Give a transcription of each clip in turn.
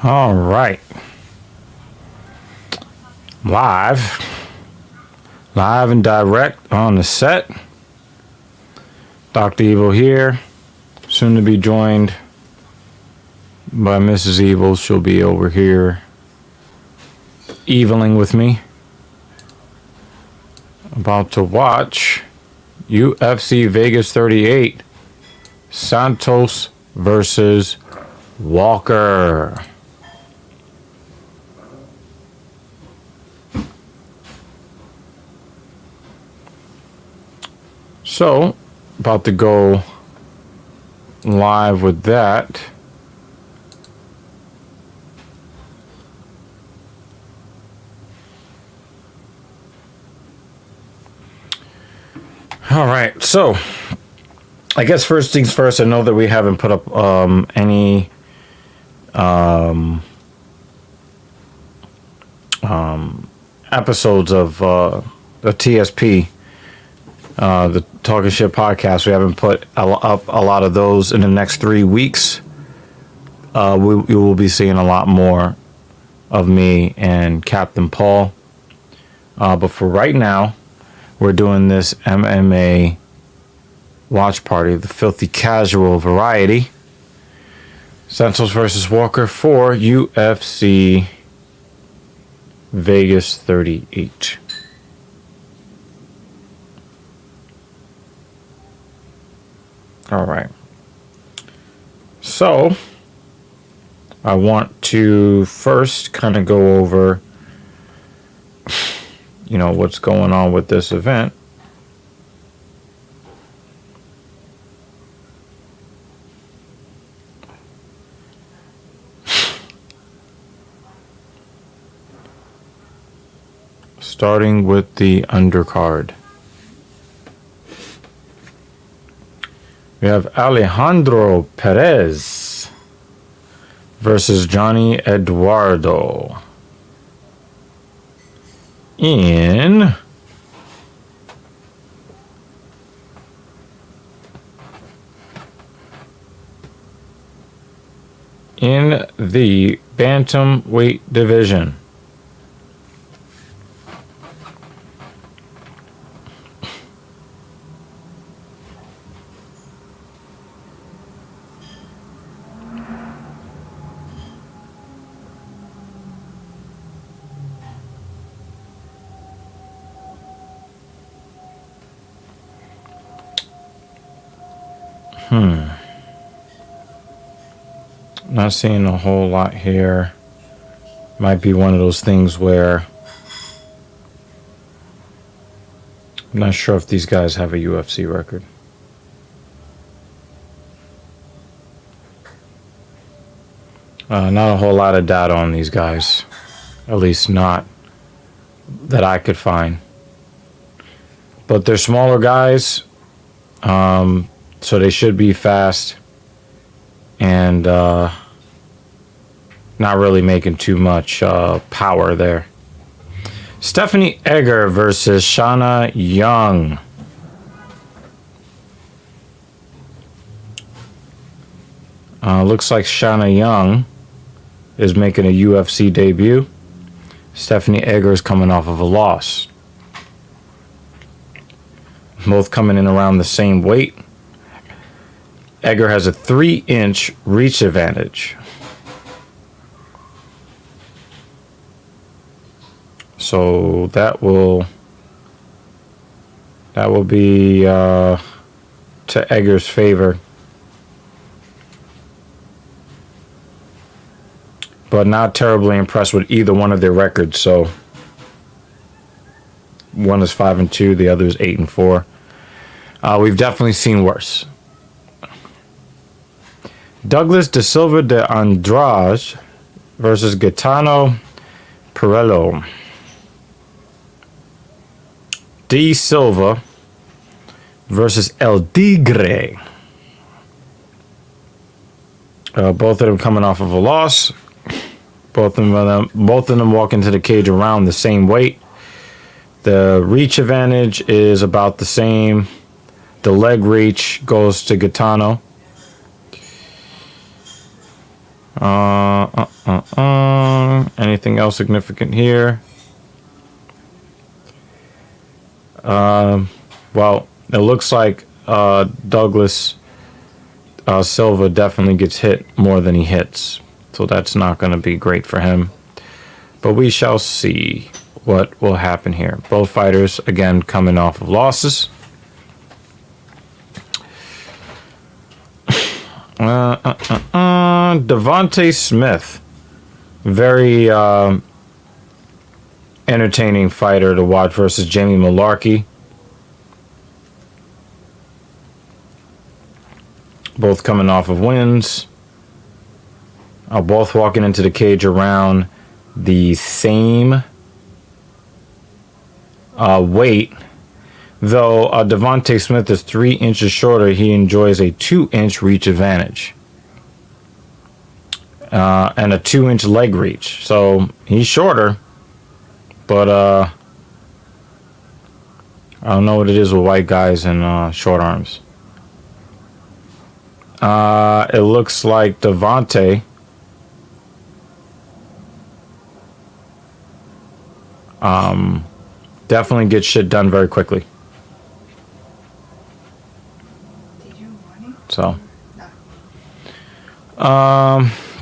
All right. Live and direct on the set. Dr. Evil here. Soon to be joined by Mrs. Evil. She'll be over here eviling with me. About to watch UFC Vegas 38. Santos versus Walker. So, about to go live with that. All right, so I guess first things first, I know that we haven't put up any episodes of the TSP, the Talking Shit podcast. We haven't put up a lot of those. In the next 3 weeks. You will be seeing a lot more of me and Captain Paul. But for right now, we're doing this MMA watch party, the filthy casual variety. Santos versus Walker for UFC Vegas 38. All right. So, I want to first kind of go over, what's going on with this event. Starting with the undercard. We have Alejandro Perez versus Johnny Eduardo in the bantamweight division. Not seeing a whole lot here. Might be one of those things where I'm not sure if these guys have a UFC record. Not a whole lot of data on these guys. At least not that I could find. But they're smaller guys. So they should be fast. And not really making too much power there. Stephanie Egger versus Shanna Young. Looks like Shanna Young is making a UFC debut. Stephanie Egger is coming off of a loss. Both coming in around the same weight. Egger has a 3-inch reach advantage. So that will be to Egger's favor. But not terribly impressed with either one of their records. So one is 5-2, the other is 8-4. We've definitely seen worse. Douglas Da Silva de Andrade versus Gaetano Perello. D. Silva versus El Tigre. Both of them coming off of a loss. Both of them walk into the cage around the same weight. The reach advantage is about the same. The leg reach goes to Gaetano. Anything else significant here? Well, it looks like Douglas Silva definitely gets hit more than he hits. So that's not going to be great for him. But we shall see what will happen here. Both fighters, again, coming off of losses. Devontae Smith. Very entertaining fighter to watch versus Jamie Malarkey. Both coming off of wins. Both walking into the cage around the same weight. Though Devontae Smith is 3 inches shorter, he enjoys a 2-inch reach advantage. And a 2-inch leg reach. So he's shorter. But I don't know what it is with white guys and short arms. It looks like Devontae definitely gets shit done very quickly. Did you want it? So,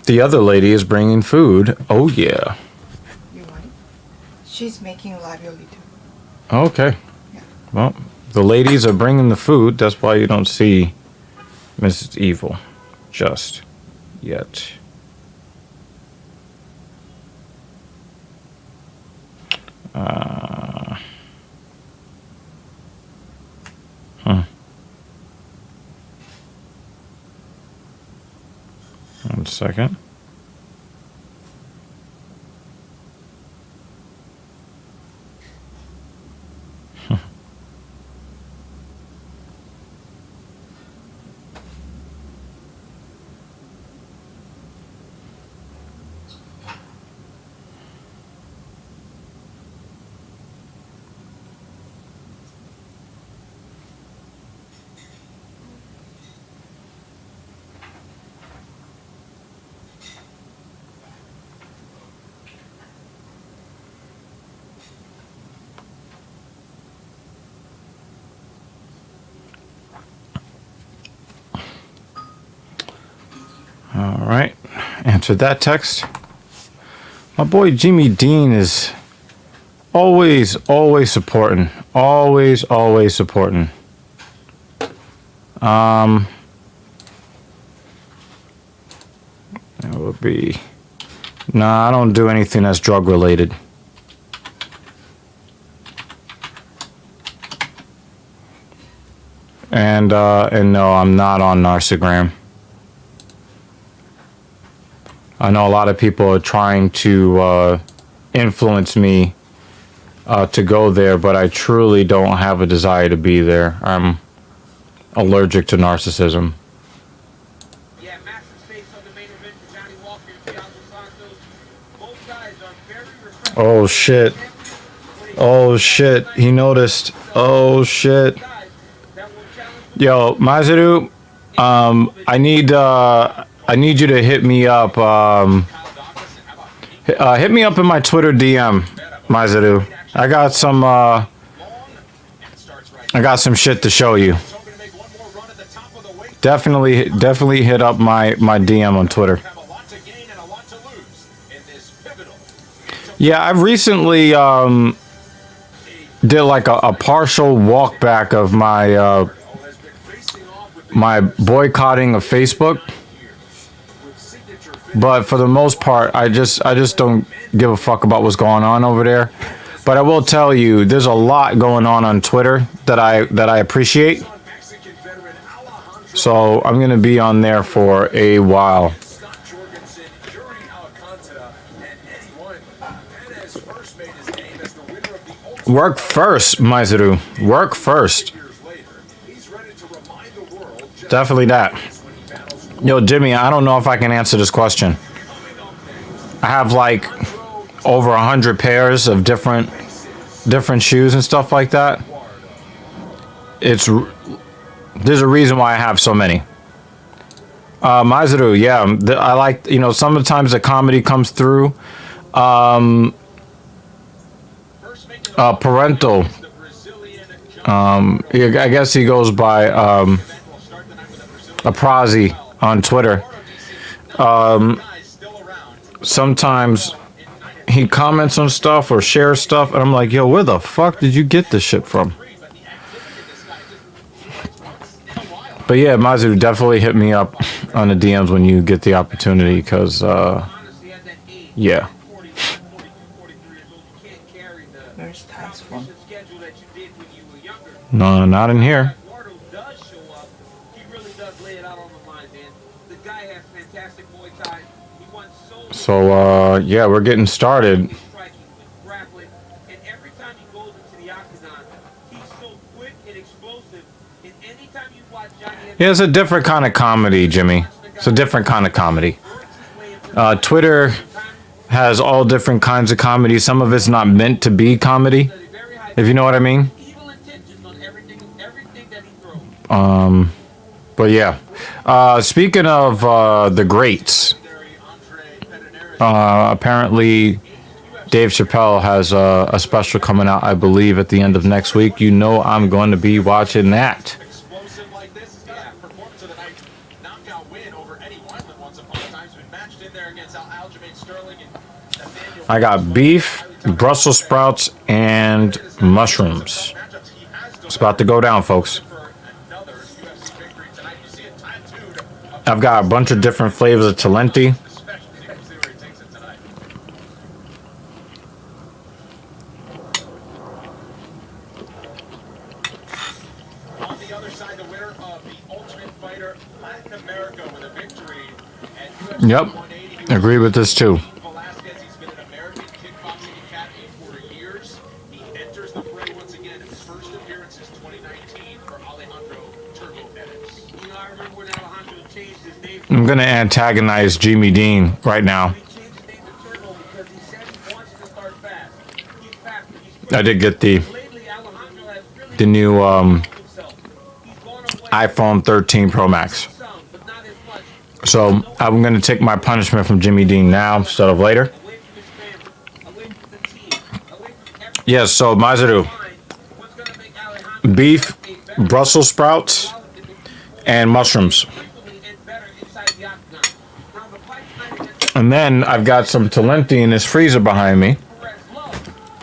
the other lady is bringing food. Oh yeah. You want it? She's making ravioli too. Okay. Yeah. Well, the ladies are bringing the food. That's why you don't see Mrs. Evil just yet. One second. All right, answered that text. My boy Jimmy Dean is always supporting. Always supporting. It would be... Nah, I don't do anything that's drug related. And no, I'm not on Narcigram. I know a lot of people are trying to influence me to go there, but I truly don't have a desire to be there. I'm allergic to narcissism. Yeah, massive stakes on the main event for Johnny Walker and Santos. Both guys are very refreshing. Oh shit. Oh shit. He noticed. Oh shit. Yo, Maziru, I need you to hit me up. Hit me up in my Twitter DM, Maziru. I got some shit to show you. Definitely hit up my DM on Twitter. Yeah, I've recently did like a partial walk back of my my boycotting of Facebook. But for the most part, I just don't give a fuck about what's going on over there. But I will tell you, there's a lot going on Twitter that I appreciate. So I'm gonna be on there for a while. Work first, Maizuru. Work first. Definitely that. Yo, Jimmy, I don't know if I can answer this question. I have like over 100 pairs of different shoes and stuff like that. There's a reason why I have so many. Maizuru, yeah. I like, sometimes the comedy comes through. Parental. Yeah, I guess he goes by Aprazi on Twitter. Sometimes he comments on stuff or shares stuff, and I'm like, yo, where the fuck did you get this shit from? But yeah, Maizuru, definitely hit me up on the DMs when you get the opportunity, because, yeah. Where's Ty's phone? No, not in here. So, yeah, we're getting started. Yeah, it's a different kind of comedy, Jimmy. It's a different kind of comedy. Twitter has all different kinds of comedy. Some of it's not meant to be comedy, if you know what I mean. But yeah. Speaking of the greats, apparently Dave Chappelle has a special coming out, I believe, at the end of next week. You know I'm going to be watching that. I got beef, Brussels sprouts, and mushrooms. It's about to go down, folks. I've got a bunch of different flavors of Talenti. On the other side, the winner of the Ultimate Fighter Latin America with a victory at UFC Yep, 180. agree with this too. He's been an American kickboxing academy for years. He enters the fray once again in his first appearance since 2019 for Alejandro Turbo Edits. You know, I remember when Alejandro changed his name. I'm going to antagonize Jimmy Dean right now. He changed his name to Turbo because he said he wants to start fast. He's fast, but he's I did get the lately Alejandro has really new himself. He's gone away iPhone 13 Pro Max. some, but not as much. So I'm going to take my punishment from Jimmy Dean now instead of later. Away from his family, away from the team, away from everything. Yes, so Maizuru, What's going to make Alejandro beef, Brussels sprouts, and mushrooms. frequently and better inside the octagon? Now the fight tonight against And then I've got some Talenti in this freezer behind me. Perez Love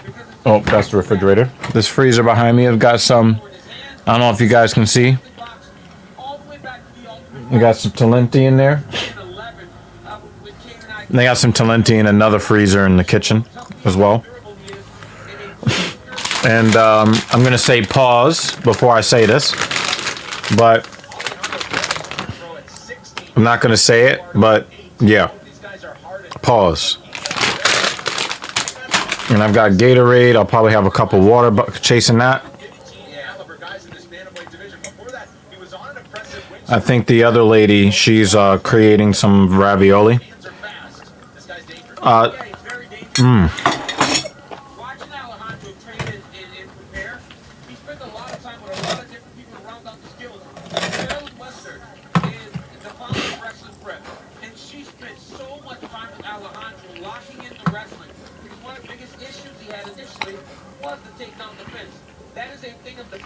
because it's Oh, that's the refrigerator. This freezer behind me, I've got some, in his hands, I don't know if you guys can see. the box, all the way back to the ultimate I got some Talenti in there. 11 with Kane and I. And I got some Talenti in another freezer in the kitchen as well. Durable he is in a booster. And I'm going to say pause before I say this. But Throw at 16. I'm not going to say it. But yeah, These guys are hard at pause. And I've got Gatorade. I'll probably have a cup of water chasing that. 15 caliber guys in this bantamweight division. Before that, he was on an impressive win. I think the other lady, she's creating some ravioli. Hands are fast. This guy's dangerous. Yeah, he's very dangerous. Watching Alejandro train and prepare, he spent a lot of time with a lot of different people to round out the skills. Carolyn Wester is the founder of Wrestling Prep, and she spent so much time with Alejandro locking in the wrestling. Because one of the biggest issues he had initially was the takedown defense. That is a thing of the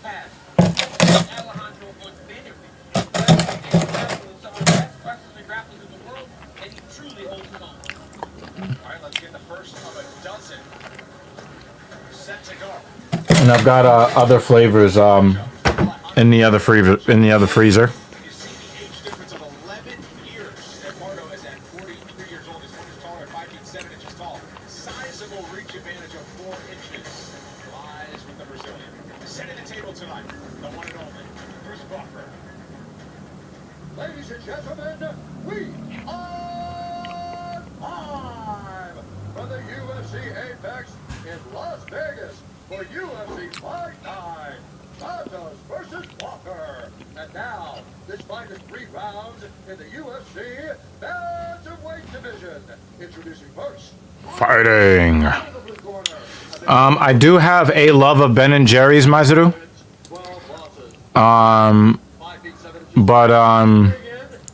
past. Alejandro was bantamweight. Some of the best wrestlers and grapplers in the world, and he truly holds his own. All right, let's get the first of a dozen set to go. And I've got other flavors in the other freezer. You see the age difference of 11 years. Eduardo is at 43 years old. His one is taller, 5 feet 7 inches tall. Sizable reach advantage of 4 inches lies with the Brazilian. Setting the table tonight, the one and only Bruce Buffer. Ladies and gentlemen, we are live from the UFC Apex in Las Vegas for UFC Fight Night. Santos versus Walker. And now, this fight is 3 rounds in the UFC Bantamweight division. Introducing first, Fighting. out of the blue corner, I do have a love of Ben and Jerry's, Maizuru. 12 losses, But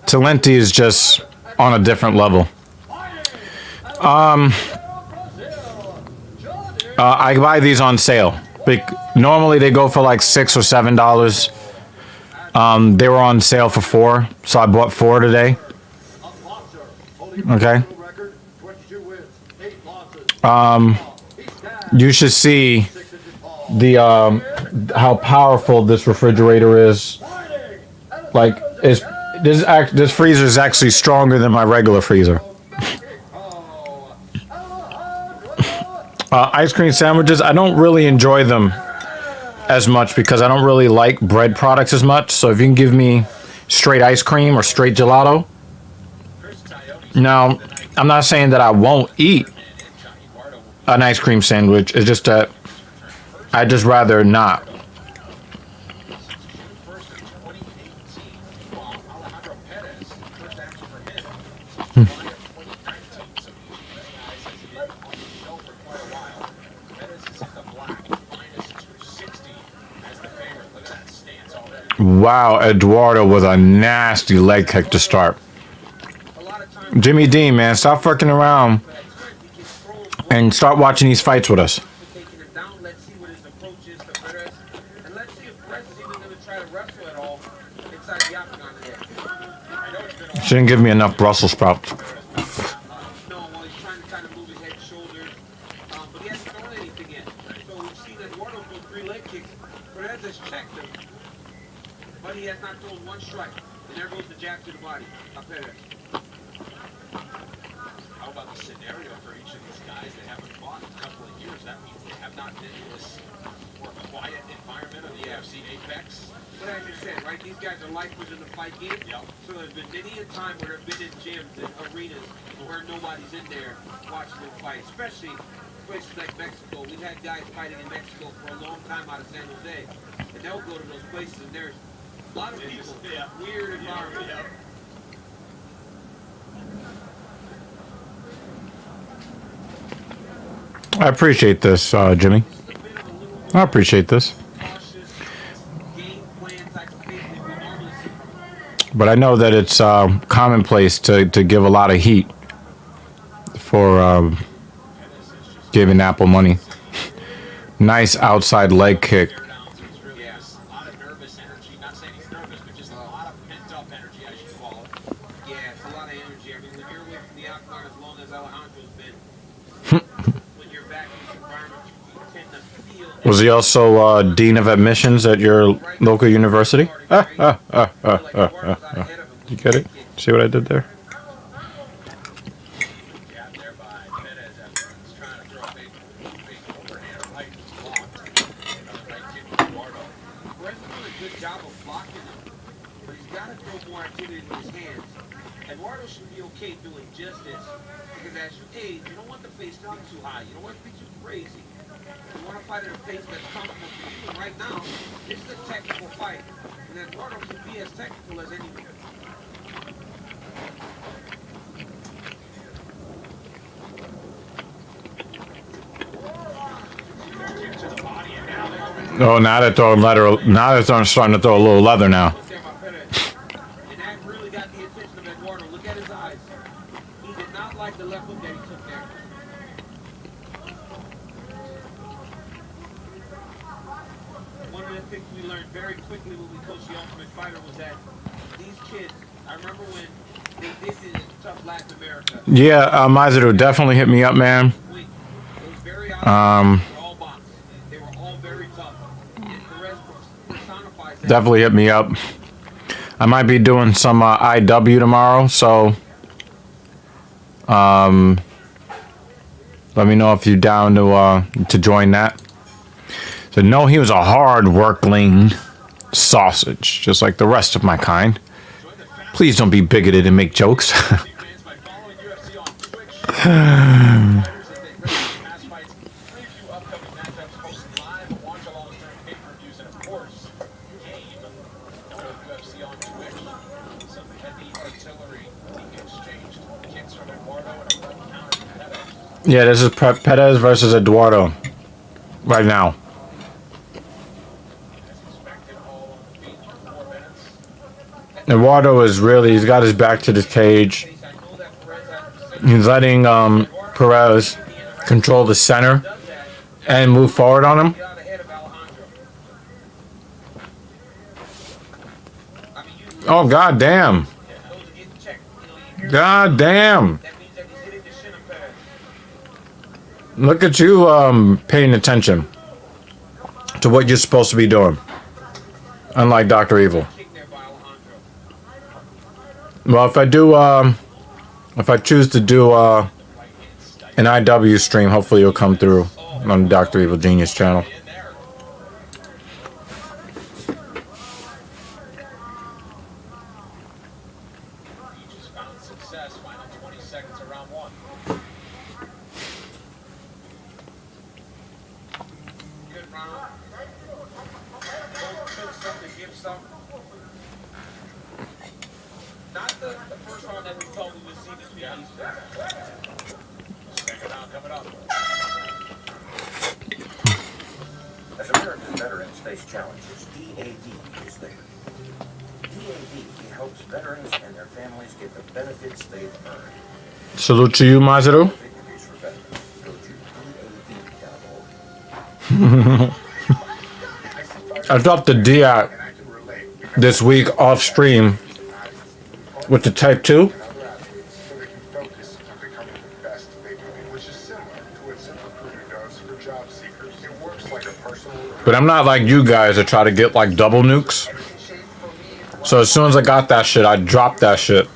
Talenti is just on a different level. I buy these on sale. Normally they go for like $6 or $7. They were on sale for $4, so I bought 4 today. Okay. You should see the how powerful this refrigerator is. Like, this freezer is actually stronger than my regular freezer. Ice cream sandwiches, I don't really enjoy them as much because I don't really like bread products as much. So if you can give me straight ice cream or straight gelato. Now, I'm not saying that I won't eat an ice cream sandwich. It's just that I just rather not. Wow, Eduardo with a nasty leg kick to start. Jimmy Dean, man, stop fucking around and start watching these fights with us. She didn't give me enough Brussels sprouts. But he has not thrown one strike. And there goes the jab to the body. How about the scenario for each of these guys that haven't fought in a couple of years? That means they have not been in this more quiet environment of the AFC Apex. But as you said, right, these guys are lifers in the fight game. Yep. So there's been many a time where they've been in gyms and arenas where nobody's in there watching them fight, especially places like Mexico. We've had guys fighting in Mexico for a long time out of San Jose. And they'll go to those places and there's a lot of people, weird environment. I appreciate this, Jimmy. I appreciate this. But I know that it's commonplace to give a lot of heat for giving Apple money. Nice outside leg kick. Was he also dean of admissions at your local university? You get it? See what I did there? Eduardo should be okay doing just this. Because as you age, you don't want the face to be too high. You don't want it to be too crazy. You want to fight at a pace that's comfortable for you. And right now, this is a technical fight. And Eduardo can be as technical as anyone. Oh, now they're throwing leather. Now they're starting to throw a little leather now. The left hook that he took there. One of the things we learned very quickly when we coached the Ultimate Fighter was that these kids, I remember when they did this tough Latin America. Yeah, Maizuru definitely hit me up, man. It was very obvious. They were all boxed. They were all very tough. And Perez personifies that. Definitely hit me up. I might be doing some IW tomorrow, so let me know if you're down to join that. So no, he was a hard workling sausage, just like the rest of my kind. Please don't be bigoted and make jokes. Yeah, this is Perez versus Eduardo right now. Eduardo is really, he's got his back to the cage. He's letting Perez control the center and move forward on him. Oh, god damn. God damn. Look at you paying attention to what you're supposed to be doing. Unlike Dr. Evil. Well, if I choose to do an IW stream, hopefully you'll come through on the Dr. Evil Genius channel. As America's Veterans face challenges, DAV is there. DAV helps veterans and their families get the benefits they've earned. Salute to you, Masaru. Victories for veterans. Go to DAV.org. I dropped the DIAT this week off stream with the Type 2. But I'm not like you guys that try to get like double nukes. So as soon as I got that shit, I dropped that shit.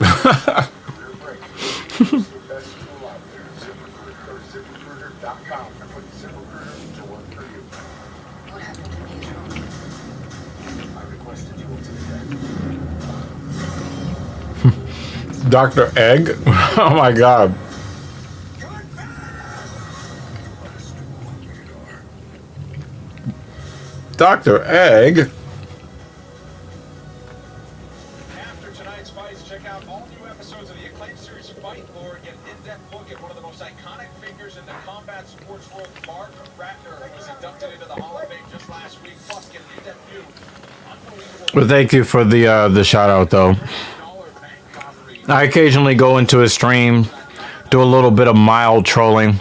Dr. Egg? Oh my god. Dr. Egg? After tonight's fights, check out all new episodes of the acclaimed series Fight or get an in-depth look at one of the most iconic figures in the combat sports world. Mark Ratner was inducted into the Hall of Fame just last week. Plus, get an in-depth view. Unbelievable. Well, thank you for the shout out though. I occasionally go into his stream, do a little bit of mild trolling,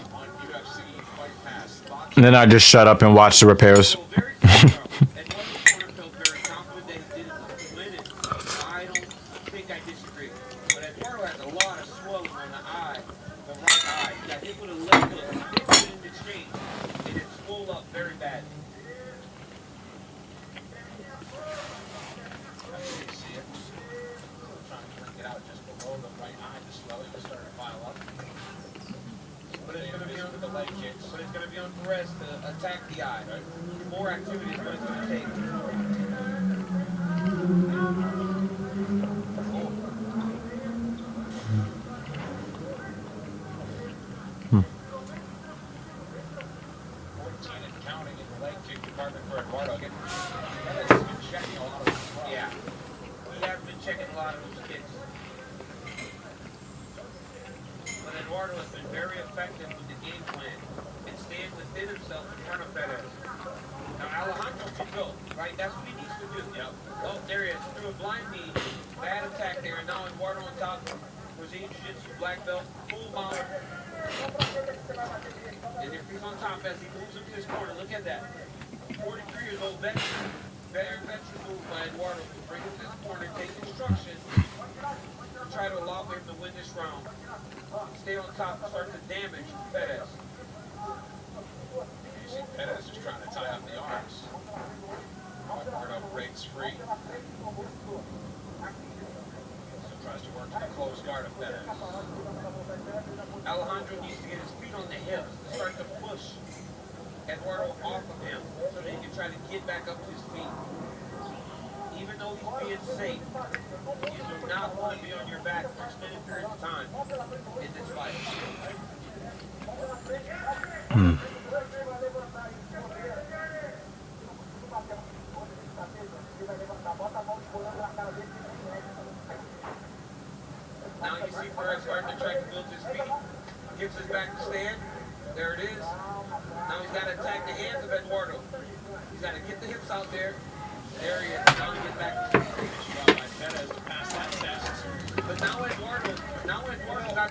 and then I just shut up and watch the repairs.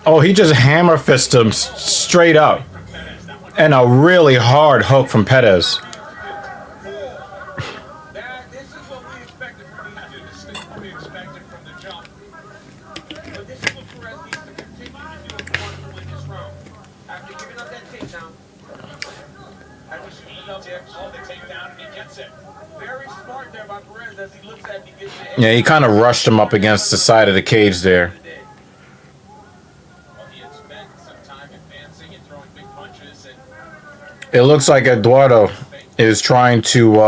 Oh, he just hammer fisted him straight up. And a really hard hook from Pettis. This is what we expected from these two. This is what we expected from the jump. But this is what Perez needs to continue to do if he wants to win this round. After giving up that takedown, and we should eat up the takedown, and he gets it. Very smart there by Perez as he looks at it. He gets the Yeah, he kind of rushed him up against the side of the cage there. Well, he had spent some time advancing and throwing big punches, and It looks like Eduardo is trying to busy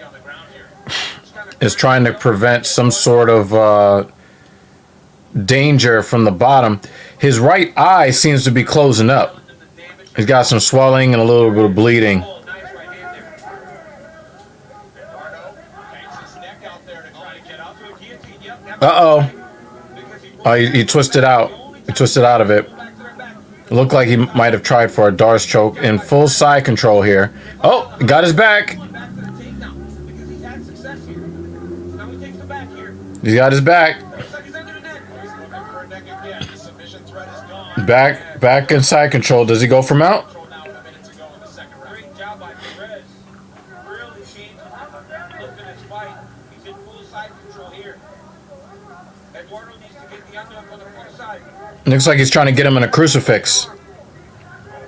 on the ground here. It's kind of prevent some sort of danger from the bottom. His right eye seems to be closing up. He's got some swelling and a little bit of bleeding. Oh, nice right hand there. Eduardo bangs his neck out there to try to get out to a guillotine. Yep, that Uh-oh. because he Oh, he twisted out. He twisted out of it. back to their back. It looked like he might have tried for a Darce choke in full side control here. Oh, got his back. Going back to the takedown because he's had success here. Now he takes the back here. He got his back. Looks like he's under the neck. He's looking for a neck again. The submission threat is gone. Back in side control. Does he go for mount? Control now with a minute to go in the second round. Great job by Perez. Really changed the look of this fight. He's in full side control here. Eduardo needs to get the underhook on the far side. Looks like he's trying to get him in a crucifix.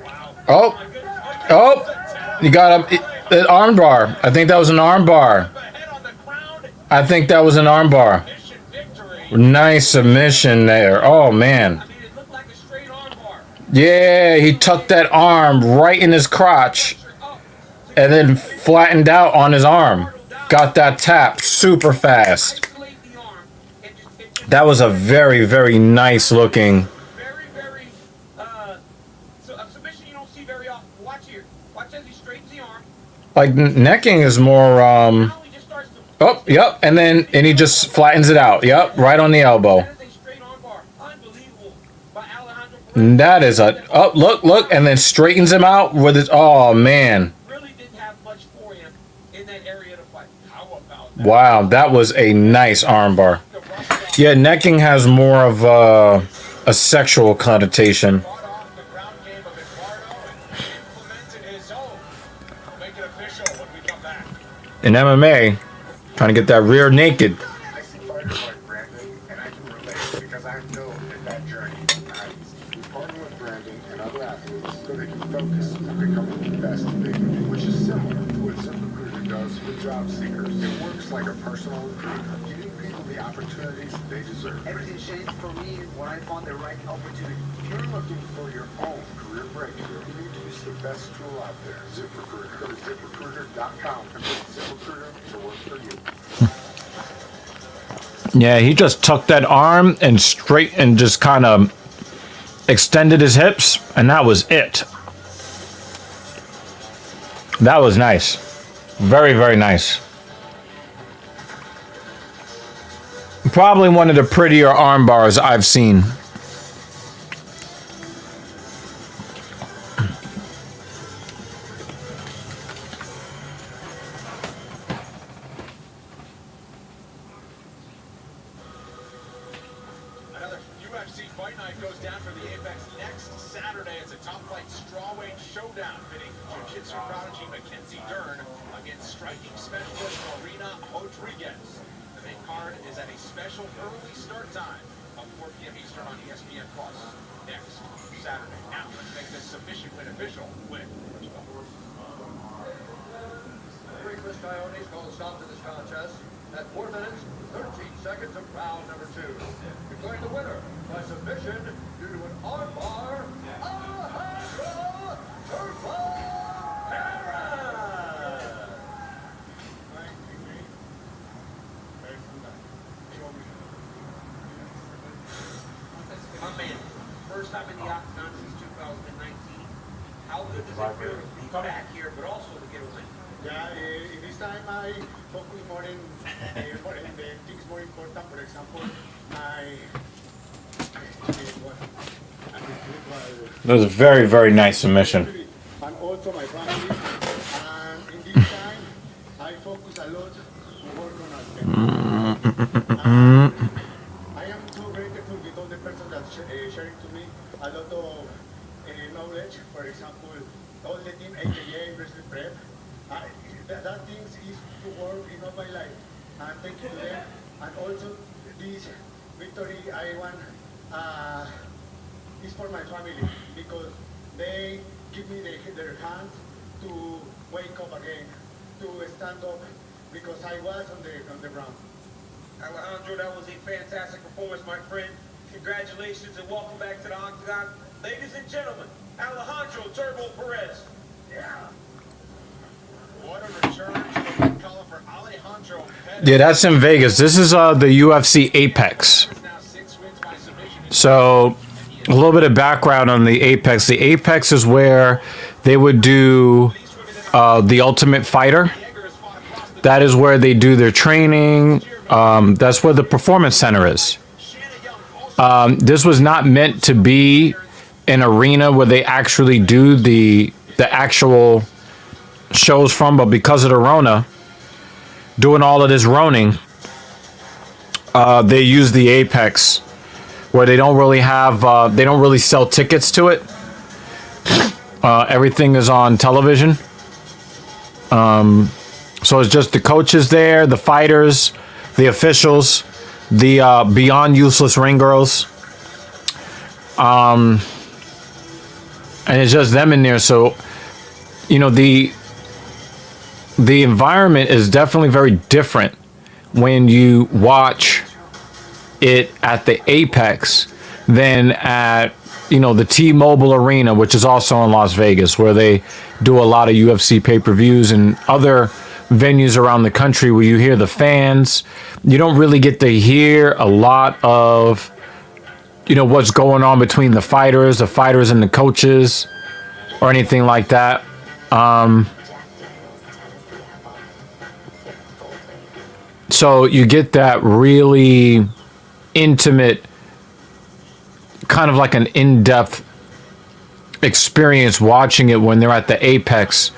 Wow. Oh, My goodness. oh, you got him. An arm bar. I think that was an arm bar. The head on the ground. I think that was an arm bar. Mission victory. Nice submission there. Oh, man. I mean, it looked like a straight arm bar. Yeah, he tucked that arm right in his crotch Up. and then flattened out on his arm. Got that tap super fast. Isolate the arm. It just That was a very, very nice looking. very, very, so a submission you don't see very often. Watch here. Watch as he straightens the arm. Like, necking is more, Now he just starts to. oh, yep, and he just flattens it out. Yep, right on the elbow. That is a straight arm bar. Unbelievable by Alejandro Perez. That is a, oh, look, and then straightens him out with his, oh, man. Really didn't have much for him in that area to fight. How about that? Wow, that was a nice armbar. The rough guy Yeah, necking has more of a sexual connotation. brought off the ground game of Eduardo and implemented his own. We'll make it official when we come back. In MMA, trying to get that rear naked. I see fighters like Brandon, and I can relate because I know that journey is not easy. We partner with Brandon and other athletes so they can focus on becoming the best they can be, which is similar to what ZipRecruiter does with job seekers. It works like a personal recruiter, giving people the opportunities they deserve. Everything changed for me when I found the right opportunity. If you're looking for your own career breakthrough, you need to use the best tool out there, ZipRecruiter. Go to ZipRecruiter.com and put ZipRecruiter to work for you. Yeah, he just tucked that arm and straight and just kind of extended his hips, and that was it. That was nice. Very, very nice. Probably one of the prettier arm bars I've seen. Another UFC fight night goes down for the Apex next Saturday. It's a top flight strawweight showdown pitting jiu-jitsu prodigy Mackenzie Dern against striking specialist Marina Rodriguez. The main card is at a special early start time of 4 p.m. Eastern on ESPN Plus next Saturday. Now let's make this submission win official with Chris Coyotes call a stop to this contest at 4 minutes, 13 seconds of round number 2. Declaring the winner by submission due to an armbar, Alejandro Perez. my man. First time in the octagon since 2019. How good does it feel to be back here, but also to get a win? Yeah, this time I focus more in the things more important. For example, That was a very, very nice submission. and also my family. And in this time, I focus a lot to work on our I am so grateful with all the persons that sharing to me life. And thank you to them. And also, this victory I want is for my family because they give me their hands to wake up again, to stand up because I was on the ground. Alejandro, that was a fantastic performance, my friend. Congratulations and welcome back to the Octagon. Ladies and gentlemen, Alejandro Turbo Perez. Yeah. What a return to the ring column for Alejandro Perez. Yeah, that's in Vegas. This is the UFC Apex. Now 6 wins by submission. So, a little bit of background on the Apex. The Apex is where they would do the Ultimate Fighter. That is where they do their training. That's where the Performance Center is. This was not meant to be an arena where they actually do the actual shows from, but because of the Rona, doing all of this roning, they use the Apex, where they don't really have, they don't really sell tickets to it. Everything is on television. So it's just the coaches there, the fighters, the officials, the Beyond Useless Ring Girls. And it's just them in there. So, you know, the environment is definitely very different when you watch it at the Apex than at, you know, the T-Mobile Arena, which is also in Las Vegas, where they do a lot of UFC pay-per-views and other venues around the country where you hear the fans. You don't really get to hear a lot of, you know, what's going on between the fighters and the coaches or anything like that. So you get that really intimate, kind of like an in-depth experience watching it when they're at the Apex,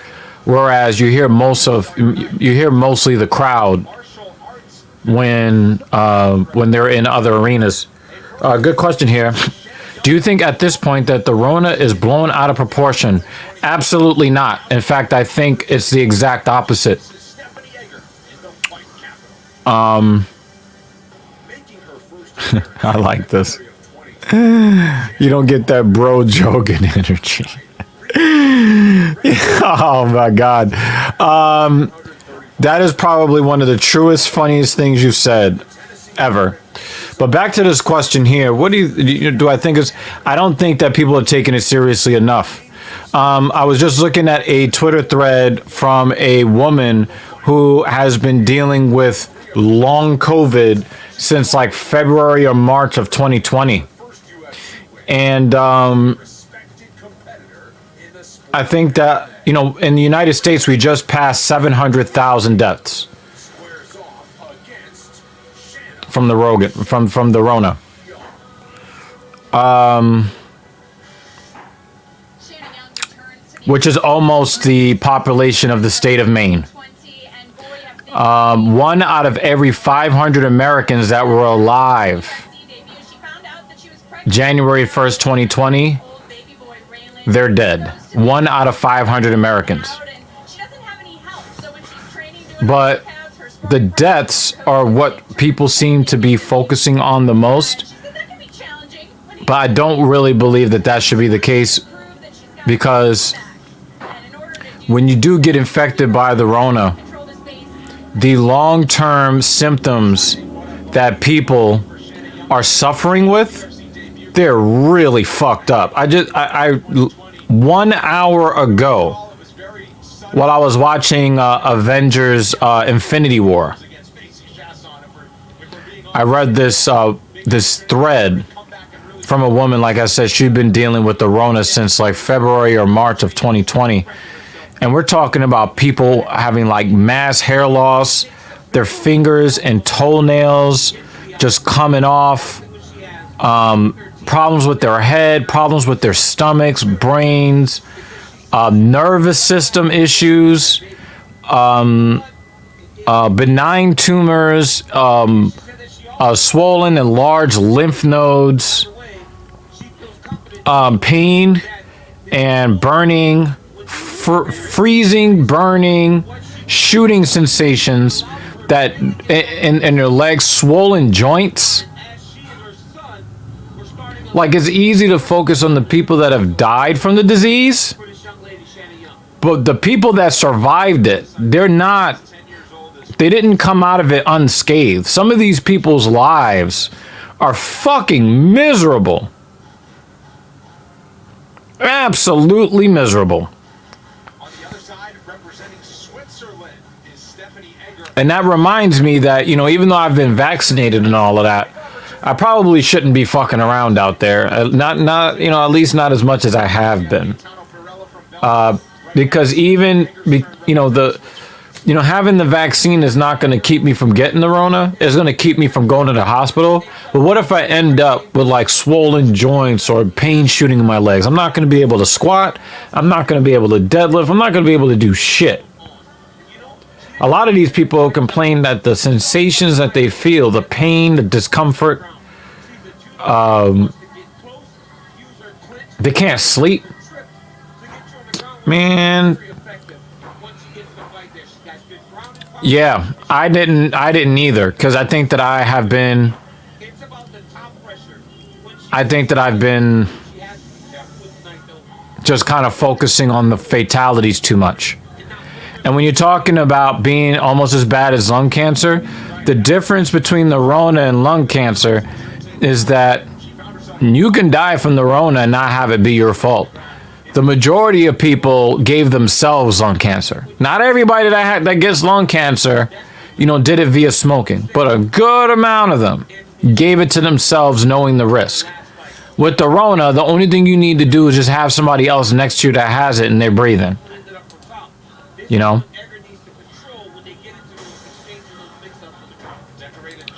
whereas you hear mostly the crowd when they're in other arenas. Good question here. Do you think at this point that the Rona is blown out of proportion? Absolutely not. In fact, I think it's the exact opposite. I like this. You don't get that bro joking energy. Oh my God. That is probably one of the truest, funniest things you've said ever. But back to this question here. What do I think is, I don't think that people are taking it seriously enough. I was just looking at a Twitter thread from a woman who has been dealing with long COVID since like February or March of 2020. And I think that, you know, in the United States, we just passed 700,000 deaths from the Rona. Which is almost the population of the state of Maine. 1 out of every 500 Americans that were alive January 1st, 2020, they're dead. 1 out of 500 Americans. But the deaths are what people seem to be focusing on the most. But I don't really believe that that should be the case, because when you do get infected by the Rona, the long-term symptoms that people are suffering with, they're really fucked up. I 1 hour ago, while I was watching Avengers Infinity War, I read this thread from a woman. Like I said, she'd been dealing with the Rona since like February or March of 2020. And we're talking about people having like mass hair loss, their fingers and toenails just coming off, problems with their head, problems with their stomachs, brains, nervous system issues, benign tumors, swollen and large lymph nodes, pain and burning, freezing, burning, shooting sensations that in their legs, swollen joints. Like, it's easy to focus on the people that have died from the disease, but the people that survived it, they didn't come out of it unscathed. Some of these people's lives are fucking miserable. Absolutely miserable. And that reminds me that, you know, even though I've been vaccinated and all of that, I probably shouldn't be fucking around out there. Not you know, at least not as much as I have been. Because even, you know, having the vaccine is not going to keep me from getting the Rona. It's going to keep me from going to the hospital. But what if I end up with like swollen joints or pain shooting in my legs? I'm not going to be able to squat. I'm not going to be able to deadlift. I'm not going to be able to do shit. A lot of these people complain that the sensations that they feel, the pain, the discomfort, they can't sleep. Man. Yeah, I didn't either, because I think that I've been just kind of focusing on the fatalities too much. And when you're talking about being almost as bad as lung cancer, the difference between the Rona and lung cancer is that you can die from the Rona and not have it be your fault. The majority of people gave themselves lung cancer. Not everybody that gets lung cancer, you know, did it via smoking, but a good amount of them gave it to themselves knowing the risk. With the Rona, the only thing you need to do is just have somebody else next to you that has it and they're breathing. You know?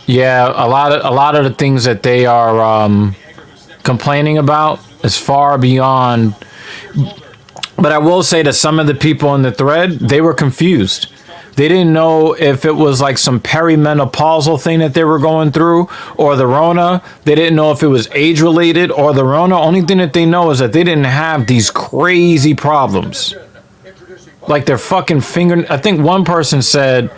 Yeah, a lot of the things that they are complaining about is far beyond. But I will say that some of the people in the thread, they were confused. They didn't know if it was like some perimenopausal thing that they were going through or the Rona. They didn't know if it was age related or the Rona. Only thing that they know is that they didn't have these crazy problems. Like their fucking I think one person said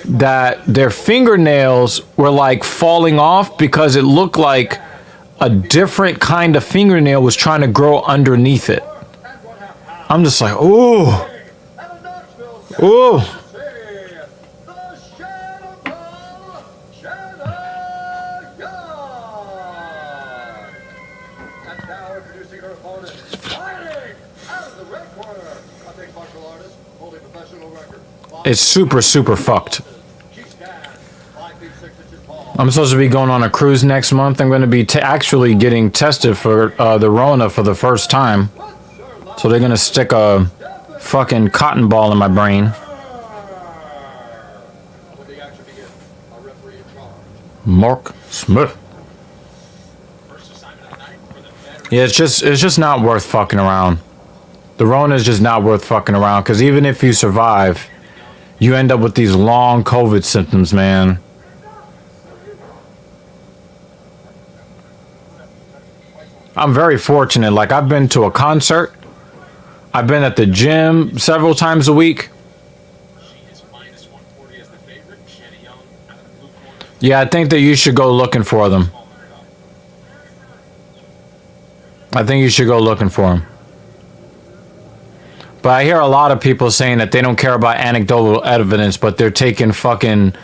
that their fingernails were like falling off because it looked like a different kind of fingernail was trying to grow underneath it. I'm just like, ooh. Ooh. It's super, super fucked. I'm supposed to be going on a cruise next month. I'm going to be actually getting tested for the Rona for the first time. So they're going to stick a fucking cotton ball in my brain. Mark Smith. Yeah, it's just not worth fucking around. The Rona is just not worth fucking around, because even if you survive, you end up with these long COVID symptoms, man. I'm very fortunate. Like, I've been to a concert. I've been at the gym several times a week. Yeah, I think that you should go looking for them. I think you should go looking for them. But I hear a lot of people saying that they don't care about anecdotal evidence, but they're taking fucking,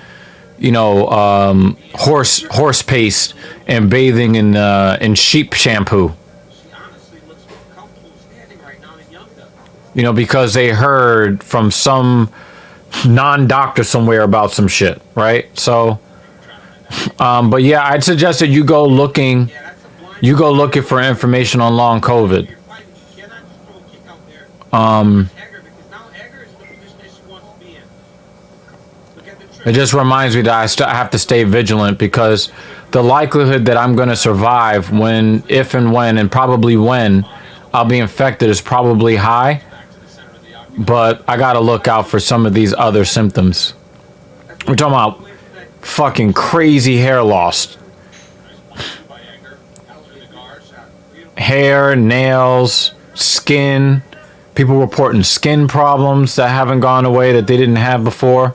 you know, horse paste and bathing in sheep shampoo. You know, because they heard from some non-doctor somewhere about some shit, right? So, but yeah, I'd suggest that you go looking for information on long COVID. It just reminds me that I have to stay vigilant, because the likelihood that I'm going to survive if and when, and probably when I'll be infected is probably high. But I got to look out for some of these other symptoms. We're talking about fucking crazy hair loss. Hair, nails, skin. People reporting skin problems that haven't gone away that they didn't have before.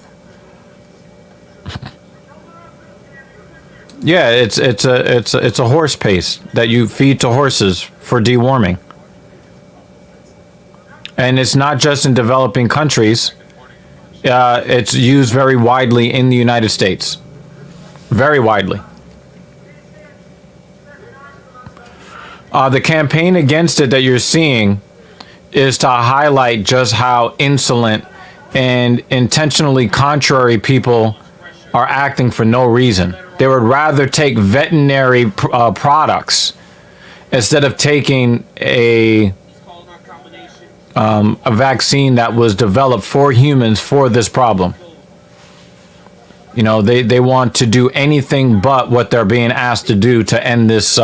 Yeah, it's a horse paste that you feed to horses for deworming. And it's not just in developing countries. It's used very widely in the United States. Very widely. The campaign against it that you're seeing is to highlight just how insolent and intentionally contrary people are acting for no reason. They would rather take veterinary products instead of taking a vaccine that was developed for humans for this problem. You know, they want to do anything but what they're being asked to do to end this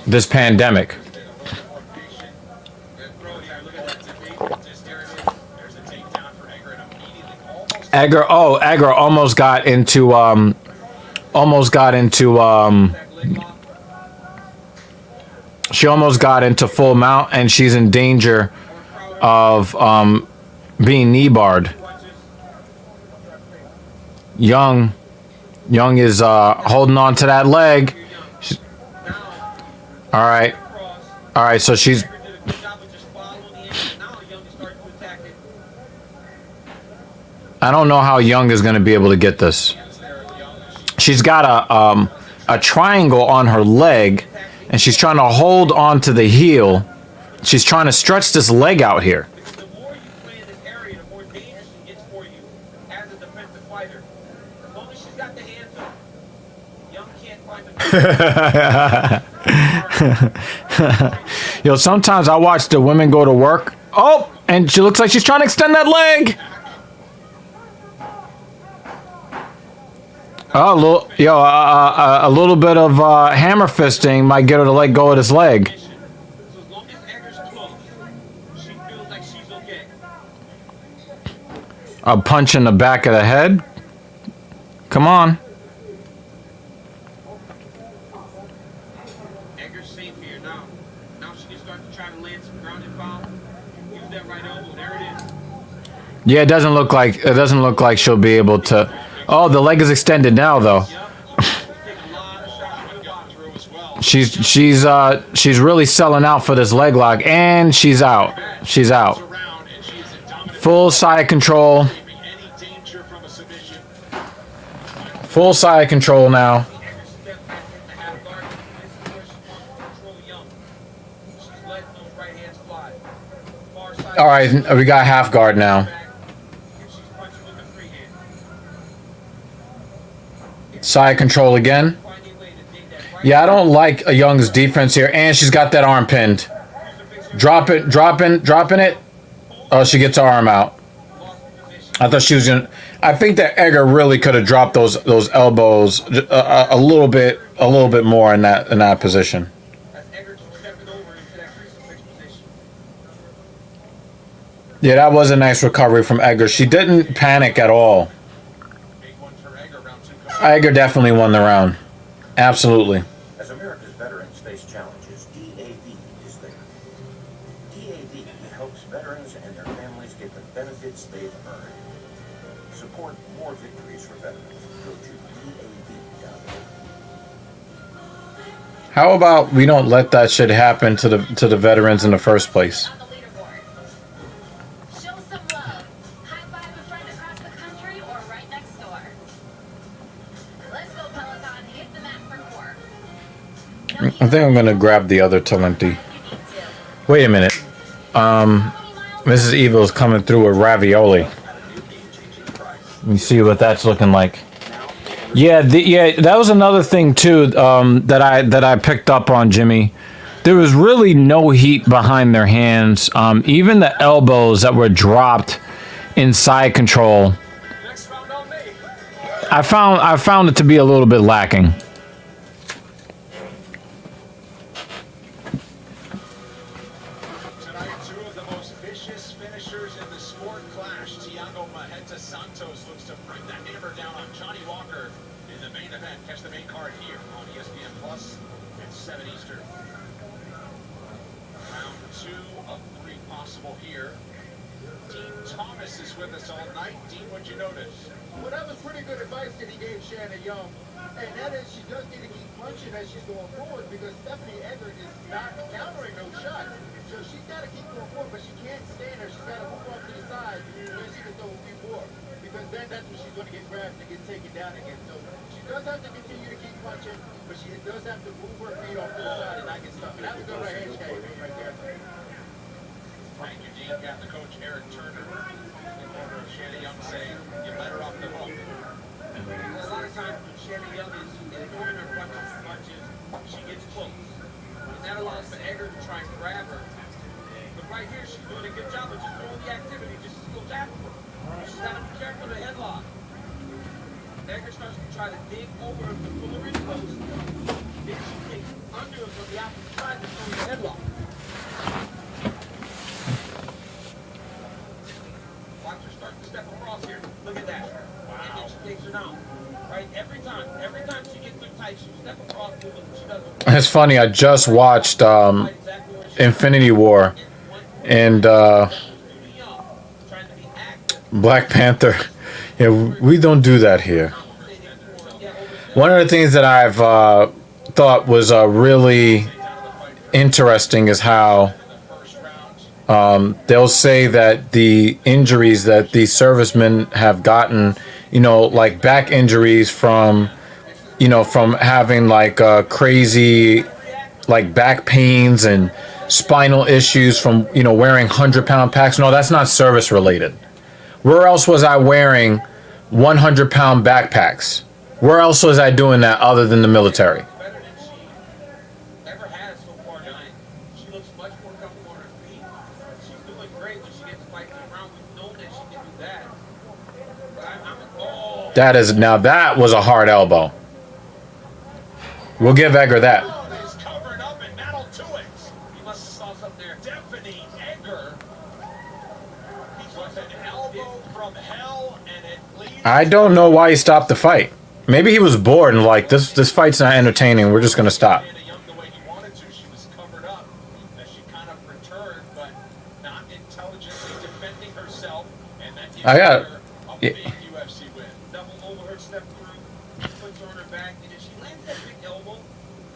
this pandemic. Edgar almost got into she almost got into full mount, and she's in danger of being knee barred. Young is holding on to that leg. All right, so she's I don't know how Young is going to be able to get this. She's got a triangle on her leg, and she's trying to hold on to the heel. She's trying to stretch this leg out here. The more you play in this area, the more dangerous it gets for you as a defensive fighter. As long as she's got the hands up, Young can't find the Yo, sometimes I watch the women go to work. Oh, and she looks like she's trying to extend that leg. Oh, a little bit of hammer fisting might get her to let go of this leg. So as long as Edgar's close, she feels like she's okay. A punch in the back of the head. Come on. Edgar's safe here now. Now she can start to try to land some ground and pound. Use that right elbow. There it is. Yeah, it doesn't look like she'll be able to. Oh, the leg is extended now, though. She's really selling out for this leg lock, and she's out. She's out. Full side control. Full side control now. All right, we got half guard now. Side control again. Yeah, I don't like a Young's defense here, and she's got that arm pinned. Dropping it. Oh, she gets her arm out. I thought she was gonna. I think that Edgar really could have dropped those elbows a little bit more in that position. Yeah, that was a nice recovery from Edgar. She didn't panic at all. Edgar definitely won the round. Absolutely. As America's veterans face challenges, DAV is there. DAV helps veterans and their families get the benefits they've earned. Support more victories for veterans. Go to DAV.org. How about we don't let that shit happen to the veterans in the first place? I think I'm gonna grab the other Talenti. Wait a minute. Mrs. Evil's coming through with ravioli. Let me see what that's looking like. Yeah, that was another thing too. That I picked up on, Jimmy. There was really no heat behind their hands. Even the elbows that were dropped in side control. I found it to be a little bit lacking. Santos looks to bring the hammer down on Johnny Walker in the main event. Catch the main card here on ESPN Plus at 7 Eastern. Round 2 of 3 possible here. Team Thomas is with us all night. Dean, what'd you notice? Well, that was pretty good advice that he gave Shannon Young. And that is she does need to keep punching as she's going forward because Stephanie Eggert is not countering no shots. So she's got to keep going forward, but she can't stand her. She's got to move off to the side where she can throw a few more. Because then that's when she's going to get grabbed and get taken down again. So she does have to continue to keep punching, but she does have to move her feet off to the side and not get stuck. And that was a good right hand shake right there. Thank you, Dean. Got the coach, Aaron Turner, in order of Shannon Young saying, you let her off the hook. A lot of times when Shannon Young is throwing her punches, she gets close. And that allows for Edgar to try and grab her. But right here, she's doing a good job of just throwing the activity, just goes after her. She's got to be careful of the headlock. Edgar starts to try to dig over the Fuller's post. Then she takes under him from the opposite side to throw the headlock. Watch her start to step across here. Look at that. Wow. And then she takes her down. Right? Every time she gets too tight, she step across to him. She doesn't. It's funny. I just watched Infinity War and Black Panther. Yeah, we don't do that here. One of the things that I've thought was really interesting is how they'll say that the injuries that these servicemen have gotten, you know, like back injuries from, you know, from having like crazy like back pains and spinal issues from, you know, wearing 100-pound packs. No, that's not service related. Where else was I wearing 100-pound backpacks? Where else was I doing that other than the military? Better than she ever has so far tonight. She looks much more comfortable on her feet. She's doing great when she gets fighting around. We've known that she can do that. But That is, now that was a hard elbow. We'll give Edgar that. He's covered up and Metal to it. he must have saw something there. Stephanie Egger. He was an elbow from hell and it leads. I don't know why he stopped the fight. Maybe he was bored and like, this fight's not entertaining. We're just going to stop. Shannon Young the way he wanted to. She was covered up as she kind of returned, but not intelligently defending herself. And that gives I got- her a yeah. big UFC win. Double overhead step through, puts her on her back, and then she lands that big elbow.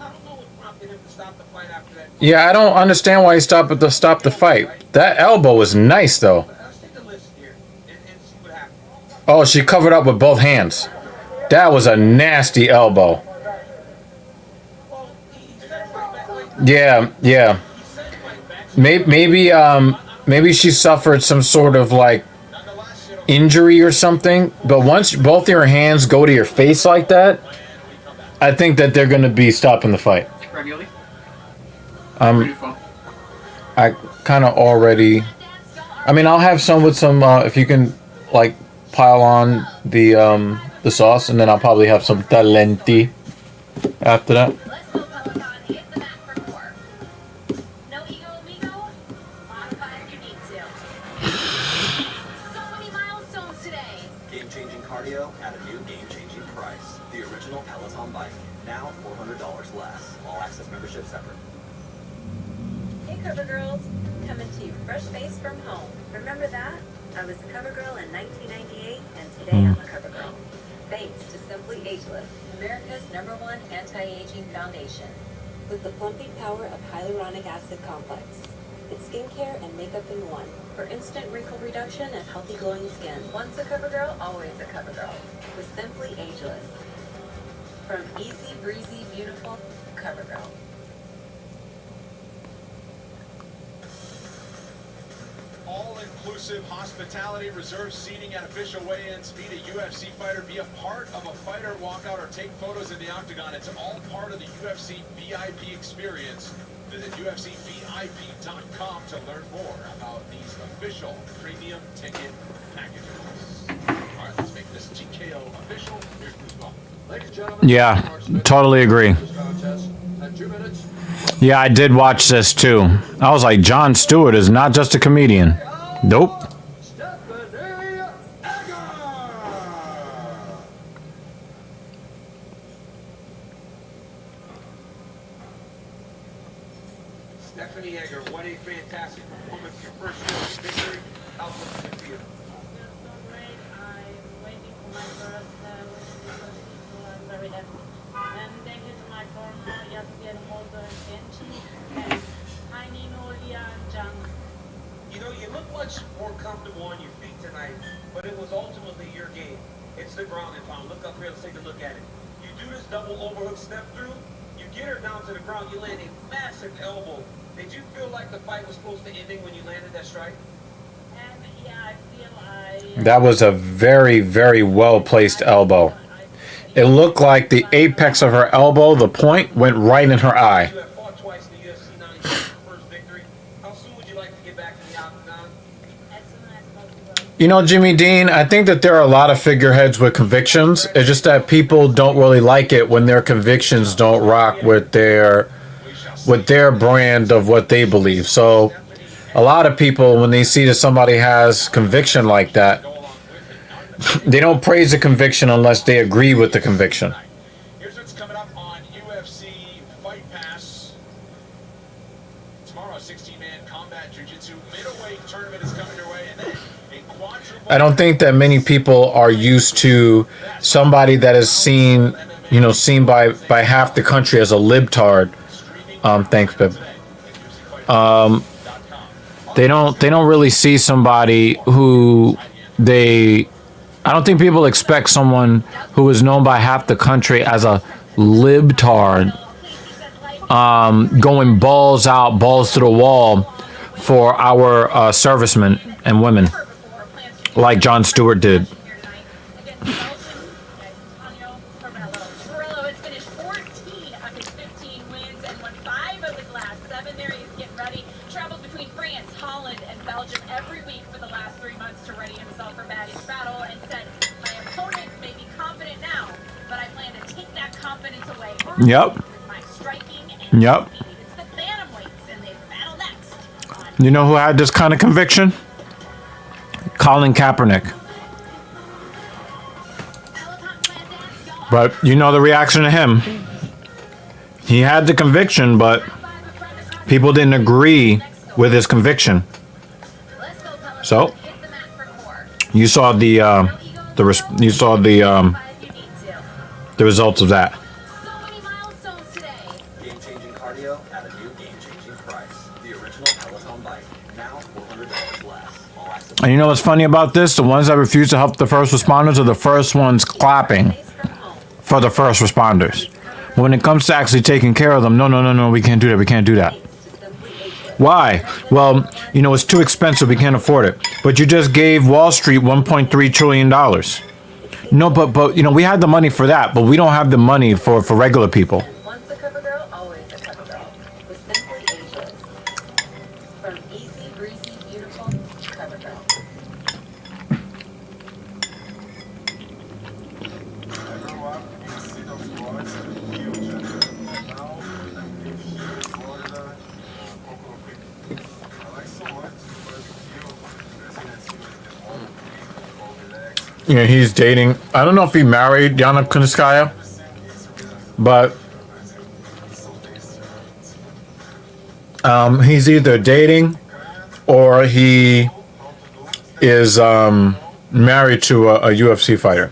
I don't know what prompted him to stop the fight after that. Yeah, I don't understand why he stopped the fight. That elbow was nice though. But let's take a listen here and see what happens. Oh, she covered up with both hands. That was a nasty elbow. Well, he said fight back like Yeah, yeah. he said fight back. Maybe she suffered some sort of like injury or something. But once both your hands go to your face like that, I think that they're gonna be stopping the fight. Ravioli? I kind of already. I mean, I'll have some with some. If you can, like, pile on the sauce, and then I'll probably have some talenti after that. Let's go, Peloton. Hit the mat for 4. No ego, amigo. Modify if you need to. So many milestones today. Game-changing cardio at a new game-changing price. The original Peloton bike, now $400 less. All access membership separate. Hey CoverGirls, coming to you fresh face from home. Remember that? I was a CoverGirl in 1998, and today I'm a CoverGirl. Thanks to Simply Ageless, America's #1 anti-aging foundation. With the plumping power of hyaluronic acid complex. It's skincare and makeup in one. For instant wrinkle reduction and healthy glowing skin. Once a CoverGirl, always a CoverGirl. With Simply Ageless. From easy, breezy, beautiful, CoverGirl. All-inclusive hospitality, reserved seating at official weigh-ins. Meet a UFC fighter, be a part of a fighter walkout, or take photos in the octagon. It's all part of the UFC VIP experience. Visit UFCVIP.com to learn more about these official premium ticket packages. All right, let's make this TKO official. Here's Bruce Buffer. Ladies and gentlemen, Yeah, totally agree. this contest at 2 minutes. Yeah, I did watch this too. I was like, Jon Stewart is not just a comedian. Nope. Stephanie Egger. Stephanie Egger, what a fantastic performance. Your first UFC victory. How good it be? comfortable on your feet tonight, but it was ultimately your game. It's the ground and pound. Look up here, let's take a look at it. You do this double overhook step through, you get her down to the ground, you land a massive elbow. Did you feel like the fight was close to ending when you landed that strike? Yeah, I feel That was a very, very well placed elbow. It looked like the apex of her elbow, the point, went right in her eye. You have fought twice in the UFC, now you got your first victory. How soon would you like to get back to the octagon? as soon as possible. You know, Jimmy Dean, I think that there are a lot of figureheads with convictions. It's just that people don't really like it when their convictions don't rock with their brand of what they believe. So a lot of people, when they see that somebody has conviction like that, they don't praise the conviction unless they agree with the conviction. Here's what's coming up on UFC Fight Pass. Tomorrow, 16-man combat jiu-jitsu middleweight tournament is coming your way. And then a quadruple... I don't think that many people are used to somebody that is seen by half the country as a libtard. Thanks, babe. They don't really see somebody who I don't think people expect someone who is known by half the country as a libtard, going balls out, balls to the wall for our servicemen and women, like Jon Stewart did. Carrillo has finished 14 of his 15 wins and won 5 of his last 7. There he is getting ready. Traveled between France, Holland, and Belgium every week for the last 3 months to ready himself for Maddie's battle, and said, "My opponent may be confident now, but I plan to take that confidence away Yep. with my striking and Yep. speed." It's the bantamweights, and they battle next. You know who had this kind of conviction? Colin Kaepernick. But you know the reaction to him. He had the conviction, but people didn't agree with his conviction. So you saw the results of that. So many milestones today. Game-changing cardio at a new game-changing price. The original Peloton bike, now $400 less. All access. And you know what's funny about this? The ones that refuse to help the first responders are the first ones clapping for the first responders. When it comes to actually taking care of them, no, we can't do that. We can't do that. Why? Well, it's too expensive. We can't afford it. But you just gave Wall Street $1.3 trillion. No, but we had the money for that, but we don't have the money for regular people. Once a cover girl, always a cover girl. With Simply Ageless. From easy, breezy, beautiful, cover girl. I grew up in the state of Florida, huge. And now I live here in Florida, Coconut Creek. I like so much barbecue. Residency with the whole creek, all relaxed. Yeah, he's dating. I don't know if he married Yana Kunitskaya, but he's either dating or he is married to a UFC fighter.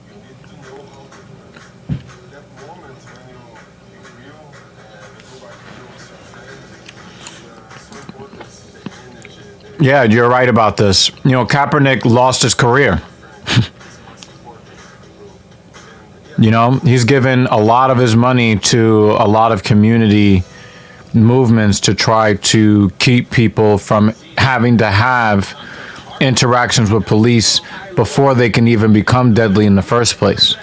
You need to know how to do it. That moment when you grill and go barbecue with your friends, it's so important, the energy. Yeah, you're right about this. Kaepernick lost his career. He's given a lot of his money to a lot of community movements to try to keep people from having to have interactions with police before they can even become deadly in the first place.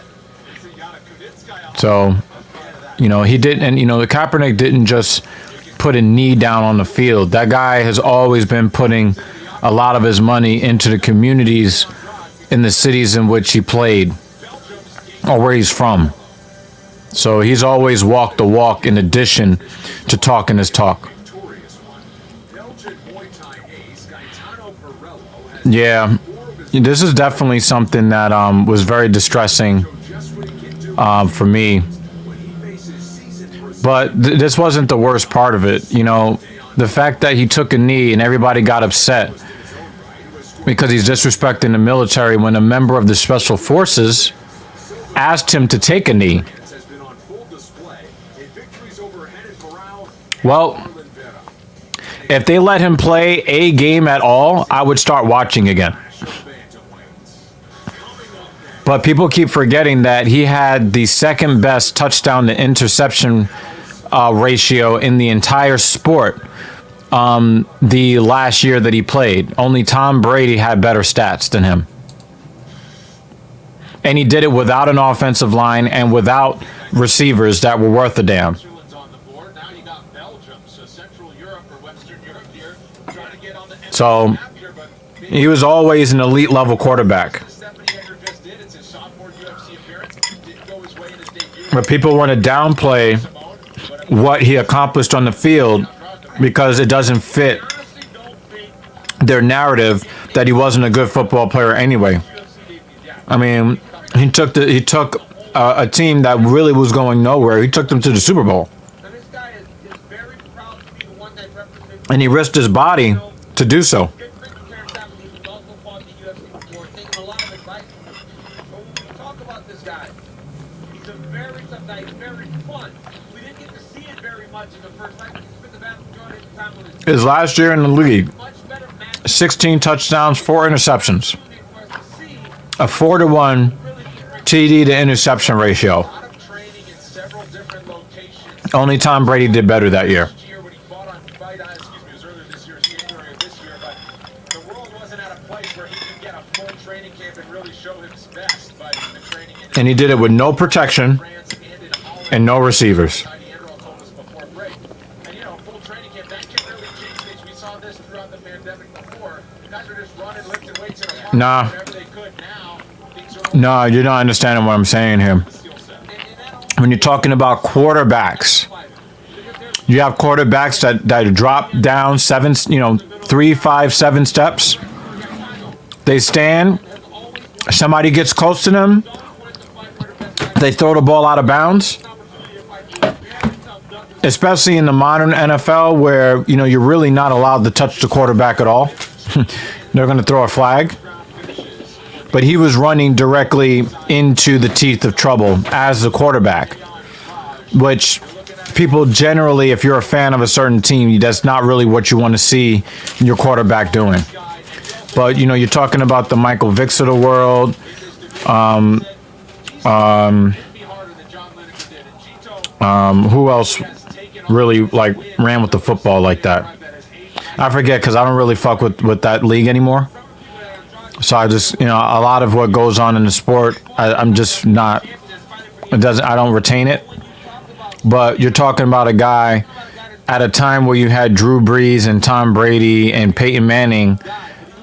So, he didn't, and Kaepernick didn't just put a knee down on the field. That guy has always been putting a lot of his money into the communities in the cities in which he played or where he's from. So he's always walked the walk in addition to talking his talk. Yeah, this is definitely something that was very distressing for me. But this wasn't the worst part of it. The fact that he took a knee and everybody got upset because he's disrespecting the military when a member of the special forces asked him to take a knee. Well, If they let him play a game at all, I would start watching again. But people keep forgetting that he had the second best touchdown to interception ratio in the entire sport the last year that he played. Only Tom Brady had better stats than him. And he did it without an offensive line and without receivers that were worth a damn. So he was always an elite level quarterback. But people want to downplay what he accomplished on the field because it doesn't fit their narrative that he wasn't a good football player anyway. I mean, he took a team that really was going nowhere. He took them to the Super Bowl. And he risked his body to do so. His last year in the league, 16 touchdowns, 4 interceptions. A 4-to-1 TD to interception ratio. Only Tom Brady did better that year. And he did it with no protection and no receivers. No, you're not understanding what I'm saying here. When you're talking about quarterbacks, you have quarterbacks that drop down 3, 5, 7 steps. They stand. Somebody gets close to them. They throw the ball out of bounds. Especially in the modern NFL where, you're really not allowed to touch the quarterback at all. They're going to throw a flag. But he was running directly into the teeth of trouble as the quarterback, which people generally, if you're a fan of a certain team, that's not really what you want to see your quarterback doing. But, you're talking about the Michael Vicks of the world. Who else really ran with the football like that? I forget because I don't really fuck with that league anymore. So I just, a lot of what goes on in the sport, I'm just not, I don't retain it. But you're talking about a guy at a time where you had Drew Brees and Tom Brady and Peyton Manning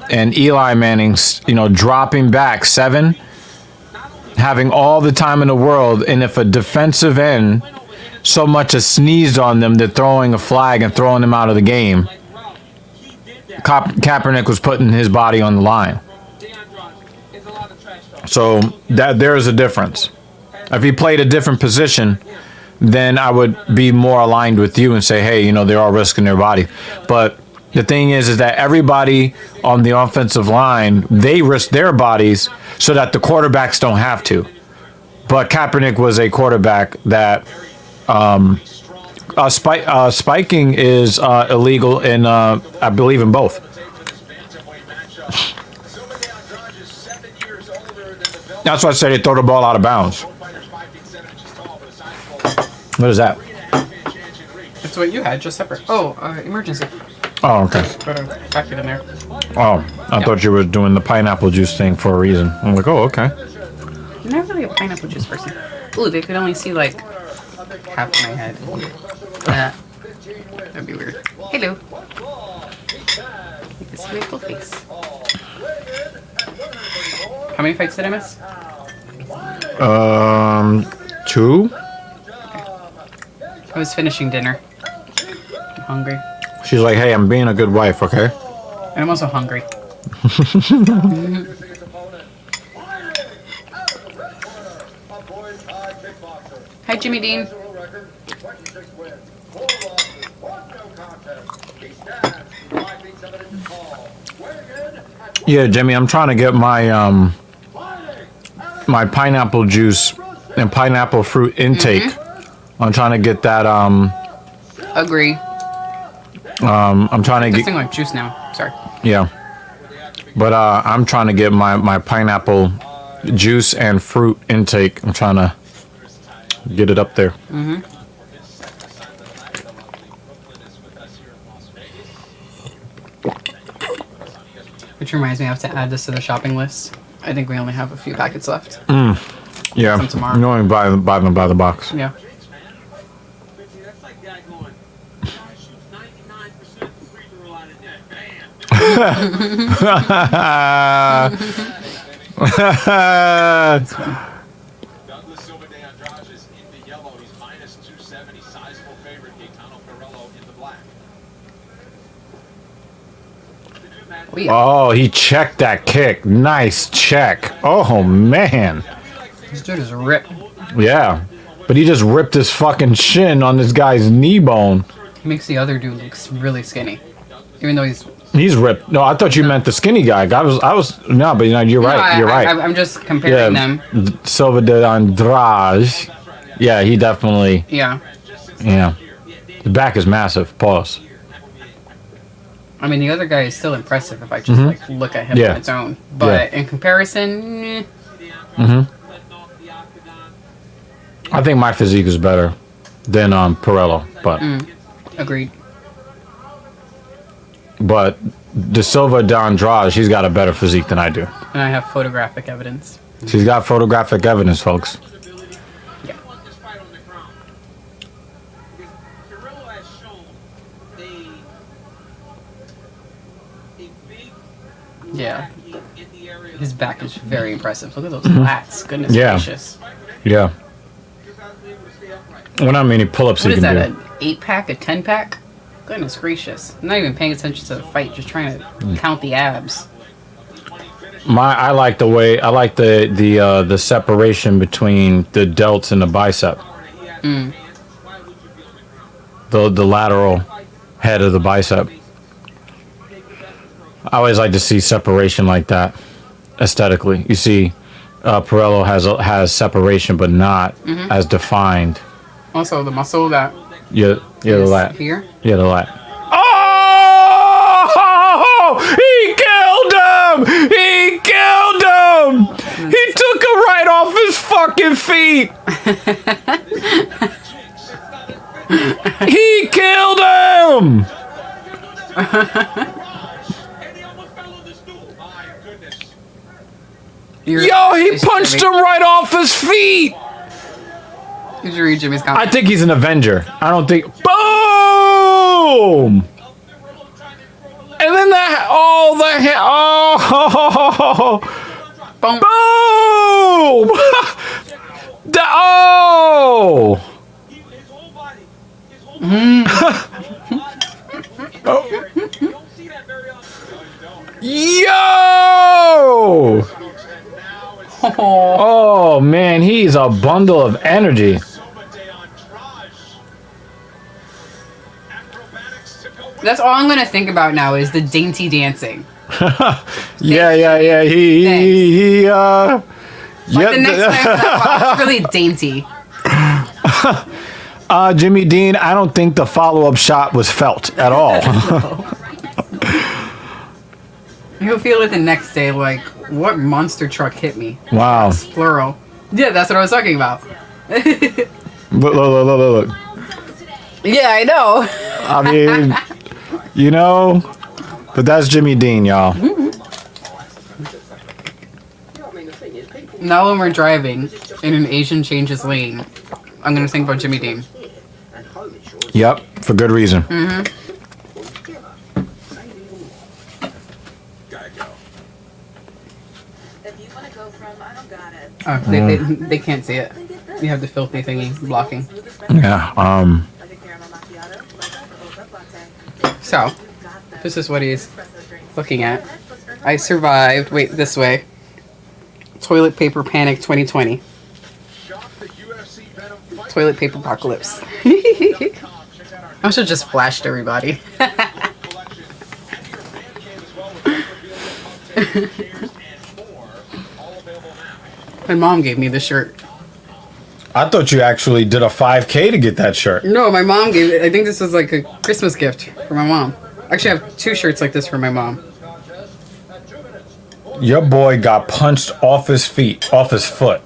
and Eli Manning, dropping back 7, having all the time in the world. And if a defensive end so much as sneezed on them, they're throwing a flag and throwing them out of the game. Kaepernick was putting his body on the line. So that there is a difference. If he played a different position, then I would be more aligned with you and say, hey, they're all risking their body. But the thing is that everybody on the offensive line, they risk their bodies so that the quarterbacks don't have to. But Kaepernick was a quarterback that spiking is illegal in, I believe, in both. That's why I said they throw the ball out of bounds. What is that? That's what you had, just separate. Oh, emergency. Oh, okay. Pack it in there. Oh, I thought you were doing the pineapple juice thing for a reason. I'm like, oh, okay. I'm not really a pineapple juice person. Ooh, they could only see half of my head. That'd be weird. Hello. You can see my full face. How many fights did I miss? 2. I was finishing dinner. I'm hungry. She's like, hey, I'm being a good wife, okay? And I'm also hungry. Hi, Jimmy Dean. Yeah, Jimmy, I'm trying to get my my pineapple juice and pineapple fruit intake. I'm trying to get that Agree. I'm trying to Tasting get like juice now. Sorry. yeah, but I'm trying to get my pineapple juice and fruit intake. I'm trying to get it up there. Which reminds me, I have to add this to the shopping list. I think we only have a few packets left. Yeah, Some tomorrow. you only buy them by the box. Yeah. That's like guy going, I shoot 99% of the free throw line in that. Bam! Douglas Silva de Andrade is in the yellow. He's minus 270. Sizable favorite. Gaetano Perello in the black. Oh, yeah. Oh, he checked that kick. Nice check. Oh man. This dude is ripped. Yeah, but he just ripped his fucking shin on this guy's knee bone. He makes the other dude look really skinny. Even though He's ripped. No, I thought you meant the skinny guy. I was no, but you're right. You're right. I'm just comparing them. Silva de Andrade. Yeah, he definitely. Yeah. Yeah, the back is massive. Pause. I mean, the other guy is still impressive if I just like look at him Yeah. on its own. But in comparison, I think my physique is better than Perello, but agreed. but De Silva de Andrade, she's got a better physique than I do. And I have photographic evidence. She's got photographic evidence, folks. Yeah. This fight on the ground. Because Carrillo has shown a big Yeah. in the area. His back is very impressive. Look at those lats. Goodness Yeah. gracious. Yeah. Well, not many pull-ups What he is can that, do. an 8-pack, a 10-pack? Goodness gracious. I'm not even paying attention to the fight, just trying to count the abs. I like the separation between the delts and the bicep. The lateral head of the bicep. I always like to see separation like that aesthetically. You see, Perello has separation, but not as defined. Also, the muscle that The is lat. here. Yeah, the lat. Oh! He killed him! He killed him! He took him right off his fucking feet! He killed him! Yo, he punched him right off his feet! Did you read Jimmy's I comment? think he's an Avenger. I don't think. Boom! And then oh! Boom. Boom! Oh! Yo! Oh man, he's a bundle of energy. That's all I'm gonna think about now is the dainty dancing. Yeah. He Like the next time that it's really dainty. Jimmy Dean, I don't think the follow-up shot was felt at all. You'll feel it the next day, like, what monster truck hit me? Wow. Plural. Yeah, that's what I was talking about. Look. Yeah, I know. I mean, you know, but that's Jimmy Dean, y'all. Now when we're driving and an Asian changes lane, I'm gonna think about Jimmy Dean. Yep, for good reason. Oh, they can't see it. You have the filthy thingy blocking. Yeah. So, this is what he's looking at. I survived. Wait, this way. Toilet paper panic 2020. Toilet paper apocalypse. I should just flashed everybody. My mom gave me the shirt. I thought you actually did a 5K to get that shirt. No, my mom gave it. I think this was like a Christmas gift for my mom. Actually, I have 2 shirts like this for my mom. Your boy got punched off his feet, off his foot.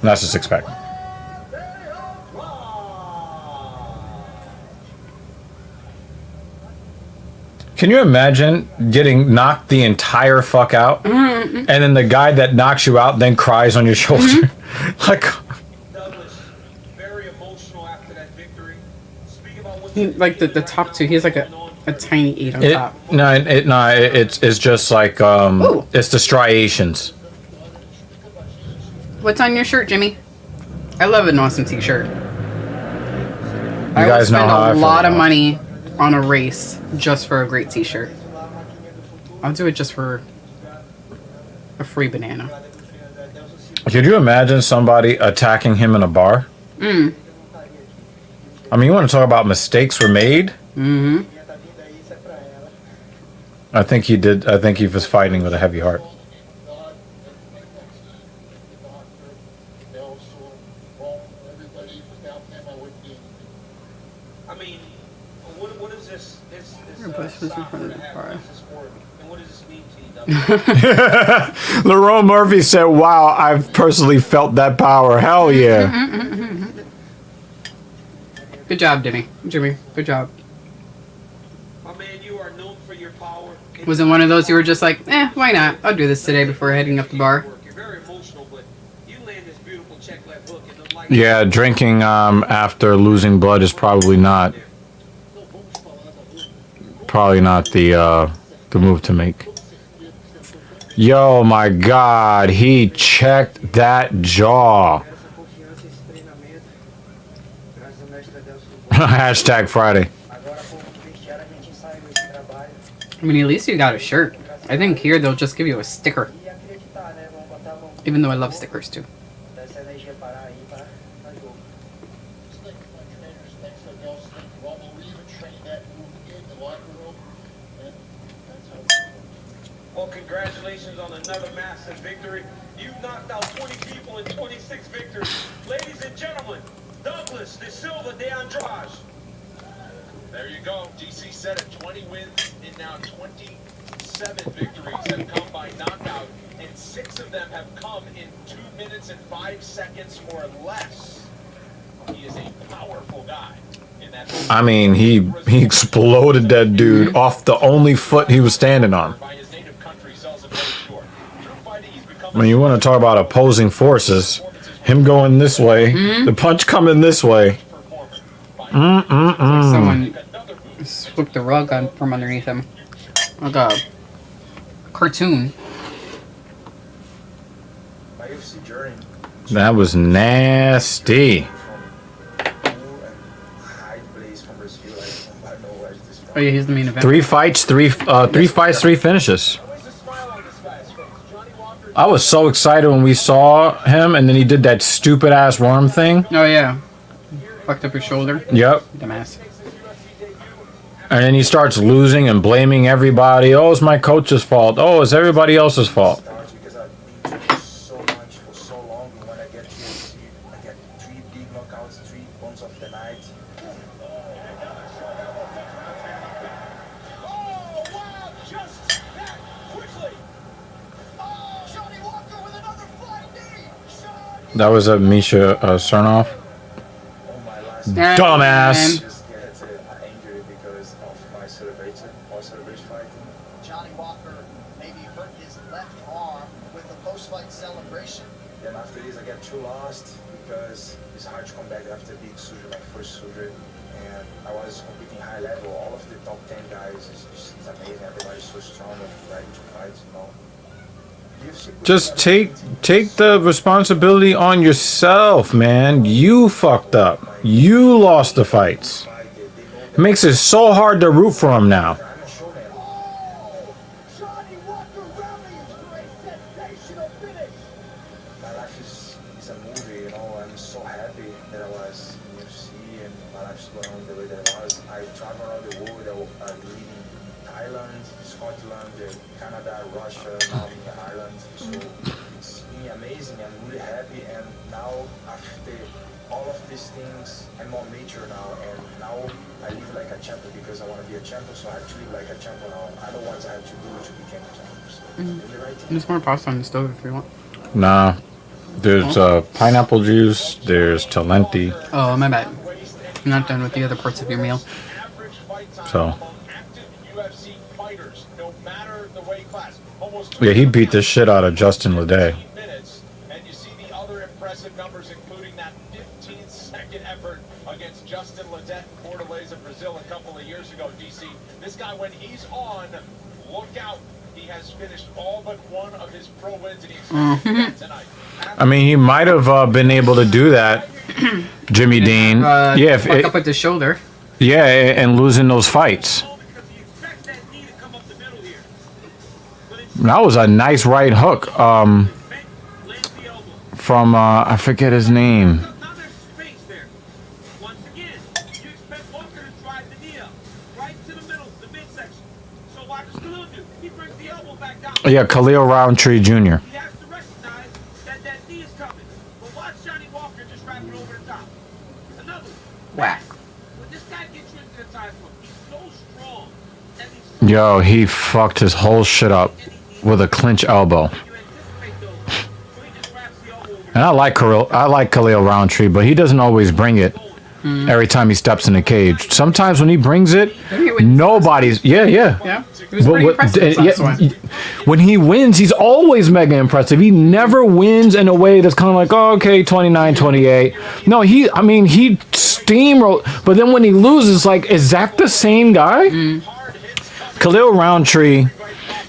That's a 6-pack. Can you imagine getting knocked the entire fuck out, and then the guy that knocks you out then cries on your shoulder? Like, Douglas, very emotional after that victory. Speak about what Like the top 2, he has like a tiny 8 on top. it's just like it's the striations. What's on your shirt, Jimmy? I love an awesome t-shirt. I will guys know spend how I a feel lot of about it. money on a race just for a great t-shirt. I'll do it just for a free banana. Could you imagine somebody attacking him in a bar? I mean, you want to talk about mistakes were made? Mm-hmm. I think he did. I think he was fighting with a heavy heart. I mean, what is this? Your bush was in front of the car. And what does this mean to you, Douglas? Lerone Murphy said, "Wow, I've personally felt that power. Hell yeah!" Good job, Jimmy. Good job. My man, you are known for your power. Was it one of those you were just like, why not? I'll do this today before heading up the bar. You're very emotional, but you land this beautiful check left hook and like Yeah, drinking after losing blood is probably not the move to make. Yo, my God, he checked that jaw. Hashtag Friday. I mean, at least you got a shirt. I think here they'll just give you a sticker. Even though I love stickers too. Well, congratulations on another massive victory. You've knocked out 20 people in 26 victories. Ladies and gentlemen, Douglas De Silva de Andrade. There you go. DC said it. 20 wins and now 27 victories have come by knockout, and 6 of them have come in 2 minutes and 5 seconds or less. He is a powerful guy. In that I mean, he exploded that dude off the only foot he was standing on. by his native country sells it very short. Through fighting, he's become When you want to talk about opposing forces, him going this way, the punch coming this way. Someone swooped the rug on from underneath him. Like a cartoon. My UFC journey That was nasty. Oh yeah, he's the main event. 3 fights, three fights, 3 finishes. I was so excited when we saw him, and then he did that stupid ass worm thing. Oh yeah. Fucked up your shoulder. Yep. Dumbass. And then he starts losing and blaming everybody. Oh, it's my coach's fault. Oh, it's everybody else's fault. because I've been through so much for so long, and when I get to UFC, I get 3 big knockouts, 3 points of the night. Oh, wow, just that quickly. Oh, Johnny Walker with another flying knee. That was a Misha Cernoff. Dumbass. Just get injured because of my celebration fighting. Johnny Walker maybe hurt his left arm with the post-fight celebration. Then after this, I get 2 lost because it's hard to come back after big surgery, my first surgery. And I was competing high level. All of the top 10 guys is amazing. Everybody's so strong and ready to fight, you know. Just take the responsibility on yourself, man. You fucked up. You lost the fights. It makes it so hard to root for him now. Johnny Walker rallies for a sensational finish. My life is a movie, you know. I'm so happy that I was in UFC and my life's going on the way that it was. I travel around the world, I live in Ireland, Scotland, Canada, Russia, now in Ireland. So it's been amazing. I'm really happy. And now after all of these things, I'm more mature now. And now I live like a champion because I want to be a champion. So I have to live like a champion now. Otherwise, I have to do to become a champion. So really right thing. There's more pasta on the stove if you want. Nah. There's pineapple juice. There's Talenti. Oh, my bad. I'm not done with the other parts of your meal. So. Yeah, he beat the shit out of Justin Leday. And you see the other impressive numbers, including that 15-second effort against Justin Ledet in Fortaleza, Brazil, a couple of years ago. DC, this guy, when he's on, look out. He has finished all but one of his pro wins, and he expects to do that tonight. I mean, he might have been able to do that, Jimmy Dean. Yeah, fuck up with the shoulder. Yeah, and losing those fights. That was a nice right hook from I forget his name. Yeah, Khalil Roundtree Jr. He has to recognize that that knee is coming. But watch Johnny Walker just wrap it over the top. Another one. Whack. When this guy gets you into the tie smoke, he's so strong. And he's so Yo, he fucked his whole shit up with a clinch elbow. you anticipate those. So he just wraps the elbow over And I like Khalil Roundtree, but he doesn't always bring it every time he steps in the cage. Sometimes when he brings it, nobody's yeah. Yeah. He was pretty impressive this last one. When he wins, he's always mega impressive. He never wins in a way that's kind of like, oh, okay, 29-28. No, he steamrolled. But then when he loses, like, is that the same guy? Khalil Roundtree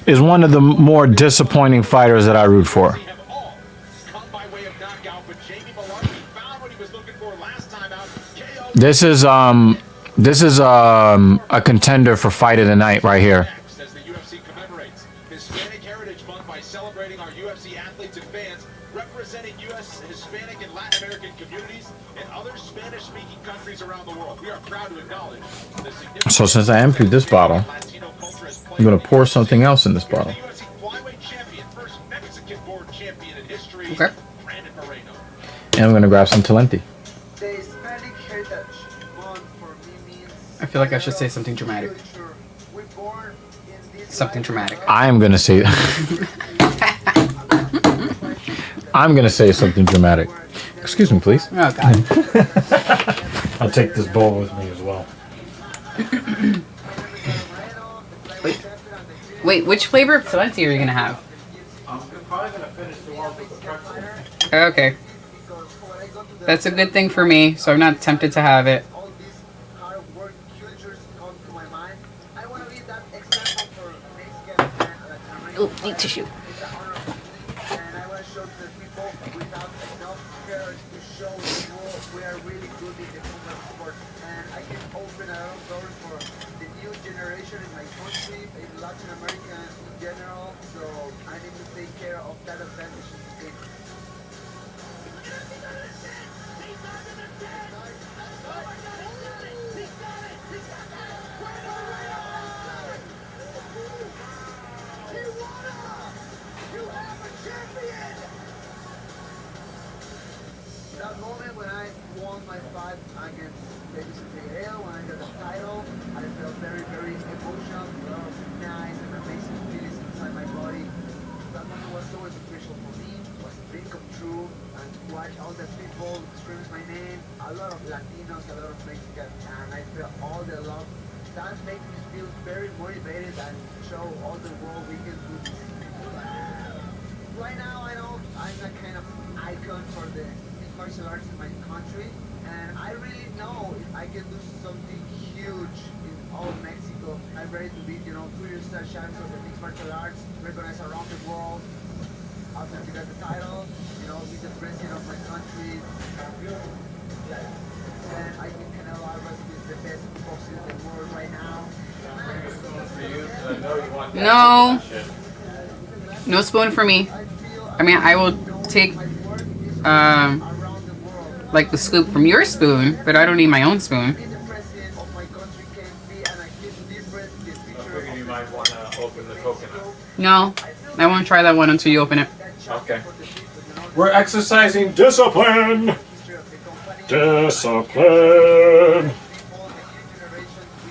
is one of the more disappointing fighters that I root for. This is a contender for fight of the night right here. As the UFC commemorates Hispanic Heritage Month by celebrating our UFC athletes and fans representing U.S. Hispanic and Latin American communities and other Spanish-speaking countries around the world. We are proud to acknowledge the significant So since I emptied this bottle, Latino culture has played I'm gonna pour something else in this bottle. the UFC flyweight champion, first Mexican-born champion in history, Okay. Brandon Moreno. And I'm gonna grab some Talenti. The Hispanic Heritage Month for me means I feel like I should say something dramatic. culture. We're born in this Something dramatic. I am gonna say I'm gonna say something dramatic. Excuse me, please. Oh, God. I'll take this bowl with me as well. Wait, which flavor of Talenti are you going to have? I'm probably gonna finish the one with the pretzel. Okay. That's a good thing for me, so I'm not tempted to have it. all these hard work cultures come to my mind. I want to be that example for Mexican and Latin American. Oh, need tissue. It's an honor for me, and I want to show to the people without enough courage to show the world we are really good in the combat sport. And I can open a lot of doors for the new generation in my country, in Latin America in general. So I need to take care of that advantage in the game. That moment when I won my fight against Davis Figueiredo, when I got the title, I felt very, very emotional, a lot of nice and amazing feelings inside my body. That moment was so special for me. It was a dream come true, and to watch all the people scream my name, a lot of Latinos, a lot of Mexicans, and I felt all the love. That made me feel very motivated and show all the world we can do this. Right now, I know I'm a kind of icon for the mixed martial arts in my country, and I really know if I can do something huge in all of Mexico. I'm ready to be, 2-year star champion of the mixed martial arts, recognized around the world. After I got the title, be the president of my country. And I think Canelo Alvarez is the best boxer in the world right now. No. No spoon for me. I mean, I will take, like the scoop from your spoon, but I don't need my own spoon. Being the president of my country can be an achievement You might want to open the coconut. No, I won't try that one until you open it. Okay. We're exercising discipline. Discipline.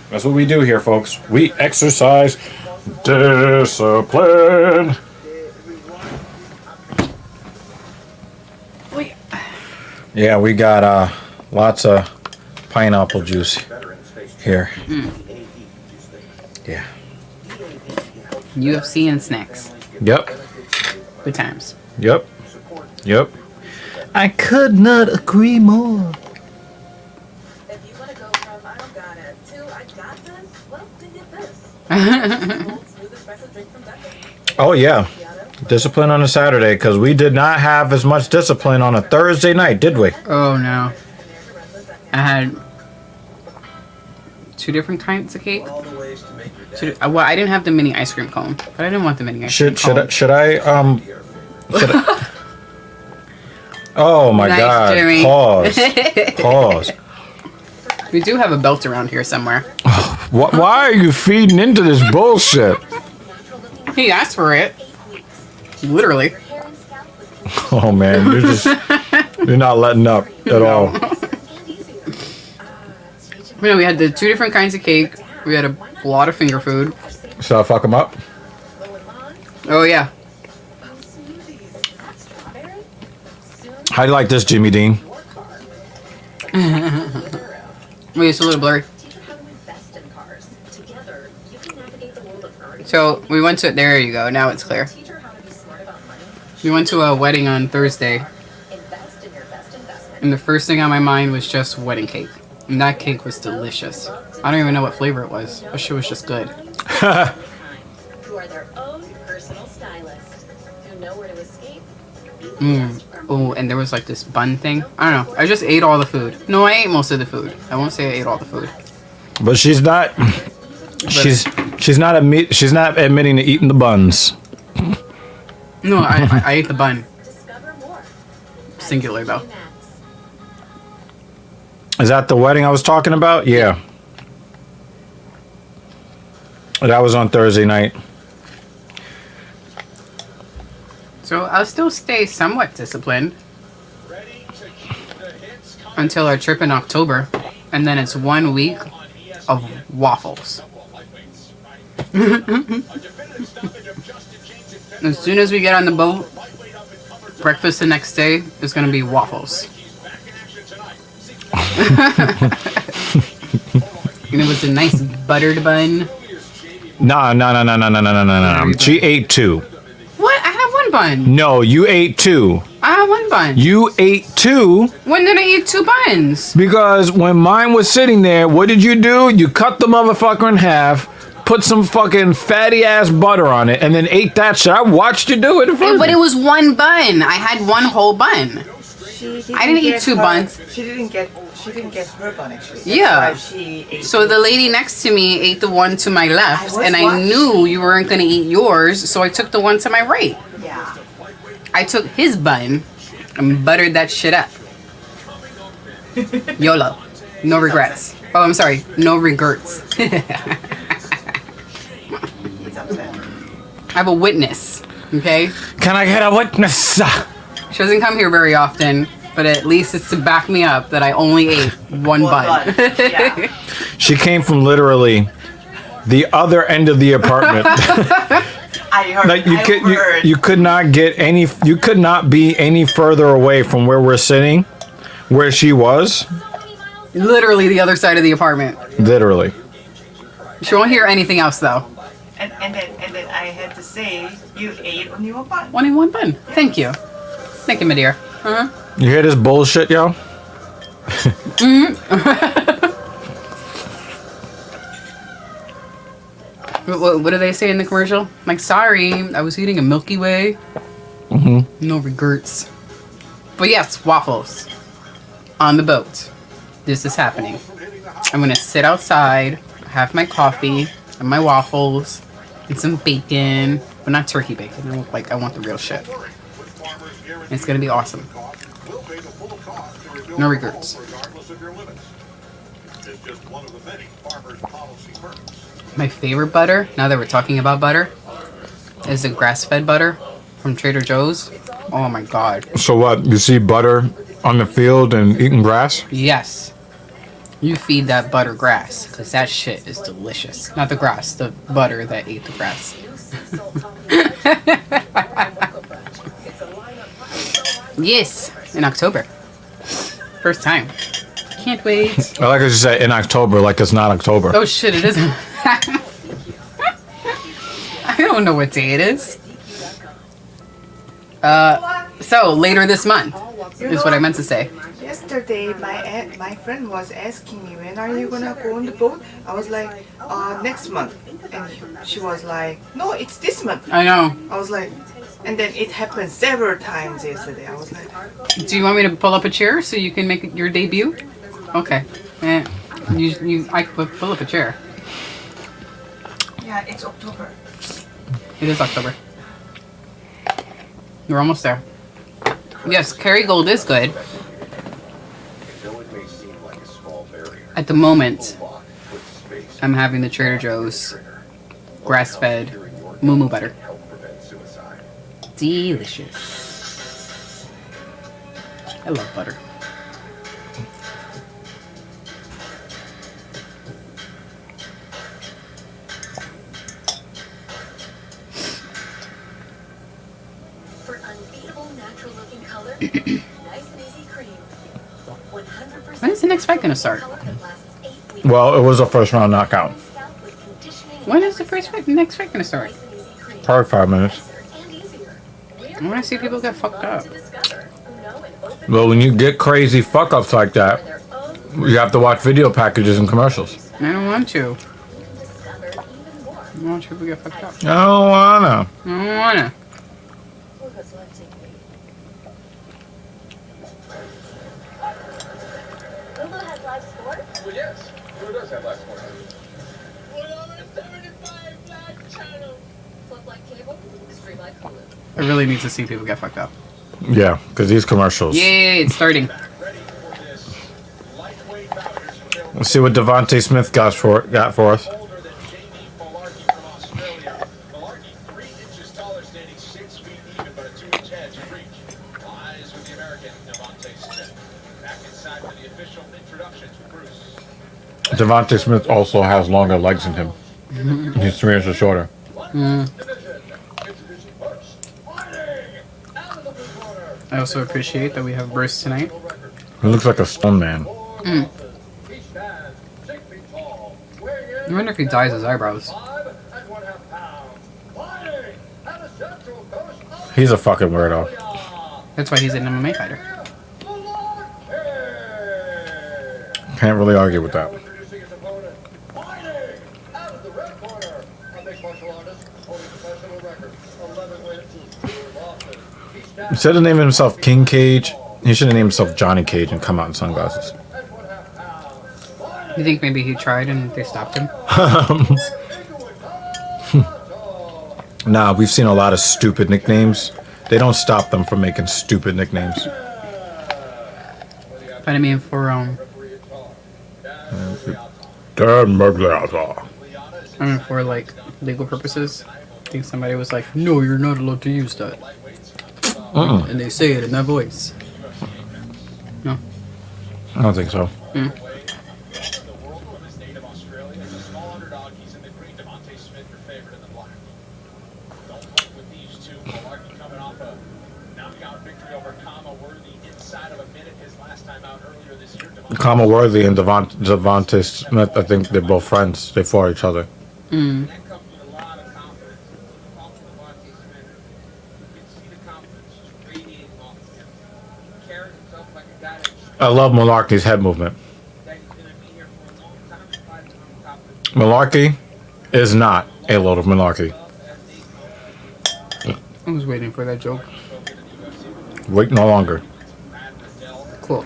That's what we do here, folks. We exercise discipline. Wait. Yeah, we got lots of pineapple juice here. Yeah. UFC and snacks. Yep. Good times. Yep. Yep. I could not agree more. If you want to go from I don't got it to I got this, well, then get this. Smooth espresso drink from Becca. Oh yeah. Discipline on a Saturday, because we did not have as much discipline on a Thursday night, did we? Oh no. I had 2 different kinds of cake. Well, I didn't have the mini ice cream cone, but I didn't want the mini ice cream cone. Should I Oh my Nice, God! Jimmy. Pause. We do have a belt around here somewhere. Why are you feeding into this bullshit? He asked for it. Literally. Oh man, you're not letting up at all. You know, we had the 2 different kinds of cake. We had a lot of finger food. Should I fuck him up? Oh yeah. How do you like this, Jimmy Dean? Wait, it's a little blurry. So we went to, there you go, now it's clear. We went to a wedding on Thursday. And the first thing on my mind was just wedding cake. And that cake was delicious. I don't even know what flavor it was. But shit was just good. Who are their own personal stylists, who know where to escape. Oh, and there was like this bun thing. I don't know. I just ate all the food. No, I ate most of the food. I won't say I ate all the food. But she's not. She's not admitting to eating the buns. No, I ate the bun. Singular though. Is that the wedding I was talking about? Yeah. That was on Thursday night. So I'll still stay somewhat disciplined until our trip in October, and then it's 1 week of waffles. As soon as we get on the boat, breakfast the next day is going to be waffles. And it was a nice buttered bun. No. She ate 2. What? I had 1 bun. No, you ate 2. I had 1 bun. You ate 2. When did I eat 2 buns? Because when mine was sitting there, what did you do? You cut the motherfucker in half, put some fucking fatty ass butter on it, and then ate that shit. I watched you do it in front of But me. it was 1 bun. I had 1 whole bun. I didn't eat 2 buns. She didn't get her bun actually. Yeah. That's why she ate So the lady next to me ate the one to my left, was and I watching. knew you weren't going to eat yours, so I took the one to my right. Yeah. I took his bun and buttered that shit up. YOLO. No regrets. Oh, I'm sorry. No regrets. He's upset. I have a witness, okay? Can I get a witness? She doesn't come here very often, but at least it's to back me up that I only ate 1 bun. Yeah. She came from literally the other end of the apartment. I heard. Like heard. you could not get any. You could not be any further away from where we're sitting, where she was. Literally the other side of the apartment. Literally. She won't hear anything else though. And then I had to say you ate only 1 bun. 1 in 1 bun. Thank you. Thank you, my dear. You hear this bullshit, yo? What do they say in the commercial? Like, sorry, I was eating a Milky Way. No regrets. But yes, waffles. On the boat. This is happening. I'm going to sit outside, have my coffee, and my waffles, and some bacon. But not turkey bacon. I want the real shit. It's going to be awesome. No regrets. Regardless of your limits. It's just one of the many farmers' policy perks. My favorite butter, now that we're talking about butter, is the grass-fed butter from Trader Joe's. Oh my god. So what? You see butter on the field and eating grass? Yes. You feed that butter grass, because that shit is delicious. Not the grass, the butter that ate the grass. Yes, in October. First time. Can't wait. I like as you say in October, like it's not October. Oh shit, it isn't. I don't know what day it is. So later this month is what I meant to say. Yesterday, my friend was asking me, when are you gonna go on the boat? I was like, next month. And she was like, no, it's this month. I know. I was like, and then it happened several times yesterday. I was like, Do you want me to pull up a chair so you can make your debut? Okay. I could pull up a chair. yeah, it's October. It is October. We're almost there. Yes, Kerrygold is good. Though it may seem like a small barrier, At the moment, Lock puts space I'm having the Trader Joe's trigger. grass-fed moo butter. Help prevent suicide. Delicious. I love butter. For unbeatable natural looking color, nice and easy cream. 100% When is the next fight gonna start? color that lasts 8 weeks. Well, it was a first round knockout. Scalp with conditioning When is the next fight gonna start? nice and easy cream. Probably 5 minutes. And easier. I wanna see people get fucked up. To discover who know and open Well, when you get crazy fuck ups like that, their own you have to watch video packages and commercials. I don't want to. discover even more. I don't want people to get fucked up. I don't wanna. I don't wanna. Google has live sports. Well, yes. Who does have live sports? Flip like cable, stream like Hulu. I really need to see people get fucked up. Yeah, because these commercials. Yay, it's starting. Ready for this lightweight bouters available Let's see what Devontae Smith got for us. older than Jamie Malarkey from Australia. Malarkey 3 inches taller, standing 6 feet even, but a 2-inch head to reach. Lies with the American Devontae Smith. Back inside for the official introduction to Bruce. Devontae Smith also has longer legs than him. He's 3 inches shorter. Division. Introducing first. Fighting out of the blue corner. I also appreciate that we have Bruce tonight. He looks like a stone man. He stands 6 feet tall. Weighing in I wonder if he dyes his eyebrows. 5 and 1/2 pounds. Fighting out of Central Coast of He's a fucking weirdo. Australia. That's why he's an MMA fighter. Malarkey. Can't really argue with that. Introducing his opponent. Fighting out of the red corner. A mixed martial artist holding professional record. 11 wins, 2 losses. He stands Instead of naming himself King Cage, he should have named himself Johnny Cage and come out in sunglasses. and 1/2 pounds. You think maybe he tried and they stopped him? Nah, we've seen a lot of stupid nicknames. They don't stop them from making stupid nicknames. But I mean, for Dan Magliata. like legal purposes, I think somebody was like, "No, you're not allowed to use that," and they say it in that voice. No. I don't think so. The world from his native Australia is a small underdog. He's in the green. Devontae Smith, your favorite in the black. Don't fuck with these two. Malarkey coming off a knockout victory over Kama Worthy inside of a minute. His last time out earlier this year. Kama Worthy and Devontae Smith, I think they're both friends. They fought each other. That comes with a lot of confidence. Talking to Devontae Smith, you can see the confidence just radiating off of him. He carries himself like a guy I love Malarkey's head movement. that he's going to be here for a long time to fight him on top of Malarkey is not a load of malarkey. I was waiting for that joke. Wait no longer. Cool.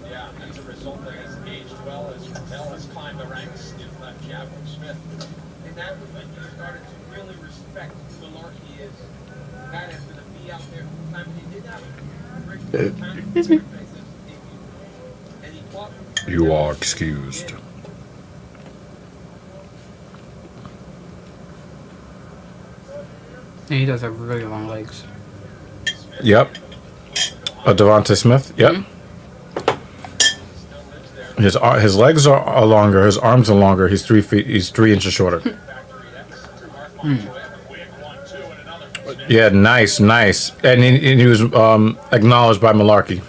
Yeah, as a result, that has aged well as Patel has climbed the ranks in left jab from Smith. And that was when you started to really respect who Malarkey is. That is going to be out there full time. And he did have a great time. Excuse me. And he fought You are excused. And he does have really long legs. Yep. Devontae Smith. Yep. His legs are longer. His arms are longer. He's 3 feet. He's 3 inches shorter. Yeah, nice. And he was acknowledged by Malarkey.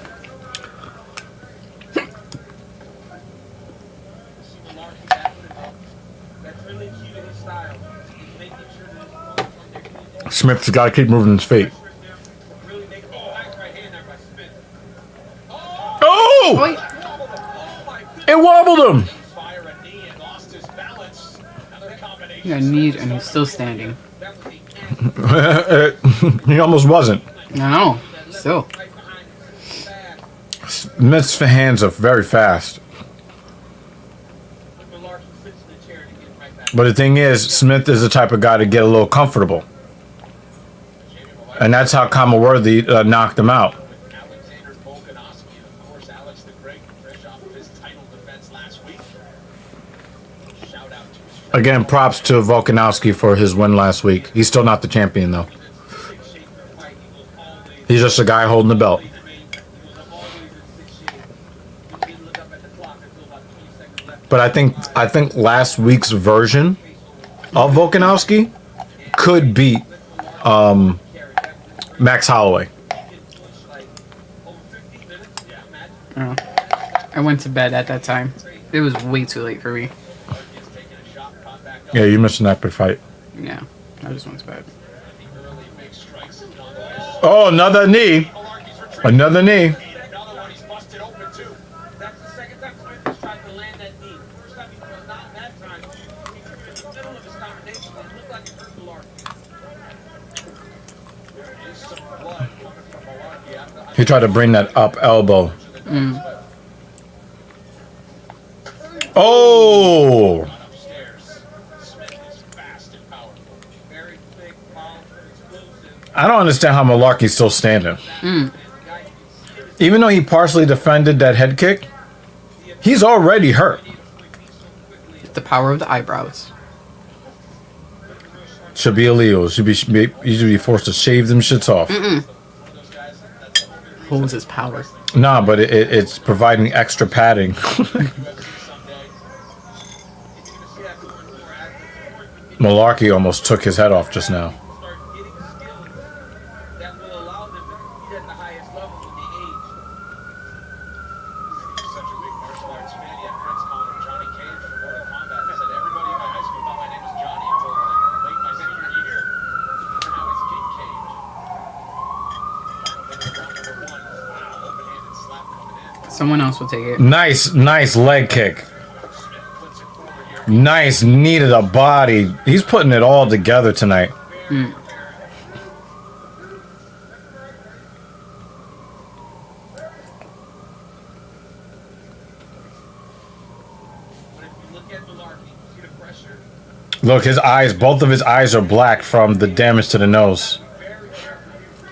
Smith's got to keep moving his feet. Oh! Wait. It wobbled him. He got kneed and he's still standing. He almost wasn't. I know. Still. Smith's hands are very fast. But the thing is, Smith is the type of guy to get a little comfortable. And that's how Kamaworthy knocked him out. Again, props to Volkanovski for his win last week. He's still not the champion, though. He's just a guy holding the belt. But I think last week's version of Volkanovski could beat Max Holloway. I went to bed at that time. It was way too late for me. Yeah, you missed an epic fight. Yeah, I just went to bed. Oh, another knee. Another knee. He tried to bring that up elbow. Oh! I don't understand how Malarkey's still standing. Even though he partially defended that head kick, he's already hurt. The power of the eyebrows. Should be illegal. He should be forced to shave them shits off. Holds his power. Nah, but it's providing extra padding. Malarkey almost took his head off just now. Someone else will take it. Nice leg kick. Nice knee to the body. He's putting it all together tonight. Look, his eyes, both of his eyes are black from the damage to the nose.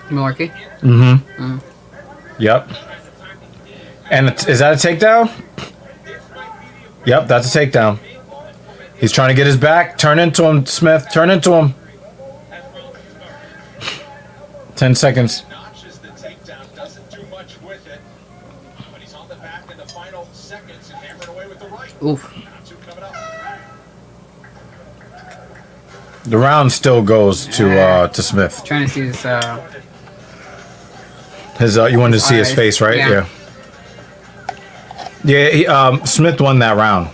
Malarkey? Yep. And is that a takedown? Yep, that's a takedown. He's trying to get his back. Turn into him, Smith. Turn into him. 10 seconds. Oof. The round still goes to Smith. Trying to see his You wanted to see his face, right? Yeah. Yeah, Smith won that round.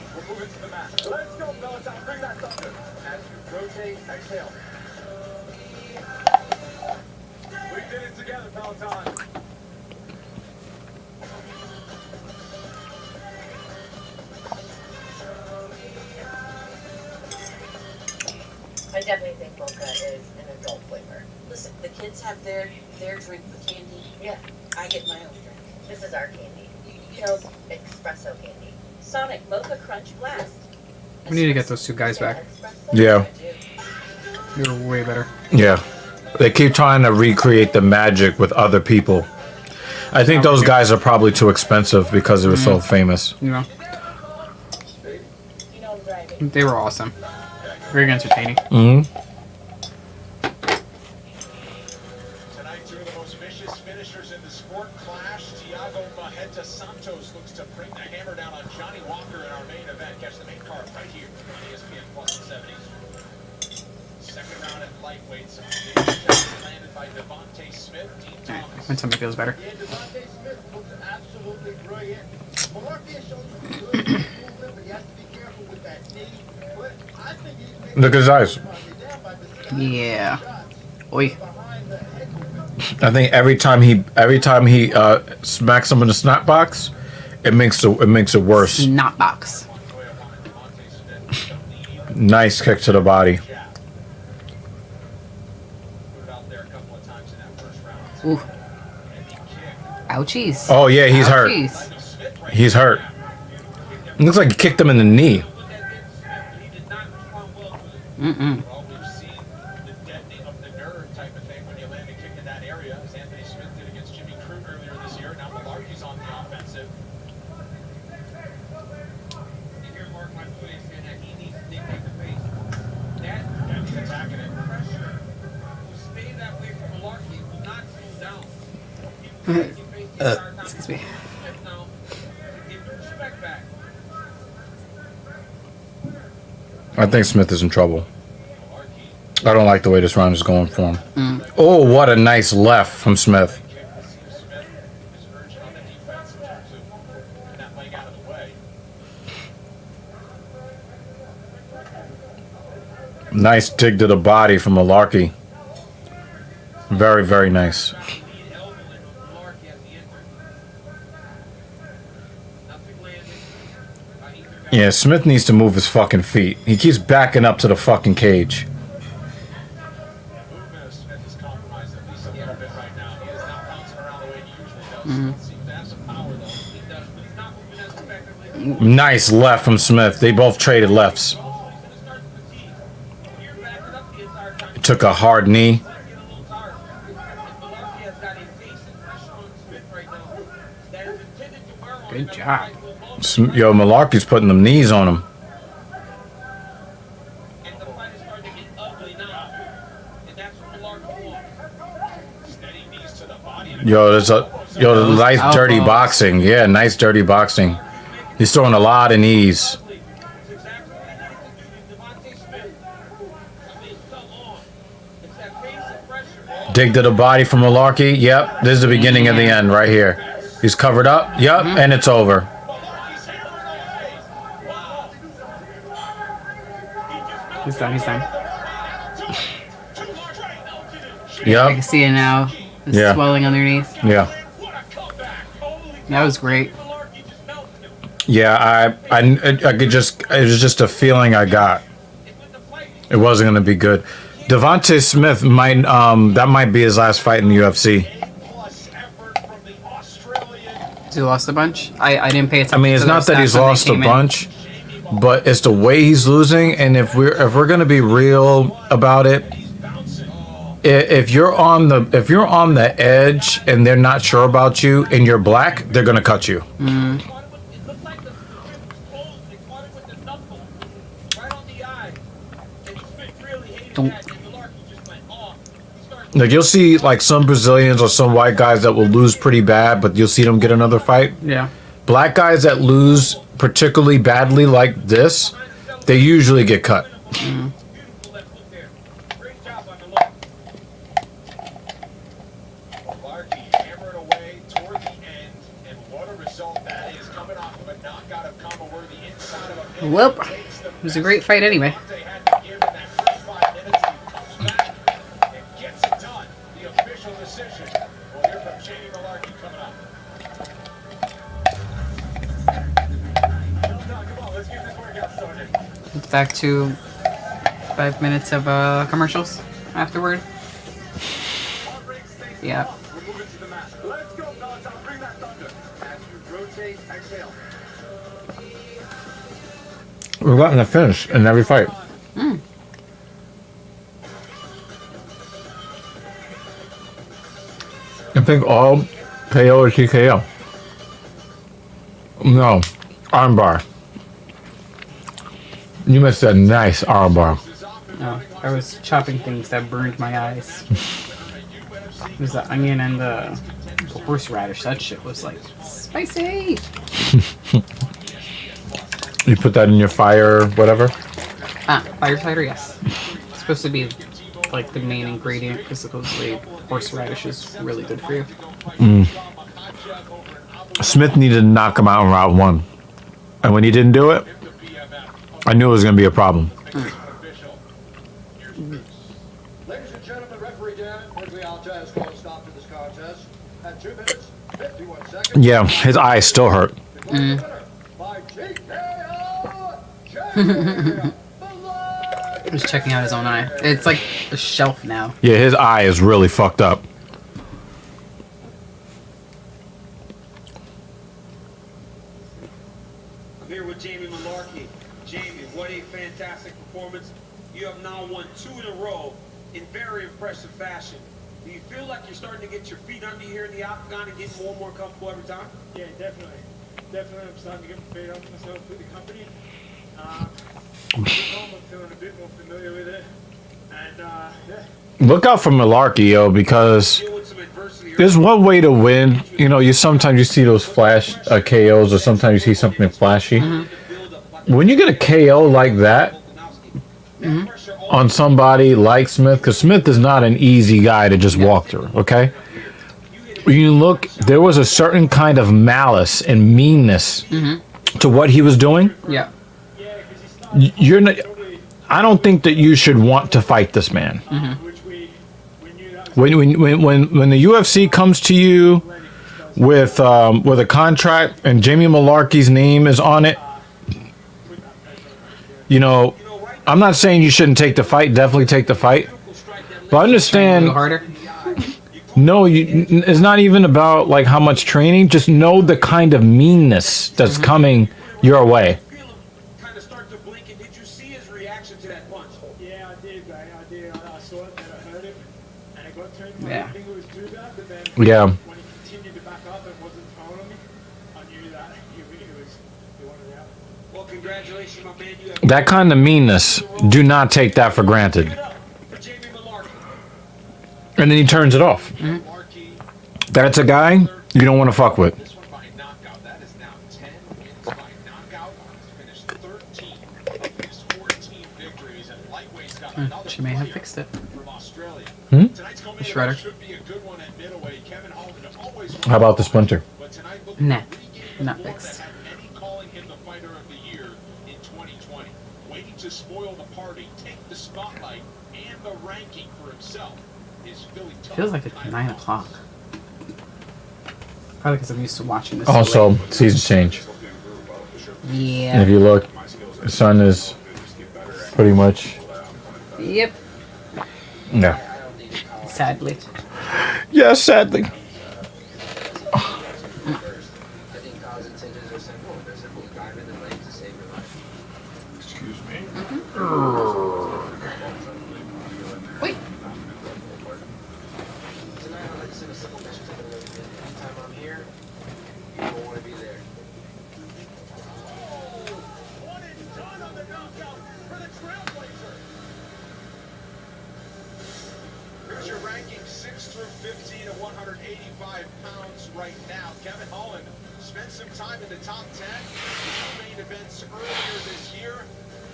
I definitely think mocha is an adult flavor. Listen, the kids have their drink with candy. Yeah. I get my own drink. This is our candy. Killed espresso candy. Sonic Mocha Crunch Blast. We need to get those two guys back. Yeah. They're way better. Yeah. They keep trying to recreate the magic with other people. I think those guys are probably too expensive because they were so famous. You know. They were awesome. Very entertaining. Alright, when somebody feels better. Yeah, Devontae Smith looks absolutely brilliant. Malarkey has shown some good movement, but he has to be careful with that knee. But I think he's making Look at his eyes. Yeah. Oi. I think every time he smacks him in the snap box, it makes it worse. Not box. Nice kick to the body. Ooh. Ouchies. Oh yeah, he's hurt. Ouchies. He's hurt. It looks like he kicked him in the knee. Mm-mm. Excuse me. I think Smith is in trouble. I don't like the way this round is going for him. Oh, what a nice left from Smith. Nice dig to the body from Malarkey. Very, very nice. Yeah, Smith needs to move his fucking feet. He keeps backing up to the fucking cage. Nice left from Smith. They both traded lefts. Took a hard knee. Good job. Yo, Malarkey's putting them knees on him. Yo, nice dirty boxing. Yeah, nice dirty boxing. He's throwing a lot of knees. Dig to the body from Malarkey. Yep, this is the beginning of the end right here. He's covered up. Yep, and it's over. He's done. He's done. I Yep. can see it now. The Yeah. swelling underneath. Yeah. That was great. Yeah, I could just, it was just a feeling I got. It wasn't going to be good. Devontae Smith might, that might be his last fight in the UFC. He lost a bunch. I didn't pay attention. I mean, it's to not those that stats he's when they lost a came in. bunch, but it's the way he's losing. And if we're going to be real about it, if you're on the edge and they're not sure about you and you're black, they're going to cut you. Like you'll see like some Brazilians or some white guys that will lose pretty bad, but you'll see them get another fight. Yeah. Black guys that lose particularly badly like this, they usually get cut. Well, it was a great fight anyway. It's back to 5 minutes of commercials afterward. Yeah. Let's go, fellas. I'll bring that thunder. As you rotate, exhale. We've gotten a finish in every fight. I think all KO or TKO. No, armbar. You missed a nice armbar. No, I was chopping things that burned my eyes. It was the onion and the horseradish. That shit was like spicy. You put that in your fire, whatever. Firefighter, yes. It's supposed to be like the main ingredient because supposedly horseradish is really good for you. Smith needed to knock him out in round 1. And when he didn't do it, I knew it was going to be a problem. Ladies and gentlemen, referee Dan Miglialta has called a stop to this contest at 2 minutes, 51 seconds. Yeah, his eyes still hurt. By TKO, Jamie He's checking out his own eye. It's like a shelf now. Yeah, his eye is really fucked up. I'm here with Jamie Malarkey. Jamie, what a fantastic performance. You have now won 2 in a row in very impressive fashion. Do you feel like you're starting to get your feet under you here in the octagon and getting more and more comfortable every time? Yeah, definitely. Definitely, I'm starting to get my feet under myself with the company. I'm feeling a bit more familiar with it. And, yeah. Look out for Malarkey, yo, because there's one way to win. You know, you sometimes see those flash KOs, or sometimes you see something flashy. When you get a KO like that on somebody like Smith, because Smith is not an easy guy to just walk through, okay? When you look, there was a certain kind of malice and meanness to what he was doing. Yeah. You're not, I don't think that you should want to fight this man. When the UFC comes to you with a contract and Jamie Malarkey's name is on it, you know, I'm not saying you shouldn't take the fight. Definitely take the fight, but understand. Harder. No, it's not even about like how much training. Just know the kind of meanness that's coming your way. Yeah, I did, mate. I did. I saw it, that I heard it. And it got to me. Yeah. I didn't think it was too bad, but then Yeah. when he continued to back up and wasn't throwing on me, I knew that he wanted out. Well, congratulations, my man. You have That kind of meanness, do not take that for granted. for Jamie Malarkey. And then he turns it off. That's a guy you don't want to fuck with. This one by knockout. That is now 10 wins by knockout. He's finished 13 of his 14 victories, and lightweight's got another She may have player fixed it. from Australia. Hmm? Tonight's co-main The shredder. event should be a good one at middleweight. Kevin Holland always How about the splinter? but tonight looking Nah, to regain the not form fixed. that had many calling him the fighter of the year in 2020. Waiting to spoil the party, take the spotlight and the ranking for himself is Philly tough. Feels like it's 9 o'clock. Probably because I'm used to watching this. so Also, late. seasons change. Yeah. And if you look, the sun is pretty much, Yep. yeah. Sadly. Yeah, sadly. Excuse me. Wait. Tonight, I'd like to send a simple message to the ladies. Anytime I'm here, you don't want to be there. One and done on the knockout for the Trailblazer. Here's your ranking 6 through 15 at 185 pounds right now. Kevin Holland spent some time in the top 10 main events earlier this year.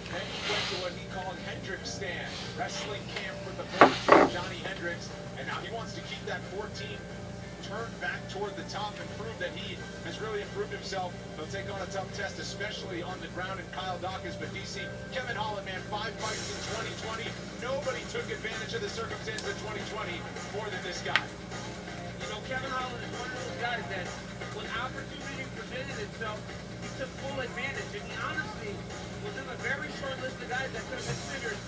Then he went to what he called Hendrickstan, wrestling camp with the 14 Johnny Hendricks, and now he wants to keep that 14 turned back toward the top and prove that he has really improved himself. He'll take on a tough test, especially on the ground in Kyle Dawkins. But DC, Kevin Holland, man, 5 fights in 2020. Nobody took advantage of the circumstances of 2020 more than this guy. You know, Kevin Holland is one of those guys that when opportunity presented itself, he took full advantage. And he honestly was in a very short list of guys that could have considered,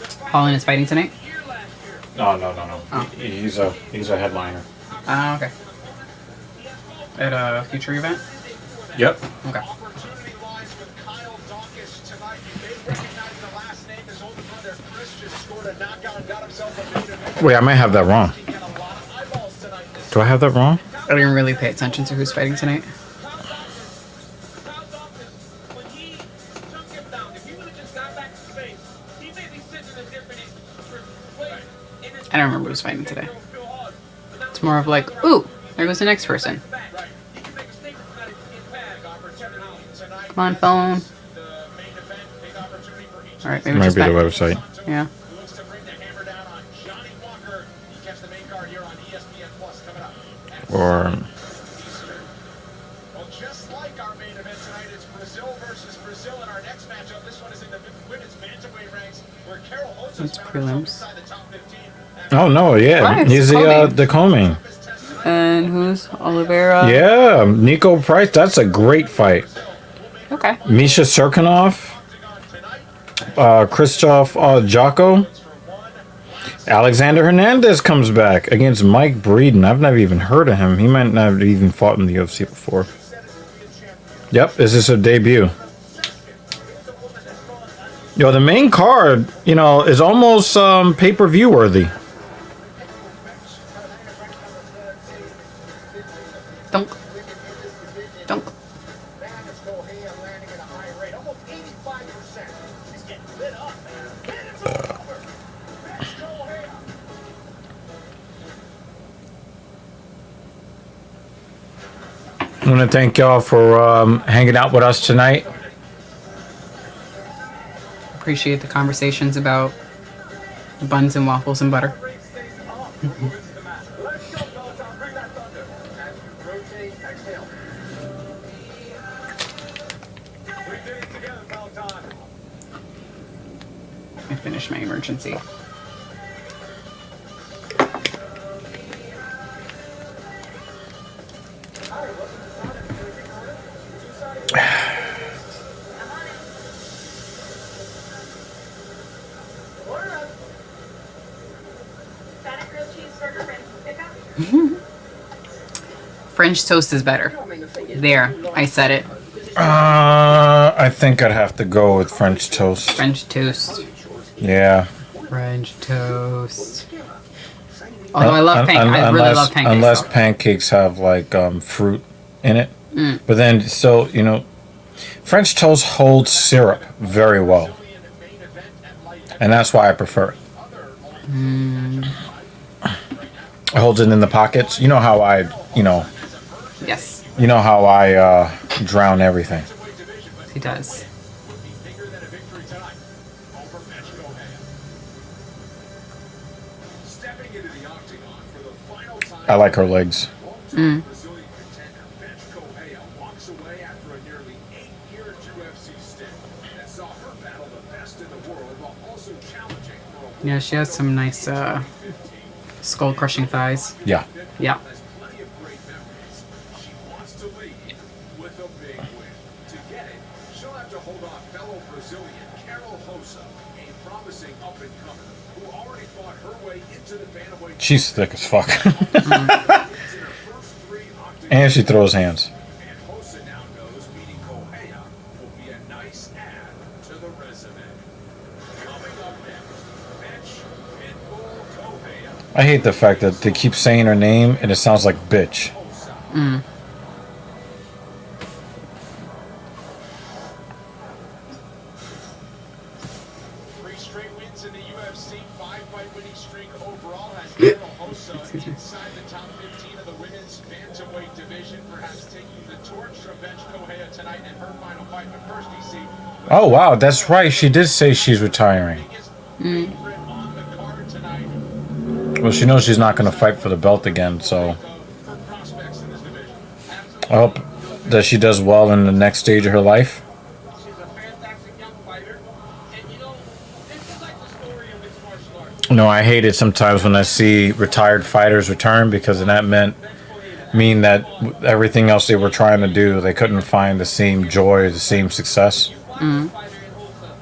the fight Holland is fighting tonight? year last year. No. Oh. He's a headliner. Okay. At a future event? Yep. Okay. Opportunity lies with Kyle Dawkins tonight. You may recognize the last name. His older brother Chris just scored a knockout and got himself a main event. Wait, I might have that wrong. He got a lot of eyeballs tonight. This Do I have that wrong? I didn't really pay attention to who's fighting tonight. Kyle Dawkins, when he took him down, if he would have just got back to space, he may be sitting in a different place. I don't remember who's fighting today. It's more of like, ooh, there goes the next person. Come on, phone. Alright, maybe Might just be the back. website. Yeah. looks to Or Well, just like our main event tonight, it's Brazil versus Brazil in our next matchup. This one is in the women's bantamweight ranks, where Carol Hosa's It's found herself prelims. inside the top 15. oh no, yeah, Why? It's he's co-main. the co-main. And who's Oliveira? Yeah, Nico Price. That's a great fight. Okay. Misha Serkinov, Krzysztof Jocko, Alexander Hernandez comes back against Mike Breeden. I've never even heard of him. He might not have even fought in the UFC before. Yep, this is a debut. Yo, the main card, is almost pay-per-view worthy. Dunk. Dunk. I want to thank y'all for hanging out with us tonight. Appreciate the conversations about buns and waffles and butter. I finished my emergency. French toast is better. There, I said it. I think I'd have to go with French toast. French toast. Yeah. French toast. Although I love pancakes. I really love pancakes. Unless though. pancakes have like fruit in it. Mm. But then, so, French toast holds syrup very well. And that's why I prefer it. Mm. It holds it in the pockets. You know how I, Yes, you know how I drown everything. he does. I like her legs. Mm. Yeah, she has some nice skull-crushing thighs. Yeah. Yeah. She's thick as fuck. And she throws hands. I hate the fact that they keep saying her name and it sounds like bitch. Mm. Oh wow, that's right. She did say she's retiring. Mm. Well, she knows she's not going to fight for the belt again, so I hope that she does well in the next stage of her life. No, I hate it sometimes when I see retired fighters return because then that mean that everything else they were trying to do, they couldn't find the same joy, the same success. Mm.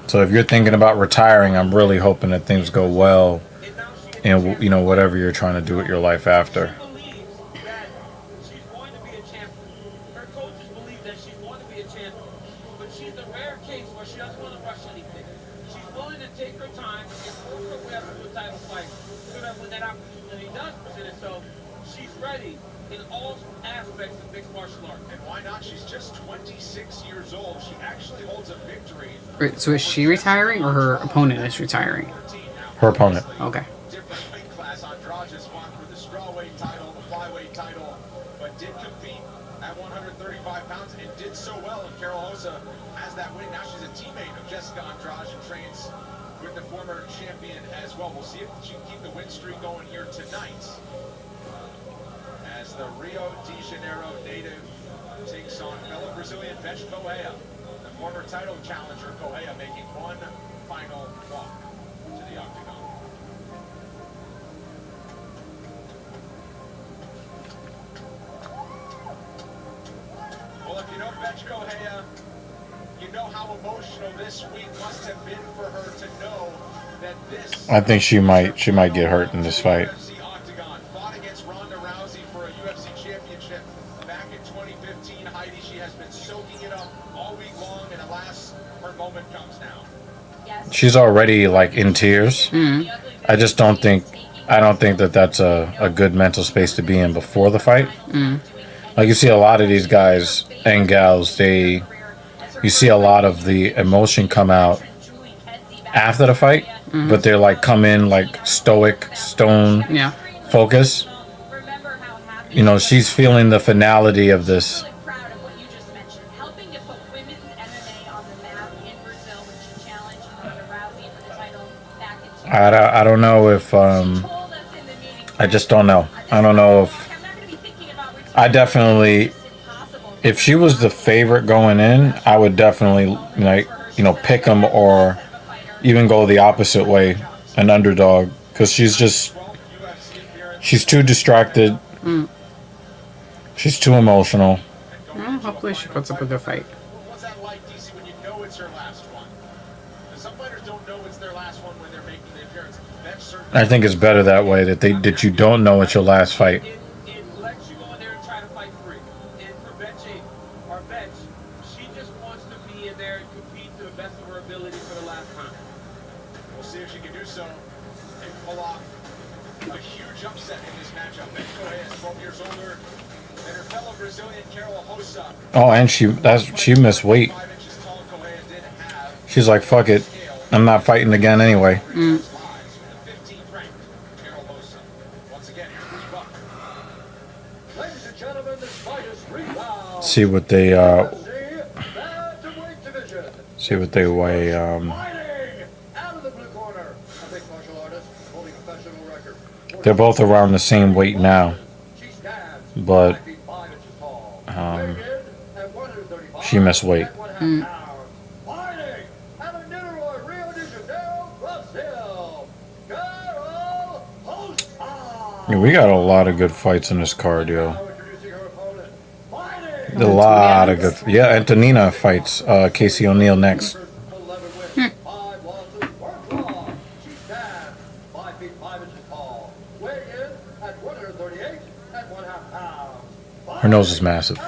So if you're thinking about retiring, I'm really hoping that things go well and whatever you're trying to do with your life after. So is she retiring or her opponent is retiring? Her opponent. Okay. as the Rio de Janeiro native takes on fellow Brazilian Betch Correia. The former title challenger Correia making one final walk to the octagon. Well, if you know Betch Correia, you know how emotional this week must have been for her to know that this. I think she might get hurt in this fight. UFC octagon fought against Ronda Rousey for a UFC championship back in 2015. Heidi, she has been soaking it up all week long, and alas, her moment comes now. She's already like in tears. I just don't think that that's a good mental space to be in before the fight. Like you see a lot of these guys and gals, you see a lot of the emotion come out after the fight, but they're like come in like stoic, stone, focus. You know, she's feeling the finality of this. I don't know if I just don't know. I don't know if I definitely, if she was the favorite going in, I would definitely like, you know, pick them or even go the opposite way, an underdog, because she's too distracted. She's too emotional. Well, hopefully she puts up a good fight. What's that like, DC, when you know it's her last one? Because some fighters don't know it's their last one when they're making the appearance. I think it's better that way, that you don't know it's your last fight. It lets you go in there and try to fight free. And for Betchy, she just wants to be in there and compete to the best of her ability for the last time. We'll see if she can do so and pull off a huge upset in this matchup. Betch Correia is 12 years older than her fellow Brazilian Carol Hossa. Oh, and she missed weight. 5 inches tall, Correia did have. She's like, fuck it, I'm not fighting again anyway. Ladies and gentlemen, this fight is 3 rounds. See what they weigh. Fighting out of the blue corner, a big martial artist holding a professional record. They're both around the same weight now, She stands but 5 feet 5 inches tall. Weighing in at 135 she missed weight. and 1/2 pounds. Fighting out of Niterói, Rio de Janeiro, Brazil, Carol Hossa. Yeah, we got a lot of good fights in this card, yo. Now introducing her opponent. Fighting A lot of good. Yeah, Antonina fights Casey O'Neill next. 11 wins, 5 losses, 1 draw. She stands 5 feet 5 inches tall. Weighing in at 138 and 1/2 pounds. Her nose is massive.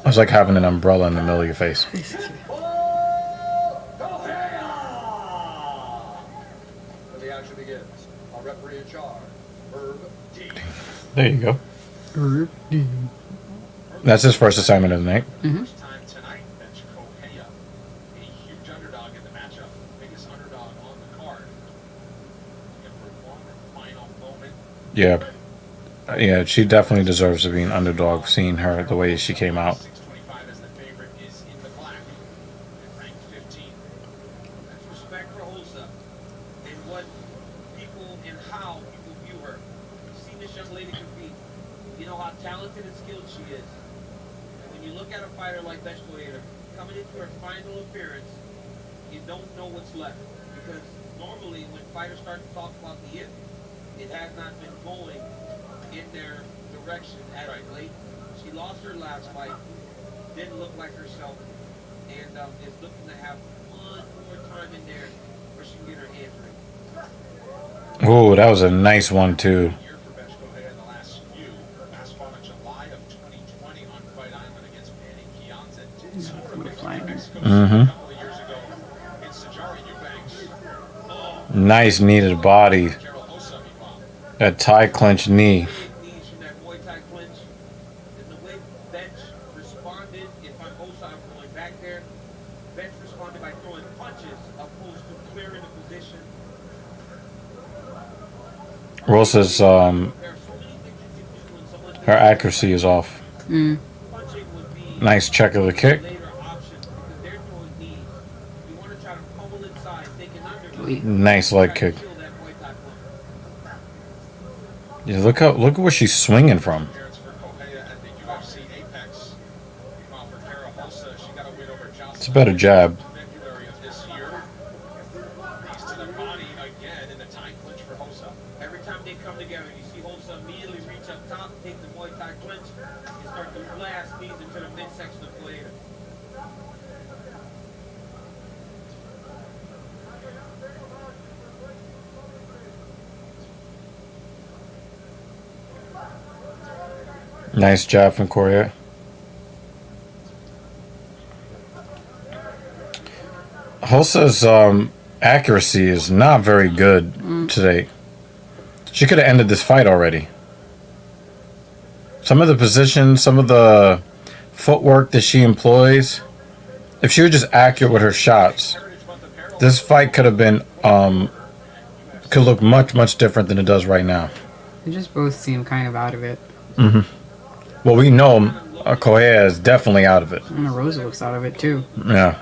It's like having an umbrella in the middle of your face. When the action begins, our referee in charge, Herb D. There you go. That's his first assignment of the night. First time tonight, Betch Correia, a huge underdog in the matchup, biggest underdog on the card. Looking for one final moment. Yeah. Yeah, she definitely deserves to be an underdog, seeing her the way she came out. 625 as the favorite is in the black, and ranked 15. That's respect for Hossa and what people and how people view her. You've seen this young lady compete. You know how talented and skilled she is. And when you look at a fighter like Betch Correia coming into her final appearance, you don't know what's left. Because normally when fighters start to talk about the it has not been going in their direction as of late. She lost her last fight, didn't look like herself, and is looking to have one more time in there where she can get her hands raised. Oh, that was a nice one, too. Year for Betch Correia in the last few. Last fought in July of 2020 on Fight Island against Manny Chianza. Did score a victory in Mexico City a couple of years ago in Sajari Eubanks. Nice kneaded body. Carol Hossa, meanwhile. That tie clinch knee. Knees from that Muay Thai clinch. And the way Betch responded, if I'm Hossa, I'm going back there. Betch responded by throwing punches opposed to clearing the position. Rosa's There are so many things you can do when someone's her accuracy is off. punching would be Nice check of the kick. a later option because they're throwing knees. You want to try to pummel inside, thinking under. Nice leg kick. Kill that Muay Thai punch. Yeah, look where she's swinging from. Appearance for Correa at the UFC Apex. Meanwhile, for Kara Hossa, she got a win over Jocelyn It's a better jab. February of this year. Knees to the body again in the tie clinch for Hossa. Every time they come together, you see Hossa immediately reach up top, take the Muay Thai clinch, and start to blast knees into the midsection of Correa. Nice jab from Correa. Hossa's accuracy is not very good today. She could have ended this fight already. Some of the positions, some of the footwork that she employs, if she was just accurate with her shots, this fight could have been could look much different than it does right now. They just both seem kind of out of it. Well, we know Correa is definitely out of it. And Rosa looks out of it too. Yeah.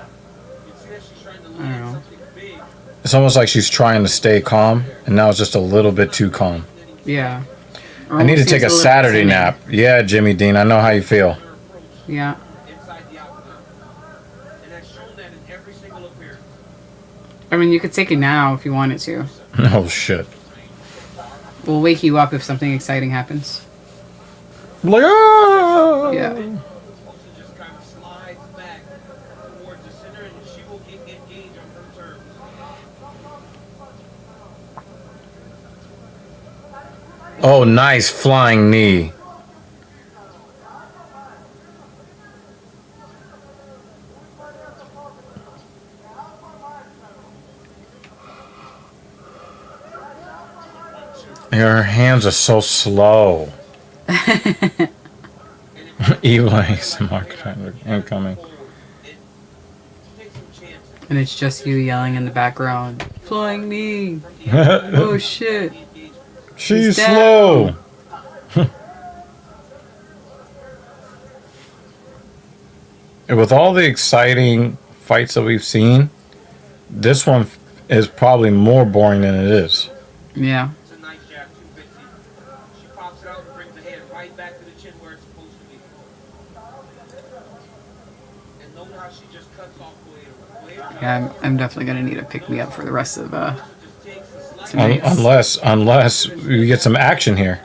I don't know. It's almost like she's trying to stay calm, and now it's just a little bit too calm. Yeah. I need to take a Saturday nap. Yeah, Jimmy Dean, I know how you feel. Yeah. Inside the octagon. And has shown that in every single appearance. I mean, you could take it now if you wanted to. Oh, shit. We'll wake you up if something exciting happens. Like, ah! Yeah. Hossa just kind of slides back towards the center, and she will get engaged on her terms. Oh, nice flying knee. Her hands are so slow. Eli ASMR incoming. Take some chances. And it's just you yelling in the background. Flying knee. Oh shit. She's He's slow. And with all the exciting fights that we've seen, this one is probably more boring than it is. Yeah. It's a nice jab, too, Bitsy. She pops it out and brings the hand right back to the chin where it's supposed to be. And note how she just cuts off Cueto. Yeah, I'm definitely gonna need a pick me up for the rest of Just takes the slight Unless we get some action here.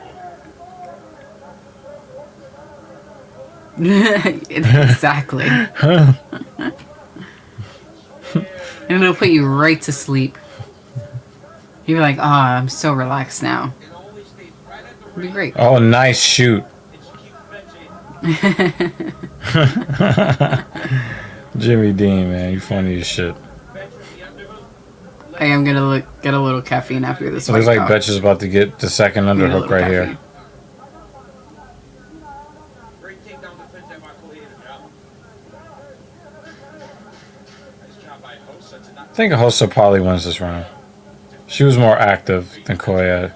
exactly. And it'll put you right to sleep. You're like, ah, I'm so relaxed now. and always stays right at the It'd be ring. great. Oh, nice shoot. And she keeps benching. Jimmy Dean, man, you funny as shit. Bench from the underhook. I am gonna get a little caffeine after this. It looks like workout. Betch is about to get the second Need a underhook little right caffeine. here. Great takedown defense there by Cueto. Nice job by Hossa to not I think Hossa probably wins this round. She was more active than Correa.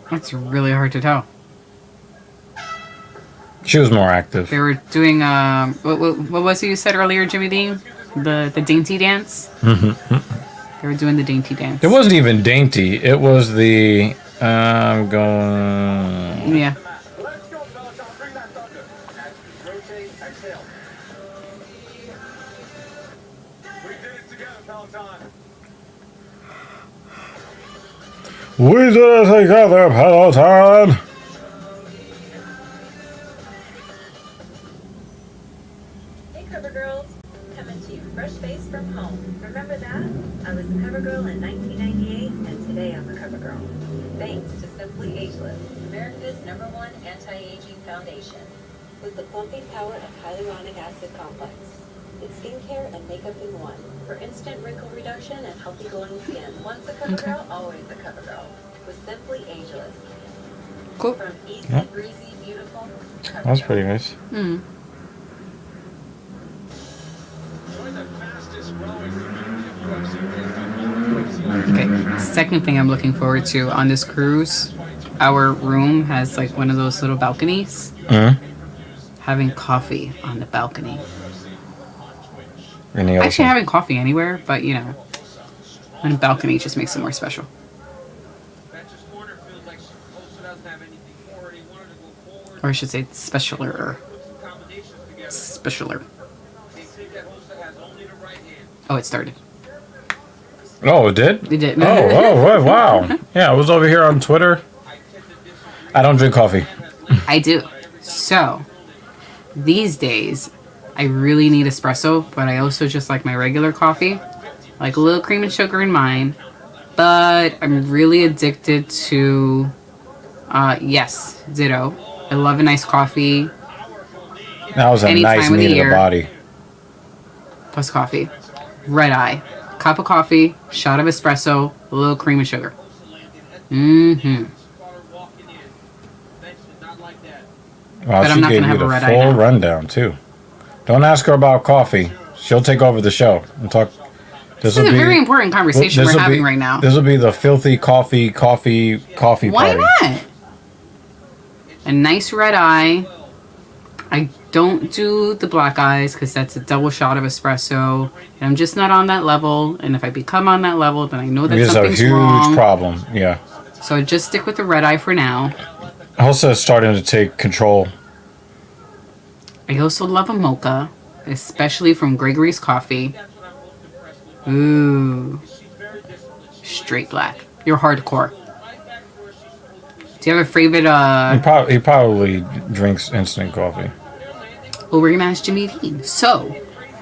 That's really hard to tell. She was more active. They were doing what was it you said earlier, Jimmy Dean? The dainty dance. They were doing the dainty dance. It wasn't even dainty. It was the I'm going. Yeah. Let's go, Peloton. Bring that thunder. As you rotate, exhale. We did it together, Peloton. We did it together, Peloton. Hey Cover Girls, coming to you fresh face from home. Remember that? I was a Cover Girl in 1998, and today I'm a Cover Girl. Thanks to Simply Ageless, America's #1 anti-aging foundation. With the plumping power of hyaluronic acid complex. It's skincare and makeup in one. For instant wrinkle reduction and healthy glowing skin. Once a Cover Girl, always a Cover Girl. With Simply Ageless. Cool. From easy, Yeah. breezy, beautiful. Cover That's Girl. pretty nice. Mm. join the fastest growing community of UFC fans by following UFC. Okay. Second thing I'm looking forward to on this cruise, our room has like one of those little balconies. Having coffee on the balcony. Any Actually, other- having coffee anywhere, but you know, on a balcony just makes it more special. Betch's corner feels like she's posted as Or I should say specialer. Specialer. Oh, it started. Oh, it did? It did. Oh, wow. Yeah, I was over here on Twitter. I don't drink coffee. I do. So, these days, I really need espresso, but I also just like my regular coffee. Like a little cream and sugar in mine. But I'm really addicted to, yes, ditto. I love a nice coffee. That was a Any nice time of the meat of year. the body. Plus coffee. Red eye. Cup of coffee, shot of espresso, a little cream and sugar. Mm-hmm. Wow, But I'm she not gave gonna you have a the red eye full now. rundown, too. Don't ask her about coffee. She'll take over the show and talk. This is a very important conversation we're having right now. This will be the filthy coffee Why party. not? A nice red eye. I don't do the black eyes because that's a double shot of espresso. And I'm just not on that level. And if I become on that level, then I know that It is a something's huge wrong. problem. Yeah. So I just stick with the red eye for now. Elsa is starting to take control. I also love a mocha, especially from Gregory's Coffee. Ooh. Straight black. You're hardcore. Do you have a favorite, He probably drinks instant coffee. Well, we're gonna ask Jimmy Dean. So,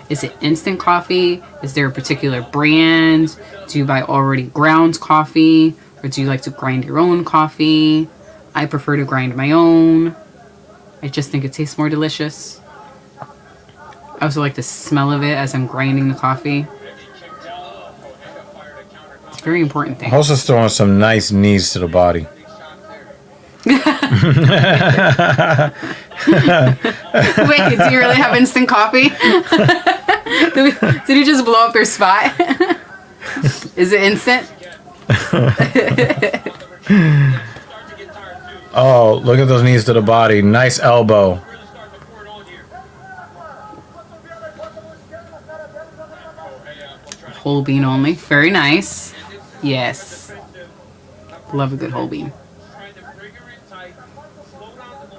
is it instant coffee? Is there a particular brand? Do you buy already ground coffee? Or do you like to grind your own coffee? I prefer to grind my own. I just think it tastes more delicious. I also like the smell of it as I'm grinding the coffee. It's a very important thing. Also throwing some nice knees to the body. Wait, do you really have instant coffee? Did he just blow up their spot? Is it instant? Oh, look at those knees to the body. Nice elbow. Whole bean only. Very nice. Yes. Love a good whole bean.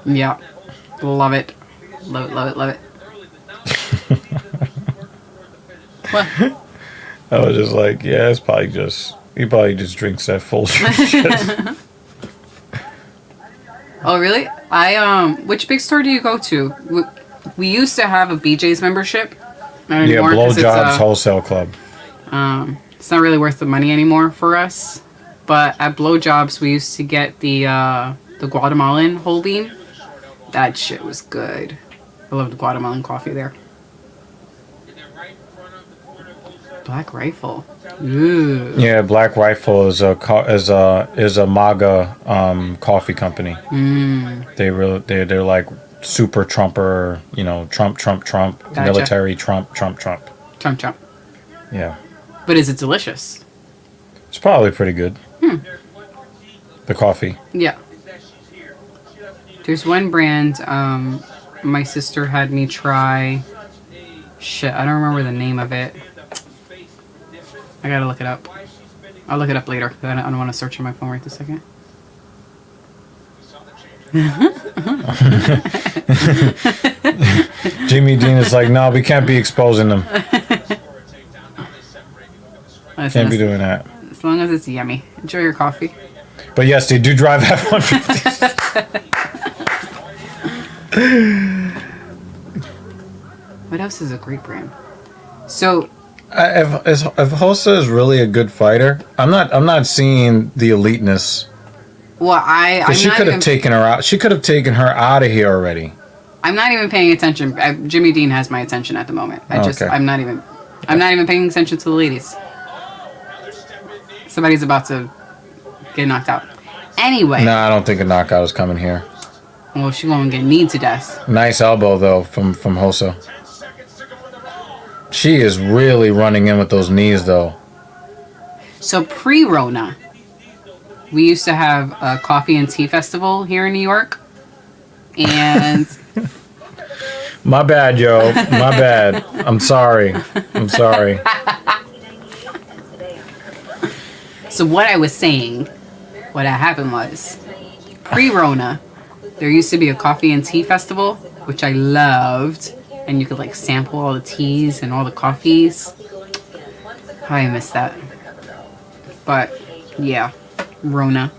Yeah. Love it. Love it, love it, love it. What? I was just like, yeah, it's probably just, he probably just drinks that full shit. Oh, really? Which big store do you go to? We used to have a BJ's membership. Not Yeah, anymore 'cause Blowjobs Wholesale Club. It's not really worth the money anymore for us. But at Blowjobs, we used to get the Guatemalan whole bean. That shit was good. I love the Guatemalan coffee there. Black Rifle. Ooh. Yeah, Black Rifle is a MAGA coffee company. They're like super Trumper, you know, Trump, Gotcha. military Trump. Trump. Yeah, But is it delicious? it's probably pretty good. The coffee. Yeah. There's one brand my sister had me try. Shit, I don't remember the name of it. I gotta look it up. I'll look it up later. I don't want to search on my phone right this second. Jimmy Dean is like, no, we can't be exposing them. Listen, Can't be doing that. as long as it's yummy. Enjoy your coffee. But yes, they do drive F-150s. What else is a great brand? So If Hossa is really a good fighter, I'm not seeing the eliteness. well, I'm Because she not could have even, taken her out. She could have taken her out of here already. I'm not even paying attention. Jimmy Dean has my attention at the moment. Okay. I'm not even paying attention to the ladies. Somebody's about to get knocked out. Anyway. No, I don't think a knockout is coming here. Well, she won't get kneed to death. Nice elbow though from Hossa. She is really running in with those knees though. So pre-Rona, we used to have a coffee and tea festival here in New York. And My bad, yo. My bad. I'm sorry. so what I was saying, what had happened was, pre-Rona, there used to be a coffee and tea festival, which I loved, and you could like sample all the teas and all the coffees. I miss that. But yeah, Rona.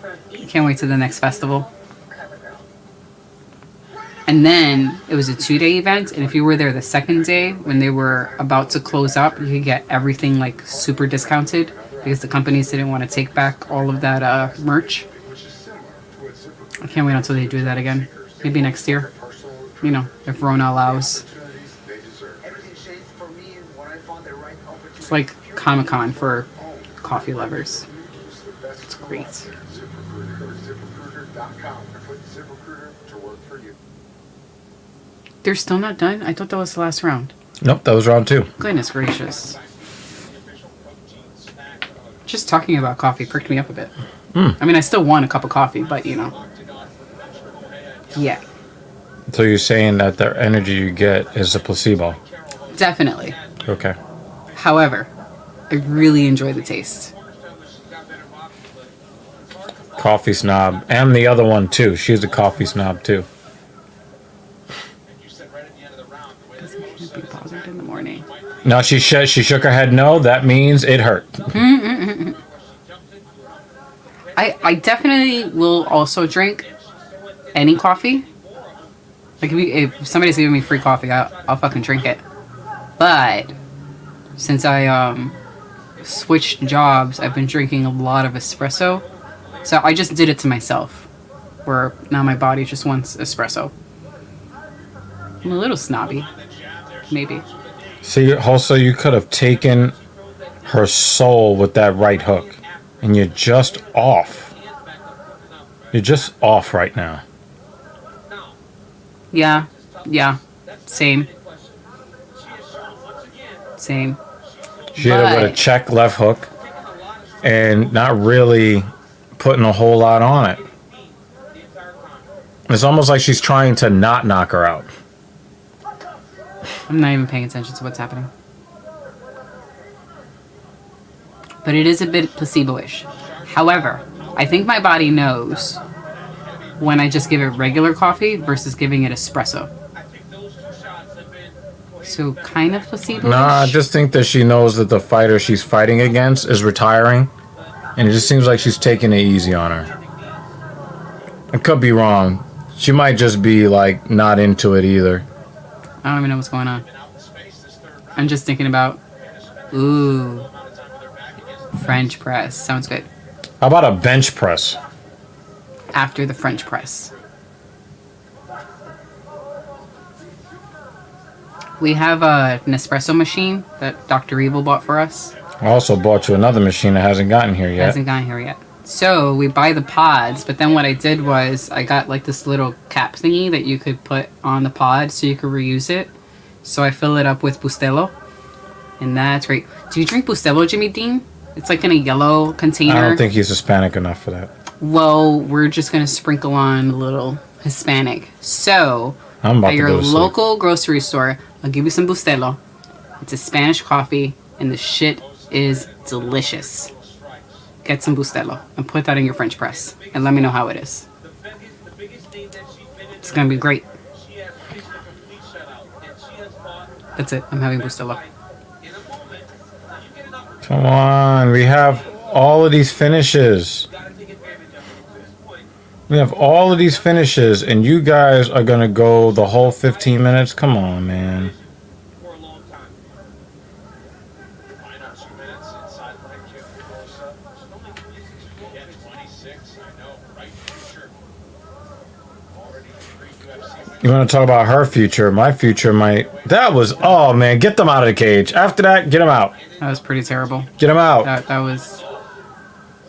Can't wait to the next festival. And then it was a 2-day event, and if you were there the second day when they were about to close up, you could get everything like super discounted because the companies didn't want to take back all of that merch. I can't wait until they do that again. Maybe next year. You know, if Rona allows. It's like Comic-Con for coffee lovers. It's great. They're still not done? I thought that was the last round. Nope, that was round 2. Goodness gracious. Just talking about coffee pricked me up a bit. I mean, I still want a cup of coffee, but you know. Yeah. So you're saying that the energy you get is a placebo? Definitely. Okay. However, I really enjoy the taste. Coffee snob. And the other one, too. She's a coffee snob, too. Can't be bothered in the morning. No, she shook her head no. That means it hurt. I definitely will also drink any coffee. Like if somebody's giving me free coffee, I'll fucking drink it. But since I switched jobs, I've been drinking a lot of espresso. So I just did it to myself. Where now my body just wants espresso. I'm a little snobby. Maybe. See, also you could have taken her soul with that right hook. And you're just off. You're just off right now. Yeah. Same. She hit it with a check left hook and not really putting a whole lot on it. It's almost like she's trying to not knock her out. I'm not even paying attention to what's happening. But it is a bit placebo-ish. However, I think my body knows when I just give it regular coffee versus giving it espresso. So kind of placebo-ish. No, I just think that she knows that the fighter she's fighting against is retiring. And it just seems like she's taking it easy on her. I could be wrong. She might just be like not into it either. I don't even know what's going on. I'm just thinking about, ooh, French press. Sounds good. How about a bench press? After the French press. We have an espresso machine that Dr. Evil bought for us. I also bought you another machine that hasn't gotten here yet. Hasn't gotten here yet. So we buy the pods, but then what I did was I got like this little cap thingy that you could put on the pod so you could reuse it. So I fill it up with Bustelo. And that's great. Do you drink Bustelo, Jimmy Dean? It's like in a yellow container. I don't think he's Hispanic enough for that. Well, we're just going to sprinkle on a little Hispanic. So, at your local grocery store, I'll give you some Bustelo. It's a Spanish coffee, and the shit is delicious. Get some Bustelo and put that in your French press. And let me know how it is. It's going to be great. That's it. I'm having Bustelo. Come on. We have all of these finishes. We have all of these finishes, and you guys are going to go the whole 15 minutes? Come on, man. You want to talk about her future? My future might... That was... Oh, man. Get them out of the cage. After that, get them out. That was pretty terrible. Get them out. That was...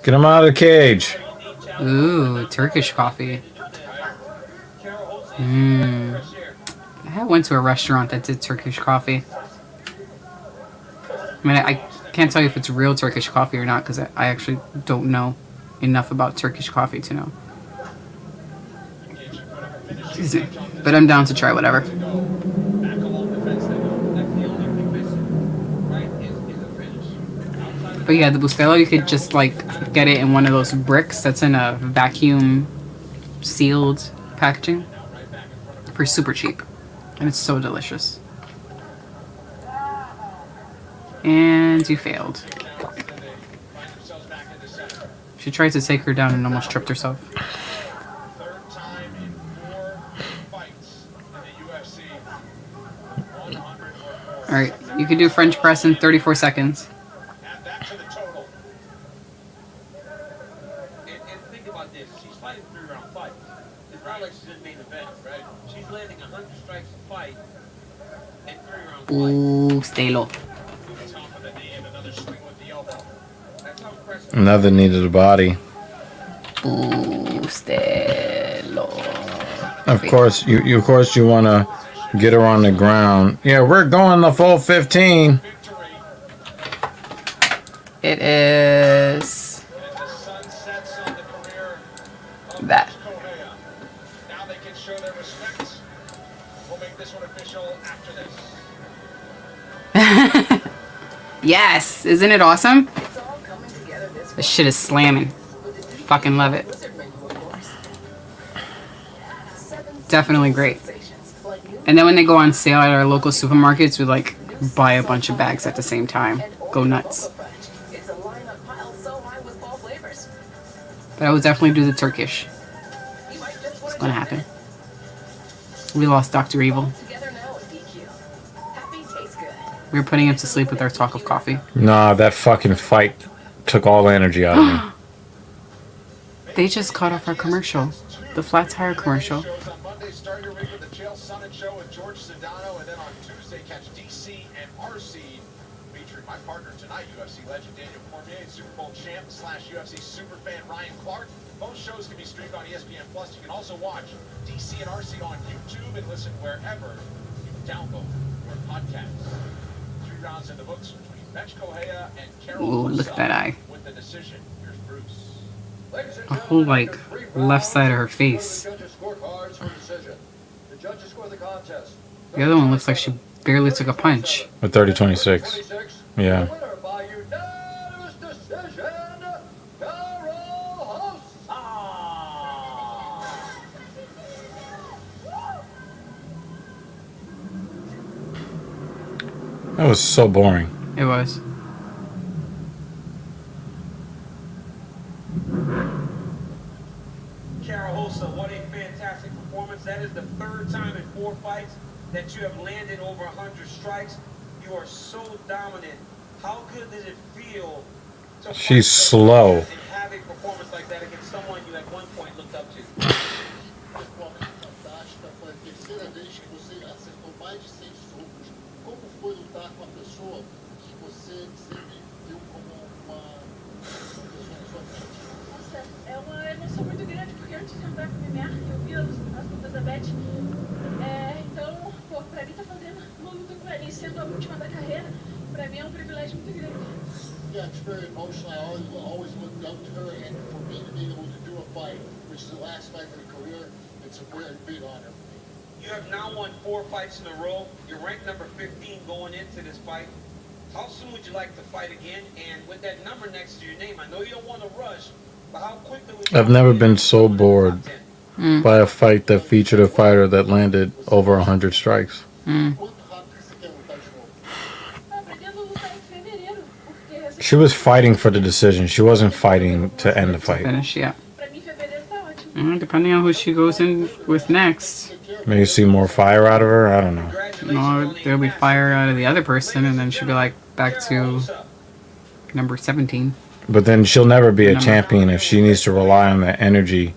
Get them out of the cage. Ooh, Turkish coffee. I went to a restaurant that did Turkish coffee. I mean, I can't tell you if it's real Turkish coffee or not because I actually don't know enough about Turkish coffee to know. Excuse me. But I'm down to try whatever. But yeah, the Bustelo, you could just like get it in one of those bricks that's in a vacuum sealed packaging for super cheap. And it's so delicious. And you failed. She tried to take her down and almost tripped herself. Third time in 4 fights in the UFC. 100 or more. Alright, you can do French press in 34 seconds. Add that to the total. And think about this. She's fighting 3-round fights. It's not like she's in main event, right? She's landing 100 strikes a fight in 3-round fights. Ooh, stay low. Top of the knee and another swing with the elbow. That's how impressive. Another knee to the body. Ooh, stay low. Of course, you want to get her on the ground. Yeah, we're going the full 15. It is As the sun sets on the career of that. Correa. Now they can show their respect. We'll make this one official after this. Yes, isn't it awesome? This shit is slamming. Fucking love it. Definitely great. And then when they go on sale at our local supermarkets, we like buy a bunch of bags at the same time. Go nuts. But I would definitely do the Turkish. It's gonna happen. We lost Dr. Evil. We were putting him to sleep with our talk of coffee. Nah, that fucking fight took all the energy out of me. They just cut off our commercial. The flat tire commercial. Shows on Monday. Start your week with the Chael Sonnen Show with George Sedano, and then on Tuesday catch DC and RC featuring my partner tonight, UFC legend Daniel Cormier, and Super Bowl champ / UFC superfan Ryan Clark. Both shows can be streamed on ESPN Plus. You can also watch DC and RC on YouTube and listen wherever you download your podcasts. 3 rounds in the books between Betch Correa and Carol. Ooh, look at that eye. With the decision. Here's Bruce. Ladies and A whole, gentlemen, like, after 3 left rounds, side of her the face. judges' scorecards for decision. The judges score the contest. The other one looks like she barely took a punch. With 30-26. 26. Yeah. The winner by unanimous decision, Carol Hossa. That was so boring. It was. Carol Hossa, what a fantastic performance. That is the 3rd time in 4 fights that you have landed over 100 strikes. You are so dominant. How good does it feel to She's fight slow. and have a performance like that against someone you at one point looked up to? Fantástica, foi a 3ª vez que você acertou mais de 100 socos. Como foi lutar com a pessoa que você sempre viu como uma pessoa na sua frente? Nossa, é uma emoção muito grande, porque antes de entrar com o MMA, eu vi as lutas da Beth. Então, pô, pra mim tá fazendo uma luta com ela, e sendo a última da carreira, pra mim é um privilégio muito grande. Yeah, it's very emotional. I always looked up to her, and for me to be able to do a fight, which is the last fight of her career, it's a very big honor. You have now won 4 fights in a row. You're ranked number 15 going into this fight. How soon would you like to fight again? And with that number next to your name, I know you don't want to rush, but how quickly would you I've never been so bored by a fight that featured a fighter that landed over 100 strikes. Quanto rápido você quer lutar de novo? Eu pretendo lutar em fevereiro, porque She was fighting for the decision. She wasn't fighting to end the fight. Finish, yeah. pra mim fevereiro tá ótimo. Depending on who she goes in with next. Maybe see more fire out of her. I don't know. No, there'll be fire out of the other person, and then she'll be like back to number 17. But then she'll never be a champion if she needs to rely on that energy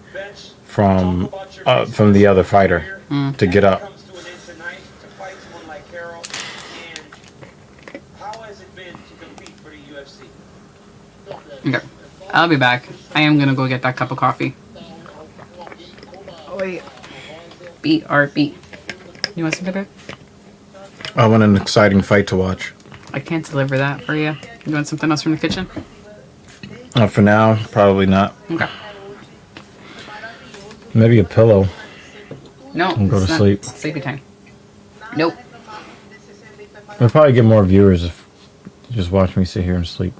from the other fighter to get up. comes to an end tonight to fight someone like Carol. And how has it been to compete for the UFC? Okay. I'll be back. I am gonna go get that cup of coffee. Oh, wait. BRB. You want some baby? I want an exciting fight to watch. I can't deliver that for you. You want something else from the kitchen? For now, probably not. Okay. Maybe a pillow. No. And go it's to not sleep. Sleepy time. Nope. We'll probably get more viewers if you just watch me sit here and sleep.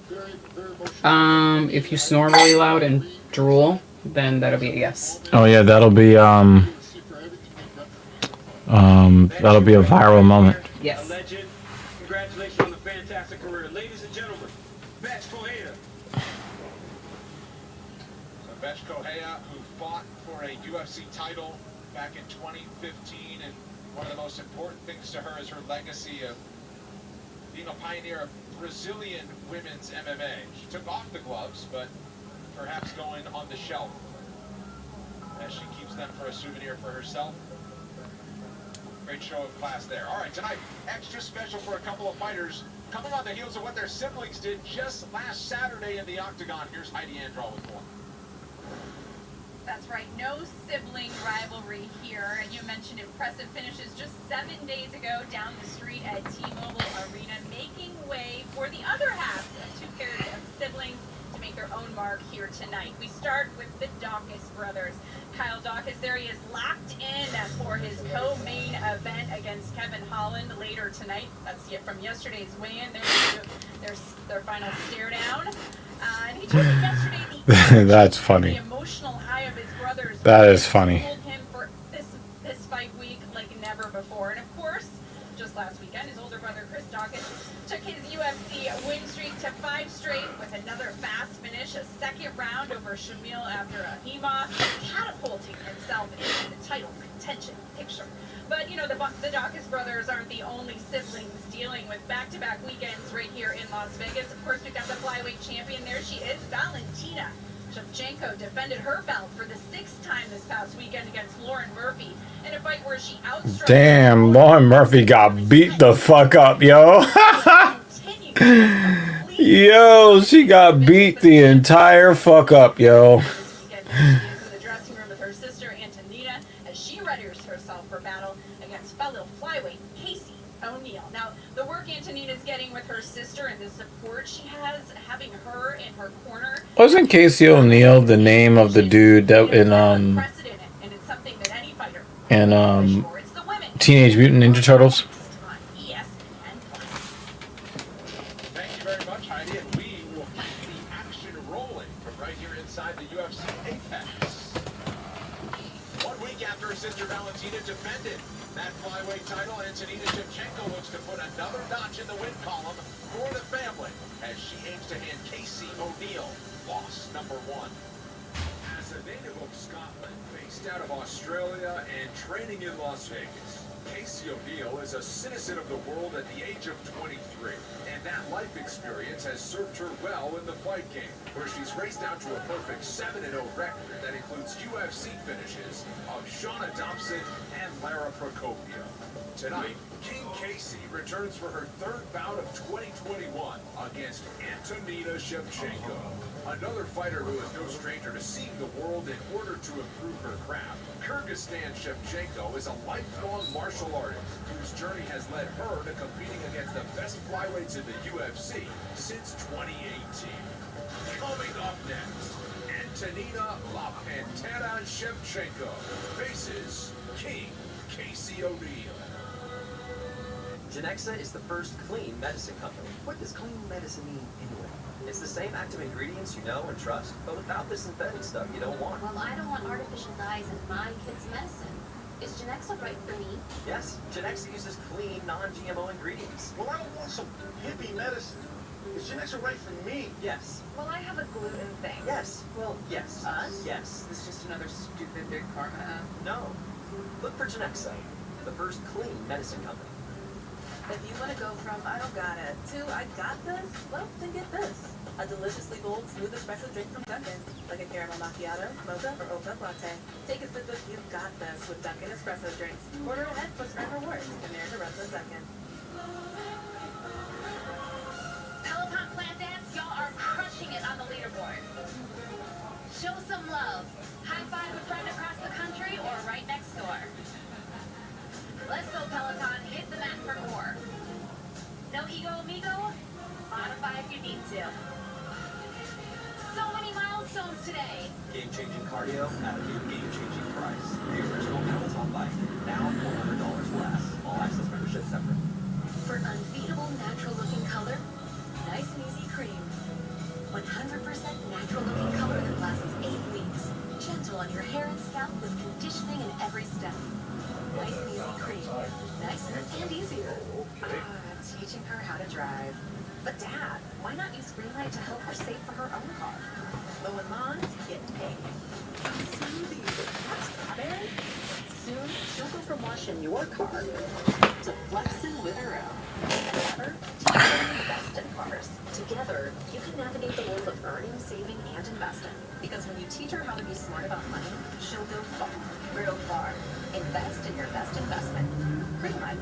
If you snore really loud and drool, then that'll be a yes. Oh yeah, that'll be That'll be a viral moment. Yes. A legend. Congratulations on the fantastic career. Ladies and gentlemen, Betch Correa. So Betch Correa, who fought for a UFC title back in 2015, and one of the most important things to her is her legacy of being a pioneer of Brazilian women's MMA. She took off the gloves, but perhaps going on the shelf as she keeps them for a souvenir for herself. Great show of class there. All right, tonight, extra special for a couple of fighters coming on the heels of what their siblings did just last Saturday in the Octagon. Here's Heidi Androl with more. That's right, no sibling rivalry here. And you mentioned impressive finishes just 7 days ago down the street at T-Mobile Arena, making way for the other half of two pairs of siblings to make their own mark here tonight. We start with the Dawkins brothers. Kyle Dawkins, there he is, locked in for his co-main event against Kevin Holland later tonight. That's it from yesterday's weigh-in. Their final stare down. And he took it yesterday. That's funny. The emotional high of his brothers. That is funny. Fueled him for this fight week like never before. And of course, just last weekend, his older brother Chris Dawkins took his UFC win streak to 5 straight with another fast finish, a second round over Shamil Abdurrahimov, catapulting himself into the title contention picture. But, you know, the Dawkins brothers aren't the only siblings dealing with back-to-back weekends right here in Las Vegas. Of course, we've got the flyweight champion. There she is, Valentina Shevchenko defended her belt for the 6th time this past weekend against Lauren Murphy in a fight where she outstruck. Damn, Lauren Murphy got beat the fuck up, yo. Yo, she got beat the entire fuck up, yo. The dressing room with her sister Antonina as she readies herself for battle against fellow flyweight Casey O'Neill. Now, the work Antonina's getting with her sister and the support she has, having her in her corner. Wasn't Casey O'Neill the name of the dude that in Teenage Mutant Ninja Turtles? Thank you very much, Heidi, and we will keep the action rolling from right here inside the UFC Apex. 1 week after her sister Valentina defended that flyweight title, Antonina Shevchenko looks to put another notch in the win column for the family as she aims to hand Casey O'Neill loss number 1. As a native of Scotland, based out of Australia and training in Las Vegas, Casey O'Neill is a citizen of the world at the age of 23, and that life experience has served her well in the fight game, where she's raced out to a perfect 7-0 record that includes UFC finishes of Shauna Dobson and Lara Procopio. Tonight, King Casey returns for her 3rd bout of 2021 against Antonina Shevchenko, another fighter who is no stranger to seeing the world in order to improve her craft. Kyrgyzstan Shevchenko is a lifelong martial artist whose journey has led her to competing against the best flyweights in the UFC since 2018. Coming up next, Antonina La Pantera Shevchenko faces King Casey O'Neill. Genexa is the first clean medicine company. What does clean medicine mean anyway? It's the same active ingredients you know and trust, but without the synthetic stuff you don't want. Well, I don't want artificial dyes in my kids' medicine. Is Genexa right for me? Yes, Genexa uses clean, non-GMO ingredients. Well, I don't want some hippie medicine. Is Genexa right for me? Yes. Well, I have a gluten thing. Yes. Well, yes. Us? Yes. This is just another stupid big pharma ad. No. Look for Genexa, the first clean medicine company. If you want to go from I don't got it to I got this, well, then get this. A deliciously bold, smooth espresso drink from Dunkin'. Like a caramel macchiato, mocha, or oat milk latte. Take a sip of You've Got This with Dunkin' espresso drinks. Order ahead for Spread Rewards, and there's a rest of Dunkin'. Peloton Plant Dance, y'all are crushing it on the leaderboard. Show some love. High five a friend across the country or right next door. Let's go, Peloton. Hit the mat for more. No ego, amigo? Modify if you need to. So many milestones today. Game-changing cardio at a new game-changing price. The original Peloton bike, now $400 less. All access membership separate. For unbeatable natural-looking color, nice and easy cream. 100% natural-looking color that lasts 8 weeks. Gentle sprinkle on your hair and scalp with conditioning in every step. Nice and easy cream. Nicer and easier. Teaching her how to drive. But Dad, why not use Greenlight to help her save for her own car? Low Mom's getting paid. Smoothie. That's strawberry. Soon, she'll go from washing your car to flexing with her own. However, teaching invest in cars. Together, you can navigate the world of earning, saving, and investing. Because when you teach her how to be smart about money, she'll go far, real far. Invest in your best investment. Greenlight.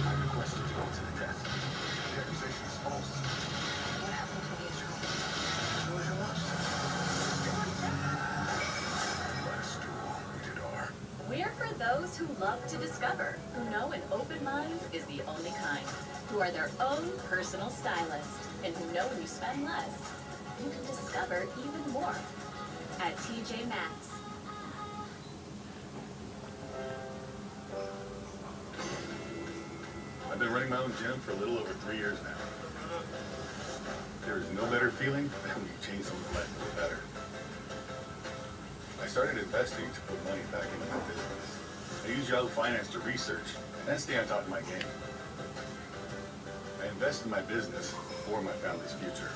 I requested to go to the desk. The accusation is false. What happened to the intro? It was your lunch. Rated R. We're for those who love to discover, who know an open mind is the only kind, who are their own personal stylist, and who know when you spend less, you can discover even more at TJ Maxx. I've been running my own gym for a little over 3 years now. There is no better feeling than when you change someone's life for the better. I started investing to put money back into my business. I use Yahoo Finance to research and stay on top of my game. I invest in my business for my family's future.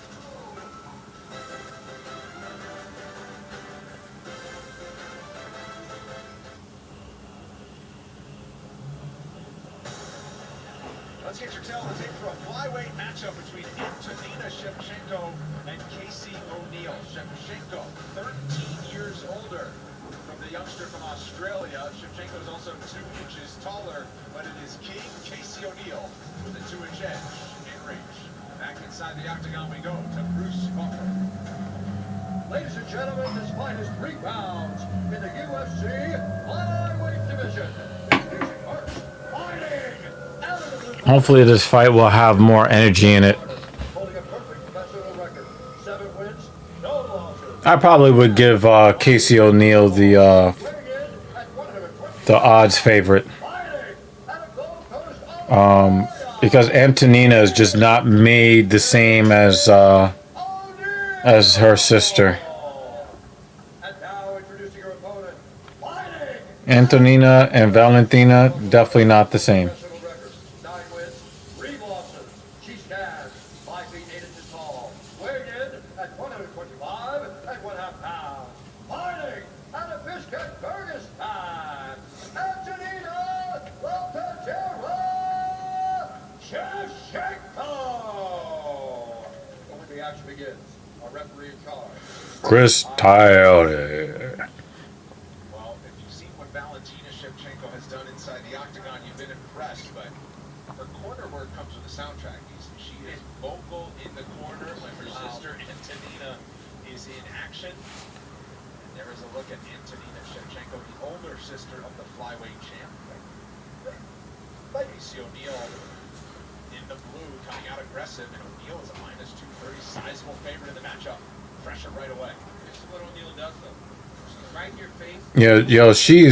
Let's get your tell on the tape for a flyweight matchup between Antonina Shevchenko and Casey O'Neill. Shevchenko, 13 years older from the youngster from Australia. Shevchenko is also 2 inches taller, but it is King Casey O'Neill with a 2-inch edge in range. Back inside the octagon we go to Bruce Buffer. Ladies and gentlemen, this fight is 3 rounds in the UFC flyweight division. Introducing first, fighting out of the blue corner. Hopefully this fight will have more energy in it. Holding a perfect professional record, 7 wins, no losses. I probably would give Casey O'Neill the odds favorite. Because Antonina is just not made the same as her sister. And now introducing her opponent, fighting Antonina and Valentina, definitely not the same. professional record, 9 wins, 3 losses. She stands 5 feet 8 inches tall, weighing in at 125 and 1/2 pounds. Fighting out of Bishkek, Kyrgyzstan, Antonina Lopetera Shevchenko. And when the action begins, our referee in charge. Chris Tyler. Well, if you've seen what Valentina Shevchenko has done inside the octagon, you've been impressed, but her corner work comes with a soundtrack. She is vocal in the corner when her sister Antonina is in action. And there is a look at Antonina Shevchenko, the older sister of the flyweight champ. Casey O'Neill in the blue, coming out aggressive, and O'Neill is a -230, sizable favorite in the matchup. Pressure right away. This is what O'Neill does, though. She's right in your face. Yo, she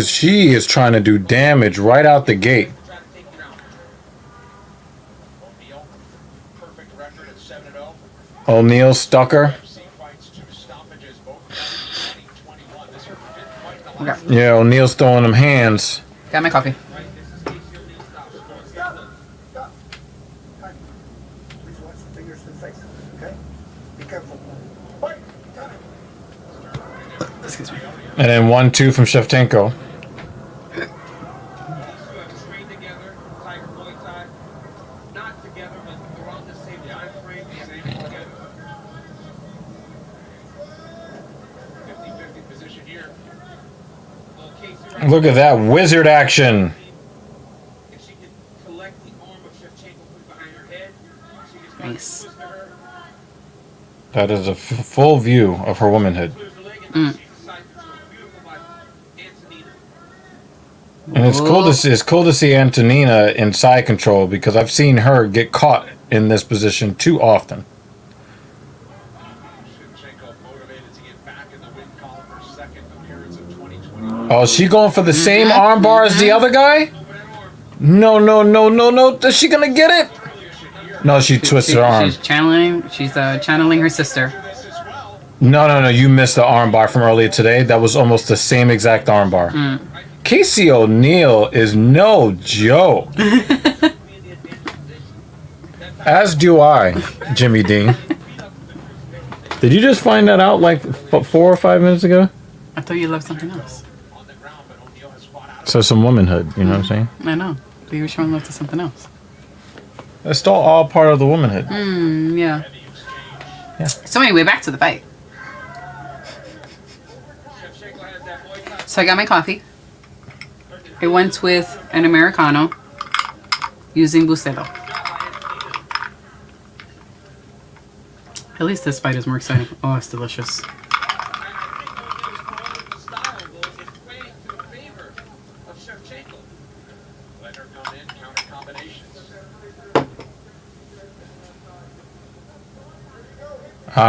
is trying to do damage right out the gate. Try to take you down. O'Neill, perfect record at 7-0. O'Neill stuck her. UFC fights, 2 stoppages, both in 2021. This is her 5th fight in the last Yeah, O'Neill's throwing them hands. Got my coffee. Right, this is Casey O'Neill stop. Stop! Stop! Time. Please watch the fingers to the face, okay? Be careful. Fight! Time! Excuse me. And then 1-2 from Shevchenko. These 2 have trained together, Tiger Muay Thai. Not together, but around the same time frame, same together. 50-50 position here. Well, Casey right Look at that wizard action. If she can collect the arm of Shevchenko, put it behind her head, she can start Nice. to twist her. That is a full view of her womanhood. Clears the leg, and Mm. she's decided to throw beautiful by Antonina. And it's cool to see Antonina in side control because I've seen her get caught in this position too often. Shevchenko motivated to get back in the win column for her 2nd appearance of 2021. Oh, is she going for the same armbar as the other guy? No. Is she gonna get it? Position here. No, she twisted her arm. She's channeling her sister. No. You missed the arm bar from earlier today. That was almost the same exact arm bar. Casey O'Neill is no joke. As do I, Jimmy Dean. Did you just find that out like 4 or 5 minutes ago? I thought you loved something else. So some womanhood, you know what I'm saying? I know. But you were showing love to something else. It's still all part of the womanhood. Yeah. So anyway, back to the fight. So I got my coffee. It went with an Americano using Bustelo. At least this fight is more exciting. Oh, it's delicious.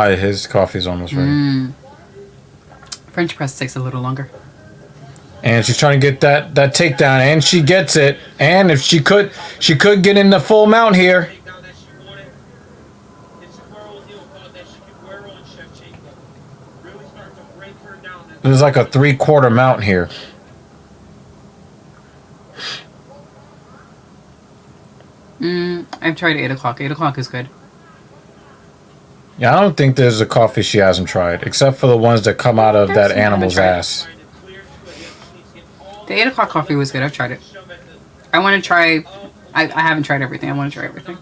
His coffee's almost ready. French press takes a little longer. And she's trying to get that takedown, and she gets it. And if she could get in the full mount here. There's like a 3/4 mount here. I've tried 8 o'clock. 8 o'clock is good. Yeah, I don't think there's a coffee she hasn't tried, except for the ones that come out of that animal's ass. The 8 o'clock coffee was good. I've tried it. I want to try... I haven't tried everything. I want to try everything.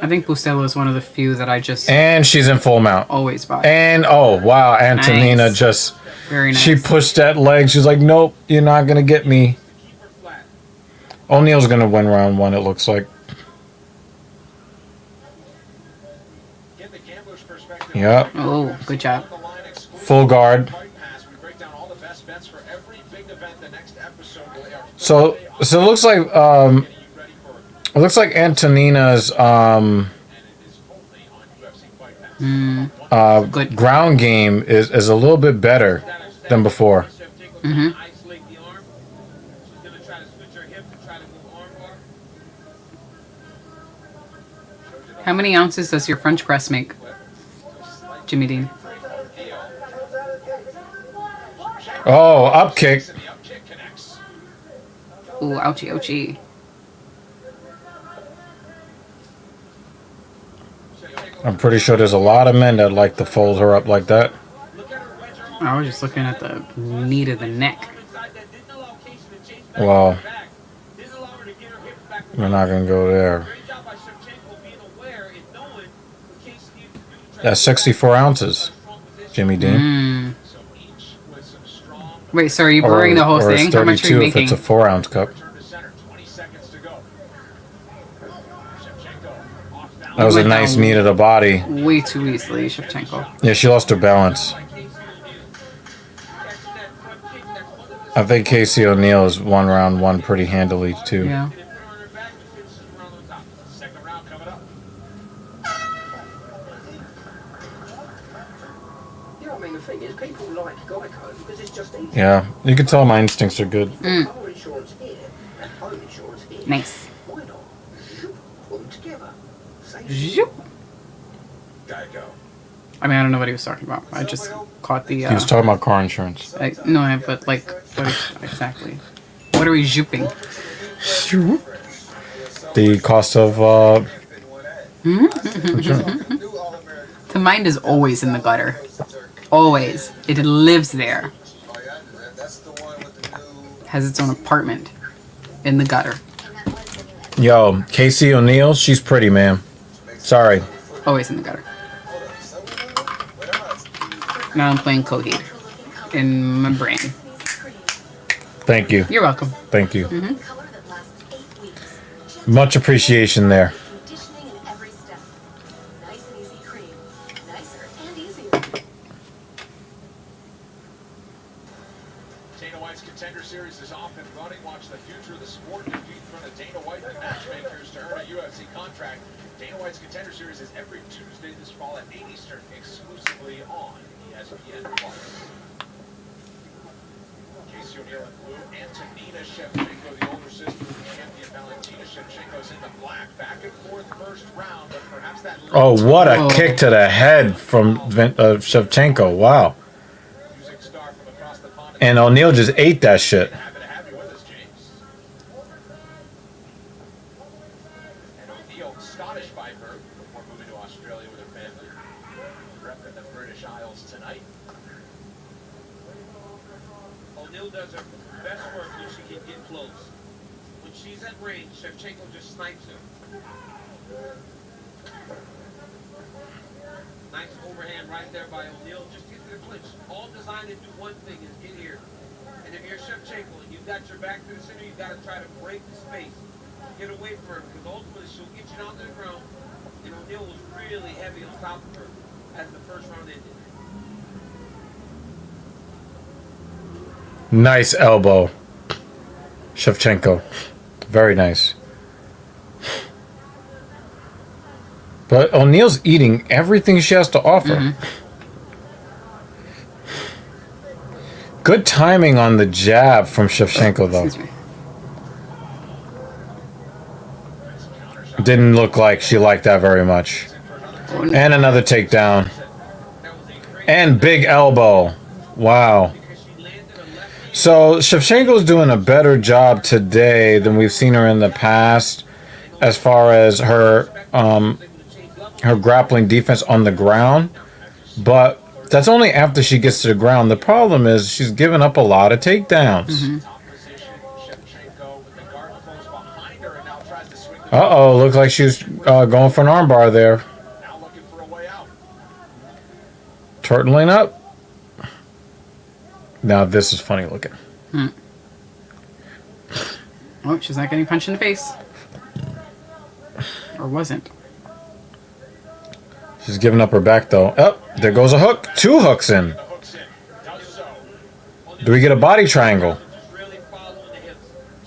I think Bustelo is one of the few that I just... And she's in full mount. Always buy. And, oh, wow, Antonina Nice. just... Very nice. She pushed that leg. She's like, nope, you're not going to get me. O'Neill's going to win round 1, it looks like. Yep. Oh, good job. Full guard. So it looks like Antonina's ground game is a little bit better than before. How many ounces does your French press make, Jimmy Dean? Oh, up kick. Ooh, ouchie, ouchie. I'm pretty sure there's a lot of men that like to fold her up like that. I was just looking at the meat of the neck. Well, we're not going to go there. That's 64 ounces, Jimmy Dean. Wait, so are you pouring the whole thing? How much are you making? If it's a 4-ounce cup. That was a nice knee to the body. Way too easily, Shevchenko. Yeah, she lost her balance. I think Casey O'Neill has won round 1 pretty handily, too. Yeah. Yeah, you can tell my instincts are good. Nice. I mean, I don't know what he was talking about. I just caught the... He was talking about car insurance. No, but like, what exactly? What are we zooping? The cost of... The mind is always in the gutter. Always. It lives there. Has its own apartment in the gutter. Yo, Casey O'Neill, she's pretty, man. Sorry. Always in the gutter. Now I'm playing Coheed in my brain. Thank you. You're welcome. Thank you. Much appreciation there. Dana White's Contender Series is off and running. Watch the future of the sport compete in front of Dana White and matchmakers to earn a UFC contract. Dana White's Contender Series is every Tuesday this fall at 8 Eastern, exclusively on ESPN+. Casey O'Neill in blue. Antonina Shevchenko, the older sister of the champion Valentina Shevchenko's in the black. Back and forth first round, but perhaps that. Oh, what a kick to the head from Shevchenko. Wow. Music star from across the pond. And O'Neill just ate that shit. Happy to have you with us, James. And O'Neill, Scottish by birth, before moving to Australia with her family. Repping the British Isles tonight. O'Neill does her best work when she can get close. When she's at range, Shevchenko just snipes her. Nice overhand right there by O'Neill. Just get to the clinch. All designed to do one thing is get here. And if you're Shevchenko and you've got your back to the center, you've got to try to break the space. Get away from her, because ultimately she'll get you down to the ground. And O'Neill was really heavy on top of her as the first round ended. Nice elbow. Shevchenko. Very nice. But O'Neill's eating everything she has to offer. Good timing on the jab from Shevchenko, though. Didn't look like she liked that very much. And another takedown. And big elbow. Wow. So Shevchenko's doing a better job today than we've seen her in the past as far as her her grappling defense on the ground. But that's only after she gets to the ground. The problem is she's given up a lot of takedowns. Uh-oh, looks like she's going for an armbar there. Turtling up. Now this is funny looking. Oh, she's not getting punched in the face. Or wasn't. She's giving up her back though. Oh, there goes a hook. 2 hooks in. Do we get a body triangle?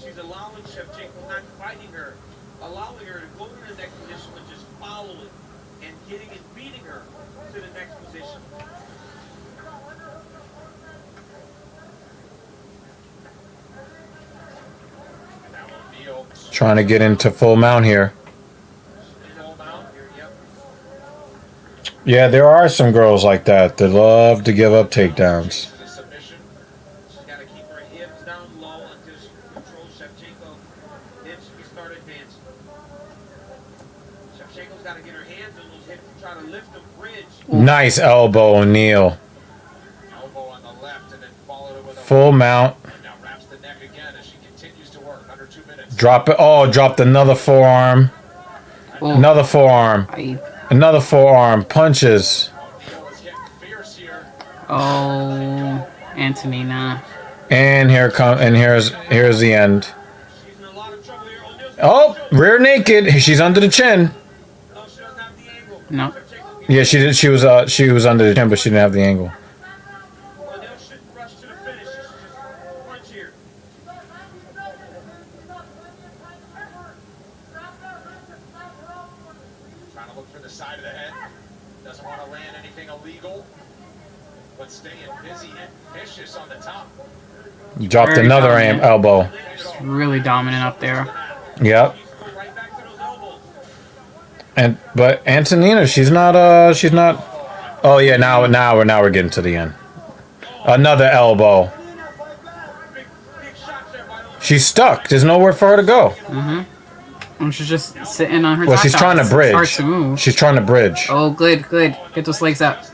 She's allowing Shevchenko, not fighting her, allowing her to go to the next position and just follow it and getting and beating her to the next position. Trying to get into full mount here. Yeah, there are some girls like that that love to give up takedowns. She's got to keep her hips down low until she controls Shevchenko. Then she can start advancing. Shevchenko's got to get her hands on those hips and try to lift the bridge. Nice elbow, O'Neill. Elbow on the left and then followed it with a Full mount. now wraps the neck again as she continues to work under 2 minutes. Drop it. Oh, dropped another forearm. Another forearm. Another forearm. Punches. Oh, Antonina. And here's the end. Oh, rear naked. She's under the chin. No. Yeah, she did. She was under the chin, but she didn't have the angle. Trying to look for the side of the head. Doesn't want to land anything illegal. But staying busy and vicious on the top. Dropped Very another dominant. elbow. She's really dominant up there. Yep. But Antonina, she's not. Oh yeah, now we're getting to the end. Another elbow. She's stuck. There's nowhere for her to go. And she's just sitting on her. Well, she's trying to It's hard bridge. to move. She's trying to bridge. Oh, good. Get those legs up.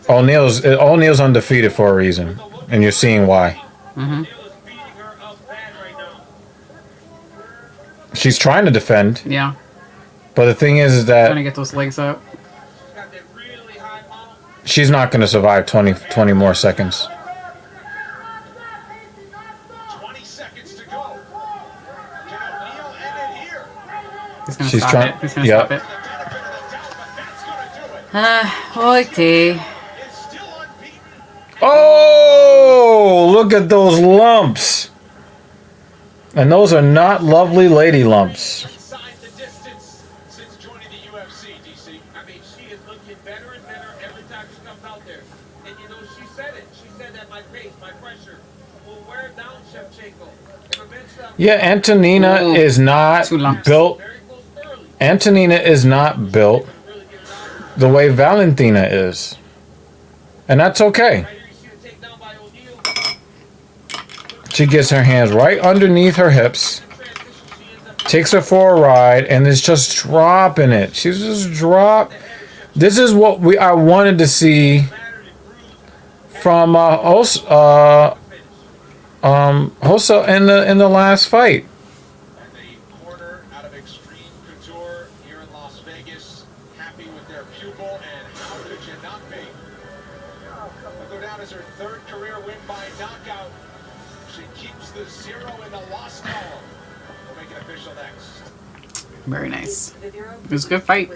O'Neill's undefeated for a reason, and you're seeing why. She's trying to defend. Yeah. But the thing is Trying to that get those legs up. she's not going to survive 20 more seconds. 20 seconds to go. Can O'Neill end it here? He's gonna She's stop trying- it. He's gonna yep. stop it. Okay. Oh, look at those lumps. And those are not lovely lady lumps. Inside the distance since joining the UFC, DC. I mean, she is looking better and better every time she comes out there. And you know, she said it. She said that my pace, my pressure Yeah, Antonina Ooh, is not 2 lumps. built. Antonina is not built the way Valentina is. And that's okay. She gets her hands right underneath her hips, takes her for a ride, and is just dropping it. She's just drop. This is what I wanted to see from Hossa in the last fight. And the corner out of Extreme Couture here in Las Vegas, happy with their pupil, and how could you not be? Will go down as her 3rd career win by knockout. She keeps the 0 in the loss column. We'll make it official next. Very nice. It was a good fight.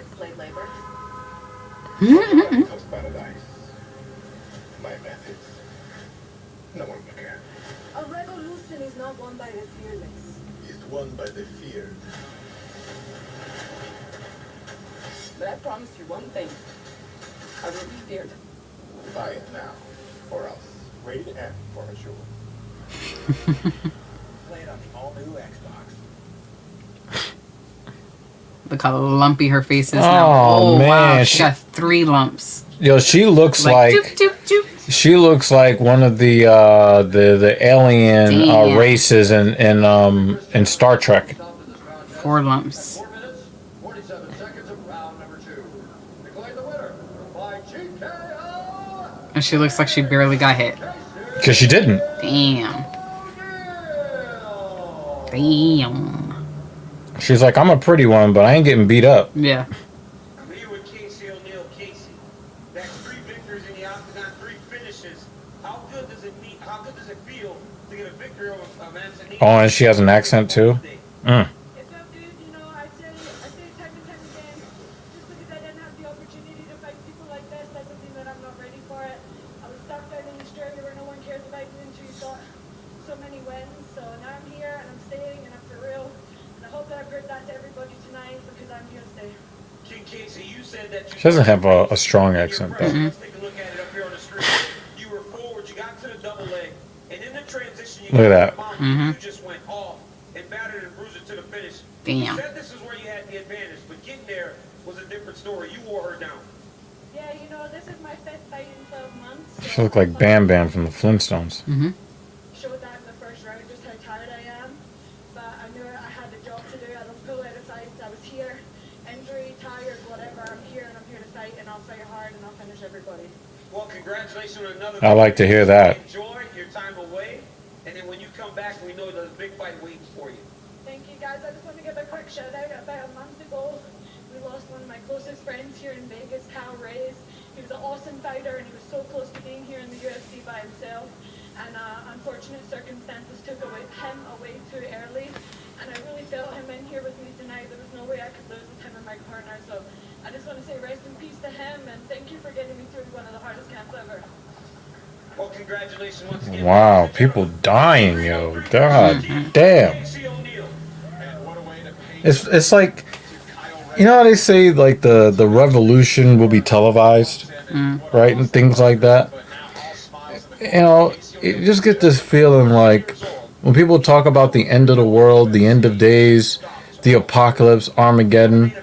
Because paradise. My methods. No one can. A revolution is not won by the fearless. It's won by the feared. But I promise you one thing. I will be feared. Buy it now, or else. Rated M for mature. Play it on the all-new Xbox. Look how lumpy her face is now. Oh, man, wow. She got 3 lumps. Yo, she looks like doop, doop, doop. she looks like one of the alien Damn. races in Star Trek. 4 lumps. 4 minutes, 47 seconds of round number 2. Declaring the winner by TKO. And she looks like she barely got hit. Because she didn't. Damn. Damn. She's like, I'm a pretty one, but I ain't getting beat up. Yeah. I'm here with Casey O'Neal. Casey, that's 3 victories in the octagon, 3 finishes. How good does it feel to get a victory over Antonina? Oh, and she has an accent too. It felt good, you know, I say it time and time again, just because I didn't have the opportunity to fight people like this, that doesn't mean that I'm not ready for it. I was stuck out in Australia where no one cares about you until you've got so many wins, so now I'm here and I'm staying and I'm for real, and I hope that I've heard that to everybody tonight because I'm here to stay. King Casey, you said that She doesn't have a strong accent though. Let's take a look at it up here on the screen. You were forward, you got to the double leg, and in the transition, you Look at that. you just went off and battered and bruised it to the finish. Damn. You said this is where you had the advantage, but getting there was a different story. You wore her down. Yeah, you know, this is my 5th fight in 12 months. She looked like Bam Bam from the Flintstones. Showed that in the first round just how tired I am, but I knew I had a job to do. I don't pull out of fights. I was here, injury, tired, whatever. I'm here and I'm here to fight, and I'll fight hard and I'll finish everybody. Well, congratulations on another. I like to hear that. Enjoy your time away, and then when you come back, we know there's a big fight waiting for you. Thank you, guys. I just want to give a quick shout out. About a month ago, we lost one of my closest friends here in Vegas, Cal Reyes. He was an awesome fighter, and he was so close to being here in the UFC by himself. And unfortunate circumstances took him away too early. And I really felt him in here with me tonight. There was no way I could lose with him in my corner. So I just want to say rest in peace to him, and thank you for getting me through one of the hardest camps ever. Well, congratulations once again. Wow, people dying, yo. God damn. It's like, you know how they say like the revolution will be televised, right, and things like that. You know, you just get this feeling like when people talk about the end of the world, the end of days, the apocalypse, Armageddon.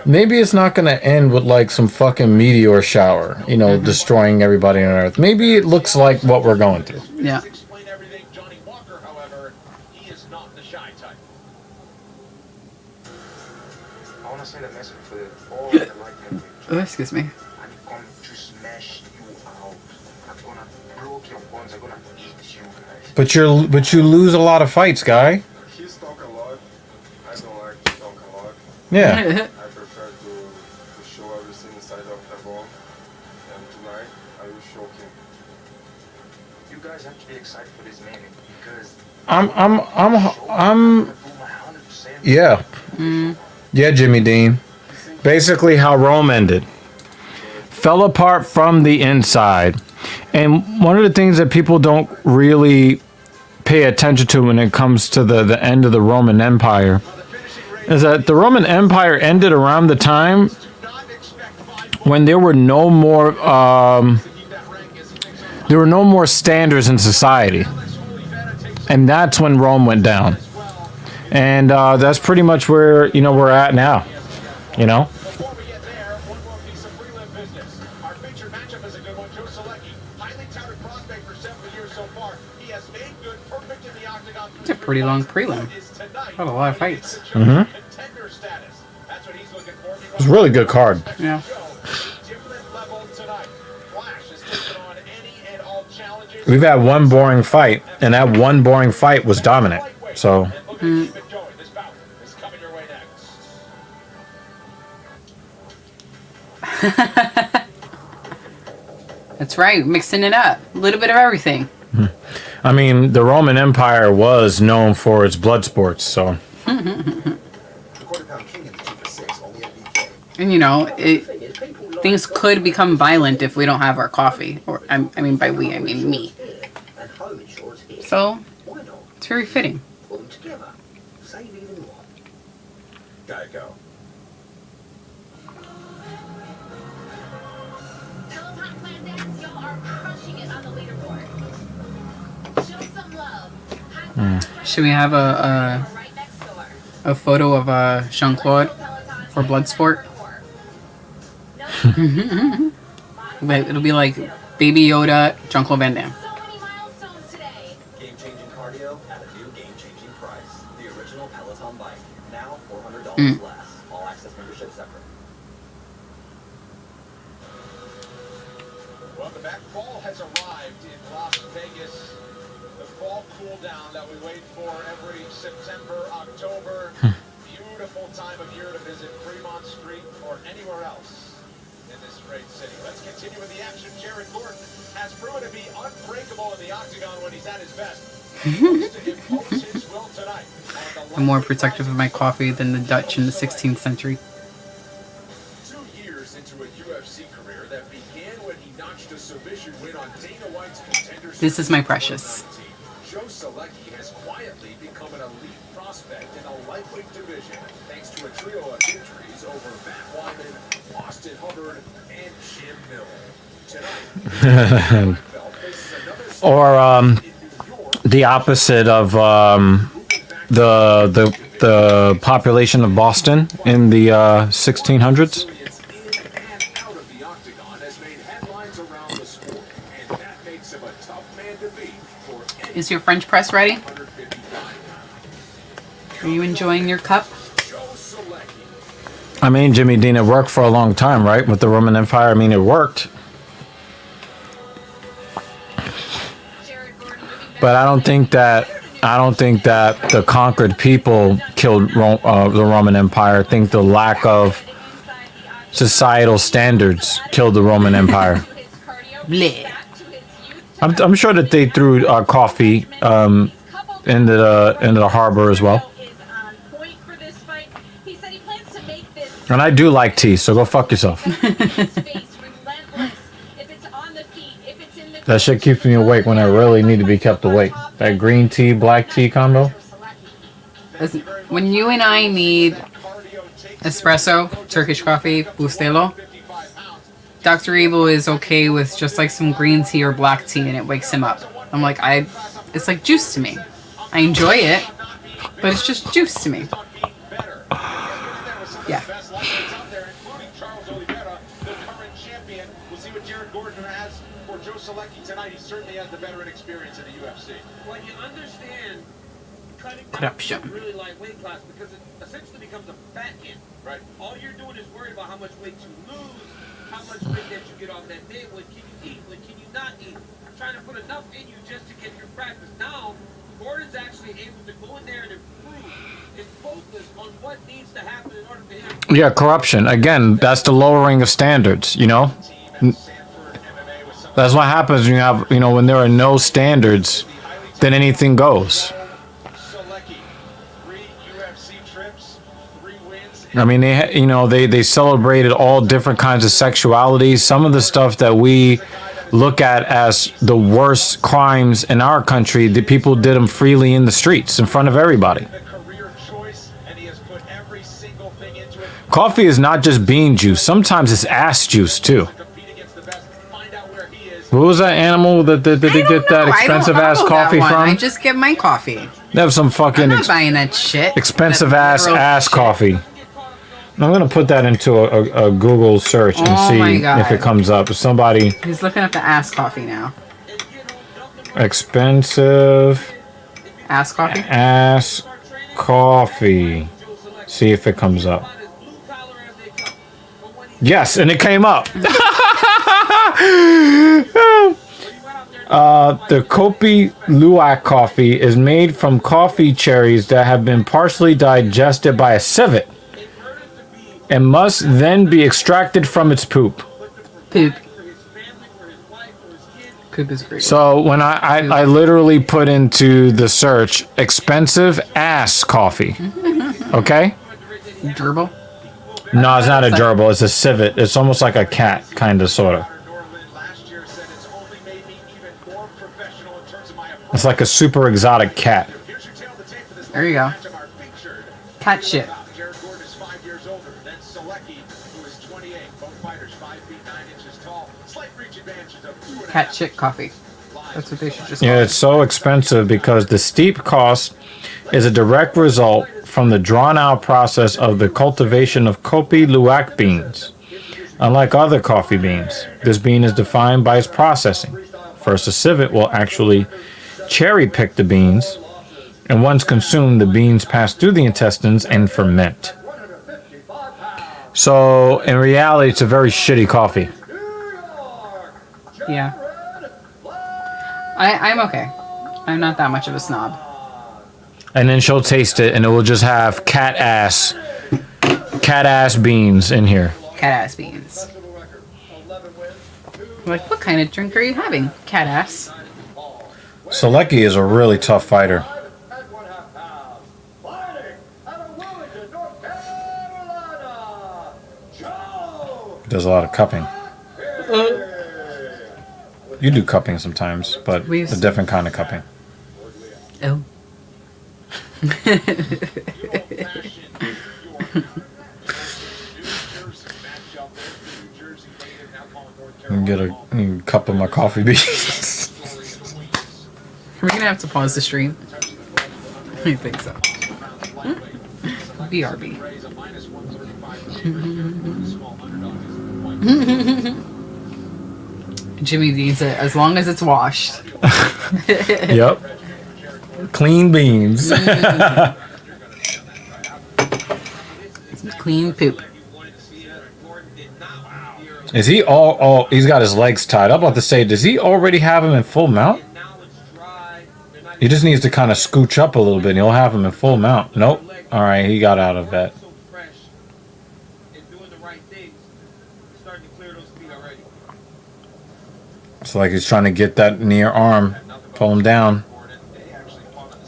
Maybe it's not going to end with like some fucking meteor shower, you know, destroying everybody on Earth. Maybe it looks like what we're going through. Yeah. Explain everything. Johnny Walker, however, he is not the shy type. I want to send a message for all the like Oh, excuse me. I'm going to smash you out. I'm going to broke your bones. I'm going to eat you guys. But you lose a lot of fights, guy. He's talk a lot. I don't like to talk a lot. Yeah. I prefer to show everything inside of the bone. And tonight, I will show him. You guys have to be excited for this man because I'm yeah. Yeah, Jimmy Dean. Basically how Rome ended. Fell apart from the inside. And one of the things that people don't really pay attention to when it comes to the end of the Roman Empire is that the Roman Empire ended around the time when there were no more standards in society. And that's when Rome went down. And that's pretty much where, we're at now, Before we get there, one more piece of prelim business. Our featured matchup is a good one. Joe Selecki, highly touted prospect for several years so far. He has made good, perfect in the octagon. It's a pretty long prelim. Got a lot of fights. Contender status. That's what he's looking for. It's a really good card. Yeah. Different level tonight. Flash has taken on any and all challenges. We've had one boring fight, and that one boring fight was dominant. So, Keep it going. This bout is coming your way next. That's right. Mixing it up. A little bit of everything. I mean, the Roman Empire was known for its blood sports, so. The quarter-pound king in the 2 for 6, only at BK. And things could become violent if we don't have our coffee. Or I mean by we, I mean me. And home insurance here. So Why not? it's very fitting. Pull them together. Save even more. Geico. Peloton Plan Dance, y'all are crushing it on the leaderboard. Show some love. High five Should we have right next door. a photo of Jean-Claude for Bloodsport? It'll be like Baby Yoda, Jean-Claude Van Damme. So many milestones today. Game-changing cardio at a new game-changing price. The original Peloton bike. Now $400 less. All access membership separate. Well, the back fall has arrived in Las Vegas. The fall cool down that we wait for every September, October. Beautiful time of year to visit Fremont Street or anywhere else in this great city. Let's continue with the action. Jared Gordon has proven to be unbreakable in the octagon when he's at his best. He looks to impose his will tonight. I'm more protective of my coffee than the Dutch in the 16th century. 2 years into a UFC career that began when he notched a submission win on Dana White's Contender This is Series my precious. 2019. Joe Selecki has quietly become an elite prospect in the lightweight division thanks to a trio of victories over Matt Wyman, Austin Hubbard, and Jim Miller. Tonight, or the opposite of the population of Boston in the 1600s. out of the octagon has made headlines around the sport, and that makes him a tough man to beat for any Is your French press ready? 155. Are you enjoying your cup? Joe Selecki. I mean, Jimmy Dean, it worked for a long time, right? With the Roman Empire, I mean, it worked. But I don't think that the conquered people killed the Roman Empire. I think the lack of societal standards killed the Roman Empire. Bleh. I'm sure that they threw coffee into the harbor as well. And I do like tea, so go fuck yourself. That shit keeps me awake when I really need to be kept awake. That green tea, black tea combo. Listen, when you and I need espresso, Turkish coffee, bustelo, Dr. Evil is okay with just like some green tea or black tea and it wakes him up. I'm like, it's like juice to me. I enjoy it, but it's just juice to me. Yeah. Tonight, he certainly has the veteran experience in the UFC. Well, you understand cutting Corruption. down to a really light weight class because it essentially becomes a fat kid. Right. All you're doing is worried about how much weight you lose, how much weight that you get off that day, what can you eat, what can you not eat. I'm trying to put enough in you just to get your practice. Now, Gordon's actually able to go in there and improve and focus on what needs to happen in order for him. Yeah, corruption. Again, that's the lowering of standards, you know? That's what happens when you have, when there are no standards, then anything goes. I mean, they celebrated all different kinds of sexualities. Some of the stuff that we look at as the worst crimes in our country, the people did them freely in the streets in front of everybody. Coffee is not just bean juice. Sometimes it's ass juice too. What was that animal that they get that expensive ass coffee from? I just get my coffee. They have some fucking I'm not buying that shit. expensive That literal ass shit. coffee. I'm gonna put that into a Google search and Oh my see God. if it comes up. Somebody He's looking up the ass coffee now. expensive Ass coffee? ass coffee. See if it comes up. Yes, and it came up. The Kopi Luwak coffee is made from coffee cherries that have been partially digested by a civet and must then be extracted from its poop. Poop. Poop is great. So when I literally put into the search expensive ass coffee. Okay? Gerbil? No, it's not a gerbil. It's a civet. It's almost like a cat, kind of, sort of. It's like a super exotic cat. There you go. Cat shit. Cat shit coffee. That's what they should just call Yeah, it. it's so expensive because the steep cost is a direct result from the drawn-out process of the cultivation of Kopi Luwak beans. Unlike other coffee beans, this bean is defined by its processing. First, a civet will actually cherry-pick the beans, and once consumed, the beans pass through the intestines and ferment. So, in reality, it's a very shitty coffee. Yeah. I'm okay. I'm not that much of a snob. And then she'll taste it, and it will just have cat ass beans in here. Cat ass beans. Like, what kind of drink are you having? Cat ass. Selecki is a really tough fighter. Does a lot of cupping. You do cupping sometimes, but a different kind of cupping. Oh. Get a cup of my coffee beans. We're gonna have to pause the stream. I think so. BRB. Jimmy needs it as long as it's washed. Yep. Clean beans. Clean poop. Is he all he's got his legs tied. I'm about to say, does he already have him in full mount? He just needs to kind of scooch up a little bit and he'll have him in full mount. Nope. Alright, he got out of that. It's like he's trying to get that near arm, pull him down.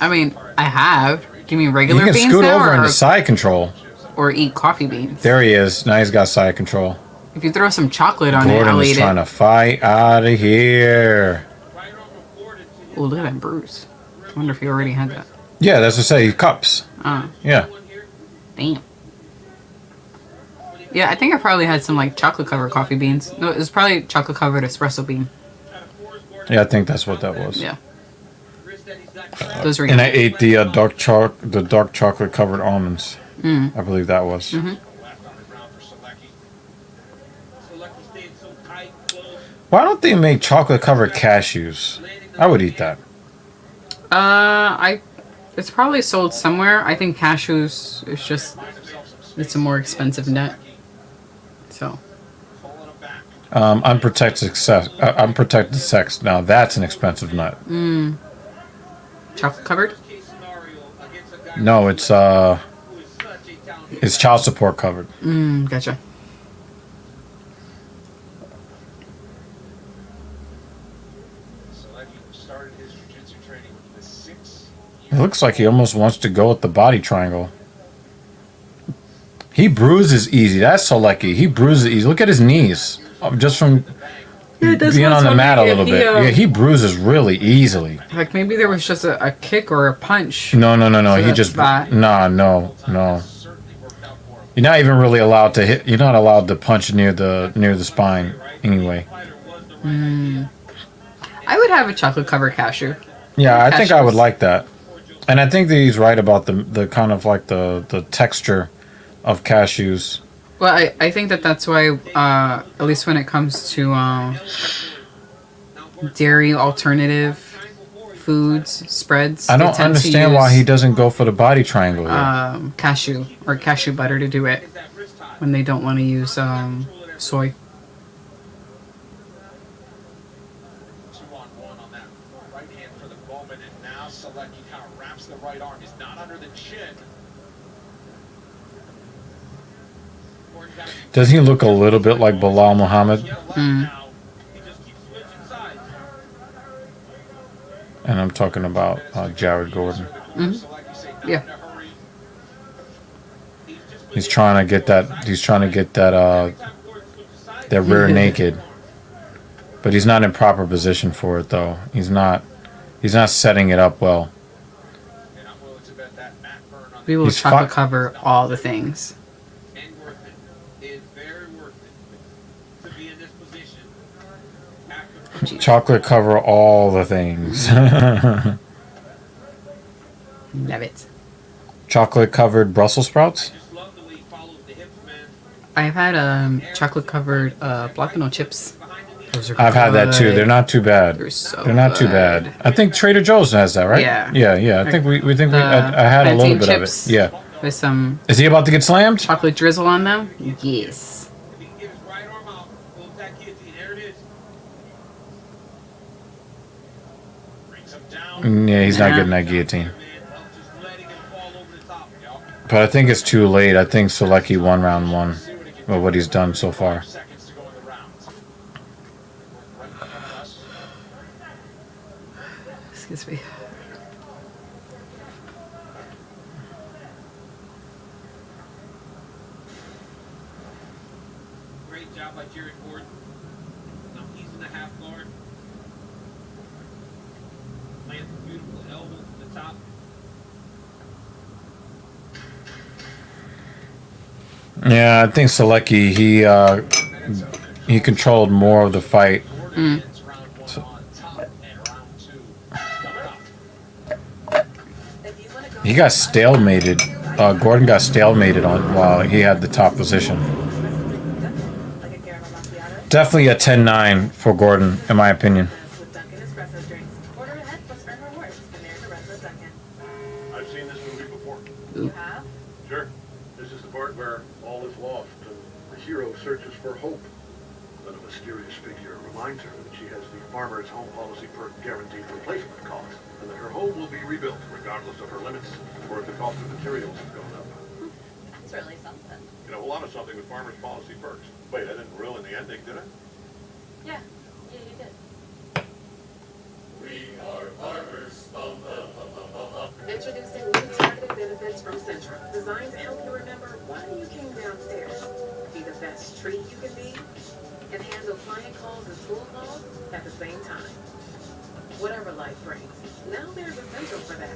I mean, I have. Give me regular You can beans scoot now, over or, into side control. or eat coffee beans. There he is. Now he's got side control. If you throw some chocolate on Gordon it, I'll is eat trying it. to fight out of here. Oh, look at that bruise. I wonder if he already had that. Yeah, that's to say cups. Oh, Yeah. damn. Yeah, I think I probably had some like chocolate covered coffee beans. No, it was probably chocolate covered espresso bean. Yeah, I think that's what that was. Yeah. Those were And I ate the dark chocolate covered almonds. Mm. I believe that was. Mm-hmm. Why don't they make chocolate covered cashews? I would eat that. It's probably sold somewhere. I think cashews is just, it's a more expensive nut. So. Unprotected sex. Now that's an expensive nut. Mm. Chocolate covered? No, it's child support covered. Gotcha. It looks like he almost wants to go with the body triangle. He bruises easy. That's so lucky. He bruises easy. Look at his knees. Just from being on the mat a little bit. Yeah, he bruises really easily. Like maybe there was just a kick or a punch. No. So He that's just bad. no. You're not even really allowed to hit. You're not allowed to punch near the spine anyway. I would have a chocolate covered cashew. Yeah, I think I would like that. And I think that he's right about the kind of like the texture of cashews. Well, I think that's why, at least when it comes to dairy alternative foods, spreads, I they don't tend to understand why use, he doesn't go for the body triangle here. cashew or cashew butter to do it when they don't want to use soy. 2-on-1 on that right hand for the moment, and now Selecki kind of wraps the right arm. He's not under the chin. Doesn't he look a little bit like Bilal Muhammad? Mm. And I'm talking about Jared Gordon. Mm-hmm. Yeah. He's trying to get that. He's trying to get that. That rear naked, but he's not in proper position for it though. He's not. He's not setting it up well. We will chocolate cover all the things. Chocolate cover all the things. Love it. Chocolate covered Brussels sprouts. I've had chocolate covered Blackwell chips. Those are I've had that too. They're not too bad. They're not too bad. I think Trader Joe's has that, right? Yeah. Yeah. I think I had a little bit of it. Yeah. With some. Is he about to get slammed? Chocolate drizzle on them. Yes. Yeah, he's not getting that guillotine. But I think it's too late. I think Selecki won round one with what he's done so far. Excuse me. Great job by Jared Gordon. Now he's in the half guard. Lands a beautiful elbow to the top. Yeah, I think Selecki he controlled more of the fight. Mm. He got stalemated. Gordon got stalemated on while he had the top position. Definitely a 10-9 for Gordon, in my opinion. I've seen this movie before. You have? Sure. This is the part where all is lost and the hero searches for hope. Then a mysterious figure reminds her that she has the farmer's home policy perk guaranteed replacement cost, and that her home will be rebuilt regardless of her limits or if the cost of materials have gone up. It's really something. You know a lot of something with farmer's policy perks. Wait, I didn't ruin the ending, did I? Yeah. Yeah, you did. We are farmers. Introducing new targeted benefits from Central, designed to help you remember why you came downstairs. Be the best tree you can be, and handle client calls and school calls at the same time. Whatever life brings, now there's a Central for that.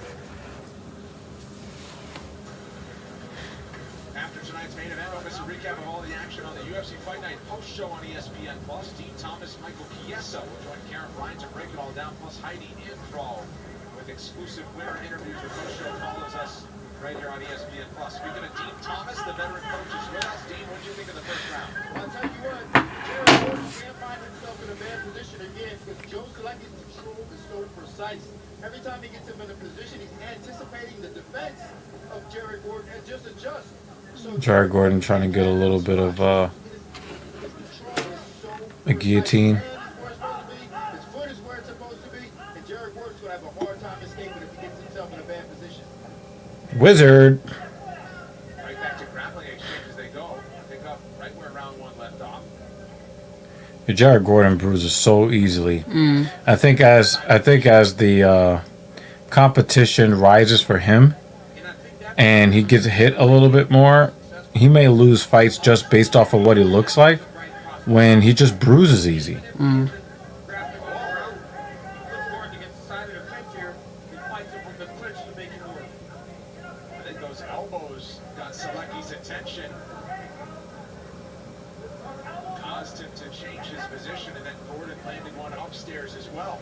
After tonight's main event, I'll miss a recap of all the action on the UFC Fight Night post show on ESPN+. Dean Thomas, Michael Chiesa will join Karen Bryant to break it all down, plus Heidi Inthrall with exclusive winner interviews. The post show follows us right here on ESPN+. Speaking of Dean Thomas, the veteran coach is with us. Dean, what did you think of the first round? Well, I'll tell you what, Jared Gordon can't find himself in a bad position again because Joe Selecki's control is so precise. Every time he gets him in a position, he's anticipating the defense of Jared Gordon and just adjusts. Jared Gordon trying to get a little bit of a guillotine. His foot is where it's supposed to be, and Jared Gordon's going to have a hard time escaping if he gets himself in a bad position. Wizard. Right back to grappling exchange as they go. Pick up right where round one left off. Jared Gordon bruises so easily. Mm. I think as the competition rises for him, and he gets hit a little bit more, he may lose fights just based off of what he looks like when he just bruises easy. Mm. I think those elbows got Selecki's attention. Caused him to change his position, and then Gordon landed one upstairs as well.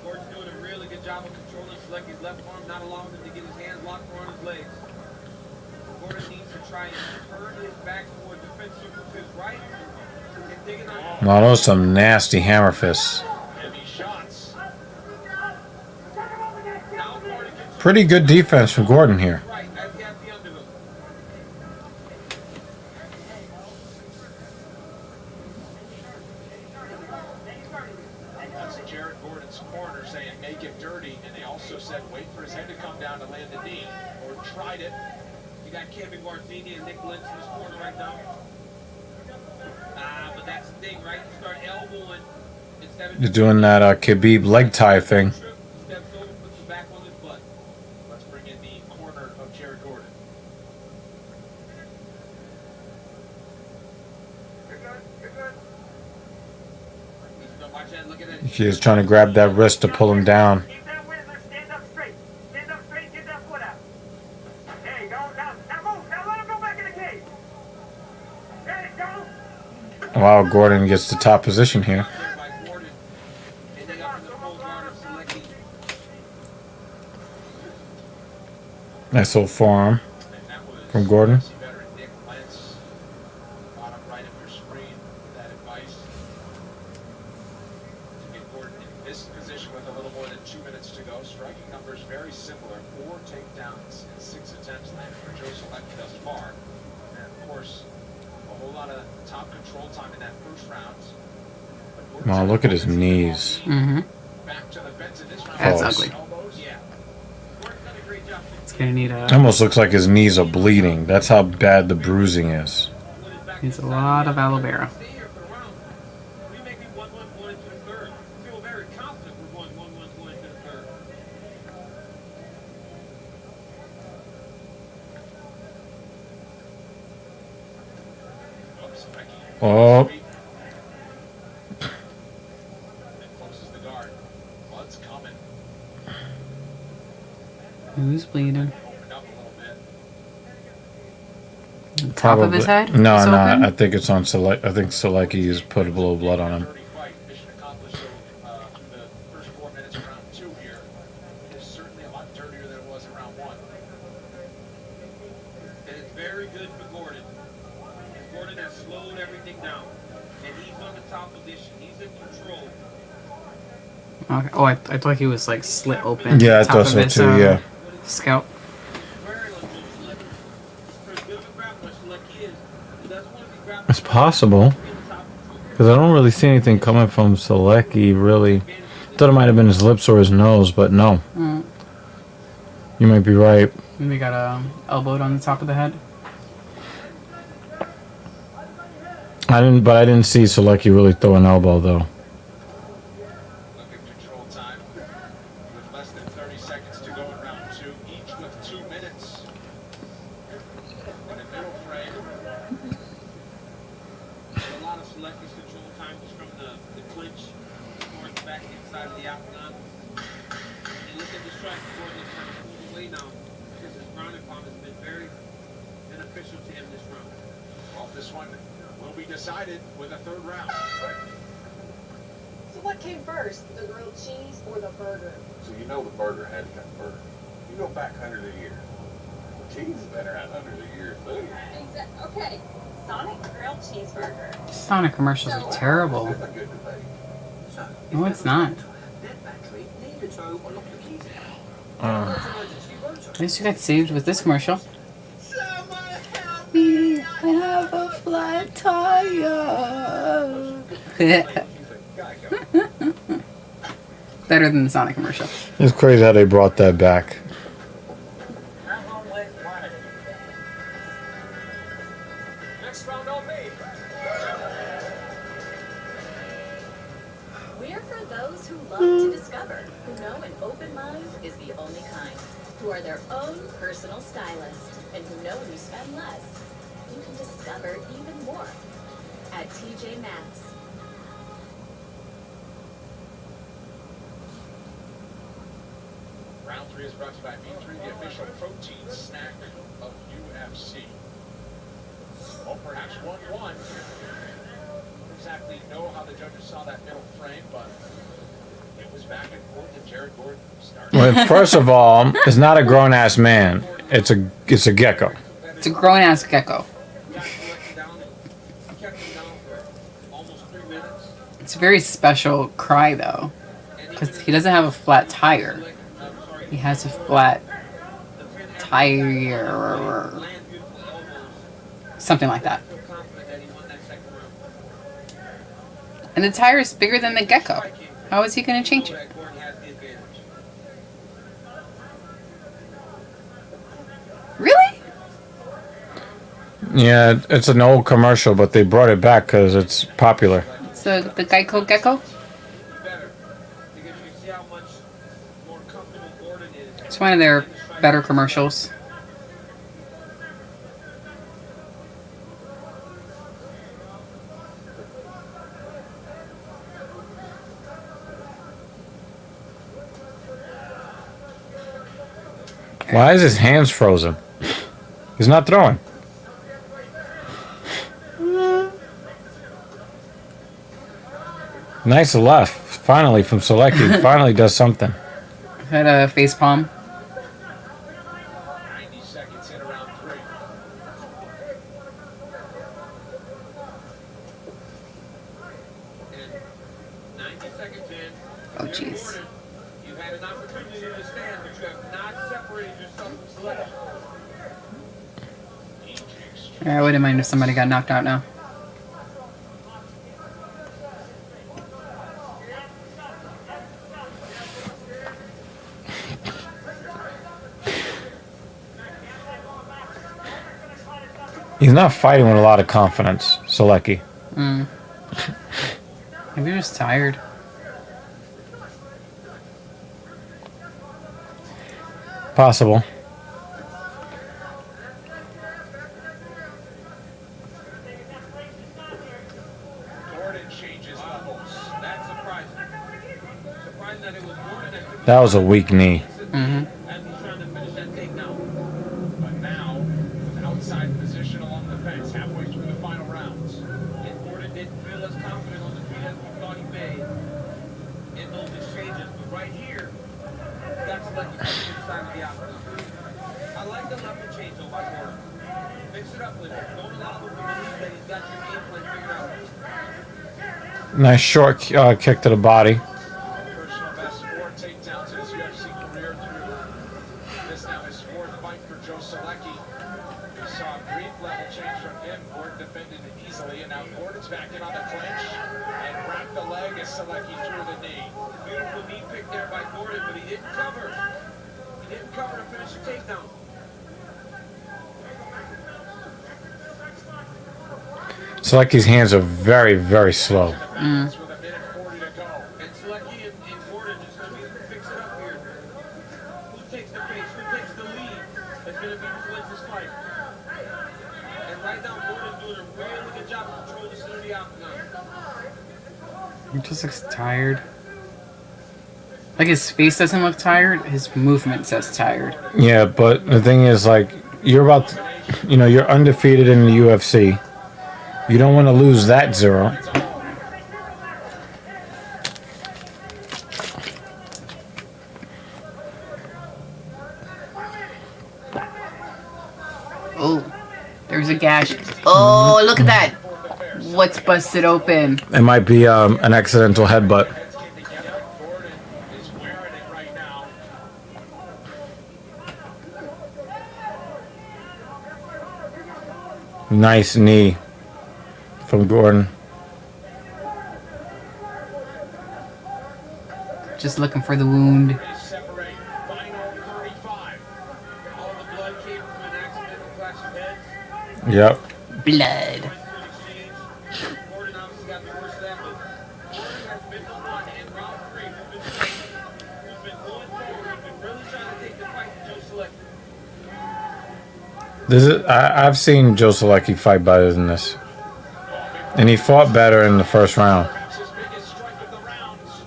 Gordon's doing a really good job of controlling Selecki's left arm, not allowing him to get his hands locked around his legs. Gordon needs to try and turn his back toward defense circle to his right and dig it on. Wow, those are some nasty hammer fists. Heavy shots. Pretty good defense from Gordon here. Right, as he has the underhook. That's Jared Gordon's corner saying make it dirty, and they also said wait for his head to come down to land the knee, or tried it. You got Kevin Martini and Nick Lynch in this corner right now. But that's the thing, right? You start elbowing instead of... You're doing that Khabib leg tie thing. Steps over, puts his back on his butt. Let's bring in the corner of Jared Gordon. You're good, you're good. Watch that, look at that. She is trying to grab that wrist to pull him down. Keep that whistler, stand up straight. Stand up straight, get that foot out. There you go. Now move. Now let him go back in the cage. There you go. Wow, Gordon gets the top position here. By Gordon. And they up in the full guard of Selecki. Nice little forearm from Gordon. Veteran Nick Lentz, bottom right of your screen with that advice. To get Gordon in this position with a little more than 2 minutes to go. Striking numbers very similar. 4 takedowns in 6 attempts landed for Joe Selecki thus far. And of course, a whole lot of top control time in that first round. Wow, look at his knees. Mm-hmm. Back to the fence in this round. That's Close. ugly. Elbows. Yeah. Gordon's done a great job. It's gonna need a Almost looks like his knees are bleeding. That's how bad the bruising is. needs a lot of aloe vera. Stay here for a round. We may be 1-1 going into the third. Feel very confident we're going 1-1 going into the third. Oh, Closes the guard. Blood's coming. Who's bleeding? Opened up a little bit. Top of his head? No, It's no. open? I think it's on Select. I think Selecki has put a little blood on him. Dirty fight. Mission accomplished through the first 4 minutes of round 2 here. It is certainly a lot dirtier than it was in round 1. And it's very good for Gordon. Because Gordon has slowed everything down. And he's on the top position. He's in control. Okay. Oh, I thought he was like slit open. Yeah, I top thought of so his, too. Yeah. Scalp. Very low Selecki. For as good of a grappler Selecki is, he doesn't want to be grappling. It's possible. Because I don't really see anything coming from Selecki, really. Thought it might have been his lips or his nose, but no. Mm. You might be right. And they got elbowed on the top of the head. I didn't see Selecki really throw an elbow, though. Look at control time. With less than 30 seconds to go in round 2. Each with 2 minutes. In the middle frame. A lot of Selecki's control time was from the clinch towards the back inside of the octagon. And look at the strike. Gordon is trying to pull away now because his ground and pound has been very beneficial to him this round. Well, this one will be decided with a third round. So what came first, the grilled cheese or the burger? So you know the burger had to come first. You go back hundreds of years. The cheese has been around hundreds of years, too. Exactly. Okay. Sonic grilled cheeseburger. Sonic commercials are terrible. That's a good debate. No, it's not. At least you got saved with this commercial. We have a flat tire. Better than the Sonic commercial. It's crazy how they brought that back. Next round on me. We're for those who love to discover, who know an open mind is the only kind, who are their own personal stylist, and who know when you spend less, you can discover even more at TJ Maxx. Round 3 is brought to you by V3, the official protein snack of UFC. Well, perhaps 1-1. Exactly know how the judges saw that middle frame, but It was back and forth, and Jared Gordon started. Well, first of all, it's not a grown ass man. It's a gecko. It's a grown ass gecko. It's a very special cry though, because he doesn't have a flat tire. He has a flat tire, something like that. And the tire is bigger than the gecko. How is he going to change it? Really? Yeah, it's an old commercial, but they brought it back because it's popular. So the Geico gecko? It's one of their better commercials. Why is his hands frozen? He's not throwing. Nice left. Finally from Selecki. Finally does something. Had a face palm. 90 seconds in around 3. And 90 seconds in. Oh, jeez. You've had an opportunity to stand, but you have not separated yourself from Selecki. I wouldn't mind if somebody got knocked out now. He's not fighting with a lot of confidence, Selecki. Maybe he was tired. Possible. Gordon changes levels. That's surprising. Surprising that it was Gordon that took That was a weak knee. Mm-hmm. as he's trying to finish that takedown. But now, with outside position along the fence, halfway through the final rounds. And Gordon didn't feel as confident on the feet as we thought he may in those exchanges. But right here, that's like the inside of the octagon. I like the left change though by Gordon. Mix it up with him. Don't allow him to believe that he's got your game plan figured out. Nice short kick to the body. Personal best 4 takedowns in his UFC career through this now his 4th fight for Joe Selecki. We saw a brief level change from him. Gordon defended it easily, and now Gordon's back in on the clinch and wrapped the leg as Selecki threw the knee. Beautiful knee pick there by Gordon, but he didn't cover. He didn't cover to finish the takedown. Selecki's hands are very, very slow. With a minute 40 to go. And Selecki and Gordon just going to fix it up here. Who takes the pace? Who takes the lead? It's going to be who wins this fight. And right now, Gordon's doing a really good job of controlling the center of the octagon. He just looks tired. Like his face doesn't look tired. His movement says tired. Yeah, but the thing is, like, you're about to, you're undefeated in the UFC. You don't want to lose that 0. Oh, there's a gash. Oh, look at that. What's busted open? It might be an accidental headbutt. Gordon is wearing it right now. Nice knee from Gordon. Just looking for the wound. They separate. Final 35. All the blood came from an accidental clash of heads. Yep. Blood. Gordon obviously got the worst of that, but Gordon has been the one in round 3 who's been going forward, who's been really trying to take the fight to Joe Selecki. I've seen Joe Selecki fight better than this. And he fought better in the first round. His biggest strike of the rounds.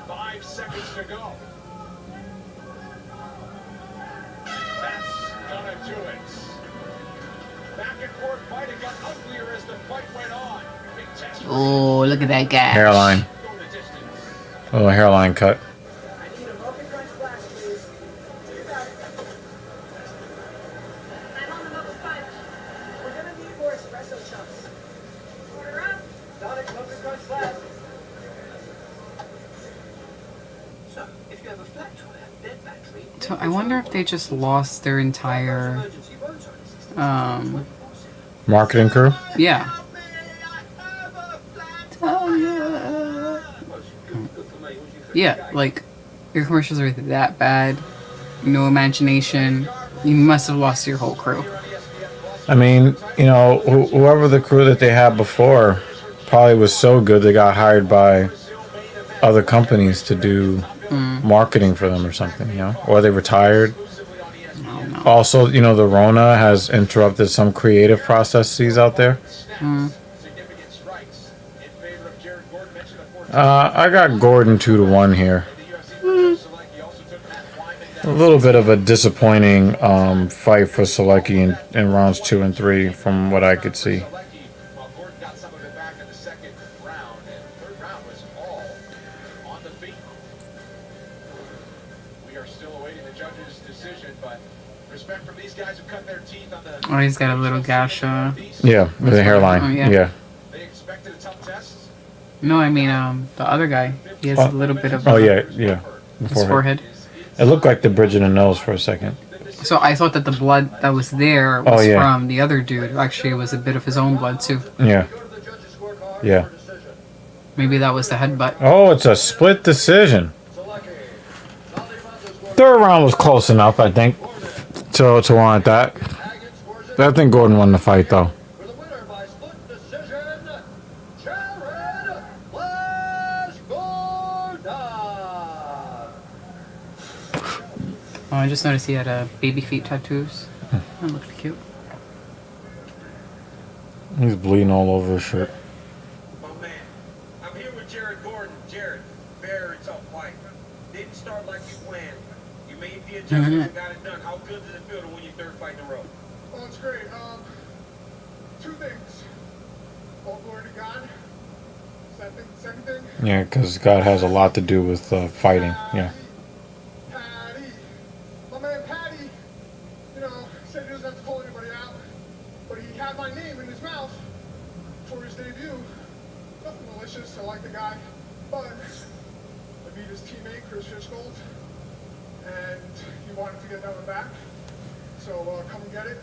5 seconds to go. That's gonna do it. Back and forth fight, it got uglier as the fight went on. Big test. Oh, look at that guy. Hairline. A little hairline cut. I need a muffin crunch flash, please. You got it. I'm on the muffin punch. We're gonna need more espresso chunks. Order up. Sonic muffin crunch flash. So, if you have a flat tire, dead battery... So I wonder if they just lost their entire Marketing crew? yeah. Yeah, like your commercials are that bad. No imagination. You must have lost your whole crew. I mean, you know, whoever the crew that they had before probably was so good they got hired by other companies to do marketing for them or something, you know? Or they retired. Also, you know, the Rona has interrupted some creative processes out there. I got Gordon 2-1 here. A little bit of a disappointing fight for Selecki in rounds 2 and 3 from what I could see. Oh, he's got a little gash. Yeah, with a hairline. Oh, yeah. Yeah. No, I mean the other guy. He has a little bit of. Oh yeah, yeah. His forehead. It looked like the bridge of the nose for a second. So I thought that the blood that was there was from the other dude. Actually, it was a bit of his own blood too. Yeah. Yeah. Maybe that was the headbutt. Oh, it's a split decision. Third round was close enough, I think, to warrant that. I think Gordon won the fight, though. Oh, I just noticed he had baby feet tattoos. That looked cute. He's bleeding all over his shirt. Oh man, I'm here with Jared Gordon. Jared, very tough fight. Didn't start like you planned. You made the adjustments and got it done. How good does it feel to win your third fight in a row? Well, it's great. Two things. All glory to God. Second thing. Yeah, because God has a lot to do with fighting. Yeah. Patty. My man Patty, you know, said he doesn't have to call anybody out, but he had my name in his mouth for his debut. Nothing malicious. I like the guy, but I beat his teammate Chris Fishgold, and he wanted to get that one back. So come and get it.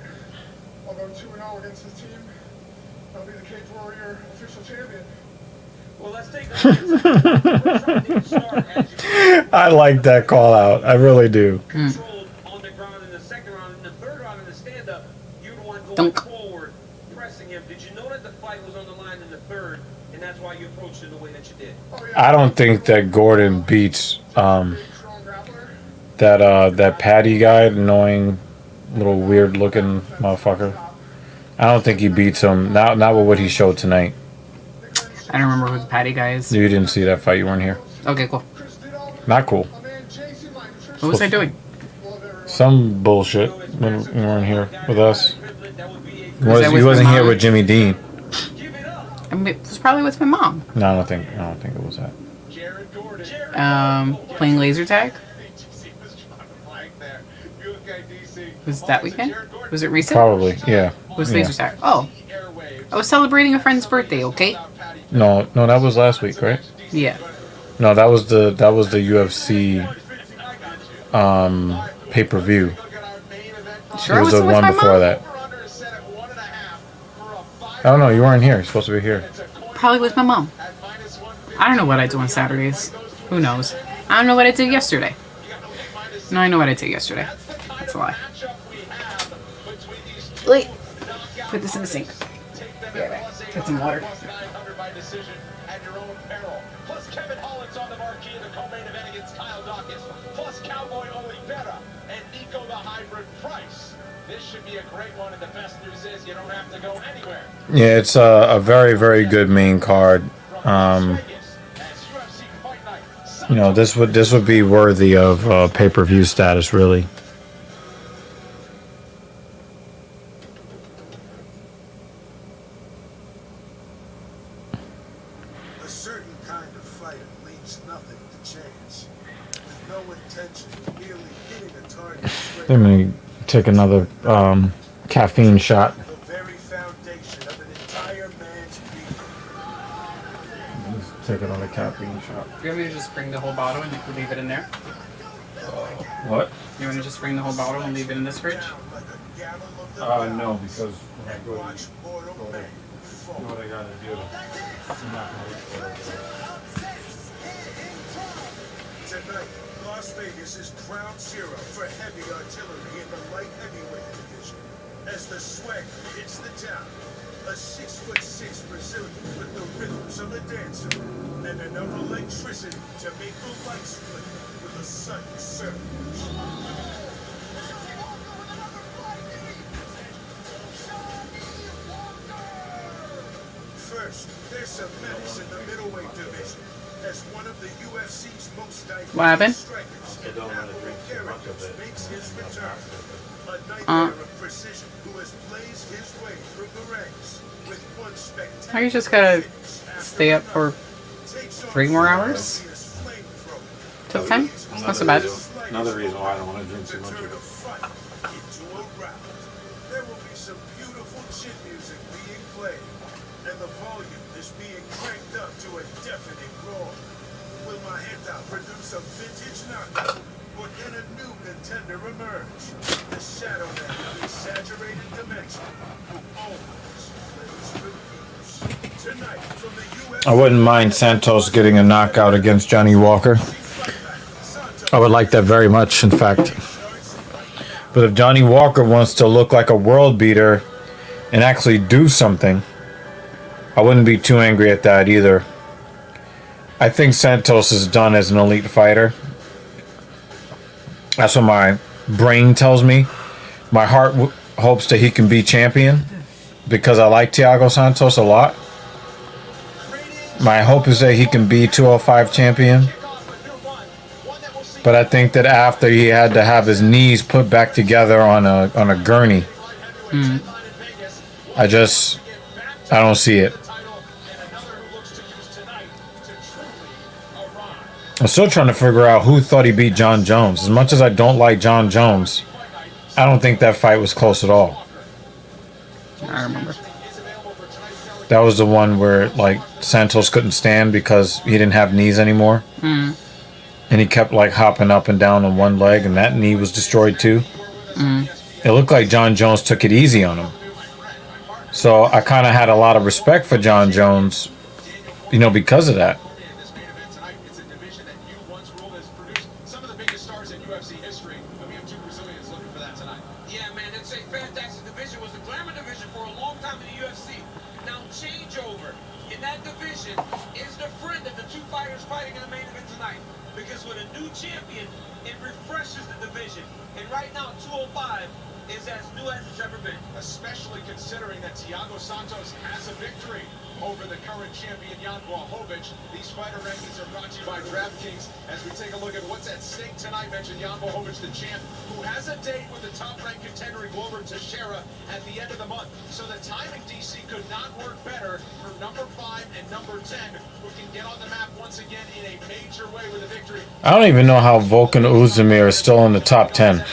I'll go 2-0 against his team. I'll be the Cage Warrior official champion. Well, let's take I like that call out. I really do. Controlled on the ground in the second round. In the third round, in the stand-up, you're the one going forward, pressing him. Did you know that the fight was on the line in the third, and that's why you approached it the way that you did? I don't think that Gordon beats that Patty guy, annoying little weird looking motherfucker. I don't think he beats him. Not with what he showed tonight. I don't remember who the Patty guy is. You didn't see that fight. You weren't here. Okay, cool. Not cool. What was I doing? Some bullshit when you weren't here with us. He with wasn't my here mom? with Jimmy Dean. I mean, it was probably with my mom. No, I don't think it was that. Playing laser tag. Was that weekend? Was it recent? Probably, yeah. Was laser tag? Oh, I was celebrating a friend's birthday. Okay. No, that was last week, right? Yeah. No, that was the UFC pay-per-view. Sure, it was the with one my before mom? that. I don't know. You weren't here. You're supposed to be here. Probably with my mom. I don't know what I do on Saturdays. Who knows? I don't know what I did yesterday. No, I know what I did yesterday. That's a lie. Wait. Put this in the sink. Get some water. Plus Kevin Holland's on the marquee in the co-main event against Kyle Dawkins. Plus Cowboy Oliveira and Nico the Hybrid Price. This should be a great one, and the best news is you don't have to go anywhere. Yeah, it's a very, very good main card. You know, this would be worthy of pay-per-view status, really. certain kind of fighter leaves nothing to chance. With no intention of merely hitting a target straight Let me take another caffeine shot. the very foundation of an entire man's being. Let's take another caffeine shot. You want me to just bring the whole bottle and you can leave it in there? What? You want to just bring the whole bottle and leave it in this fridge? No, because when I go to do what I gotta do. I'm not gonna wait for it. Tonight, Las Vegas is ground zero for heavy artillery in the light heavyweight division. As the swagger hits the town, a 6'6" Brazilian with the rhythms of a dancer and enough electricity to make the lights split with a sudden surge. First, there's some menace in the middleweight division as one of the UFC's most What happened? strikers and admirable characters makes his return. A nightmare of precision who has blazed his way through the ranks with one spectacular. Are you just gonna stay up for 3 more hours? Till 10? Not so bad. Another reason why I don't want to drink too much of it. Into a round. There will be some beautiful chin music being played, and the volume is being cranked up to a deafening roar. Will Maheta produce a vintage knockout, or can a new contender emerge? The Shadow Man of exaggerated dimension, who always plays for keeps. Tonight, from the UFC. I wouldn't mind Santos getting a knockout against Johnny Walker. I would like that very much, in fact. But if Johnny Walker wants to look like a world beater and actually do something, I wouldn't be too angry at that either. I think Santos is done as an elite fighter. That's what my brain tells me. My heart hopes that he can be champion because I like Thiago Santos a lot. My hope is that he can be 205 champion. But I think that after he had to have his knees put back together on a gurney, I don't see it. I'm still trying to figure out who thought he beat John Jones. As much as I don't like John Jones, I don't think that fight was close at all. I remember. That was the one where like Santos couldn't stand because he didn't have knees anymore. And he kept like hopping up and down on one leg, and that knee was destroyed too. It looked like John Jones took it easy on him. So I kind of had a lot of respect for John Jones, because of that. Some of the biggest stars in UFC history, and we have 2 Brazilians looking for that tonight. Yeah, man, it's a fantastic division. Was the glamour division for a long time in the UFC. Now, changeover in that division is the friend of the 2 fighters fighting in the main event tonight. Because with a new champion, it refreshes the division. And right now, 205 is as new as it's ever been. Especially considering that Thiago Santos has a victory over the current champion Jan Blachowicz. These fighter rankings are brought to you by DraftKings. As we take a look at what's at stake tonight, mentioned Jan Blachowicz, the champ, who has a date with the top-ranked contender Glover Teixeira at the end of the month. So the timing, DC, could not work better for number 5 and number 10, who can get on the map once again in a major way with a victory. I don't even know how Volkan Oezdemir is still in the top 10.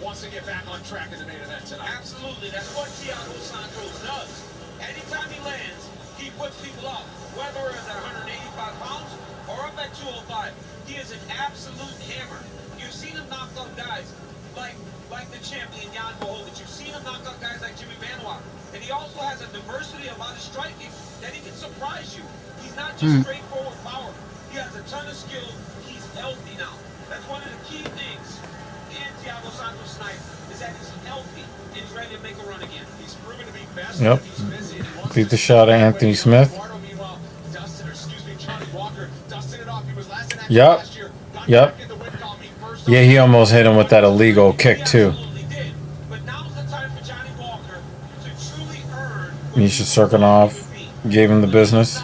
Wants to get back on track in the main event tonight. Absolutely, that's what Thiago Santos does. Anytime he lands, he puts people up. Whether it's at 185 pounds or up at 205, he is an absolute hammer. You've seen him knock out guys like the champion Jan Blachowicz. You've seen him knock out guys like Jimmy Benoit. And he also has a diversity of other striking that he can surprise you. He's not just straightforward power. He has a ton of skill. He's healthy now. That's one of the key things in Thiago Santos tonight is that he's healthy and he's ready to make a run again. He's proven to be best. Yep. Beat the shot of Anthony Smith. Meanwhile, Johnny Walker dusted it off. He was last in action Yep. last year. Yep. Yeah, he almost hit him with that illegal kick too. But now's the time for Johnny Walker to truly earn Misha Serkinov gave him the business.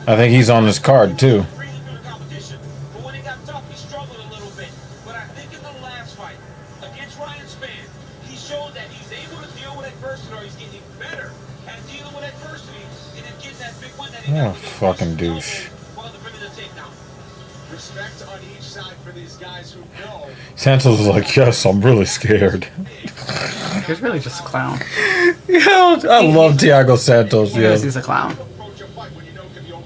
I think he's on this card too. freely through the competition. But when it got tough, he struggled a little bit. But I think in the last fight against Ryan Spann, he showed that he's able to deal with adversity, or he's getting better at dealing with adversity Oh, fucking douche. Respect on each side for these guys who know. Santos was like, yes, I'm really scared. He's really just a clown. Yeah, I love Thiago Santos. He Yeah. is, he's a clown.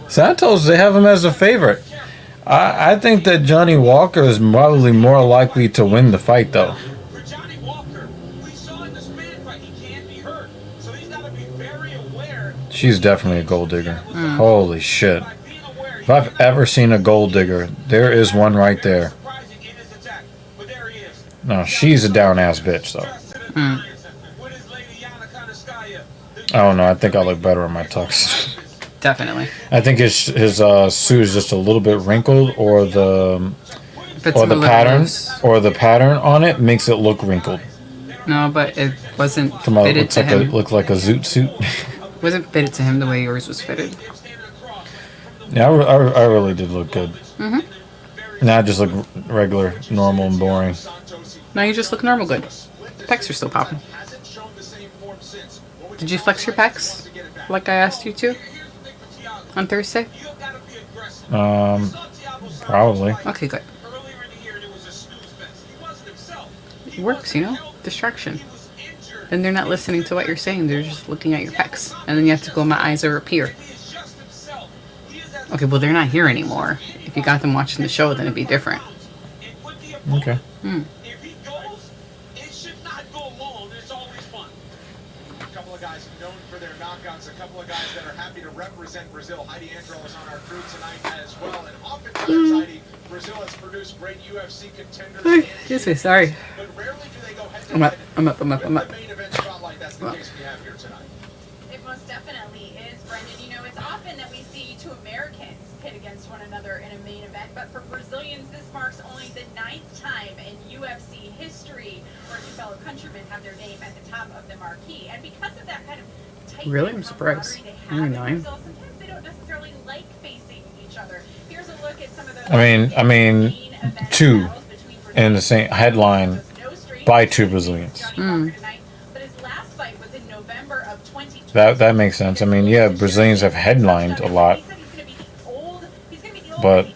Santos, they have him as a favorite. I think that Johnny Walker is probably more likely to win the fight, though. For Johnny Walker, we saw in the Spanish fight he can't be hurt. So he's got to be very aware. She's definitely a gold digger. Holy shit. If I've ever seen a gold digger, there is one right there. No, she's a down-ass bitch, though. I don't know. I think I look better in my tux. Definitely. I think his suit is just a little bit wrinkled, or the pattern on it makes it look wrinkled. No, but it wasn't Come on, it fitted looks to like him. looked like a zoot suit. Wasn't fitted to him the way yours was fitted. Yeah, I really did look good. Mhm. Now I just look regular, normal, and boring. Now you just look normal good. Pecs are still popping. Did you flex your pecs like I asked you to on Thursday? Probably. Okay, good. It works, you know? Distraction. Then they're not listening to what you're saying. They're just looking at your pecs. And then you have to go, my eyes are up here. Okay, well, they're not here anymore. If you got them watching the show, then it'd be different. Okay. Hmm. A couple of guys that are happy to represent Brazil. Heidi Androl is on our crew tonight as well. And oftentimes, Heidi, Brazil has produced great UFC contenders. Excuse me, sorry. But rarely do they go head to I'm up. the main event spotlight. That's the case we have here tonight. It most definitely is, Brendan. You know, it's often that we see two Americans pit against one another in a main event, but for Brazilians, this marks only the 9th time in UFC history where two fellow countrymen have their name at the top of the marquee. And because of that kind of Really? I'm surprised. Only 9. sometimes they don't necessarily like facing each other. Here's a look at some of the I mean, 2 in the same headline by 2 Brazilians. But his last fight was in November of 2020. That makes sense. I mean, yeah, Brazilians have headlined a lot, but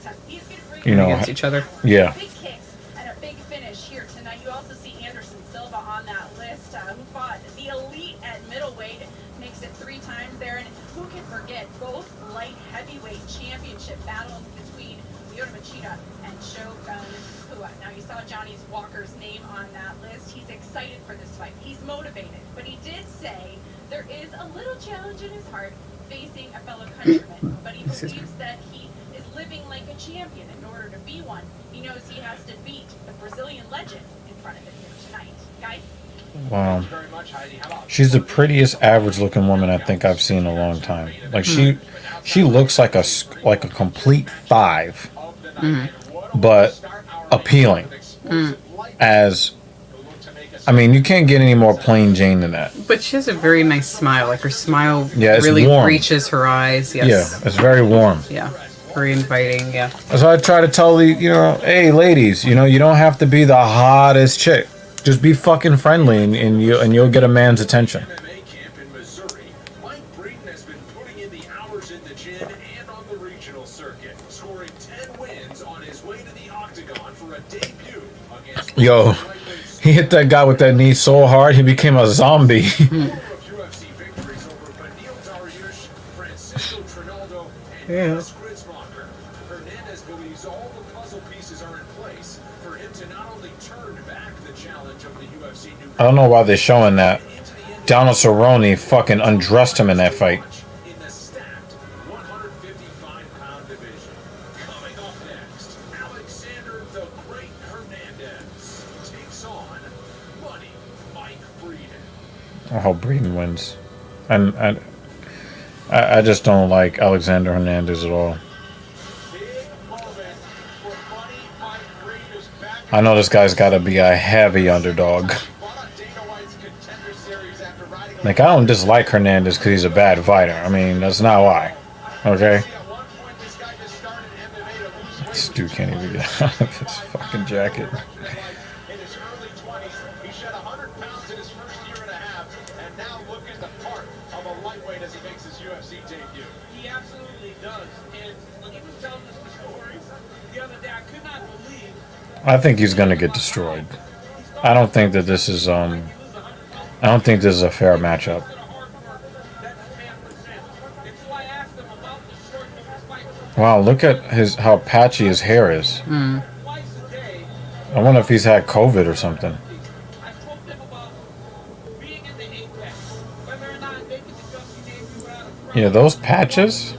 you know, against each other. Yeah. Big kicks and a big finish here tonight. You also see Anderson Silva on that list, who fought the elite at middleweight. Makes it 3 times there, and who can forget both light heavyweight championship battles between Lyoto Machida and Shogun Rua. Now you saw Johnny Walker's name on that list. He's excited for this fight. He's motivated, but he did say there is a little challenge in his heart facing a fellow countryman, but he believes that he is living like a champion. In order to be one, he knows he has to beat the Brazilian legend in front of him here tonight. Guys? Wow. She's the prettiest average looking woman I think I've seen in a long time. Like she looks like a complete 5, but appealing. As I mean, you can't get any more plain Jane than that. But she has a very nice smile. Like her smile It's really warm. reaches her eyes. Yes. Yeah, it's very warm. Yeah. Very inviting. Yeah. So I try to tell the, hey ladies, you don't have to be the hottest chick. Just be fucking friendly, and you'll get a man's attention. MMA camp in Missouri, Mike Breeden has been putting in the hours in the gym and on the regional circuit, scoring 10 wins on his way to the octagon for a debut against. Yo, he hit that guy with that knee so hard he became a zombie. UFC victories over Beneil Dariush, Francisco Trinaldo, and Chris Gritzmacher. Hernandez believes all the puzzle pieces are in place for him to not only turn back the challenge of the UFC new. I don't know why they're showing that. Donald Cerrone fucking undressed him in that fight. In the stacked 155-pound division. Coming up next, Alexander the Great Hernandez takes on Money Mike Breeden. I hope Breeden wins. And I just don't like Alexander Hernandez at all. I know this guy's got to be a heavy underdog. Like, I don't dislike Hernandez because he's a bad fighter. I mean, that's not why. Okay? This dude can't even get out of his fucking jacket. In his early 20s, he shed 100 pounds in his first year and a half, and now looking the part of a lightweight as as he makes his UFC debut. He absolutely does. And when he was telling us the story the other day, I could not believe. I think he's going to get destroyed. I don't think that this is I don't think this is a fair matchup. Wow, look at how patchy his hair is. I wonder if he's had COVID or something. Yeah, those patches.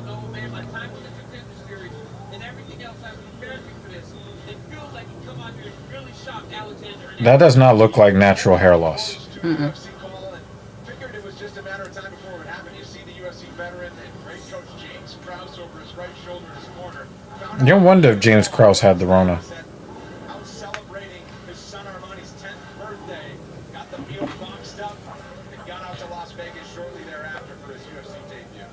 That does not look like natural hair loss. Figured it was just a matter of time before it would happen. You see the UFC veteran and great coach James Krause over his right shoulder in his corner. You don't wonder if James Krause had the Rona. Out celebrating his son Armani's 10th birthday. Got the meal boxed up and got out to Las Vegas shortly thereafter for his UFC debut.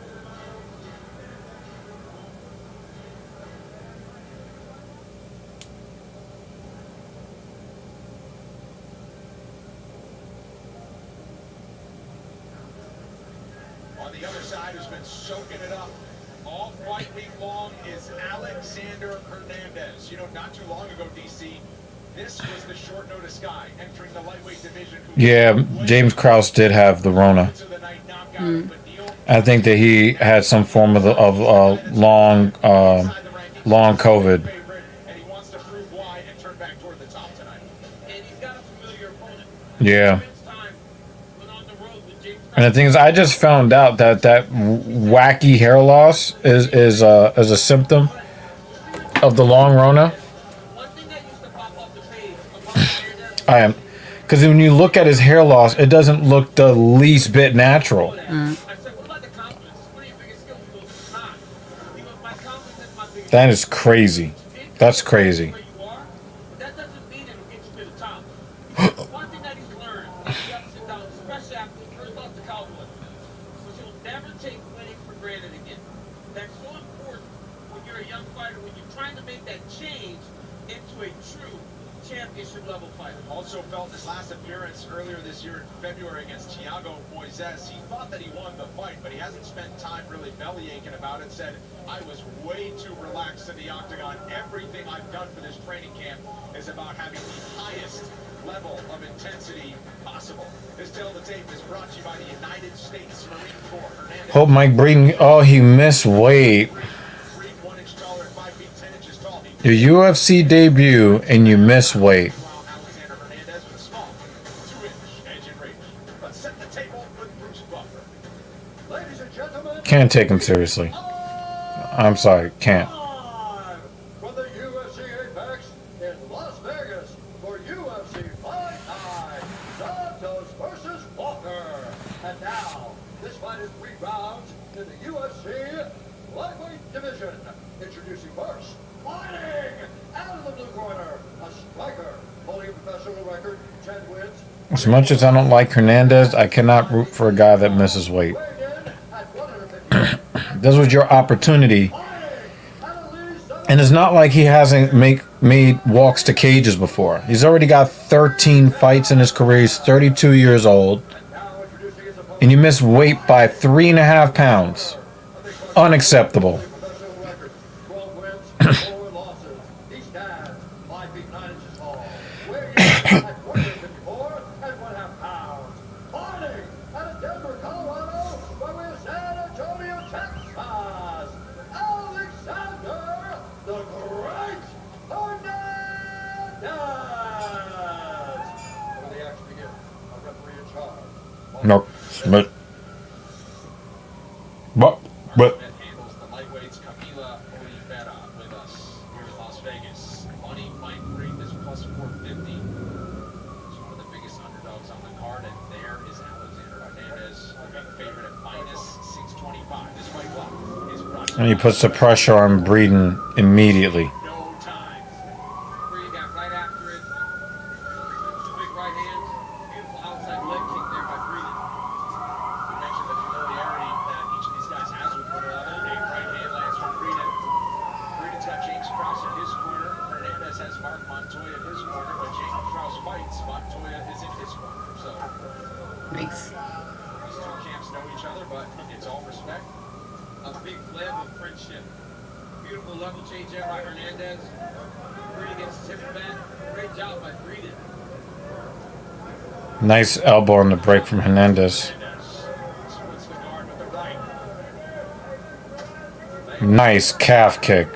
On the other side, who's been soaking it up all fight week long, is Alexander Hernandez. You know, not too long ago, DC, this was the short notice guy entering the lightweight division. Yeah, James Krause did have the Rona. I think that he had some form of long COVID. And he wants to prove why and turn back toward the top tonight. And he's got a familiar opponent. Yeah. And the thing is, I just found out that wacky hair loss is a symptom of the long Rona. I am, because when you look at his hair loss, it doesn't look the least bit natural. That is crazy. That's crazy. One thing that he's learned, you have to sit down, especially after he first lost to Cowboy, was he'll never take winning for granted again. That's so important when you're a young fighter, when you're trying to make that change into a true championship level fighter. Also felt his last appearance earlier this year in February against Thiago Moises. He thought that he won the fight, but he hasn't spent time really belly aching about it. Said, I was way too relaxed in the octagon. Everything I've done for this training camp is about having the highest level of intensity possible. This Tale of the Tape is brought to you by the United States Marine Corps. Hernandez. Hope Mike Breeden. Oh, he missed weight. 1 inch taller and 5 feet 10 inches tall. Your UFC debut and you miss weight. Alexander Hernandez with a small 2-inch edge and reach. Let's set the table with Bruce Buffer. Ladies and gentlemen, Can't take him seriously. I'm sorry, can't. from the UFC Apex in Las Vegas for UFC Fight Night, Santos versus Walker. And now, this fight is 3 rounds in the UFC lightweight division. Introducing first, fighting out of the blue corner, a striker holding a professional record, 10 wins. As much as I don't like Hernandez, I cannot root for a guy that misses weight. This was your opportunity. And it's not like he hasn't made walks to cages before. He's already got 13 fights in his career. He's 32 years old. And you miss weight by 3.5 pounds. Unacceptable. 12 wins, 4 losses. He stands 5 feet 9 inches tall. Weighing in at 154.5 pounds. Fighting out of Denver, Colorado, by way of San Antonio, Texas. Alexander the Great Hernandez. Where the action begins, a referee in charge. Nope. But. Handles the lightweights, Camila Oliveira with us here in Las Vegas. Money Mike Breeden is plus 450. He's one of the biggest underdogs on the card, and there is Alexander Hernandez, a big favorite at minus 625. This fight block is brought to And he puts the pressure on Breeden immediately. no time. Breeden got right after it. 2 big right hands. Beautiful outside leg kick there by Breeden. We mentioned the familiarity that each of these guys has with one another. A right hand lands from Breeden. Breeden's got James Krause in his corner. Hernandez has Mark Montoya in his corner. When James Krause fights, Montoya is in his corner. So Nice. these two camps know each each other, but it's all respect. A big flab of friendship. Beautiful level change there by Hernandez. Breeden gets his hip back. Great job by Breeden. Nice elbow on the break from Hernandez. Splits the guard with the right. Nice calf kick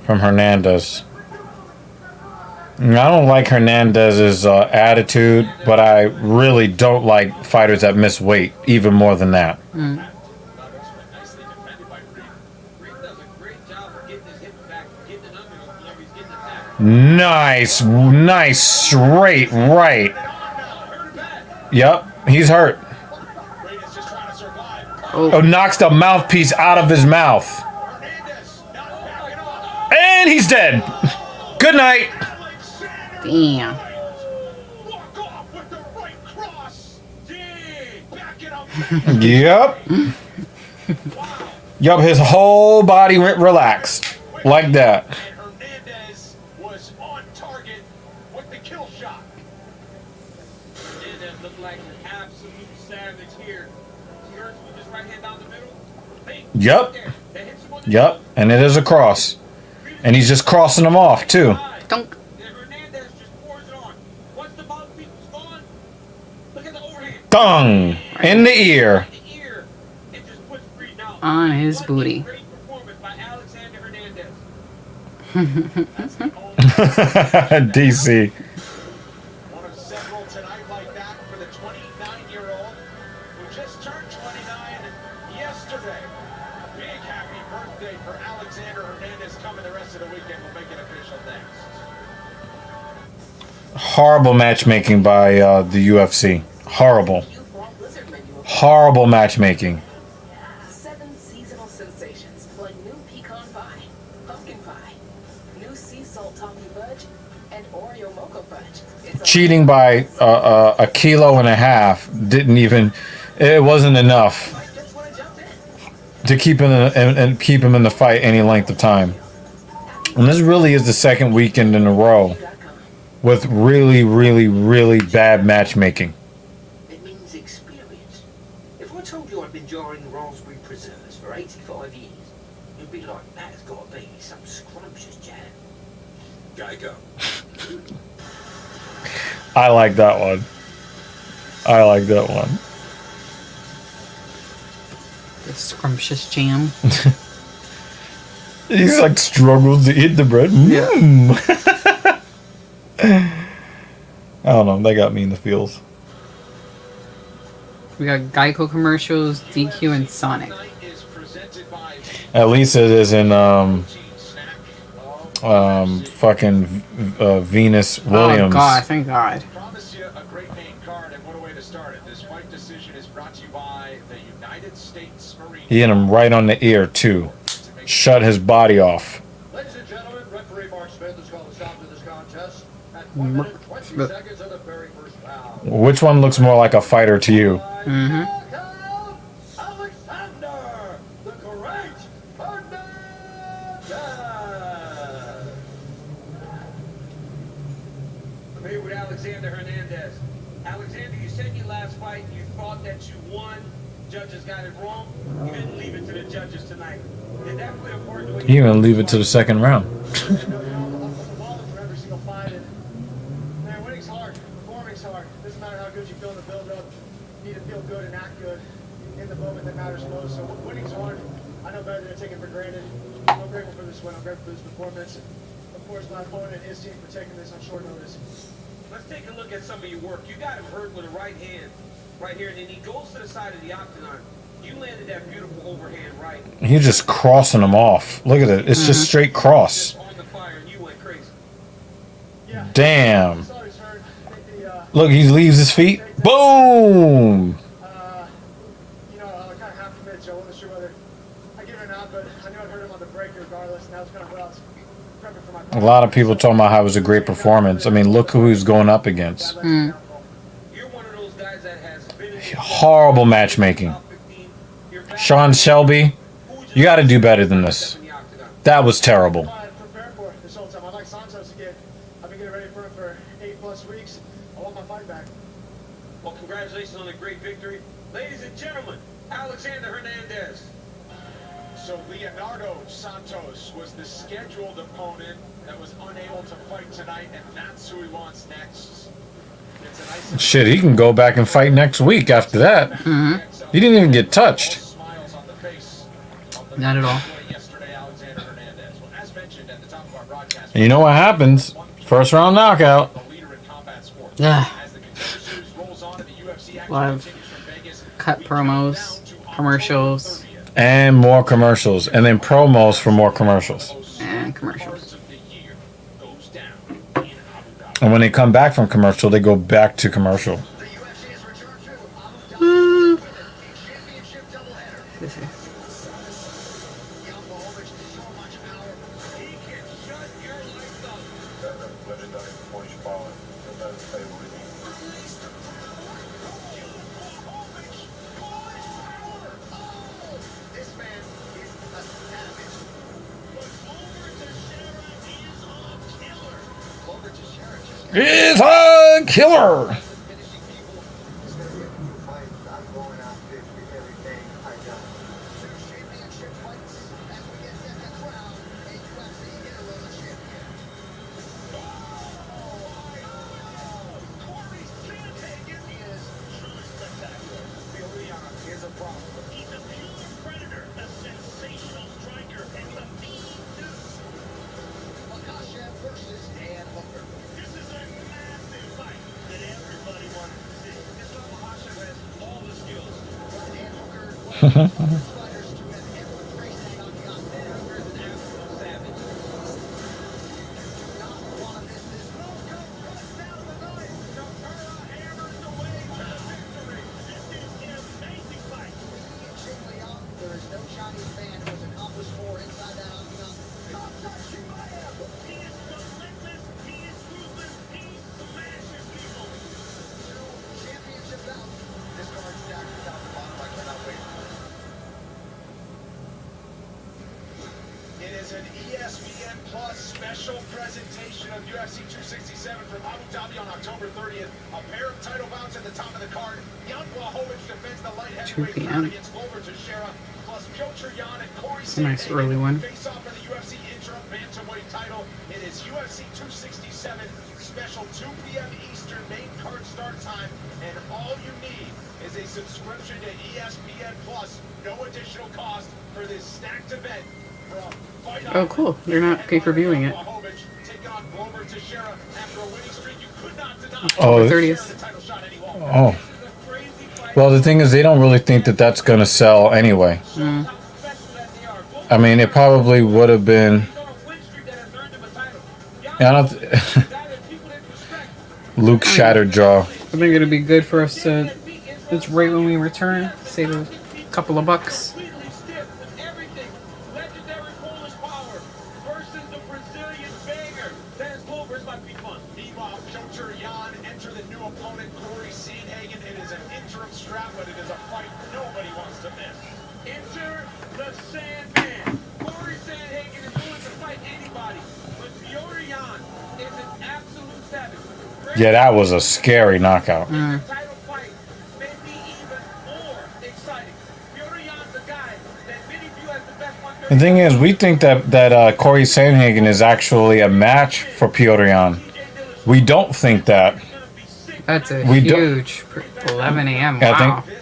from Hernandez. I don't like Hernandez's attitude, but I really don't like fighters that miss weight even more than that. Nicely defended by Breeden. Breeden does a great job of getting his hip back, getting it under him whenever he's getting attacked. Nice straight right. Yep, he's hurt. Breeden's just trying to survive. Oh, knocks the mouthpiece out of his mouth. Hernandez not backing off. And he's dead. Good night. Damn. Walk off with the right cross. Dig. Back it up. Yep. Yup, his whole body went relaxed. Like that. And Hernandez was on target with the kill shot. Hernandez looked like an absolute savage here. He hurts with his right hand down the middle. Bang. Yup. There. That hits him on the Yep. And it is a cross. And he's just crossing them off, too. Dunk. And Hernandez just pours it on. Once the mouthpiece is gone, look at the overhand. Thung. In the ear. The ear. It just puts Breeden out. On his What a booty. Great performance by Alexander Hernandez. DC. One of several tonight like that for the 29-year-old who just turned 29 yesterday. A big happy birthday for Alexander Hernandez coming the rest of the weekend. We'll make it official next. Horrible matchmaking by the UFC. Horrible. Horrible matchmaking. 7 seasonal sensations like new pecan pie, pumpkin pie, new sea salt toffee fudge, and Oreo mocha fudge. It's a Cheating by a kilo and a half didn't even. It wasn't enough just when I jumped in. to keep him and keep him in the fight any length of time. And this really is the second weekend in a row with really bad matchmaking. It means experience. If I told you I'd been jarring raspberry preserves for 85 years, you'd be like, that's got to be some scrumptious jam. Geico. I like that one. I like that one. The scrumptious jam. He's like struggles to eat the bread. I don't know. They got me in the feels. We got Geico commercials, DQ, and Sonic. Tonight is presented by At least it is in fucking Venus Williams. Oh God! Thank God. Promise you a great main card, and what a way to start it. This fight decision is brought to you by the United States Marine. He hit him right on the ear too. Shut his body off. Ladies and gentlemen, referee Mark Smith has called a stop to this contest at 1 minute 20 seconds of the very first round. Which one looks more like a fighter to you? Mm-hmm. Alexander, the great Hernandez. I'm here with Alexander Hernandez. Alexander, you said in your last fight you thought that you won. Judges got it wrong. You didn't leave it to the judges tonight. Did that play a part in the way He even leave it to the second round. I'm balling for every single fight, and man, winning's hard, performing's hard. Doesn't matter how good you feel in the build-up. You need to feel good and act good in the moment that matters most. So winning's hard. I know better than to take it for granted. I'm grateful for this win. I'm grateful for this performance. Of course, my opponent and his team for taking this on short notice. Let's take a look at some of your work. You got him hurt with a right hand right here, and then he goes to the side of the octagon. You landed that beautiful overhand right. He's just crossing him off. Look at it. It's just straight cross. Just on the fire, and you went crazy. Yeah. Damn. Saw his hurt. I think the, Look, he leaves his feet. Boom. you know, I kind of half committed, so I wasn't sure whether I give it or not, but I knew I'd hurt him on the break regardless, and that was kind of what I was prepping for my A lot of people talking about how it was a great performance. I mean, look who he's going up against. Mm. You're one of those guys that has been in Horrible matchmaking. Sean Shelby, you got to do better than this. That was terrible. I prepared for it this whole time. I'd like Santos again. I've been getting ready for 8+ weeks. I want my fight back. Well, congratulations on a great victory. Ladies and gentlemen, Alexander Hernandez. So Leonardo Santos was the scheduled opponent that was unable to fight tonight, and that's who he wants next. It's a nice Shit, he can go back and fight next week after that. He didn't even get touched. smiles on the face of the Not at all. yesterday, Alexander Hernandez. Well, as mentioned at the top of our broadcast, And you know what happens? First round knockout. the leader in combat sports. Yeah. As the Contender Series rolls on and the UFC action Live continues from Vegas, cut promos, commercials, And more commercials. And then promos for more commercials. and commercials. of the year goes down in Abu Dhabi. And when they come back from commercial, they go back to commercial. The UFC has returned to Abu Dhabi with a championship doubleheader. This is Jan Blachowicz, so much power. He can shut your lights up. Legendary Polish power. That's favorite. This man is a savage. Glover Teixeira just It's a killer. finishing people. It's going to be a cool fight. I'm going out there with everything I got. Two championship fights as we get set to crown a UFC interim champion. Corey Sandhagen is truly spectacular. Fioria is a problem. He's a pure predator, a sensational striker, and a mean dude. Makashev versus Dan Hooker. This is a massive fight that everybody wants to see. Islam Makhachev has all the skills. Dan Hooker was one of the first fighters to have ever traced that on the outside. Dan Hooker is an absolute savage. You do not want to miss this. Welcome, cuts out of the night. Chikara hammers away to the victory. This is an amazing fight. Jing Liang, there is no Chinese man who has accomplished more inside that octagon. Khamzat Chimaev. He is relentless. He is ruthless. He smashes people. Two championship bouts. This card stacked from top to bottom. I cannot wait. It is an ESPN Plus special presentation of UFC 267 from Abu Dhabi on October 30th. A pair of title bouts at the top of the card. Jan Blachowicz defends the light 2 heavyweight p.m. crown against Glover Teixeira, plus Piotr Jan and Corey It's a nice Sandhagen early one. face off for the UFC interim bantamweight title. It is UFC 267 special 2 p.m. Eastern main card start time, and all you need is a subscription to ESPN Plus. No additional cost for this stacked event. Oh, cool. They're not pay-per-viewing it. Oh, 30th. Oh. Well, the thing is, they don't really think that that's going to sell anyway. I mean, it probably would have been. Yeah, I don't. Luke shattered jaw. I think it'll be good for us to. It's right when we return. Save a couple of bucks. Meanwhile, Piotr Jan enter the new opponent, Corey Sandhagen. It is an interim strap, but it is a fight nobody wants to miss. Enter the Sandman. Corey Sandhagen is willing to fight anybody, but Piotr Jan is an absolute savage. Yeah, that was a scary knockout. Title fight may be even more exciting. Piotr Jan's a guy that many view as the best 130. The thing is, we think that Corey Sandhagen is actually a match for Piotr Jan. We don't think that. That's a We don't- huge 11 a.m. I Wow. think.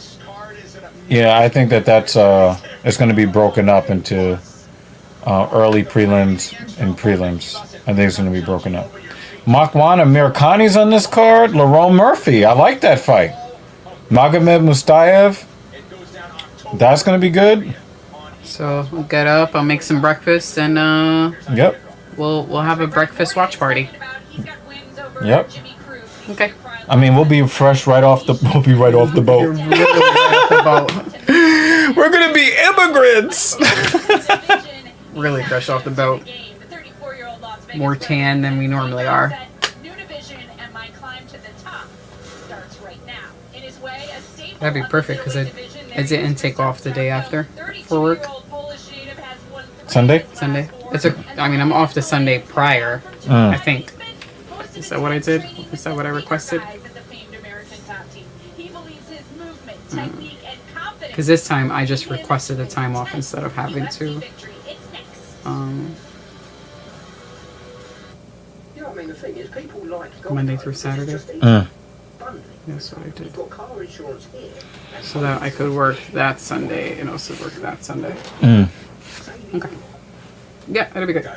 Yeah, I think that's it's going to be broken up into early prelims and prelims. I think it's going to be broken up. Makwan Amirkhani's on this card. Lerone Murphy. I like that fight. Magomed Mustaev. That's going to be good. So we'll get up. I'll make some breakfast, and Yep. we'll have a breakfast watch party. Yep. Okay. I mean, we'll be fresh right off the. We'll be right off the boat. We're gonna be immigrants. Really fresh off the boat. More tan than we normally are. That'd be perfect because I didn't take off the day after for work. Sunday. Sunday. I mean, I'm off the Sunday prior. I think. Is that what I did? Is that what I requested? He believes his movement, technique, Because this time I just requested the time off instead of having to. You know, I mean, the thing is, people like golf Monday through because it's Saturday. just easy. Bundling. That's what I did. You've got car insurance here. So that I could work that Sunday and also work that Sunday. Okay. Yeah, that'll be good.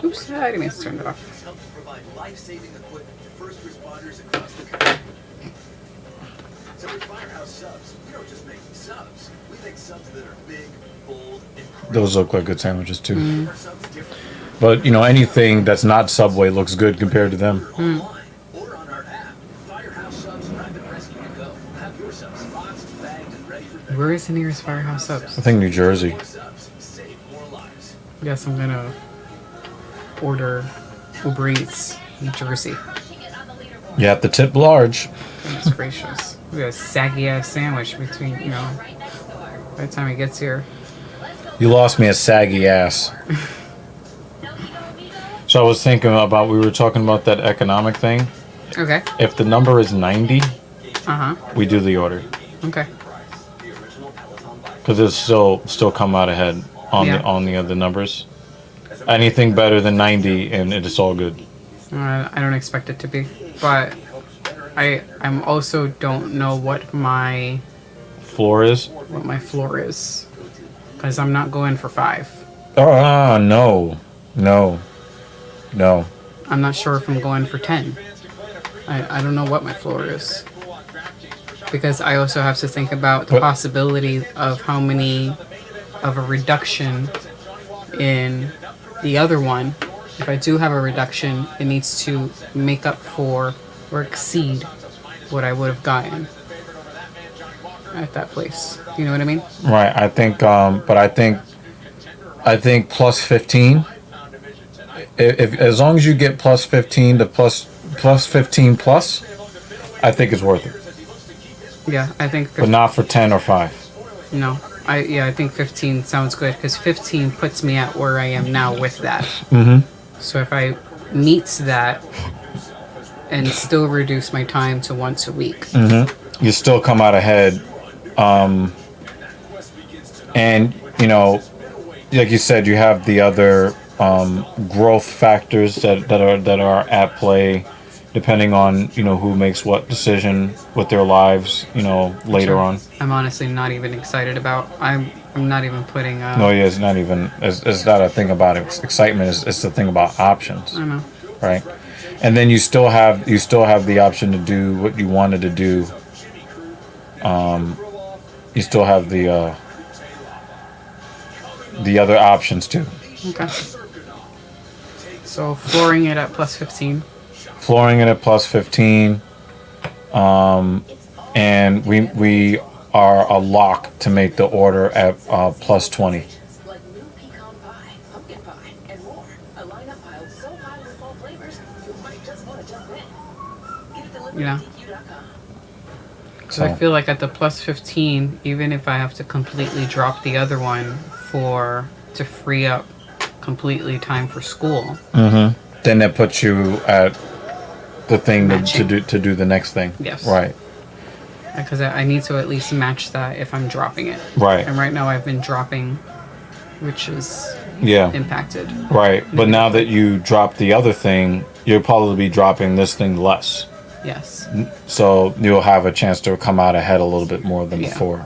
Oops, I didn't mean to turn it off. Help to provide life-saving equipment to first responders across the country. So at Firehouse Subs, we don't just make subs. We make subs that are big, bold, and Those look like good sandwiches too. But you know, anything that's not Subway looks good compared to them. or on our app. Firehouse Subs Rapid Rescue to Go. Have your subs boxed, bagged, and ready for Where is the nearest Firehouse Subs? I think New Jersey. subs. Save more lives. Guess I'm gonna order Uber Eats, New Jersey. You have to tip large. Goodness gracious. We got a saggy ass sandwich between, you know, by the time it gets here. You lost me a saggy ass. So I was thinking about, we were talking about that economic thing. Okay. If the number is 90, we do the order. Okay. Because it's still come out ahead on the other numbers. Anything better than 90 and it's all good. I don't expect it to be, but I'm also don't know what my Floor is? floor is, because I'm not going for 5. No. I'm not sure if I'm going for 10. I don't know what my floor is, because I also have to think about the possibility of how many of a reduction in the other one. If I do have a reduction, it needs to make up for or exceed what I would have gotten at that place. You know what I mean? Right. I think, but I think plus 15. If as long as you get plus 15 to plus 15 plus, I think it's worth it. Yeah, I think. But not for 10 or 5. No, I think 15 sounds good, because 15 puts me at where I am now with that. So if I meet that and still reduce my time to once a week, You still come out ahead. And you know, like you said, you have the other growth factors that are at play, depending on, you know, who makes what decision with their lives, you know, later on. I'm honestly not even excited about. I'm not even putting. No, yeah, it's not even. It's not a thing about excitement. It's the thing about options. I know. Right, and then you still have the option to do what you wanted to do. You still have the other options too. Okay. So flooring it at plus 15. Flooring it at plus 15. And we are a lock to make the order at plus 20. Like new pecan pie, pumpkin pie, and more. A lineup piled so high with fall flavors, you might just want to jump in. Get it delivered Yeah. at DQ.com. So I feel like at the plus 15, even if I have to completely drop the other one to free up completely time for school. Then that puts you at the thing to do the next thing. Yes. Right. Because I need to at least match that if I'm dropping it. Right. And right now I've been dropping, which is impacted. Right. But now that you drop the other thing, you'll probably be dropping this thing less. Yes. So you'll have a chance to come out ahead a little bit more than before.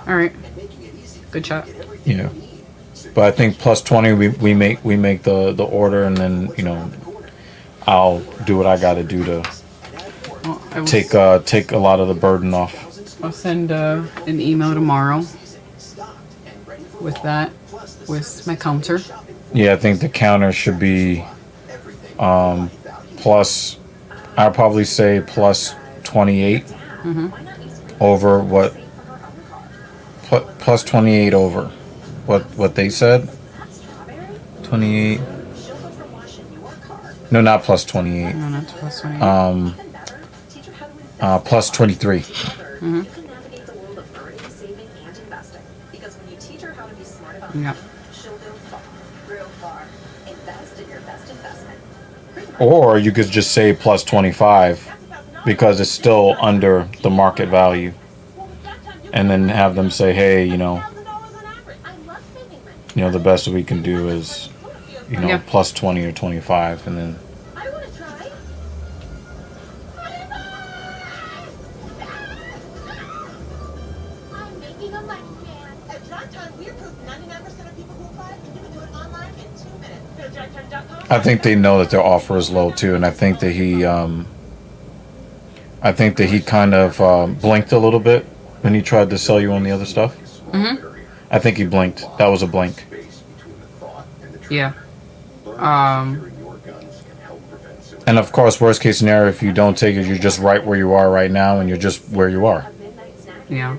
All right. Good shot. Yeah. But I think plus 20 we make the order, and then, you know, I'll do what I got to do to take a lot of the burden off. I'll send an email tomorrow with that, with my counter. Yeah, I think the counter should be plus, I'll probably say plus 28 over what, plus 28 over what they said. 28. No, not plus 28. No, not plus 28. Plus 23. You can navigate the world of earning, saving, and investing. Because when you teach her how to be smart about Yep. she'll go far, real far. Invest in your best investment. Or you could just say plus 25 because it's still under the market value. And then have them say, hey, the best we can do is, plus 20 or 25. And then. I think they know that their offer is low too, and I think that he kind of blinked a little bit when he tried to sell you on the other stuff. Mm-hmm. I think he blinked. That was a blink. Yeah. And of course, worst case scenario, if you don't take it, you're just right where you are right now, and you're just where you are. Yeah.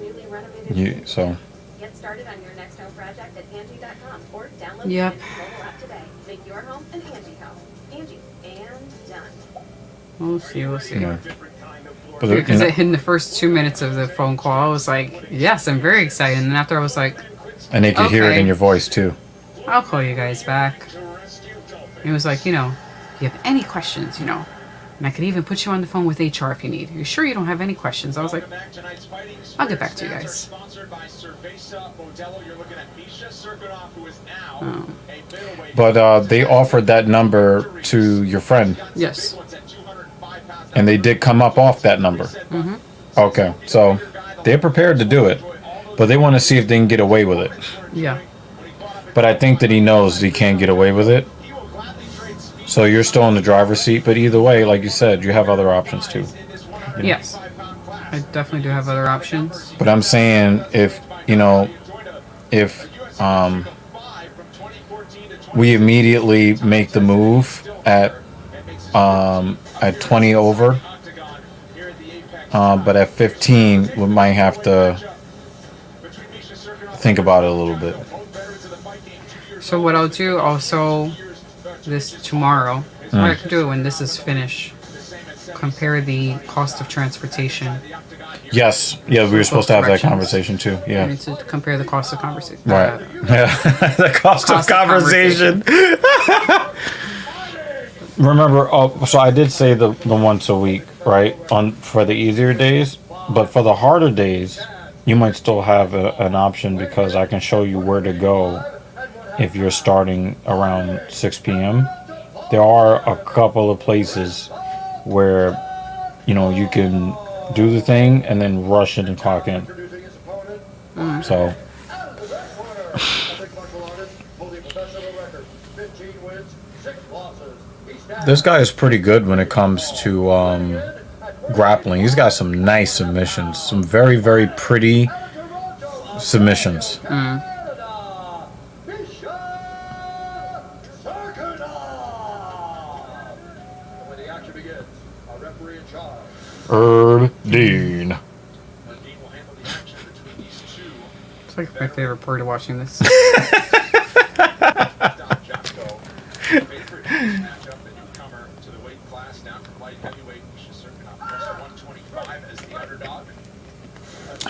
So. Get started on your next home project at Angie.com or download Yep. the mobile app today. Make your home an Angie home. Angie, and done. We'll see. Yeah. Because it hit in the first 2 minutes of the phone call, I was like, yes, I'm very excited. And after I was like, and they could hear it in your voice too. I'll call you guys back. And it was like, you have any questions, and I could even put you on the phone with HR if you need. You sure you don't have any questions? I was like, I'll get back to you guys. Oh. But they offered that number to your friend. Yes. And they did come up off that number. Mm-hmm. Okay, so they're prepared to do it, but they want to see if they can get away with it. Yeah. But I think that he knows he can't get away with it. So you're still in the driver's seat, but either way, like you said, you have other options too. Yes. I definitely do have other options. But I'm saying if we immediately make the move at 20 over, but at 15 we might have to think about it a little bit. So what I'll do also this tomorrow, what I could do when this is finished, compare the cost of transportation. Yes, yeah, we were supposed to have that conversation too. Yeah, I need to compare the cost of conversation. Right. Yeah, the cost of conversation. Remember, so I did say the once a week, right? For the easier days, but for the harder days, you might still have an option because I can show you where to go if you're starting around 6 p.m. There are a couple of places where you can do the thing and then rush in and clock in. So. This guy is pretty good when it comes to grappling. He's got some nice submissions, some very, very pretty submissions. Dean. It's like my favorite part of watching this.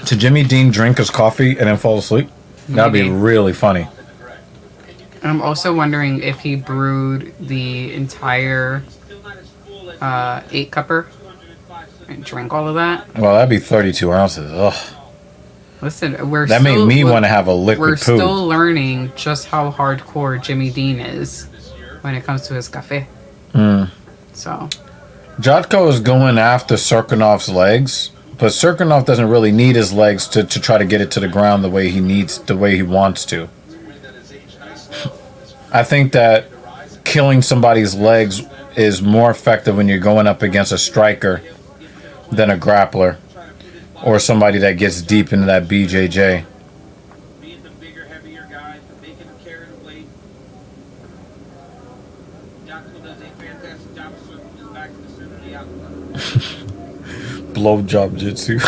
To Jimmy Dean drink his coffee and then fall asleep? That'd be really funny. I'm also wondering if he brewed the entire 8-cupper and drank all of that. Well, that'd be 32 ounces. Ugh. Listen, that made me want to have a liquid We're poo. still learning just how hardcore Jimmy Dean is when it comes to his cafe. So. Jotko is going after Serkinov's legs, but Serkinov doesn't really need his legs to try to get it to the ground the way he wants to. I think that killing somebody's legs is more effective when you're going up against a striker than a grappler or somebody that gets deep into that BJJ. Being the bigger, heavier guy, making him carry the weight. Jocko does a fantastic job of swinging his back to the center of the outlet. Blowjob jitsu.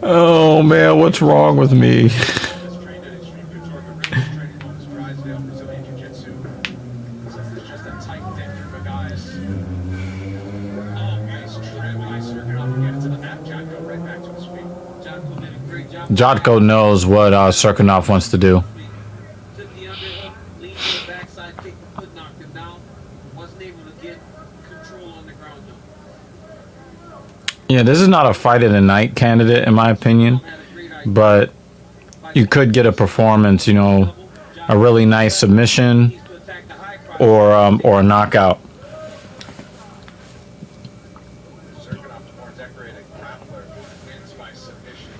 Oh man, what's wrong with me? Jotko knows what Serkinov wants to do. the underhook, leaned to the backside, kicked the foot, knocked him down. Wasn't able to get control on the ground though. Yeah, this is not a fight of the night candidate, in my opinion, but you could get a performance, you know, a really nice submission or a knockout. Serkinov, the more decorated grappler, wins by submission.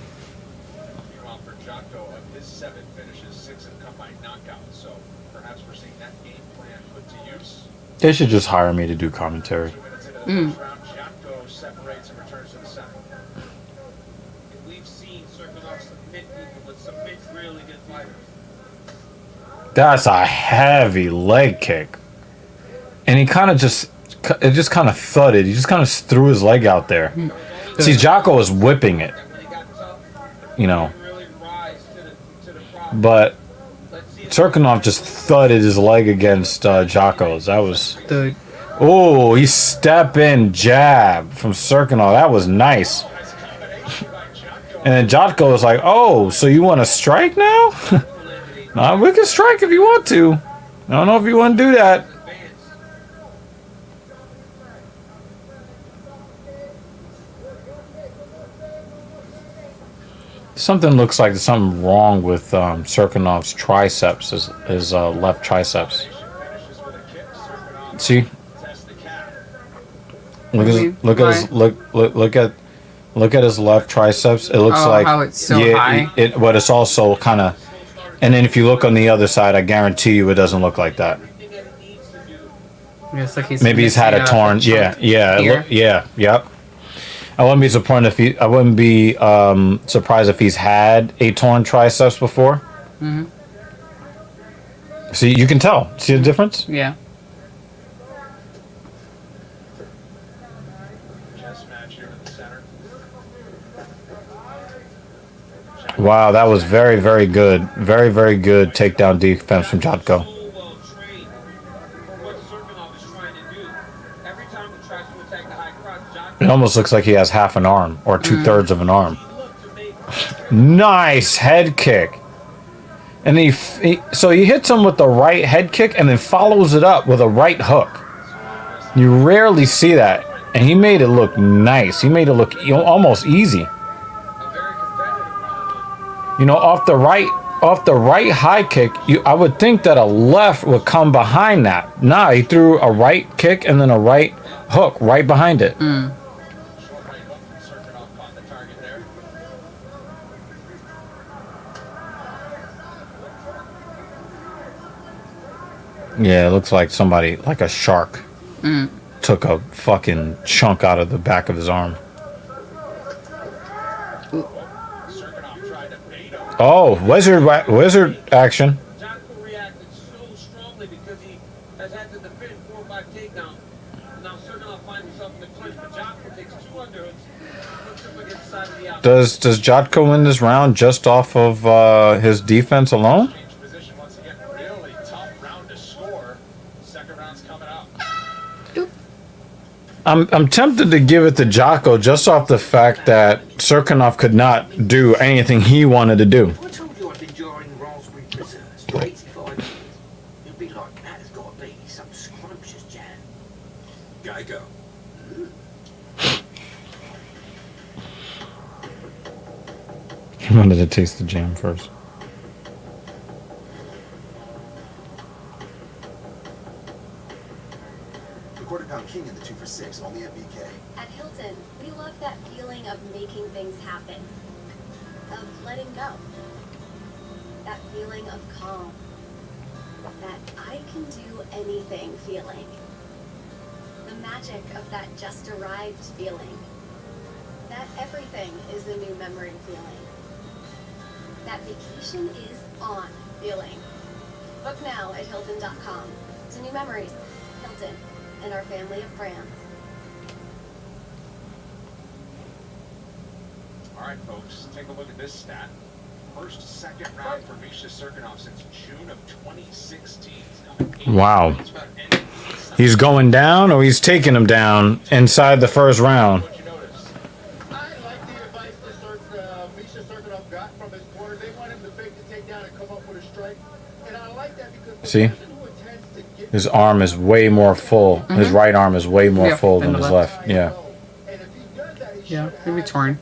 Meanwhile, for Jocko, of his 7 finishes, 6 have come by knockout. So perhaps we're seeing that game plan put to use. They should just hire me to do commentary. 2 minutes into the first round, Jocko separates and returns to the center. We've seen Serkinov submit people, but submit really good fighters. That's a heavy leg kick. And he kind of just kind of thudded. He just kind of threw his leg out there. See, Jocko was whipping it, you know. But Serkinov just thudded his leg against Jocko's. That was... Oh, he step in jab from Serkinov. That was nice. And then Jocko was like, oh, so you want to strike now? We can strike if you want to. I don't know if you want to do that. Something looks like there's something wrong with Serkinov's triceps, his left triceps. See? Look at his left triceps. It looks like how it's so high. But it's also kind of. And then if you look on the other side, I guarantee you it doesn't look like that. It's like Maybe he's had a torn. Yep. I wouldn't be surprised if he's had a torn triceps before. Mm-hmm. See, you can tell. See the difference? Yeah. Wow, that was very, very good. Very, very good takedown defense from Jotko. It almost looks like he has half an arm or 2/3 of an arm. Nice head kick. And so he hits him with the right head kick and then follows it up with a right hook. You rarely see that. And he made it look nice. He made it look almost easy. You know, off the right high kick, I would think that a left would come behind that. Nah, he threw a right kick and then a right hook right behind it. Yeah, it looks like somebody, like a shark, took a fucking chunk out of the back of his arm. Oh, wizard action. Jocko reacted so strongly because he has had to defend 4 or 5 takedowns. Now Serkinov finds himself in the clinch, but Jocko takes 2 underhooks, puts him against the side of the outside. Does Jotko win this round just off of his defense alone? I'm tempted to give it to Jocko just off the fact that Serkinov could not do anything he wanted to do. If I told you I'd been jarring raspberry preserves for 85 years, you'd be like, that has got to be some scrumptious jam. Geico. He wanted to taste the jam first. Quarter-pound king in the 2 for $6, only at BK. At Hilton, we love that feeling of making things happen, of letting go, that feeling of calm, that I can do anything feeling, the magic of that just arrived feeling, that everything is a new memory feeling, that vacation is on feeling. Book now at Hilton.com. To new memories, Hilton. And our family of brands. All right, folks, take a look at this stat. First, second round for Misha Serkinov since June of 2016. Wow. He's going down or he's taking him down inside the first round. I like the advice that Misha Serkinov got from his corner. They want him to fake the takedown and come up with a strike. And I like See? His arm is way more full. His right arm is way more full than his left. Yeah. Yeah, maybe torn.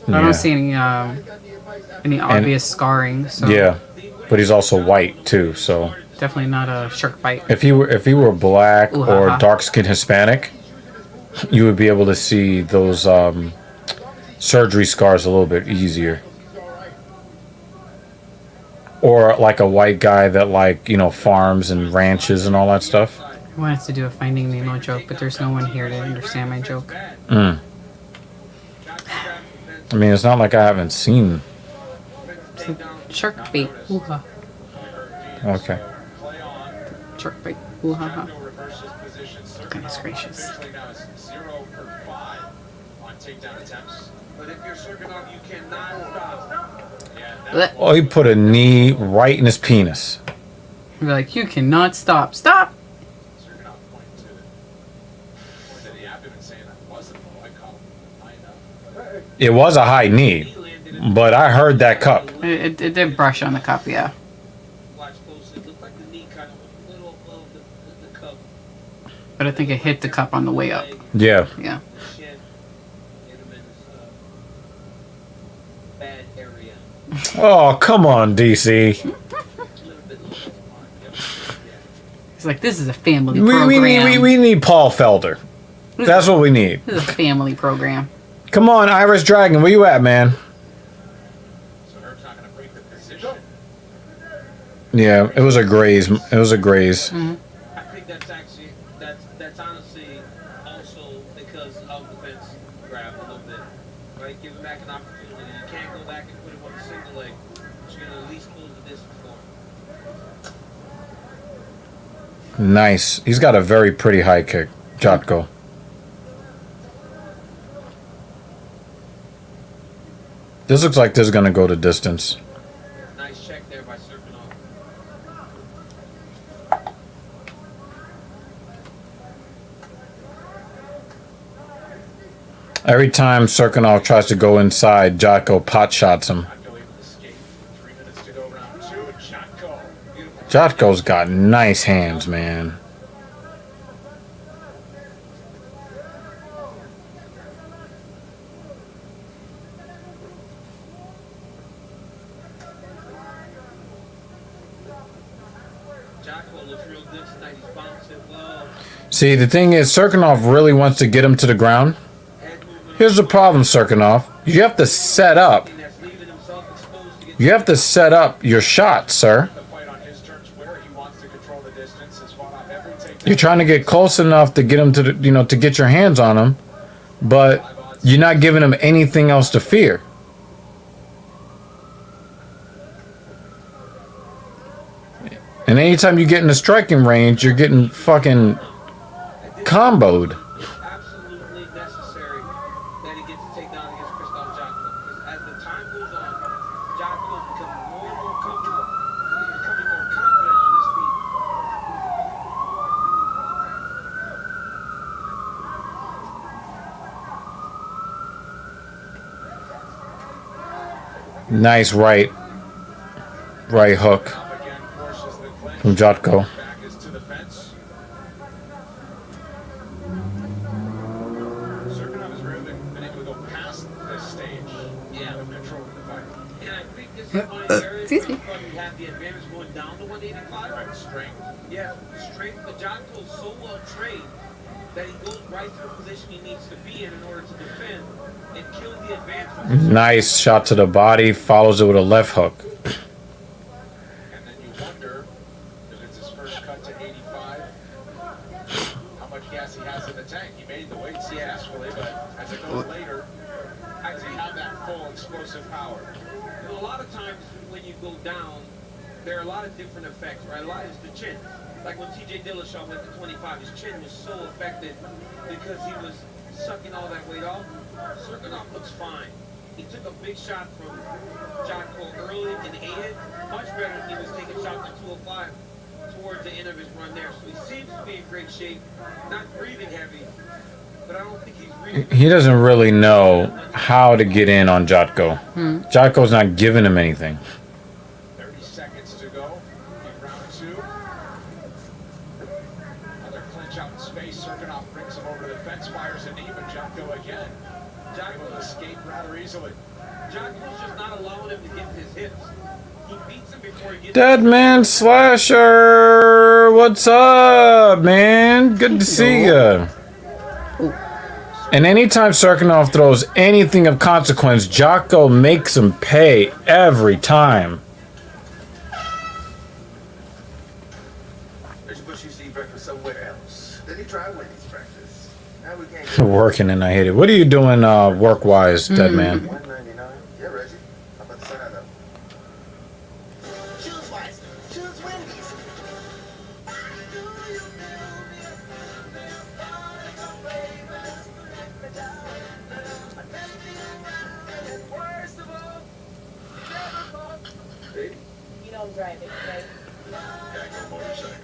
I don't see any obvious scarring. So Yeah, but he's also white too, so definitely not a shark bite. if he were black Ooh, or ha, ha. dark skinned Hispanic, you would be able to see those surgery scars a little bit easier. Or like a white guy that farms and ranches and all that stuff. I wanted to do a Finding Nemo joke, but there's no one here to understand my joke. I mean, it's not like I haven't seen. Shark bait. Ooh, ha. Okay. Shark bait. Ooh, ha, ha. Goodness gracious. But if you're Serkinov, you cannot stop. Oh, he put a knee right in his penis. You're like, you cannot stop. Stop! It was a high knee, but I heard that cup. It did brush on the cup, yeah. But I think it hit the cup on the way up. Yeah. Yeah. Oh, come on, DC. He's like, this is a family program. We need Paul Felder. That's what we need. This is a family program. Come on, Irish Dragon, where you at, man? Yeah, it was a graze. It was a graze. Mm-hmm. I think that's actually that's honestly also because of the fence grab a little bit, right? Give him back an opportunity. You can't go back and put him on a single leg. You're gonna at least close the distance for him. Nice. He's got a very pretty high kick, Jotko. This looks like this is gonna go the distance. Nice check there by Serkinov. Every time Serkinov tries to go inside, Jotko pot shots him. Jotko's got nice hands, man. See, the thing is, Serkinov really wants to get him to the ground. Here's the problem, Serkinov. You have to set up. You have to set up your shot, sir. You're trying to get close enough to get him to the, to get your hands on him, but you're not giving him anything else to fear. And anytime you get in the striking range, you're getting fucking comboed. Absolutely necessary that he gets to take down against Krzysztof Jotko, because as the time goes on, Jotko becomes more and more comfortable. He's becoming more confident on his feet. Nice right hook from Jotko. Excuse me. Have the advantage going down to 185. Right, strength. Yeah, strength. But Jotko's so well trained that he goes right to the position he needs to be in order to defend and kill the advance. Nice shot to the body, follows it with a left hook. And then you wonder if it's his first cut to 85, how much gas he has in the tank. He made the weight successfully, but as it goes later, does he have that full explosive power? You know, a lot of times when you go down, there are a lot of different effects, right? A lot is the chin. Like when TJ Dillashaw went to 25, his chin was so affected because he was sucking all that weight off. Serkinov looks fine. He took a big shot from Jotko early and ate it. Much better than he was taking shots at 205 towards the end of his run there. So he seems to be in great shape, not breathing heavy, but I don't think he's really... He doesn't really know how to get in on Jotko. Jotko's not giving him anything. 30 seconds to go. go in round 2. Another clinch out in space. Serkinov brings him over to the fence, fires a knee, but Jocko again. Jocko will escape rather easily. Jocko's just not allowing him to get his hits. He beats him before he gets Dead Man Slasher, what's up, man? Good to see ya. And anytime Serkinov throws anything of consequence, Jocko makes him pay every time. There's Bush used to eat breakfast somewhere else. Then he tried Wendy's breakfast. Now we can't get Working and I hate it. What are you doing work-wise, Dead Man? $1.99. Yeah, Reggie. How about the sign up? Choose wisely. Choose Wendy's. Baby, You don't drive it, right? Geico motorcycle.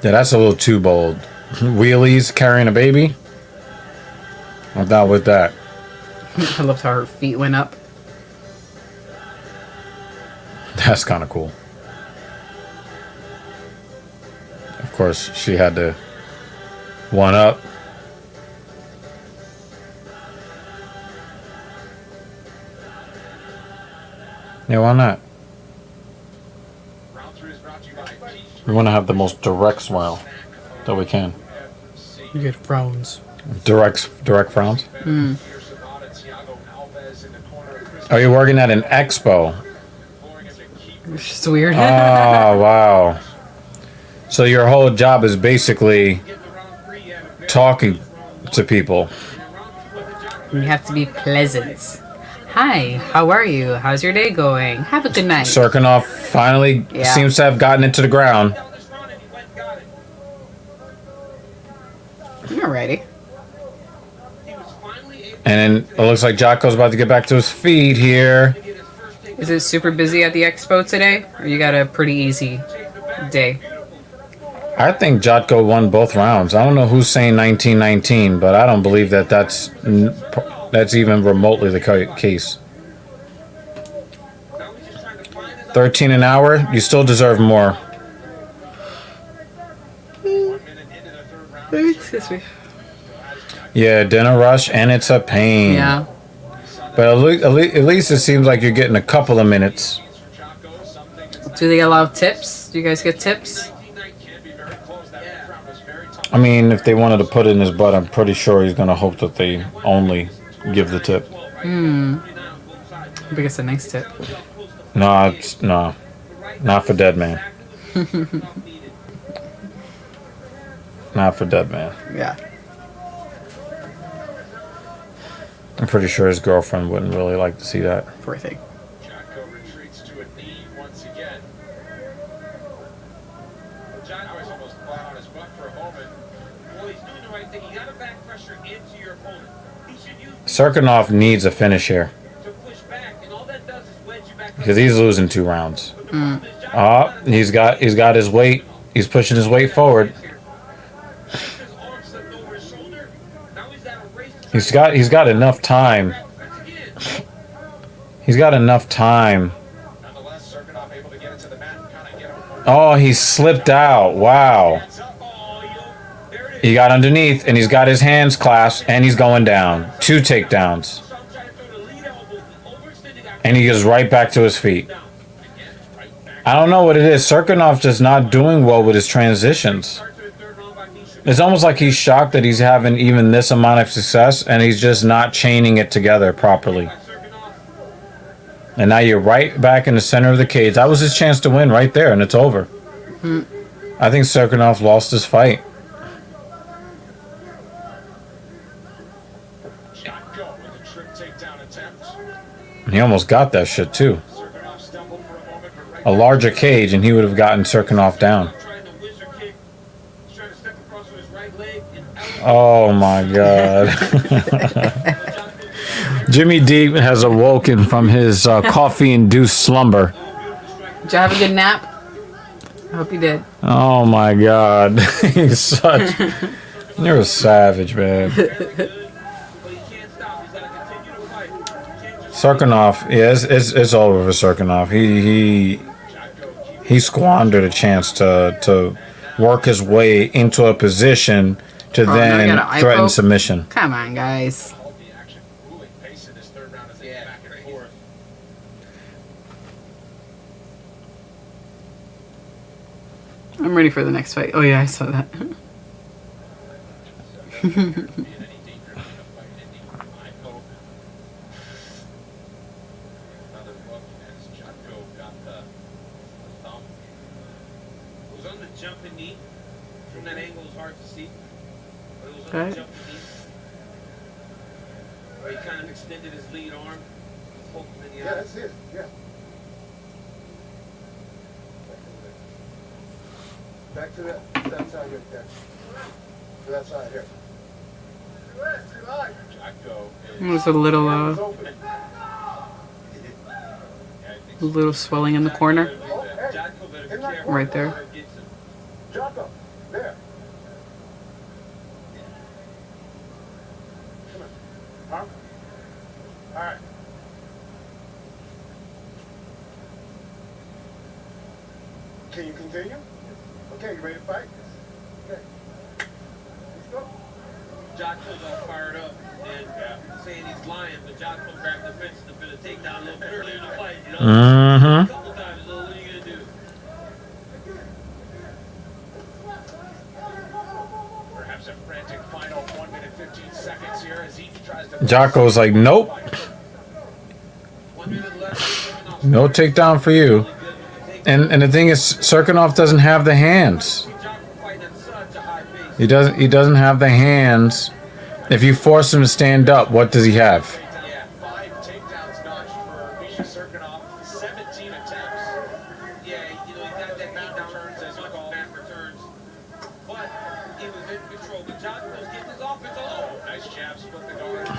Yeah, that's a little too bold. Wheelies carrying a baby? I'm not with that. I loved how her feet went up. That's kind of cool. Of course, she had to one up. Yeah, why not? Round 3 is brought to you by Peach. We want to have the most direct smile that we can. You get frowns. Direct frowns. Mm. Are you working at an expo? It's just weird. Oh, wow. So your whole job is basically talking to people. You have to be pleasant. Hi, how are you? How's your day going? Have a good night. Serkinov finally Yeah. seems to have gotten into the ground. Alrighty. And it looks like Jocko's about to get back to his feet here. Is it super busy at the expo today? Or you got a pretty easy day? I think Jocko won both rounds. I don't know who's saying 19-19, but I don't believe that that's even remotely the case. 13 an hour? You still deserve more. Excuse me. Yeah, dinner rush, and it's a pain. Yeah. But at least it seems like you're getting a couple of minutes. Do they allow tips? Do you guys get tips? I mean, if they wanted to put it in his butt, I'm pretty sure he's going to hope that they only give the tip. Hmm. I think it's a nice tip. No, not for Dead Man. Not for Dead Man. Yeah. I'm pretty sure his girlfriend wouldn't really like to see that. Poor thing. Jocko retreats to a knee once again. Jocko was almost flat on his butt for a moment. Well, he's doing the right thing. You got to back pressure into your opponent. He should use Serkinov needs a finish here to push back, and all that does is wedge you back. because he's losing 2 rounds. He's got his weight. He's pushing his weight forward. He's got enough time. He's got enough time. Oh, he slipped out. Wow. He got underneath, and he's got his hands clasped, and he's going down. 2 takedowns. And he goes right back to his feet. I don't know what it is. Serkinov's just not doing well with his transitions. It's almost like he's shocked that he's having even this amount of success, and he's just not chaining it together properly. And now you're right back in the center of the cage. That was his chance to win right there, and it's over. I think Serkinov lost his fight. He almost got that shit too. A larger cage, and he would have gotten Serkinov down. Oh my God. Jimmy D has awoken from his coffee-induced slumber. Did you have a good nap? I hope you did. Oh my God. You're a savage, man. Serkinov, yeah, it's over for Serkinov. He squandered a chance to work his way into a position to now I then got an eye threaten poke? submission. Come on, guys. I'm ready for the next fight. Oh yeah, I saw that. Jumping knee. From that angle, it's hard to see. But it was on Okay. the jumping knee. Where he kind of extended his lead arm. Poked him in the Yeah, eye. that's it. Yeah. Back to that side here, Jack. To that side here. It was a little swelling in the corner. Right there. Jocko, there. Come on. Huh? All right. Can you continue? Okay, you ready to fight? Okay. Let's go. Jocko's all fired up and saying he's lying, but Jocko grabbed the fence to put a takedown a little bit earlier in the fight, you know? Mm-hmm. A couple times, so what are you going to do? Perhaps a frantic final 1 minute 15 seconds here as each tries to. Jocko's like, nope. 1 minute left. No takedown for you. And the thing is, Serkinov doesn't have the hands. He doesn't have the hands. If you force him to stand up, what does he have? Yeah, 5 takedowns notched for Misha Serkinov, 17 attempts. Yeah, you know, he got that back returns as you call back returns. But he was in control. But Jocko's getting his offense all over. Nice jab, split the guard. I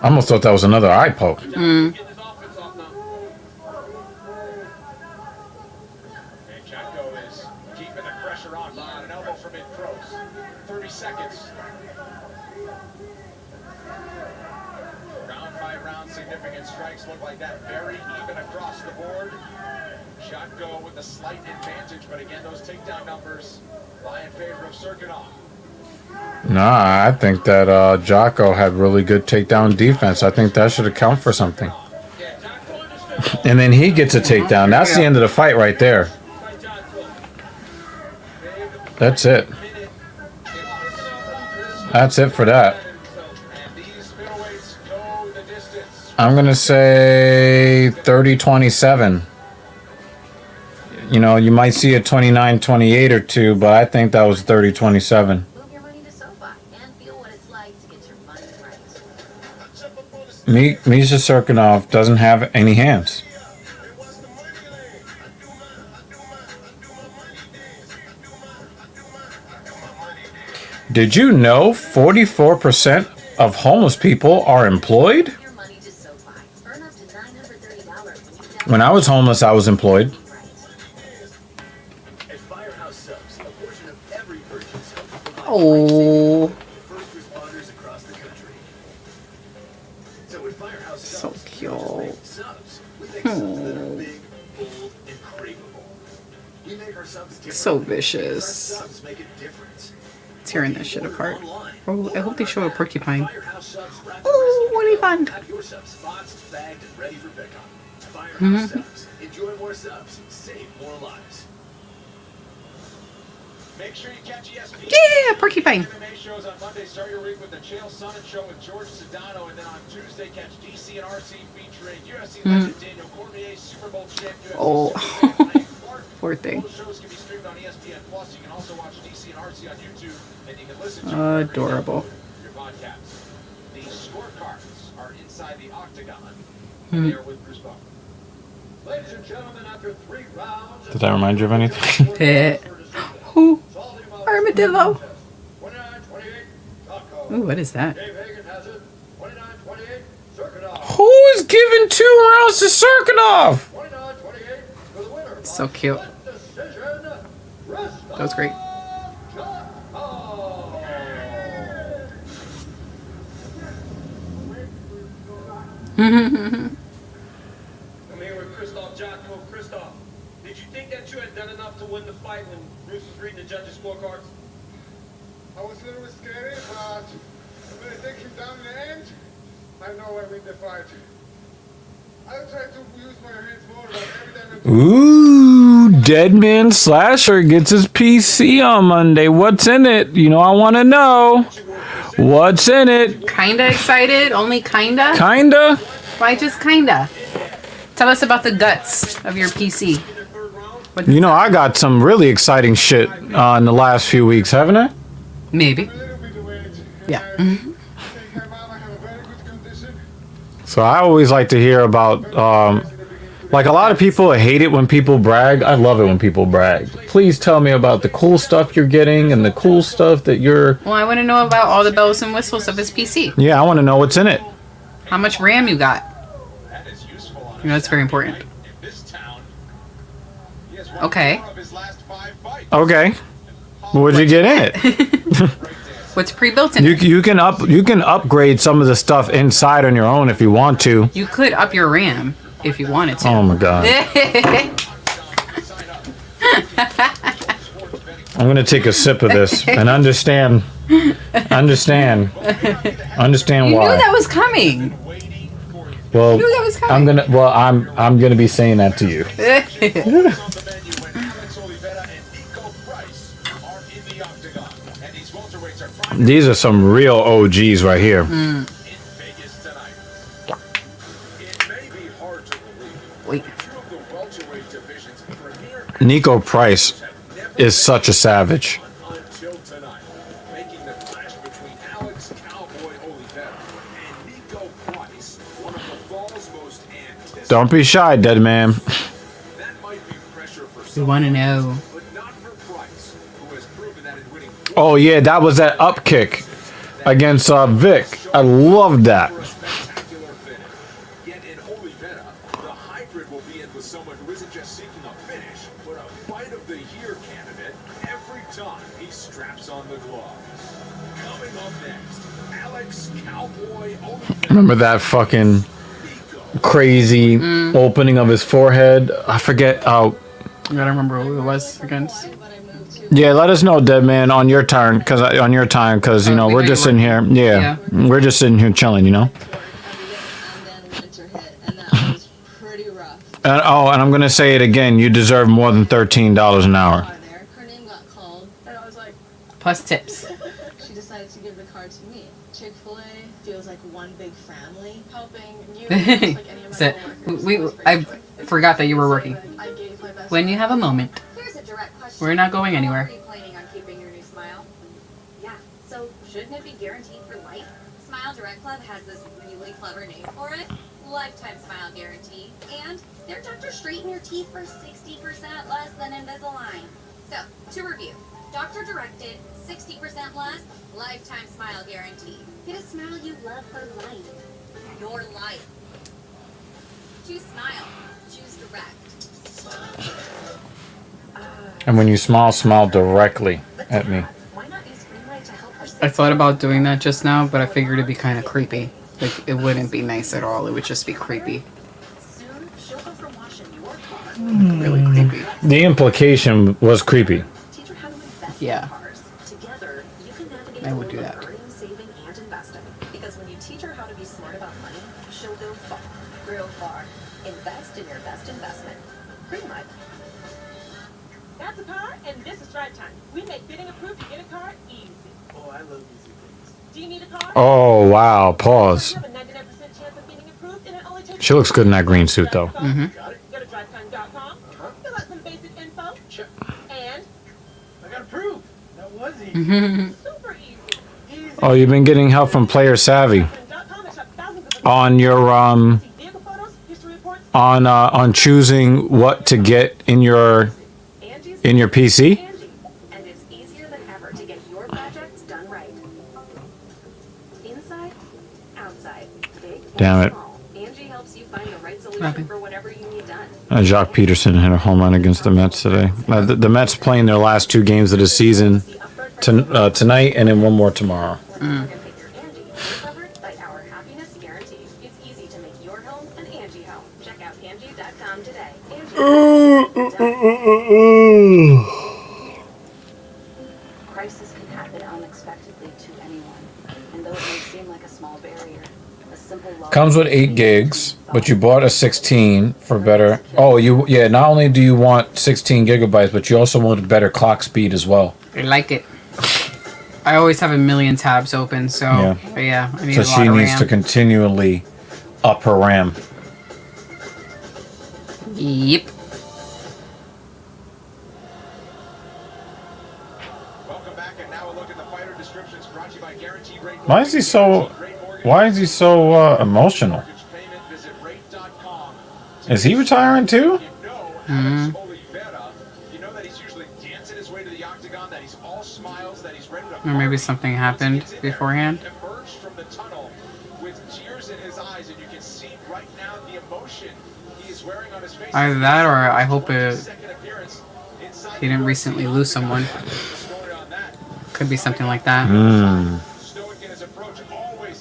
almost thought that was another eye poke. Getting his offense off now. And Jocko is keeping the pressure on. An elbow from mid-close. 30 seconds. Round by round, significant strikes look like that. Very even across the board. Jocko with a slight advantage, but again, those takedown numbers lie in favor of Serkinov. Nah, I think that Jocko had really good takedown defense. I think that should account for something. And then he gets a takedown. That's the end of the fight right there. That's it. That's it for that. I'm going to say 30-27. You know, you might see a 29-28 or two, but I think that was 30-27. Move your money to SoFi and feel what it's like to get your money right. Misha Serkinov doesn't have any hands. Did you know 44% of homeless people are employed? When I was homeless, I was employed. Oh, so cute. Oh. So vicious. Tearing that shit apart. Oh, I hope they show a porcupine. Oh, what do you find? Enjoy more subs, save more lives. Make sure you catch ESPN. Yeah, porcupine. MMA shows on Monday. Start your week with the Chael Sonnen Show with George Sedano, and then on Tuesday catch DC and RC featuring UFC legend Daniel Cormier, Super Bowl champ. Oh, poor thing. Both shows can be streamed on ESPN Plus. You can also watch DC and RC on YouTube, and you can listen to Adorable. your podcast. The scorecards are inside the octagon. Mhm. They are with Bruce Buffer. Ladies and gentlemen, after 3 rounds, Did that remind you of anything? Who? Armadillo. Ooh, what is that? Who is giving 2 rounds to Serkinov? So cute. That was great. Jocko Christoph, did you think that you had done enough to win the fight when Bruce was reading the judges' scorecards? I was a little bit scary, but when I take him down in the end, I know I win the fight. I'll try to use my hands more, but every time I Ooh, Deadman Slasher gets his PC on Monday. What's in it? You know, I want to know. What's in it? Kinda excited? Only kinda? Kinda? Why just kinda? Tell us about the guts of your PC. You know, I got some really exciting shit in the last few weeks, haven't I? Maybe. Yeah. So I always like to hear about, like a lot of people hate it when people brag. I love it when people brag. Please tell me about the cool stuff you're getting and the cool stuff that you're... Well, I want to know about all the bells and whistles of his PC. Yeah, I want to know what's in it. How much RAM you got? You know, that's very important. Okay. Okay. What'd you get in it? What's pre-built in it? You can upgrade some of the stuff inside on your own if you want to. You could up your RAM if you wanted to. Oh my god. I'm gonna take a sip of this and understand You why. knew that was coming. Well, You knew that was coming. I'm gonna be saying that to you. These are some real OGs right here. Wait. Nico Price is such a savage. Don't be shy, dead man. We want to know. Oh yeah, that was that up kick against Vic. I loved that. Remember that fucking crazy opening of his forehead? I forget. I gotta remember who it was against. Yeah, let us know, dead man, on your turn, because you know we're just sitting here. Yeah, we're just sitting here chilling, you know. And I'm gonna say it again. You deserve more than $13 an hour. Plus tips. She decided to give the card to me. Chick-fil-A feels like one big family, helping you like any of my coworkers. I forgot that you were working. When you have a moment. We're not going anywhere. Are you planning on keeping your new smile? Yeah, so shouldn't it be guaranteed for life? Smile Direct Club has this really clever name for it. Lifetime Smile Guarantee. And their doctors straighten your teeth for 60% less than Invisalign. So, to review. Doctor directed, 60% less, lifetime smile guarantee. Get a smile you love for life. Your life. Choose smile. Choose direct. And when you smile directly at me. I thought about doing that just now, but I figured it'd be kind of creepy. Like, it wouldn't be nice at all. It would just be creepy. Really creepy. The implication was creepy. Yeah. I would do that. Because when you teach her how to be smart about money, she'll go far, real far. Invest in your best investment. Greenlight. That's a car, and this is drive time. We make bidding approved to get a car easy. Oh, I love music things. Do you need a car? Oh wow! Pause. You have a 99% chance of getting approved, and it only takes She looks good in that green suit, though. Go to drivetime.com, fill out some basic info, and I got approved. That was easy. super easy. Oh, you've been getting help from Player Savvy on your on choosing what to get in your PC. And it's easier than ever to get your projects done right. Inside, outside, big Damn it. small. Angie helps you find the right solution for whatever you need done. Jacques Peterson hit a home run against the Mets today. The Mets playing their last two games of the season tonight and then one more tomorrow. Covered by our happiness guarantee. It's easy to make your home an Angie home. Check out Angie.com today. Crisis can happen unexpectedly to anyone, and though it may seem like a small barrier, a simple log Comes with 8 gigs, but you bought a 16 for better. Oh, yeah. Not only do you want 16 gigabytes, but you also want better clock speed as well. I like it. I always have a million tabs open, so yeah, I need So a lot she of needs RAM. to continually up her RAM. Yep. Why is he so emotional? Is he retiring too? Mm. Or maybe something happened beforehand. Either that, or I hope he didn't recently lose someone. Could be something like that. Mm.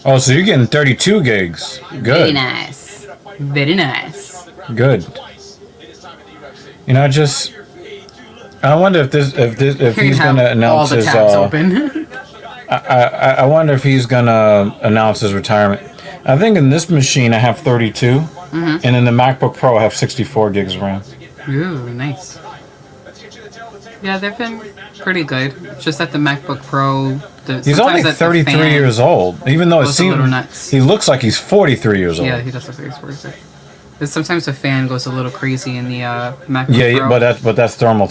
Oh, so you're getting 32 gigs. Good. Very nice. Very nice. Good. You know, just I wonder if he's gonna announce his. Open. I wonder if he's gonna announce his retirement. I think in this machine I have 32, and in the MacBook Pro I have 64 gigs of RAM. Ooh, nice. Yeah, they've been pretty good. It's just that the MacBook Pro. He's only 33 years old, even though it seems he looks like he's 43 years old. Yeah, he does look like he's 43. But sometimes the fan goes a little crazy in the MacBook Yeah, Pro. but that's thermal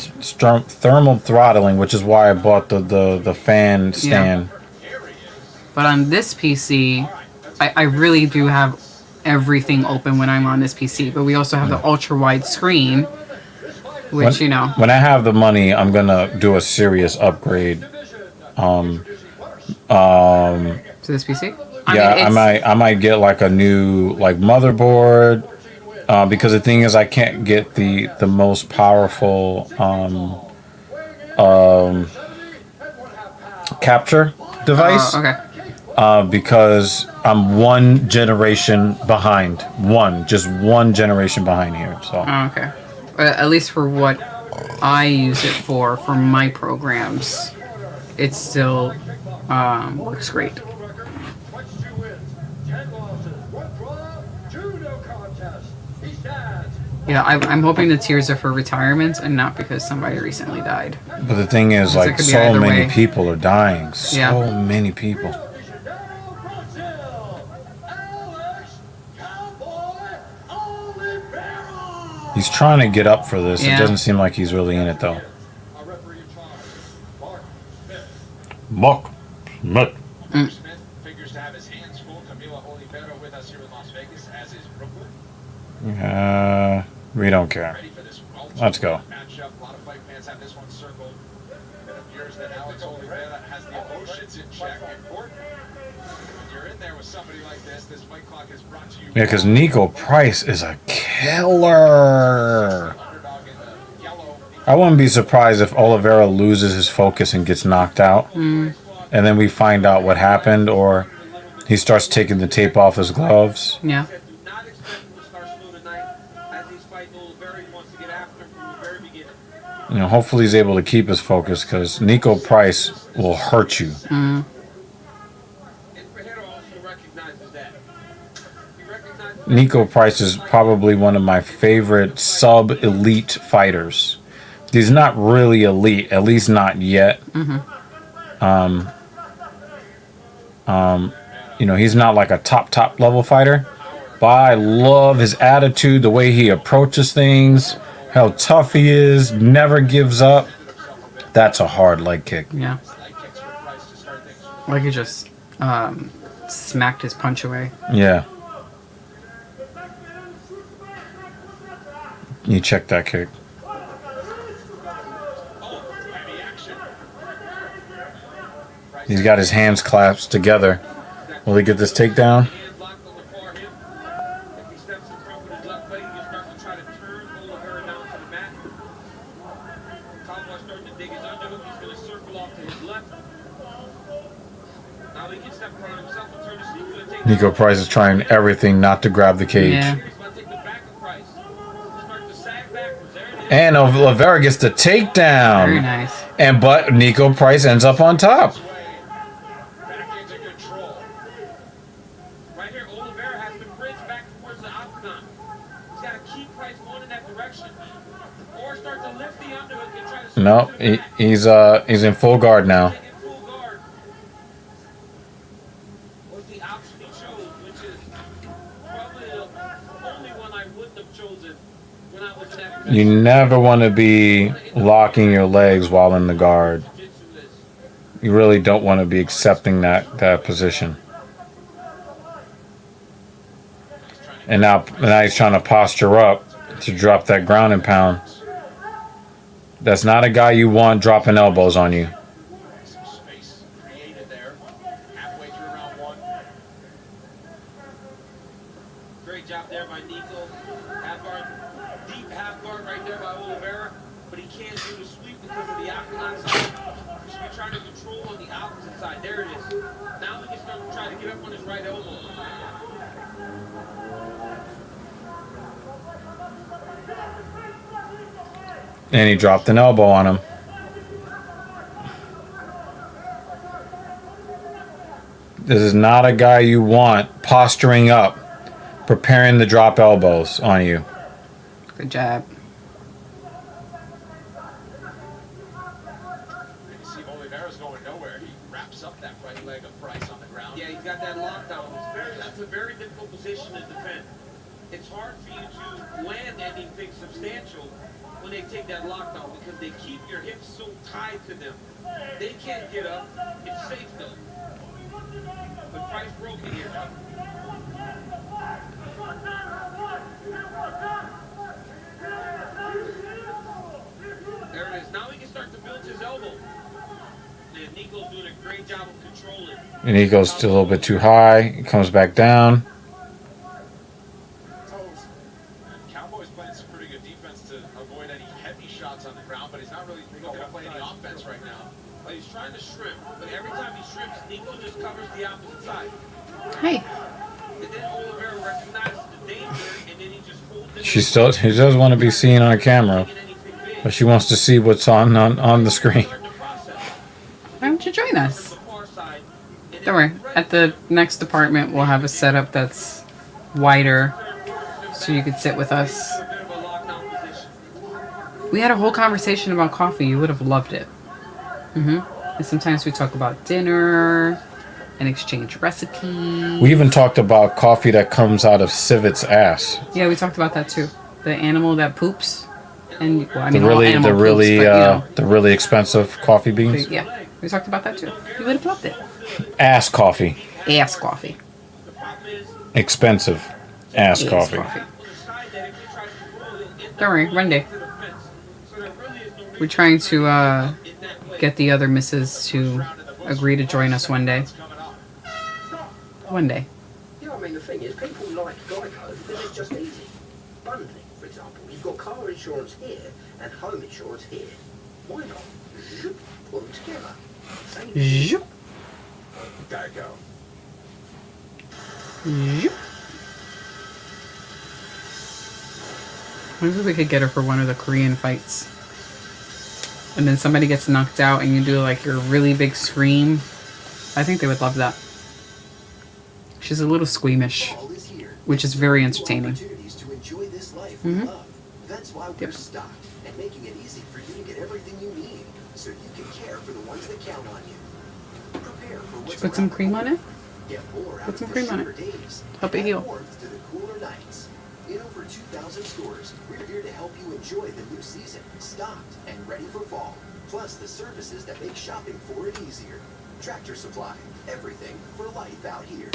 throttling, which is why I bought the fan stand. Yeah. But on this PC, I really do have everything open when I'm on this PC. But we also have the ultra wide screen, which When I have the money, I'm gonna do a serious upgrade. To this PC. I might get like a new motherboard. Because the thing is, I can't get the most powerful capture device. Okay. Because I'm one generation behind. Just one generation behind here. So. Okay. At least for what I use it for my programs, it still works great. Yeah, I'm hoping the tears are for retirement and not because somebody recently died. But the thing is, like, so many people are dying. So many people. He's trying to get up for this. Yeah. It doesn't seem like he's really in it, though. Mark Smith. Smith figures to have his hands full. Camila Oliveira with us here in Las Vegas, as is Brooklyn. We don't care. Let's go. Matchup. A lot of fight fans have this one circled. It appears that Alex Oliveira has the emotions in check. Important. When you're in there with somebody like this fight clock is brought to you. Yeah, because Nico Price is a killer. I wouldn't be surprised if Oliveira loses his focus and gets knocked out. And then we find out what happened, or he starts taking the tape off his gloves. Yeah. You know, hopefully he's able to keep his focus, because Nico Price will hurt you. Nico Price is probably one of my favorite sub-elite fighters. He's not really elite, at least not yet. You know, he's not like a top level fighter, but I love his attitude, the way he approaches things, how tough he is, never gives up. That's a hard leg kick. Yeah. Like he just smacked his punch away. Yeah. You check that kick. He's got his hands clasped together. Will he get this takedown? Nico Price is trying everything not to grab the cage. Yeah. Price. Start to sag backwards. There it is. And Oliveira gets the takedown. Very nice. And but Nico Price ends up on top. Back into control. Right here, Oliveira has been bridged back towards the octagon. He's got to keep Price going in that direction. Or start to lift the underhook and try to... No, he's in full guard now. Was the option he chose, which is probably the only one I wouldn't have chosen when I was in that position. You never want to be locking your legs while in the guard. You really don't want to be accepting that position. And now he's trying to posture up to drop that ground and pound. That's not a guy you want dropping elbows on you. Some space created there. Halfway through round one. Great job there by Nico. Half guard, deep half guard right there by Oliveira, but he can't do the sweep because of the octagon side. He should be trying to control on the opposite side. There it is. Now we can start to try to get up on his right elbow. And he dropped an elbow on him. This is not a guy you want posturing up, preparing to drop elbows on you. Good job. You see Oliveira's going nowhere. He wraps up that right leg of Price on the ground. Yeah, he's got that lockdown. That's a very difficult position to defend. It's hard for you to land anything substantial when they take that lockdown because they keep your hips so tied to them. They can't get up. It's safe though. But Price broke it here. There it is. Now he can start to build his elbow. And Nico's doing a great job of controlling. And he goes still a little bit too high. He comes back down. Cowboy's playing some pretty good defense to avoid any heavy shots on the ground, but he's not really looking to play any offense right now. Well, he's trying to shrimp, but every time he shrimps, Nico just covers the opposite side. Hey. And then Oliveira recognizes the danger, and then he just holds it. She does want to be seen on camera, but she wants to see what's on the screen. Why don't you join us? Don't worry. At the next department, we'll have a setup that's wider, so you could sit with us. We had a whole conversation about coffee. You would have loved it. And sometimes we talk about dinner and exchange recipes. We even talked about coffee that comes out of civet's ass. Yeah, we talked about that too. The animal that poops, and well, I The mean, all animal poops, but, you know, the really expensive coffee beans. yeah, we talked about that too. You would have loved it. Ass coffee. Ass coffee. Expensive ass coffee. Don't worry, one day. We're trying to get the other misses to agree to join us one day. One day. Yeah, I mean, the thing is, people like Geico because it's just easy. Bundling, for example. You've got car insurance here and home insurance here. Why not? Zoop, put them together. Zoop. Geico. Zoop. Maybe we could get her for one of the Korean fights. And then somebody gets knocked out and you do like your really big scream. I think they would love that. She's a little squeamish, which is very entertaining. That's why we're stocked and making it easy for you to get everything you need, so you can care for the ones that count on you. Prepare for what's Put some cream on it. Get more out Put some of cream the on shorter it. days. Help it Add heal. warmth to the cooler nights. In over 2,000 stores, we're here to help you enjoy the new season, stocked and ready for fall. Plus the services that make shopping for it easier. Tractor Supply, everything for life out here.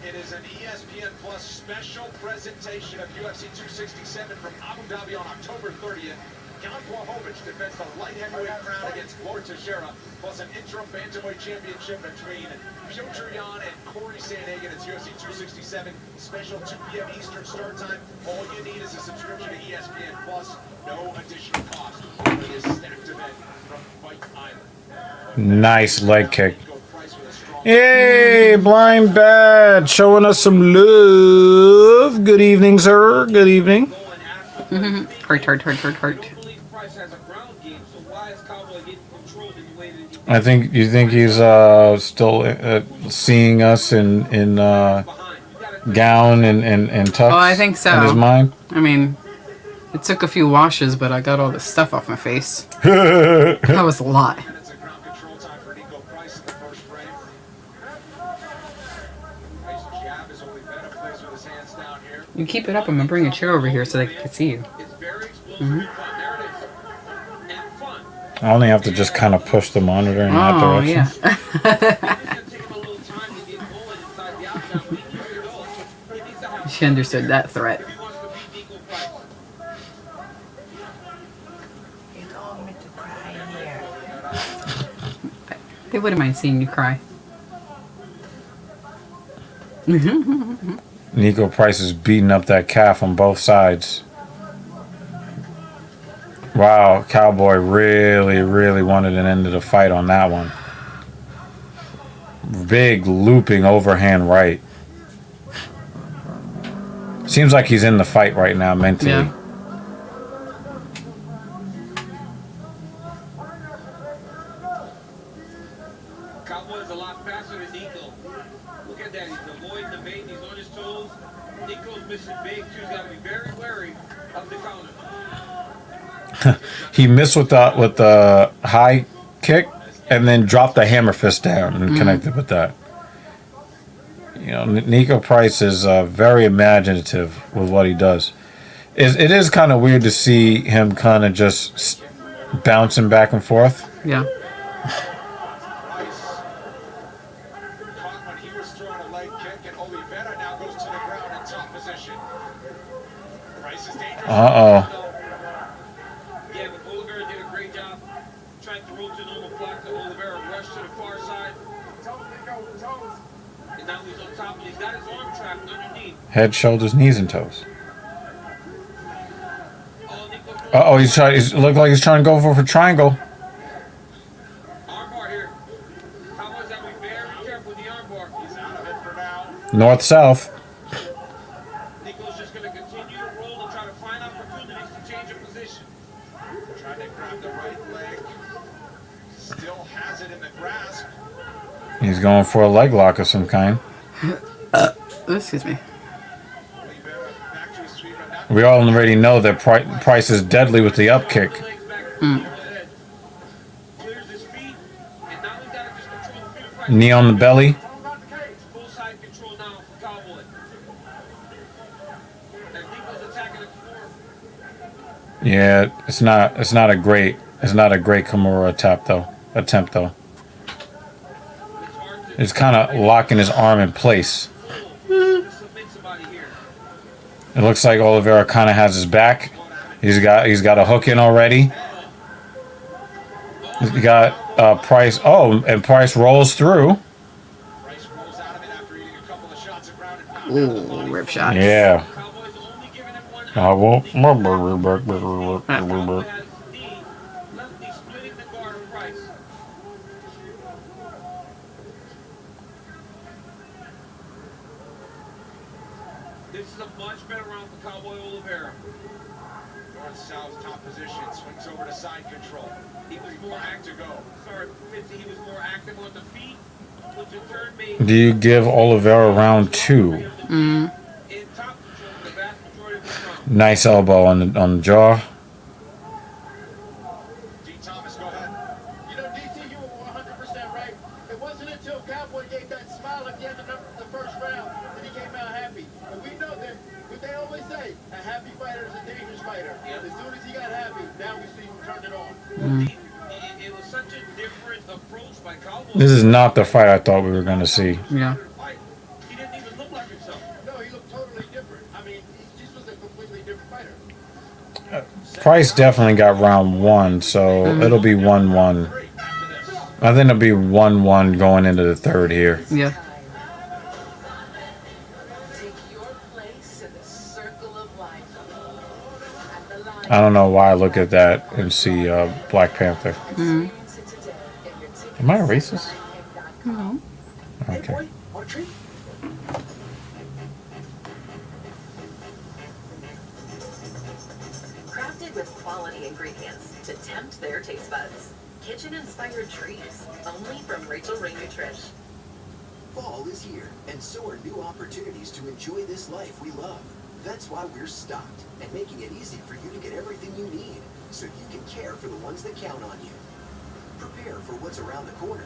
It is an ESPN Plus special presentation of UFC 267 from Abu Dhabi on October 30th. Jan Blachowicz defends the light heavyweight crown against Glover Teixeira, plus an interim bantamweight championship between Piotr Jan and Corey Sandhagen. It's UFC 267, special 2 p.m. Eastern start time. All you need is a subscription to ESPN Plus, no additional cost. It is a stacked event from Fight Island. Nice leg kick. Price with a strong Yay, Blind Bad showing us some love. Good evening, sir. Good evening. Heart, heart, heart, heart, heart. I think you think he's still seeing us in gown and tux. Oh, I think so. In his mind. I mean, it took a few washes, but I got all this stuff off my face. That was a lot. You keep it up. I'm gonna bring a chair over here so they can see you. I only have to just kind of push the monitor in that direction. Yeah. She understood that threat. They wouldn't mind seeing you cry. Nico Price is beating up that calf on both sides. Wow, Cowboy really wanted an end to the fight on that one. Big looping overhand right. Seems like he's in the fight right now mentally. Yeah. Cowboy's a lot faster than Nico. Look at that. He's avoiding the bait. He's on his toes. Nico's missing big, too. He's got to be very wary of the counter. He missed with the high kick and then dropped the hammer fist down and connected with that. You know, Nico Price is very imaginative with what he does. It is kind of weird to see him kind of just bouncing back and forth. Yeah. Uh-oh. Yeah, but Oliveira did a great job trying to roll to normal block to Oliveira, rush to the far side. And now he's on top, and he's got his arm trapped underneath. Head, shoulders, knees, and toes. Uh-oh, he's look like he's trying to go for a triangle. Armbar here. Cowboys have to be very careful with the armbar. He's out of it for now. North-south. Nico's just going to continue to roll and try to find opportunities to change of position. Trying to grab the right leg. Still has it in the grasp. He's going for a leg lock of some kind. Excuse me. We already know that Price is deadly with the up kick. Knee on the belly. Yeah, it's not a great Kimura attempt though. It's kind of locking his arm in place. It looks like Oliveira kind of has his back. He's got a hook in already. He got Price. Oh, and Price rolls through. Ooh, rip shots. Yeah. I won't. This is a much better round for Cowboy Oliveira. North-south top position. Swings over to side control. He was more active. Sorry, 50. He was more active on the feet. Which in turn made Do you give Oliveira round 2? in top control for the vast majority of this round. Nice elbow on the jaw. D. Thomas, go ahead. You know, DC, you were 100% right. It wasn't until Cowboy gave that smile at the end of the first round that he came out happy. And we know that what they always say, a happy fighter is a dangerous fighter. As soon as he got happy, now we see him turn it on. It was such a different approach by Cowboy. This is not the fight I thought we were going to see. Yeah. He didn't even look like himself. No, he looked totally different. I mean, he just was a completely different fighter. Price definitely got round 1, so it'll be 1-1. I think it'll be 1-1 going into the third here. Yeah. I don't know why I look at that and see Black Panther. Am I a racist? No. Hey boy, want a treat? Crafted with quality ingredients to tempt their taste buds. Kitchen-inspired treats, only from Rachel Ray Nutrish. Fall is here, and so are new opportunities to enjoy this life we love. That's why we're stocked and making it easy for you to get everything you need so you can care for the ones that count on you. Prepare for what's around the corner.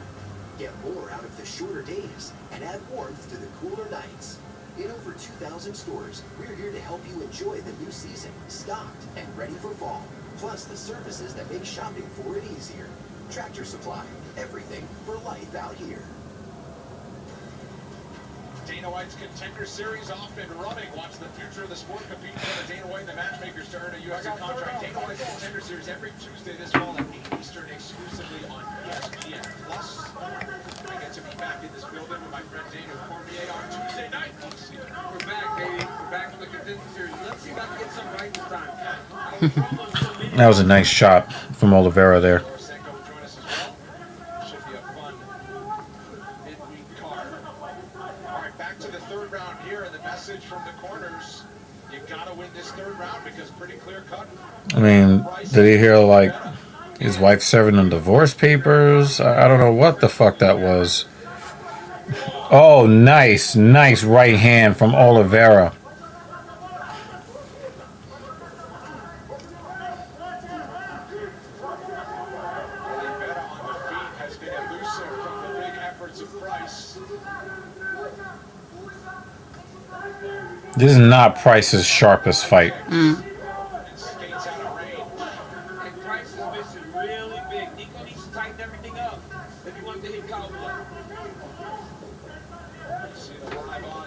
Get more out of the shorter days and add warmth to the cooler nights. In over 2,000 stores, we're here to help you enjoy the new season, stocked and ready for fall. Plus the services that make shopping for it easier. Tractor Supply, everything for life out here. Dana White's Contender Series off and running. Watch the future of the sport compete for Dana White and the matchmakers to earn a UFC contract. Dana White's Contender Series every Tuesday this fall at 8 Eastern exclusively on ESPN+. I get to be back in this building with my friend Daniel Cormier on Tuesday night. We're back, baby. We're back from the Contender Series. Let's see if I can get something right this time. That was a nice shot from Oliveira there. From the corners, you gotta win this third round because pretty clear cut. I mean, did he hear like his wife serving him divorce papers? I don't know what the fuck that was. Oh, nice right hand from Oliveira. Has been elusive from the big efforts of Price. This is not Price's sharpest fight. And Price is missing really big. Nico needs to tighten everything up if he wants to hit Cowboy.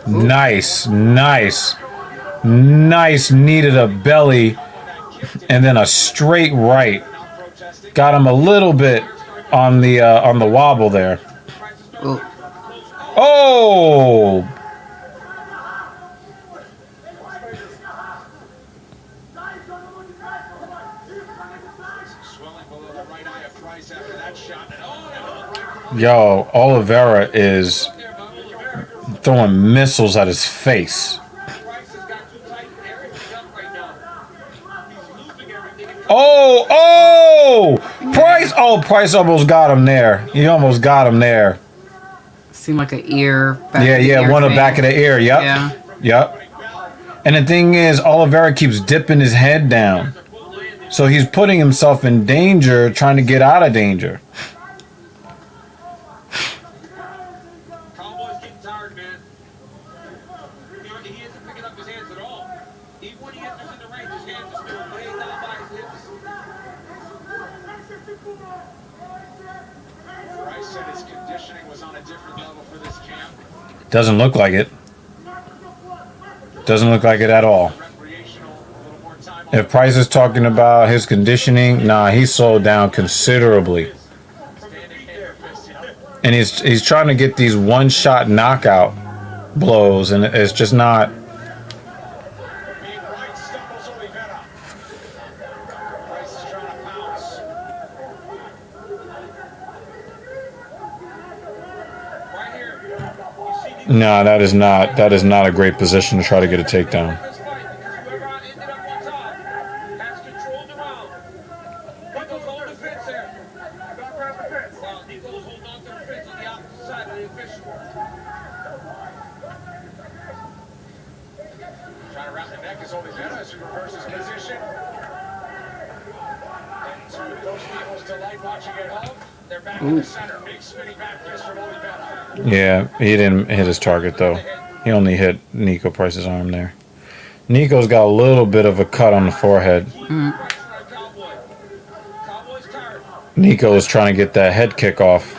Nice knee to the belly and then a straight right. Got him a little bit on the wobble there. Oh! Yo, Oliveira is throwing missiles at his face. Oh! Price! Oh, Price almost got him there. He almost got him there. Seemed like an ear. Yeah, one of the back of the ear. Yep. Yep. And the thing is, Oliveira keeps dipping his head down. So he's putting himself in danger, trying to get out of danger. Cowboy's getting tired, man. He isn't picking up his hands at all. Even when he enters in the range, his hands are still way down by his hips. Price said his conditioning was on a different level for this camp. Doesn't look like it. Doesn't look like it at all. If Price is talking about his conditioning, nah, he slowed down considerably. And he's trying to get these one-shot knockout blows, and it's just not. No, that is not a great position to try to get a takedown. Trying to wrap the neck is Oliveira as he reverses position. And to those people's delight watching at home, they're back in the center. Big spinning back fist from Oliveira. Yeah, he didn't hit his target though. He only hit Nico Price's arm there. Nico's got a little bit of a cut on the forehead. Nico is trying to get that head kick off,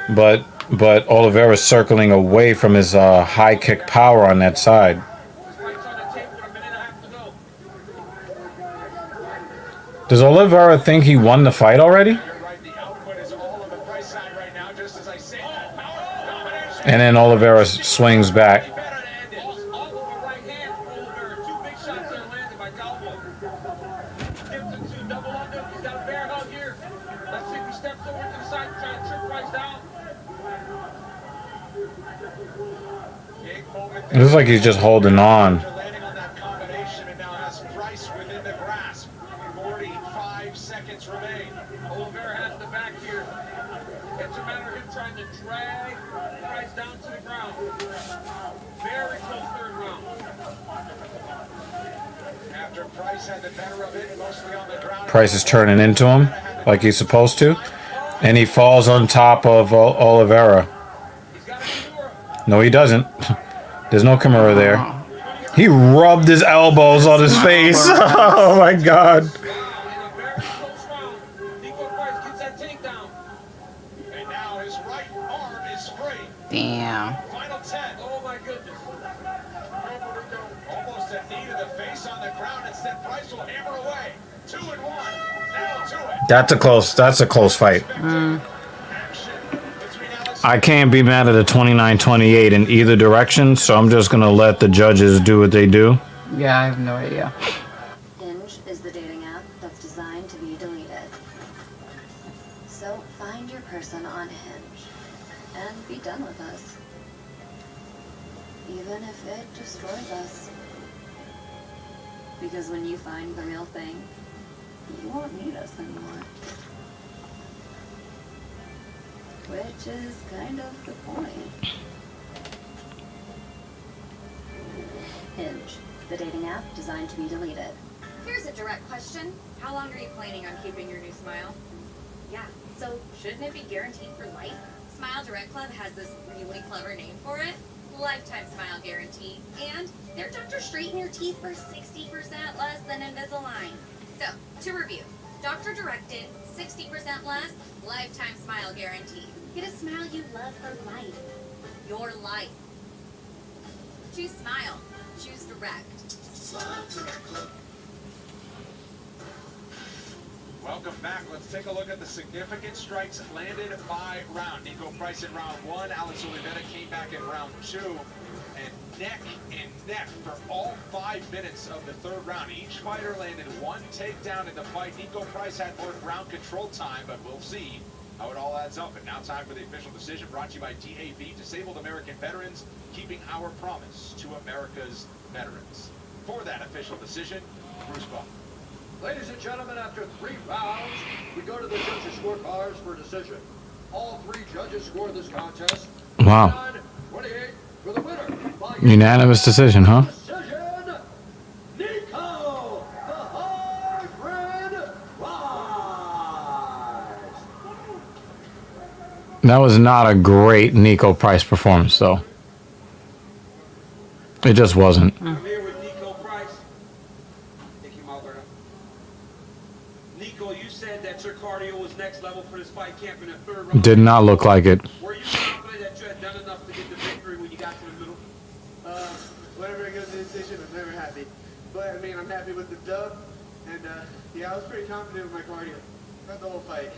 but Oliveira's circling away from his high kick power on that side. Does Oliveira think he won the fight already? And then Oliveira swings back. It looks like he's just holding on. Landing on that combination and now has Price within the grasp. 45 seconds remain. Oliveira has the back here. It's a matter of him trying to drag Price down to the ground. Very close third round. After Price had the better of it, mostly on the ground. Price is turning into him like he's supposed to. And he falls on top of Oliveira. No, he doesn't. There's no Kimura there. He rubbed his elbows on his face. Oh my God. Damn. Final 10. Oh my goodness. Almost a knee to the face on the ground. Instead, Price will hammer away. 2-1. Now to it. That's a close fight. I can't be mad at a 29-28 in either direction, so I'm just gonna let the judges do what they do. Yeah, I have no idea. Hinge is the dating app that's designed to be deleted. So find your person on Hinge and be done with us. Even if it destroys us. Because when you find the real thing, you won't need us anymore. Which is kind of the point. Hinge, the dating app designed to be deleted. Here's a direct question. How long are you planning on keeping your new smile? Yeah, so shouldn't it be guaranteed for life? Smile Direct Club has this really clever name for it. Lifetime Smile Guarantee. And their doctors straighten your teeth for 60% less than Invisalign. So, to review, doctor directed, 60% less, lifetime smile guarantee. Get a smile you love for life. Your life. Choose Smile. Choose Direct. Smile Direct Club. Welcome back. Let's take a look at the significant strikes landed by round. Nico Price in round 1. Alex Oliveira came back in round 2. And neck and neck for all 5 minutes of the third round. Each fighter landed one takedown in the fight. Nico Price had more ground control time, but we'll see how it all adds up. And now time for the official decision brought to you by DAV, Disabled American Veterans, keeping our promise to America's veterans. For that official decision, Bruce Buck. Ladies and gentlemen, after 3 rounds, we go to the judges' scorecards for a decision. All 3 judges scored this contest. Wow. 28 for the winner. Unanimous decision, huh? Decision, Nico, the Hybrid Rise. That was not a great Nico Price performance, though. It just wasn't. I'm here with Nico Price. Thank you, Alberto. Nico, you said that your cardio was next level for this fight camp in the third round. Did not look like it. Were you confident that you had done enough to get the victory when you got to the middle? Whenever I go to the decision, I'm never happy. But, I mean, I'm happy with the dub. And, yeah, I was pretty confident with my cardio. Not the whole fight.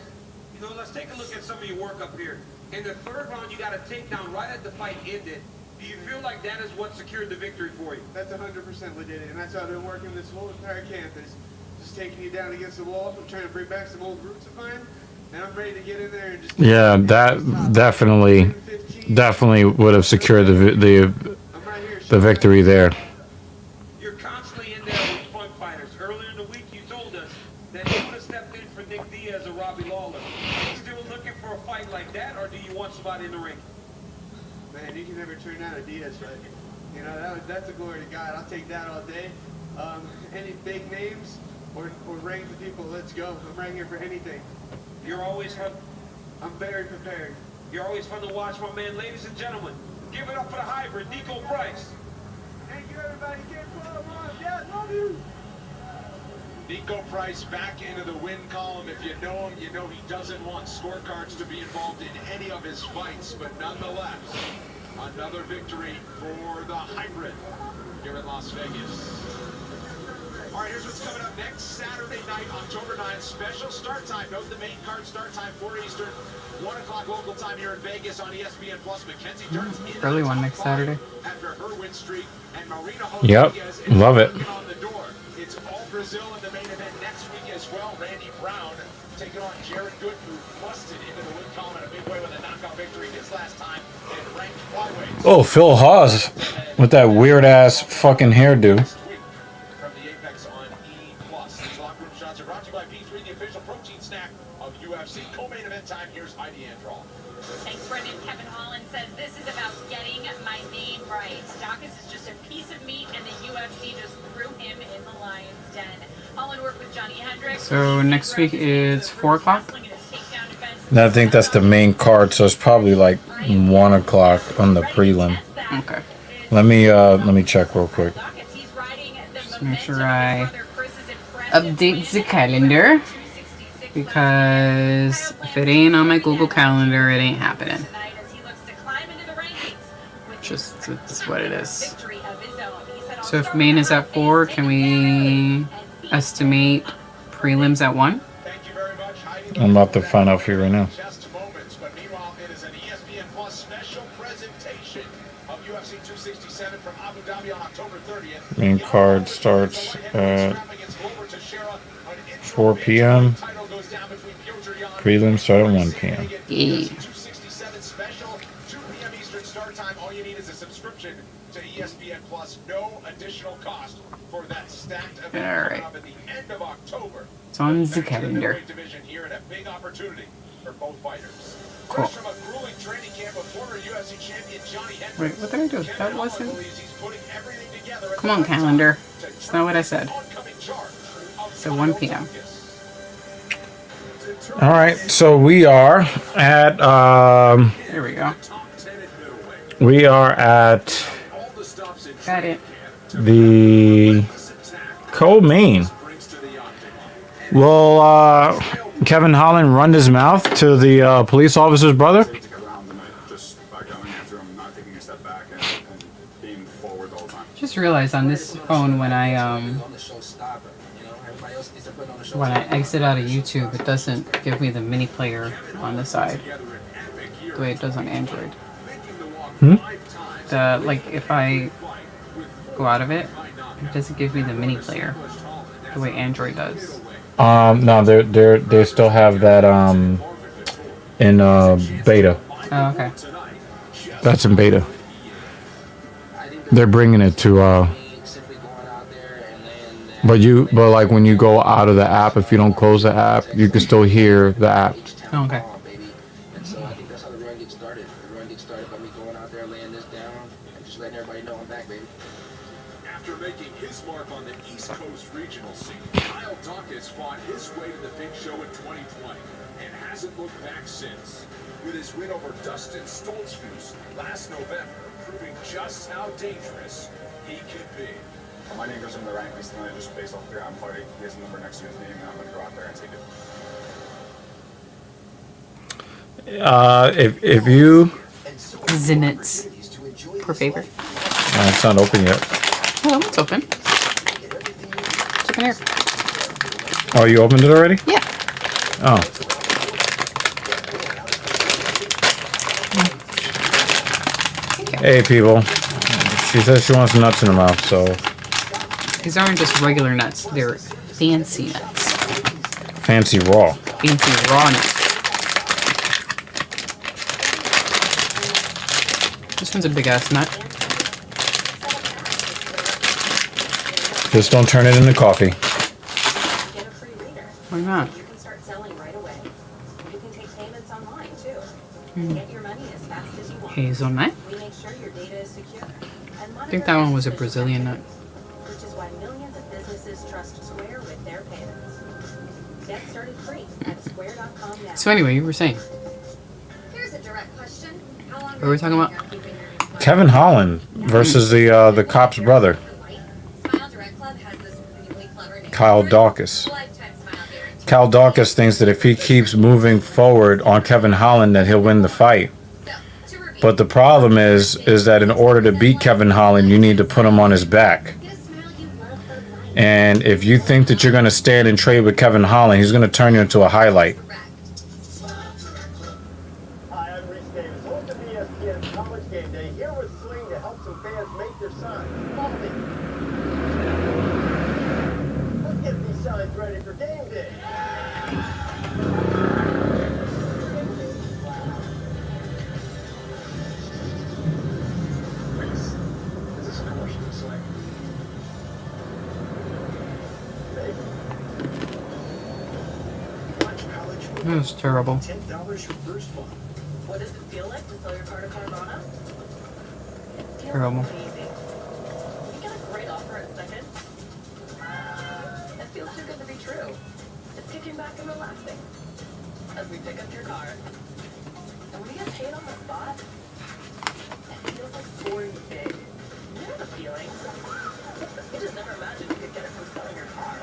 You know, let's take a look at some of your work up here. In the third round, you got a takedown right at the fight ended. Do you feel like that is what secured the victory for you? That's 100% what did it. And that's how I've been working this whole entire camp, is just taking you down against the wall. I'm trying to bring back some old roots of mine. And I'm ready to get in there and just... Yeah, that definitely would have secured the victory there. You're constantly in there with fun fighters. Earlier in the week, you told us that you would have stepped in for Nick Diaz or Robbie Lawler. Are you still looking for a fight like that, or do you want somebody in the ring? Man, you can never turn down a Diaz fight. You know, that's a glory to God. I'll take that all day. Any big names or ranks of people, let's go. I'm right here for anything. You're always fun. I'm very prepared. You're always fun to watch, my man. Ladies and gentlemen, give it up for the hybrid, Nico Price. Thank you, everybody. Get follow on. Yeah, love you. Nico Price back into the win column. If you know him, you know he doesn't want scorecards to be involved in any of his fights, but nonetheless, another victory for the hybrid here in Las Vegas. All right, here's what's coming up next Saturday night, October 9th. Special start time. Note the main card start time, 4 Eastern, 1 o'clock local time here in Vegas on ESPN Plus. Mackenzie turns in Early one next Saturday. after her win streak, and Marina Yep, Rodriguez love it. on the door. It's all Brazil in the main event next week as well. Randy Brown taking on Jared Gooden, who busted into the win column in a big way with a knockout victory his last time, and ranked Oh, Phil Hawes with that weird ass fucking hairdo. From the Apex on E+. These locker room shots are brought to you by P3, the official protein snack of UFC. Co-main event time. Here's Heidi Androl. Thanks, Brendan. Kevin Holland says this is about getting my name right. Dawkins is just a piece of meat, and the UFC just threw him in the lion's den. Holland worked with Johnny Hendricks. So next week is 4 o'clock. And I think that's the main card, so it's probably like 1 o'clock on the prelim. Okay. Let me check real quick. Just make sure I update the calendar, because if it ain't on my Google Calendar, it ain't happening. Just it's what it is. So if main is at 4, can we estimate prelims at 1? I'm about to find out for you right now. Just moments, but meanwhile, it is an ESPN Plus special presentation of UFC 267 from Abu Dhabi on October 30th. Main card starts at 4 p.m. Prelims start at 1 p.m. Yeah. 267 special, 2 p.m. Eastern start time. All you need is a subscription to ESPN Plus. No additional cost for that stacked event coming up at the end of October. It's on the calendar. Division here and a big opportunity for both fighters. Cool. Fresh from a grueling training camp with former UFC champion Johnny Hendricks. Wait, what did I do? That wasn't... Putting everything together. Come on, calendar. It's not what I said. So 1 p.m. All right, so we are at There we go. we are at Got it. the co-main. Will Kevin Holland run his mouth to the police officer's brother? Just realized on this phone when I exit out of YouTube, it doesn't give me the mini player on the side the way it does on Android. Like if I go out of it, it doesn't give me the mini player the way Android does. No, they still have that in beta. Oh, okay. That's in beta. They're bringing it to but like when you go out of the app, if you don't close the app, you can still hear the app. Oh, okay. And so I think that's how the run gets started. The run gets started by me going out there, laying this down, and just letting everybody know I'm back, baby. After making his mark on the East Coast regional scene, Kyle Dawkins fought his way to the big show in 2020 and hasn't looked back since. With his win over Dustin Stoltzfus last November, proving just how dangerous he can be. My name goes in the rank list tonight just based off the I'm fighting. He has a number next to his name, and I'm going to go out there and take it. If you Zenits per favor. it's not open yet. Oh, it's open. It's open here. Oh, you opened it already? Yeah. Oh. Hey, people. She says she wants nuts in her mouth, so. These aren't just regular nuts, they're fancy nuts. Fancy raw. Fancy raw nuts. This one's a big ass nut. Just don't turn it into coffee. Why not? You can start selling right away. You can take payments online too. Hmm. Get your money as fast as you want. Hazelnut. We make sure your data is secure. And I think that one was a Brazilian nut. which is why millions of businesses trust Square with their payments. Get started free at square.com now. So anyway, you were saying. Here's a direct question. How long What were we talking about? Kevin Holland versus the cop's brother, Smile Direct Club has this really clever name. Kyle Dawkins. Lifetime smile guarantee. Kyle Dawkins thinks that if he keeps moving forward on Kevin Holland, that he'll win the fight. But the problem is that in order to beat Kevin Holland, you need to put him on his back. And if you think that you're going to stand and trade with Kevin Holland, he's going to turn you into a highlight. Hi, I'm Reese Davis, host of ESPN's College Game Day, here with Sling to help some fans make their signs. Coffee. Let's get these signs ready for game day. It was terrible. $10 your first month. What does it feel like to sell your car to Carvana? Feels Terrible. amazing. You get a great offer in seconds. It feels too good to be true. It's kicking back and relaxing as we pick up your car. And when you get paid on the spot, it feels like scoring big. You know the feeling. You just never imagined you could get it from selling your car.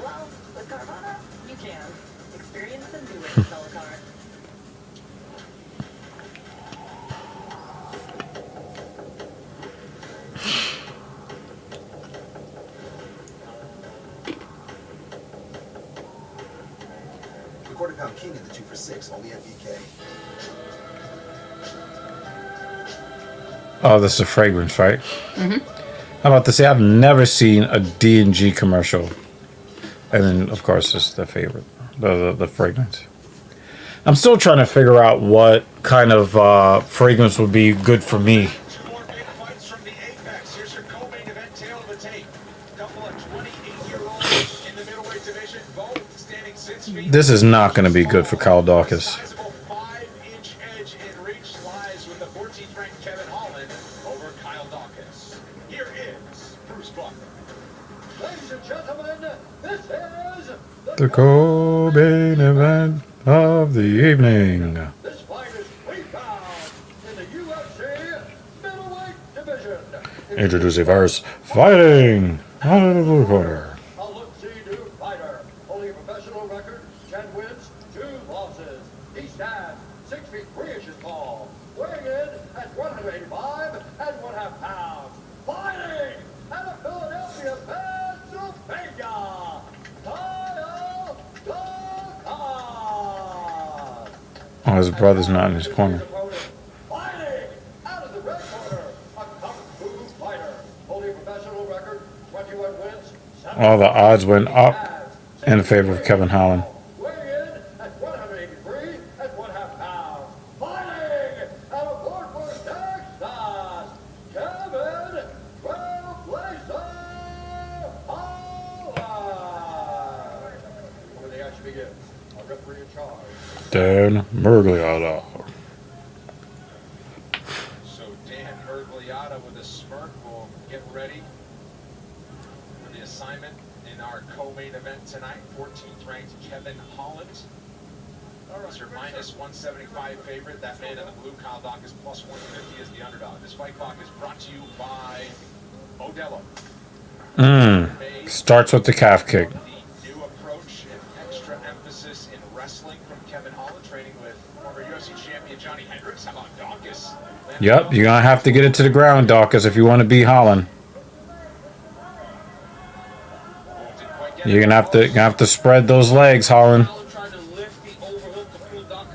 Well, with Carvana, you can. Experience the new way to sell a car. The quarter pound king in the 2 for $6, only at BK. Oh, this is a fragrance, right? How about to say I've never seen a D&G commercial, and then of course it's the favorite, the fragrance. I'm still trying to figure out what kind of fragrance would be good for me. Two more big fights from the Apex. Here's your co-main event, tail of the tape. Couple of 28-year-olds in the middleweight division, both standing 6 feet. This is not going to be good for Kyle Dawkins. Sizable 5-inch edge in reach lies with the 14th ranked Kevin Holland over Kyle Dawkins. Here is Bruce Buffer. Ladies and gentlemen, this is The co-main event of the evening. This fight is 3 pounds in the UFC middleweight division. Introducing first, fighting out of the blue corner. A look-see new fighter, holding a professional record, 10 wins, 2 losses. He stands 6 feet 3 inches tall, weighing in at 185 and 1/2 pounds. Fighting out of Philadelphia, Pennsylvania, Kyle Dawkins. Oh, his brother's not in his corner. Fighting out of the red corner, a kung fu fighter, holding a professional record, 21 wins. All the odds went up in favor of Kevin Holland. Weighing in at 183 and 1/2 pounds. Fighting out of Fort Worth, Texas, Kevin Trailblazer Holland. When the action begins, our referee in charge. Dan Murgliata. So Dan Murgliata with a smirk will get ready for the assignment in our co-main event tonight. 14th ranked Kevin Holland. That's your minus 175 favorite. That man in the blue, Kyle Dawkins, plus 150 is the underdog. This fight clock is brought to you by Modelo. Starts with the calf kick. The new approach and extra emphasis in wrestling from Kevin Holland, training with former UFC champion Johnny Hendricks. How about Dawkins? Yep, you're gonna have to get it to the ground, Dawkins, if you want to be Holland. You're gonna have to spread those legs, Holland.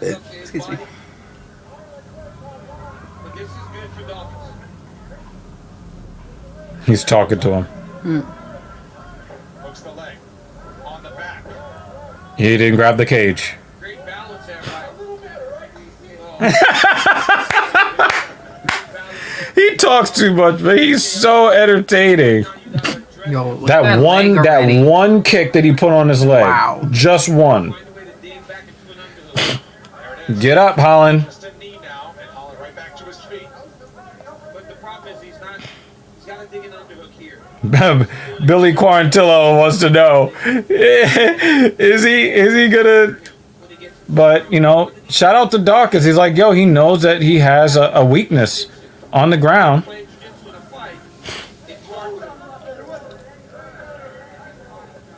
Excuse me. But this is good for Dawkins. He's talking to him. Hooks the leg on the back. He didn't grab the cage. Great balance there, right? A little bit, right? He talks too much, but he's so entertaining. Yo, look That at leg already. one kick that he put on his leg. Wow. Just one. Get up, Holland. Just a knee now, and Holland right back to his feet. But the problem is he's got to dig an underhook here. Billy Quarantillo wants to know, is he gonna? But you know, shout out to Dawkins. He's like, yo, he knows that he has a weakness on the ground.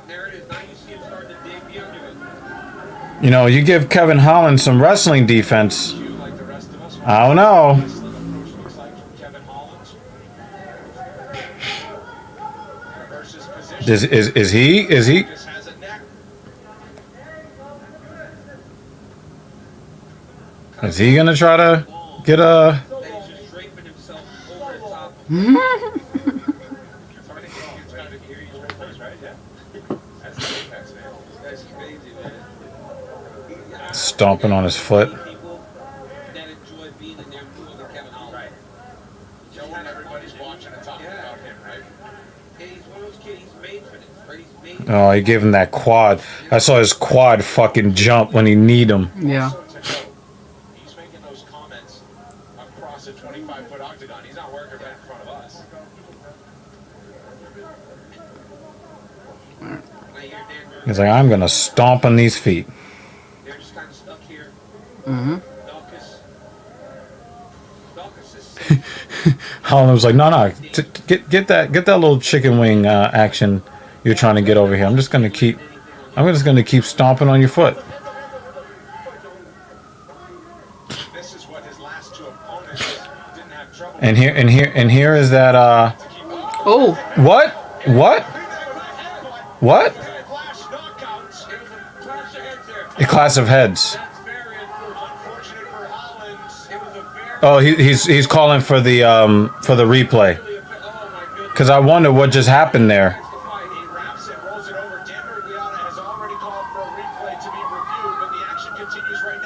There it is. Now you see him starting to dig the underhook. You know, you give Kevin Holland some wrestling defense. I don't know. Is he? Is he gonna try to get a? Stomping on his foot. That enjoy being in there more than Kevin Holland. Joe and everybody's watching and talking about him, right? He's one of those kids. He's made for this, right? He's made. Oh, he gave him that quad. I saw his quad fucking jump when he kneed him. Yeah. He's making those comments across a 25-foot octagon. He's not working right in front of us. He's like, I'm gonna stomp on these feet. They're just kind of stuck here. Mm-hmm. Holland was like, no, get that little chicken wing action you're trying to get over here. I'm just gonna keep stomping on your foot. This is what his last two opponents didn't have trouble. And here is that. Oh. What? A clash of heads. Oh, he's calling for the replay. Because I wonder what just happened there.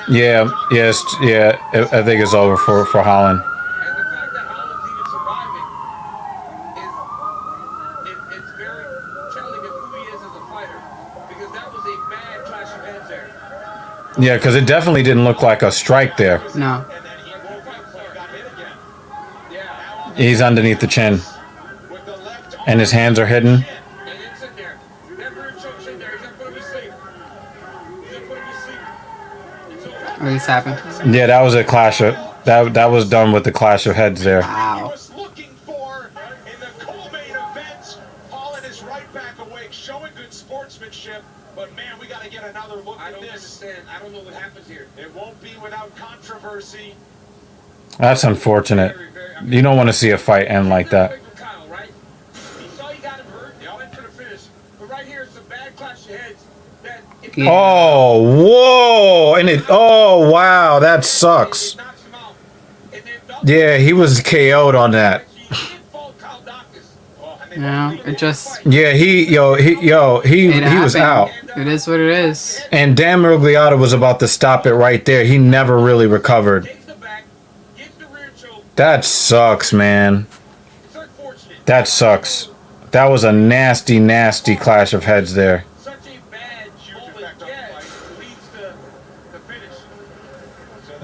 Yeah. I think it's over for Holland. Yeah, because it definitely didn't look like a strike there. No. He's underneath the chin. And his hands are hidden. What is happening? Yeah, that was a clash of... That was done with the clash of heads there. Wow. Showing good sportsmanship, but man, we got to get another look at this. Understand. I don't know what happens here. It won't be without controversy. That's unfortunate. You don't want to see a fight end like that. Kyle, right? He saw he got him hurt. They all went to the finish. But right here, it's a bad clash of heads. Oh, whoa! Oh, wow, that sucks. Yeah, he was KO'd on that. Yeah, it just... Yeah, he was out. It is what it is. And Dan Miragliotta was about to stop it right there. He never really recovered. That sucks, man. That sucks. That was a nasty, nasty clash of heads there.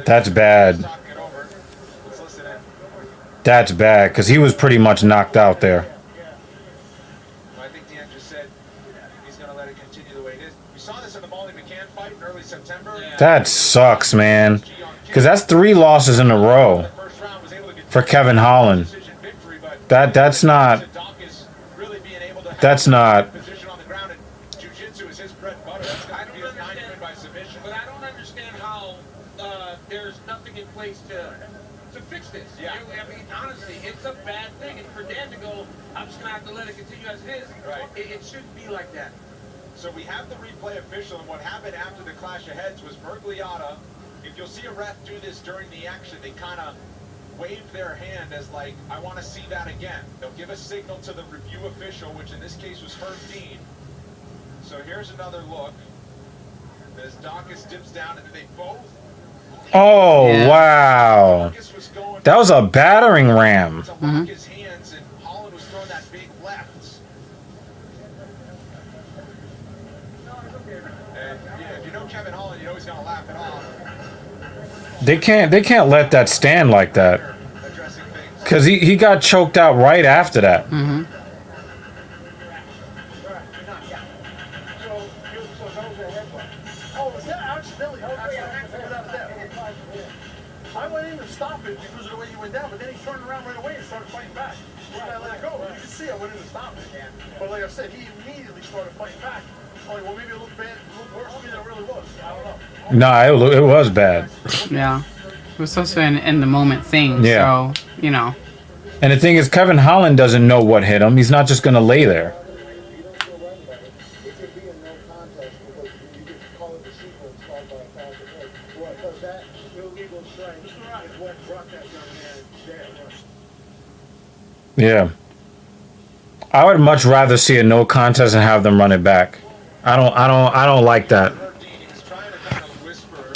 That's bad. That's bad, because he was pretty much knocked out there. That sucks, man. Because that's 3 losses in a row for Kevin Holland. That's not. But I don't understand how there's nothing in place to fix this. Yeah. I mean, honestly, it's a bad thing. And for Dan to go, I'm just going to have to let it continue as it is. Right. It shouldn't be like that. So we have the replay official, and what happened after the clash of heads was Miragliotta. If you'll see a ref do this during the action, they kind of wave their hand as like, I want to see that again. They'll give a signal to the review official, which in this case was Herb Dean. So here's another look. As Dawkins dips down, and they both... Oh, yeah. Wow. That was a battering ram. Mm-hmm. His hands, and Holland was throwing that big left. And yeah, if you know Kevin Holland, you know he's going to laugh it off. They can't let that stand like that. Because he got choked out right after that. Mm-hmm. I went in to stop it because of the way you went down, but then he turned around right away and started fighting back. When I let it go, you can see I went in to stop it. But like I said, he immediately started fighting back. I'm like, well, maybe it looked bad, it looked worse to me than it really was. I don't know. No, it was bad. Yeah. It was supposed to be an in the moment thing. Yeah. So, you know. And the thing is, Kevin Holland doesn't know what hit him. He's not just going to lay there. Yeah. I would much rather see a no contest and have them run it back. I don't like that.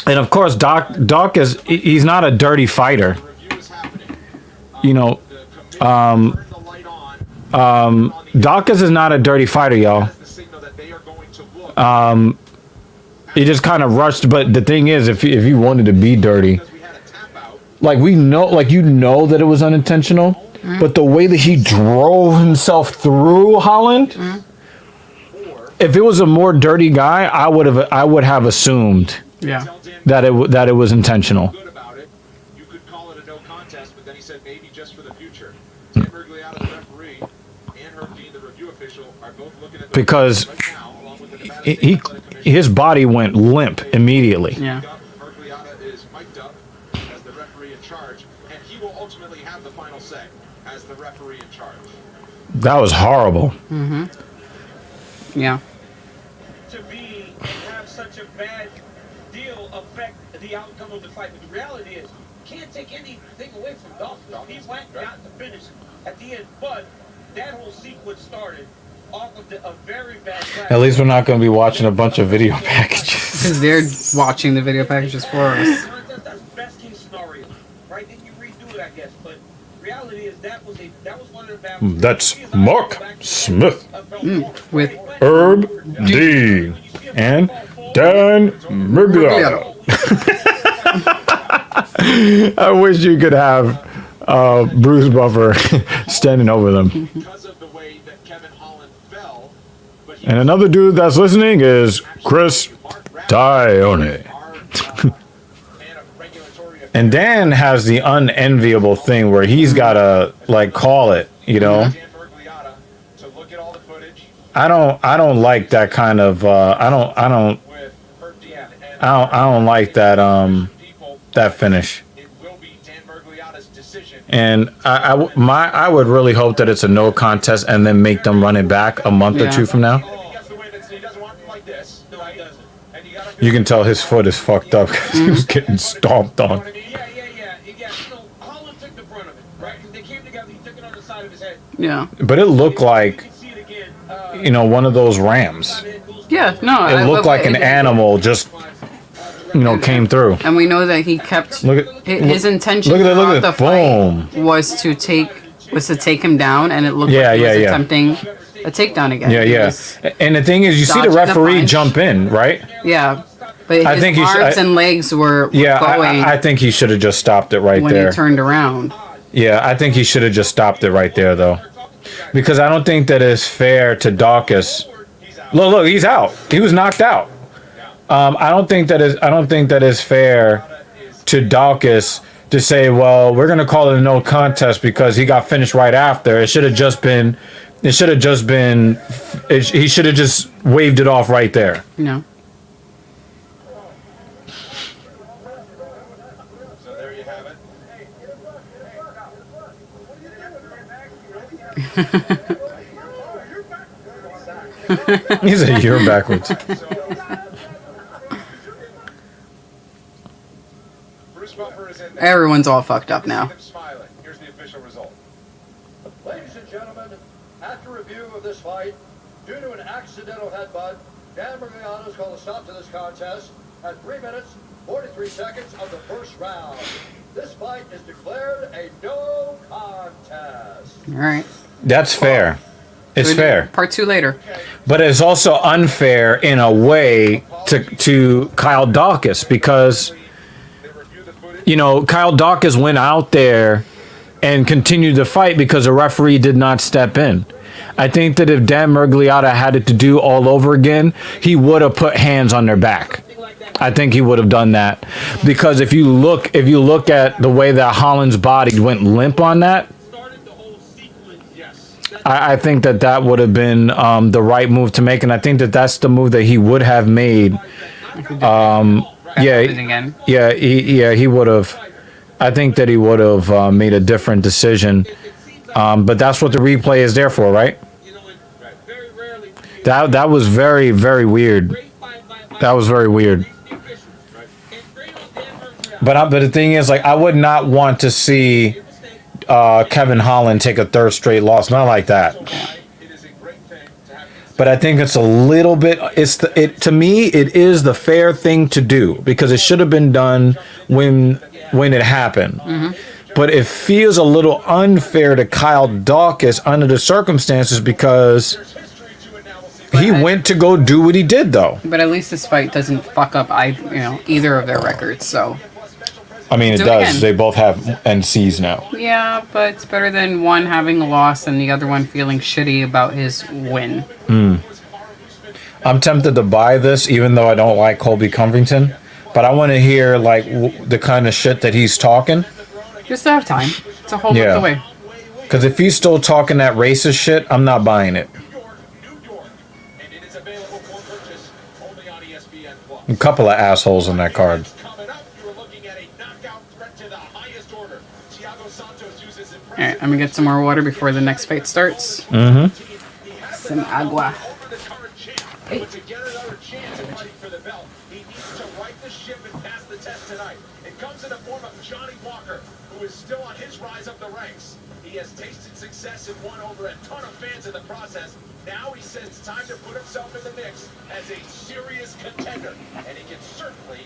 And of course, Doc he's not a dirty fighter. You know, Dawkins is not a dirty fighter, y'all. He just kind of rushed, but the thing is, if he wanted to be dirty, like we know, like you know that it was unintentional, but the way that he drove himself through Holland, if it was a more dirty guy, I would have assumed that it was intentional. You could call it a no contest, but then he said maybe just for the future. Dan Mergliata, the referee, and Herb Dean, the review official, are both looking at the Because right now, along with the Nevada State Athletic Commission. his body went limp immediately. Yeah. Mergliata is mic'd up as the referee in charge, and he will ultimately have the final say as the referee in charge. That was horrible. Mm-hmm. Yeah. To be and have such a bad deal affect the outcome of the fight. But the reality is, you can't take anything away from Dawkins. He went and got the finish at the end, but that whole sequence started off of a very bad track. At least we're not going to be watching a bunch of video packages. Because they're watching the video packages for us. That's best case scenario, right? Then you redo it, I guess. But reality is that was one of the battles. That's Mark Smith With Herb D and Dan Mergliata. I wish you could have Bruce Buffer standing over them. And another dude that's listening is Chris Tione. And Dan has the unenviable thing where he's got to like call it, you know. I don't like that kind of I don't like that that finish. And I would really hope that it's a no contest and then make them run it back a month or two from now. You can tell his foot is fucked up because he was getting stomped on. Yeah. But it looked like, you know, one of those rams. Yeah, no. It looked like an animal just, you know, came through. And we know that he kept his intention look at throughout the boom. fight was to take him down, and it looked like he was attempting a takedown again. Yeah, yeah. And the thing is, you see the referee jump in, right? Yeah. But I his think arms and legs were going I think he should have just stopped it right when there. he turned around. Yeah, I think he should have just stopped it right there, though. Because I don't think that it's fair to Dawkins. Look, he's out. He was knocked out. I don't think that is fair to Dawkins to say, well, we're gonna call it a no contest because he got finished right after. He should have just waved it off right there. No. So there you have it. He's a year backwards. Everyone's all fucked up now. Here's the official result. Ladies and gentlemen, after review of this fight, due to an accidental headbutt, Dan Mergliata has called a stop to this contest at 3 minutes, 43 seconds of the first round. This fight is declared a no contest. All right. That's fair. It's fair. Part 2 later. But it's also unfair in a way to Kyle Dawkins because, you know, Kyle Dawkins went out there and continued the fight because the referee did not step in. I think that if Dan Mergliata had it to do all over again, he would have put hands on their back. I think he would have done that because if you look at the way that Holland's body went limp on that, I think that would have been the right move to make, and I think that that's the move that he would have made. He would have. I think that he would have made a different decision, but that's what the replay is there for, right? That was very, very weird. That was very weird. But the thing is, like, I would not want to see Kevin Holland take a third straight loss, not like that. But I think it's a little bit. To me, it is the fair thing to do because it should have been done when it happened. Mm-hmm. But it feels a little unfair to Kyle Dawkins under the circumstances because he went to go do what he did, though. But at least this fight doesn't fuck up either of their records. So I mean, it Do it does. again. They both have NCs now. yeah, but it's better than one having a loss and the other one feeling shitty about his win. I'm tempted to buy this, even though I don't like Colby Covington. But I want to hear like the kind of shit that he's talking. Just to have time to hold up the way. Because if he's still talking that racist shit, I'm not buying it. A couple of assholes in that card. Alright, I'm gonna get some more water before the next fight starts. Mm-hmm. Some agua. Hey. To get another chance at fighting for the belt, he needs to right the ship and pass the test tonight. It comes in the form of Johnny Walker, who is still on his rise up the ranks. He has tasted success and won over a ton of fans in the process. Now he says it's time to put himself in the mix as a serious contender, and he can certainly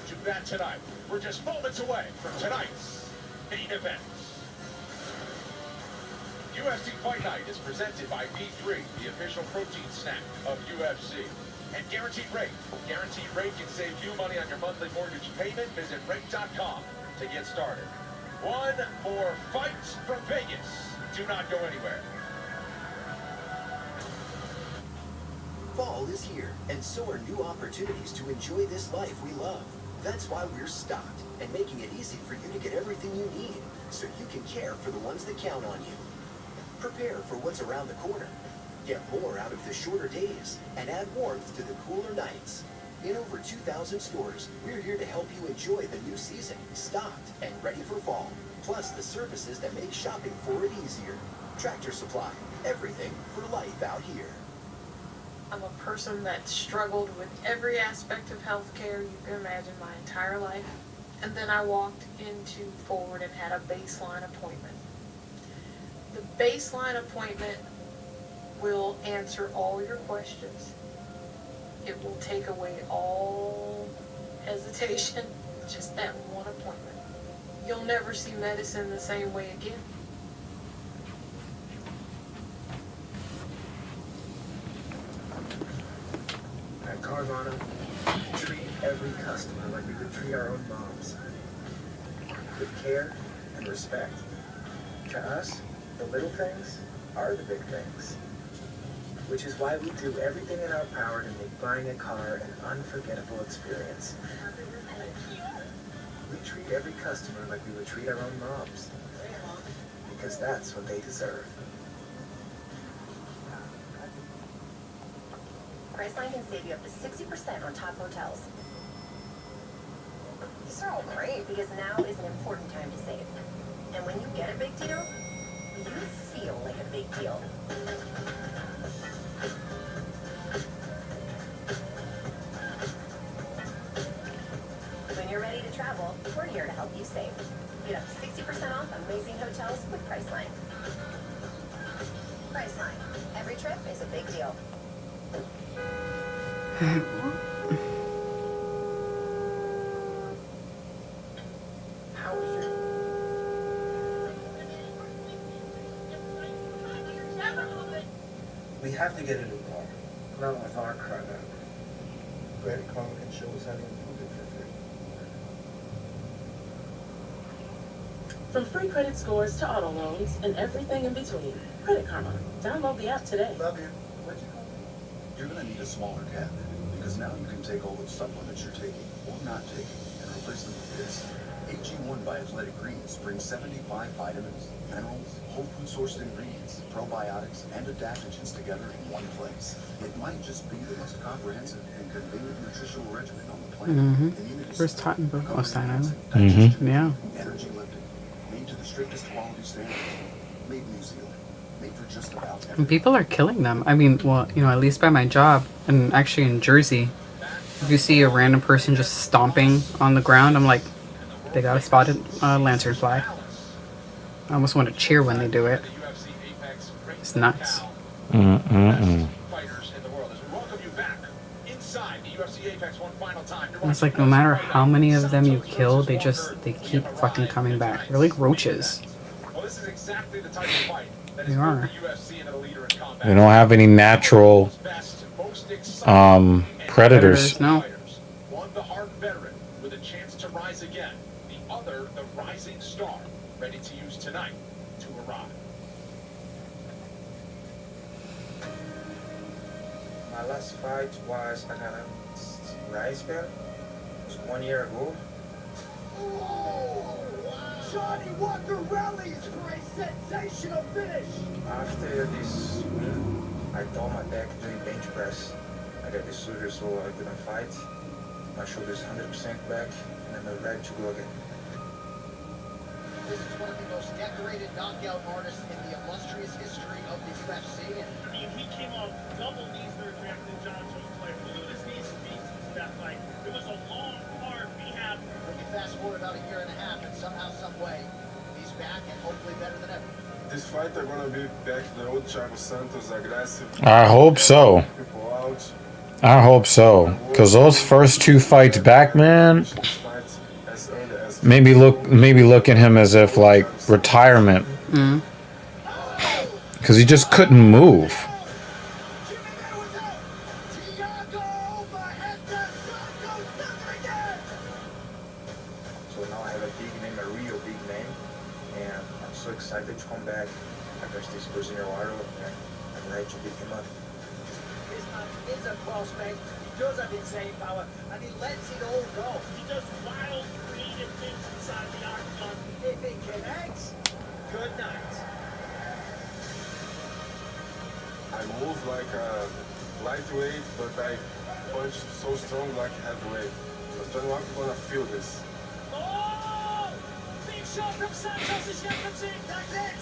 do that tonight. We're just moments away from tonight's main event. UFC Fight Night is presented by B3, the official protein snack of UFC. And Guaranteed Rate. Guaranteed Rate can save you money on your monthly mortgage payment. Visit rate.com to get started. One more fight from Vegas. Do not go anywhere. Fall is here, and so are new opportunities to enjoy this life we love. That's why we're stocked and making it easy for you to get everything you need, so you can care for the ones that count on you. Prepare for what's around the corner. Get more out of the shorter days and add warmth to the cooler nights. In over 2,000 stores, we're here to help you enjoy the new season, stocked and ready for fall. Plus the services that make shopping for it easier. Tractor Supply, everything for life out here. I'm a person that struggled with every aspect of healthcare you can imagine my entire life. And then I walked into Forward and had a baseline appointment. The baseline appointment will answer all your questions. It will take away all hesitation, just that one appointment. You'll never see medicine the same way again. At Carvana, we treat every customer like we would treat our own moms. With care and respect. To us, the little things are the big things. Which is why we do everything in our power to make buying a car an unforgettable experience. We treat every customer like we would treat our own moms. Because that's what they deserve. Priceline can save you up to 60% on top hotels. These are all great because now is an important time to save. And when you get a big deal, you feel like a big deal. When you're ready to travel, we're here to help you save. Get up to 60% off amazing hotels with Priceline. Priceline. Every trip is a big deal. How was your... We have to get a new car. Not with our car now. Credit Karma can show us how to improve it for free. From free credit scores to auto loans and everything in between. Credit Karma. Download the app today. Love you. You're going to need a smaller cabinet because now you can take all the supplements you're taking or not taking and replace them with this. AG1 by Athletic Greens brings 75 vitamins, minerals, whole food sourced ingredients, probiotics, and adaptogens together in one place. It might just be the most comprehensive and convenient nutritional regimen on the planet. Mm-hmm. Where's Tottenburg? Oh, Staten Island. Mm-hmm. Yeah. Energy lifting, made to the strictest quality standards, made New Zealand. Made for just about And people are killing them. I mean, well, you know, at least by my job, and actually in Jersey, if you see a random person just stomping on the ground, I'm like, they got a spotted lanternfly. I almost want to cheer when they do it. It's nuts. Mm-mm-mm. Fighters in the world. As we welcome you back Inside the UFC Apex one final time. And it's like no matter how many of them you kill, they keep fucking coming back. They're like roaches. Well, this is exactly the type of fight that They is are. the UFC into the leader in combat. They don't have any natural predators. No. One, the hard veteran with a chance to rise again. The other, the rising star, ready to use tonight to arrive. My last fight was against Rice Bear. It was 1 year ago. Johnny Walker rallies for a sensational finish. After this win, I tore my back doing bench press. I got the surgery so I couldn't fight. My shoulder is 100% back and I'm ready to go again. This is one of the most decorated knockout artists in the illustrious history of the UFC. I mean, he came off double knees that reacted to John Jones' play. Blew his knees and beats into that fight. It was a long, hard rehab. But you fast forward about a year and a half, and somehow, some way, he's back and hopefully better than ever. This fight are gonna be back the old Santos aggressive. I hope so. People out. I hope so. Because those first two fights back, man, maybe look at him as if like retirement. Because he just couldn't move. So now I have a big name, a real big name, and I'm so excited to come back against this Brazilian warrior, and I'm ready to beat him up. He's a prospect. He does have insane power, and he lets it all go. He does wild, creative things inside the octagon. If he connects, good night. I move like a lightweight, but I punch so strong like heavyweight. So Johnny Walker gonna feel this. Oh! Big shot from Santos as yet comes in. That's it.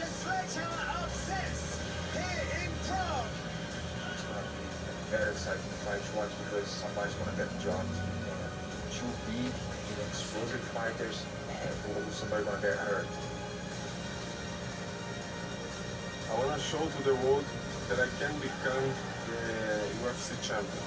The sledgehammer upsets here in Prague. It's gonna be a very exciting fight to watch because somebody's gonna get dropped. And two big, explosive fighters, and somebody's gonna get hurt. I wanna show to the world that I can become the UFC champion.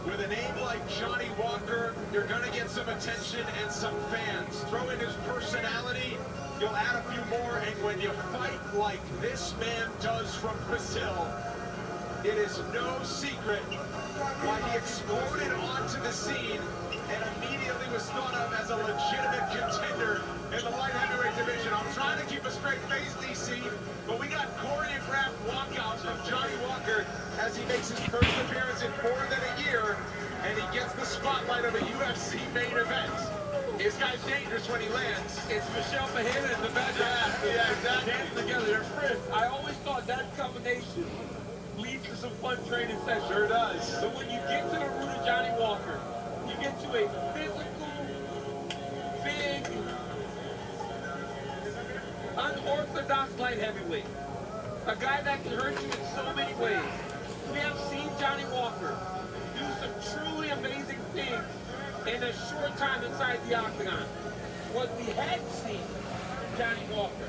With a name like Johnny Walker, you're going to get some attention and some fans. Throw in his personality, you'll add a few more, and when you fight like this man does from Brazil, it is no secret why he exploded onto the scene and immediately was thought of as a legitimate contender in the light heavyweight division. I'm trying to keep a straight face, DC, but we got choreographed walkouts from Johnny Walker as he makes his first appearance in more than a year, and he gets the spotlight of a UFC main event. This guy's dangerous when he lands. It's Michelle Mahana and the bad guy. Yeah, exactly. Dance together. They're friends. I always thought that combination leads to some fun training sessions. Sure does. But when you get to the root of Johnny Walker, you get to a physical, big, unorthodox light heavyweight. A guy that can hurt you in so many ways. We have seen Johnny Walker do some truly amazing things in a short time inside the octagon. What we hadn't seen Johnny Walker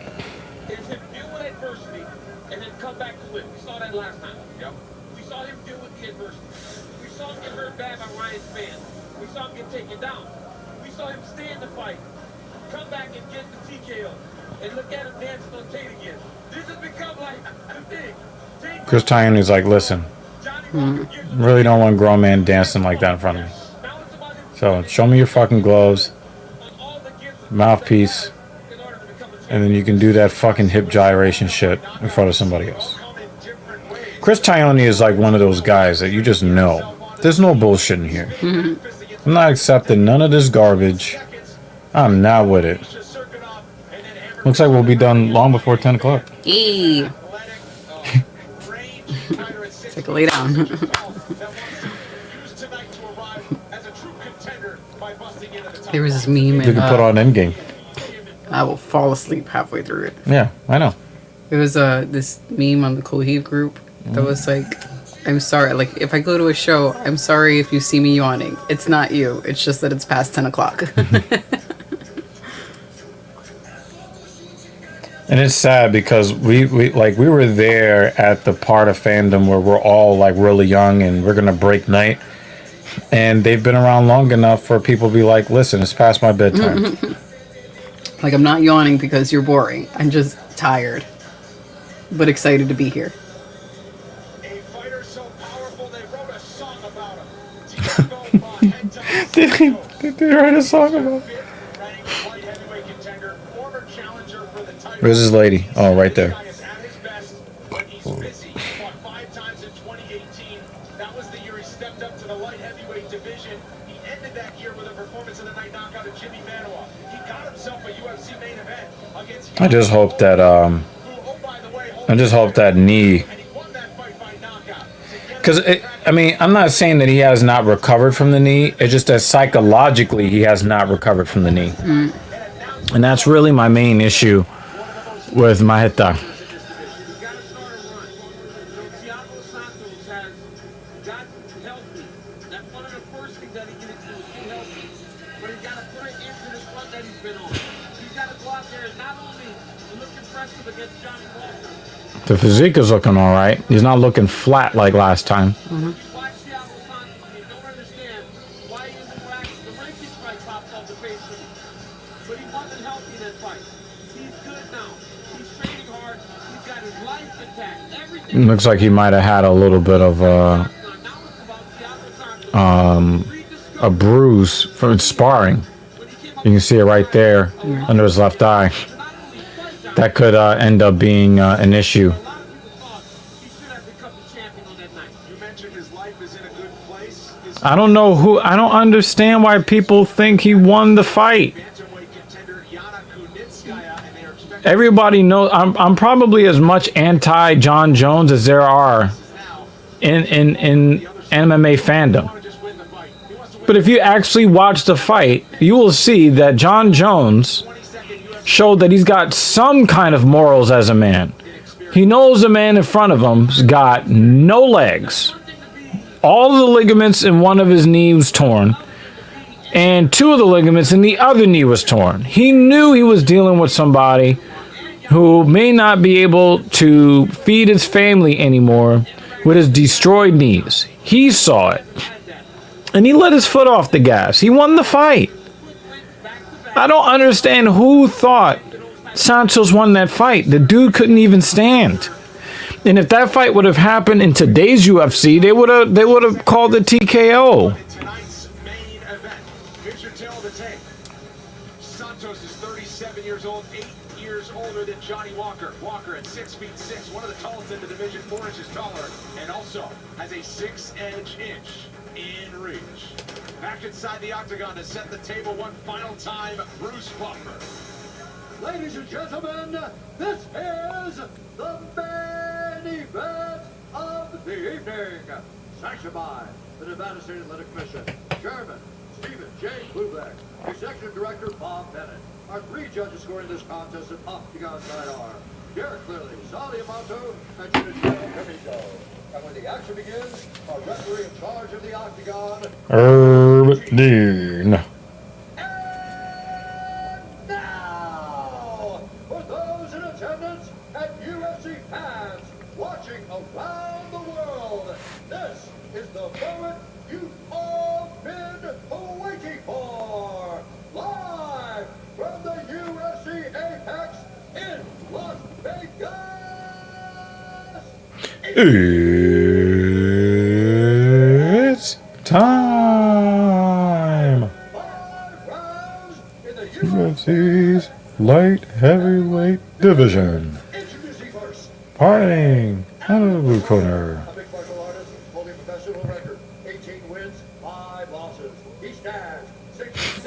is him deal with adversity and then come back to win. We saw that last time. Yep. We saw him deal with the adversity. We saw him get hurt bad by Ryan Spann. We saw him get taken down. We saw him stay in the fight, come back and get the TKO, and look at him dancing on Tate again. This has become like the thing. Chris Tyone's like, listen, really don't want a grown man dancing like that in front of me. So show me your fucking gloves, mouthpiece, and then you can do that fucking hip gyration shit in front of somebody else. Chris Tyone is like one of those guys that you just know. There's no bullshit in here. I'm not accepting none of this garbage. I'm not with it. Looks like we'll be done long before 10 o'clock. Take a lay down. There was this meme You and can put on Endgame. I will fall asleep halfway through it. Yeah, I know. There was this meme on the Cool Heat group that was like, I'm sorry, like if I go to a show, I'm sorry if you see me yawning. It's not you. It's just that it's past 10 o'clock. And it's sad because we were there at the part of fandom where we're all like really young and we're gonna break night, and they've been around long enough for people to be like, listen, it's past my bedtime. Like I'm not yawning because you're boring. I'm just tired, but excited to be here. Did they write a song about it? Where's this lady? Oh, right there. I just hope that knee, because I mean, I'm not saying that he has not recovered from the knee. It's just that psychologically he has not recovered from the knee, and that's really my main issue with Maheta. The physique is looking all right. He's not looking flat like last time. Looks like he might have had a little bit of a bruise from sparring. You can see it right there under his left eye. That could end up being an issue. I don't know who. I don't understand why people think he won the fight. Everybody knows I'm probably as much anti John Jones as there are in MMA fandom. But if you actually watch the fight, you will see that John Jones showed that he's got some kind of morals as a man. He knows the man in front of him's got no legs. All the ligaments in one of his knees was torn, and two of the ligaments in the other knee was torn. He knew he was dealing with somebody who may not be able to feed his family anymore with his destroyed knees. He saw it, and he let his foot off the gas. He won the fight. I don't understand who thought Santos won that fight. The dude couldn't even stand. And if that fight would have happened in today's UFC, they would have called it TKO. Tonight's main event. Here's your tale of the tape. Santos is 37 years old, 8 years older than Johnny Walker. Walker at 6'6", one of the tallest in the division, 4 inches taller, and also has a 6-inch in reach. Back inside the octagon to set the table one final time, Bruce Buffer. Ladies and gentlemen, this is the main event of the evening. Sanctioned by the Nevada State Athletic Commission, Chairman Stephen J. Klubeck, Executive Director Bob Bennett. Our 3 judges scoring this contest at Octagon side are Derek Clearly, Sally Amato, and Judge Carol Camino. And when the action begins, our referee in charge of the Octagon, Herb Dean. for those in attendance and UFC fans watching around the world, this is the moment you've all been waiting for. Live from the UFC Apex in Las Vegas. It's time. UFC's light heavyweight division. Fighting out of the blue corner.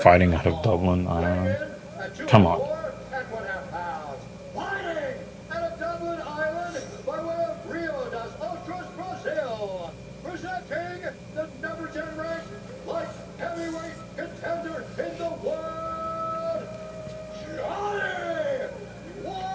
Fighting out of Dublin, come on. heavyweight contender in the world, Johnny Walker.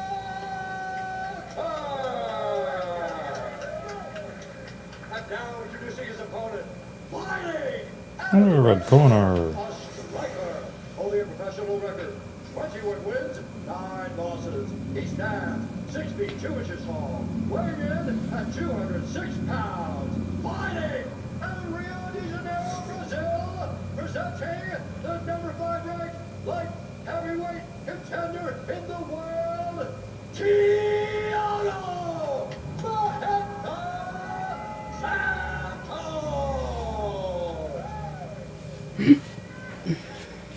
And now introducing his opponent, fighting Red corner. a striker, holding a professional record, 21 wins, 9 losses. He stands 6 feet 2 inches tall, weighing in at 206 pounds, fighting out of Rio de Janeiro, Brazil, presenting the number 5 ranked light heavyweight contender in the world, Thiago Santos.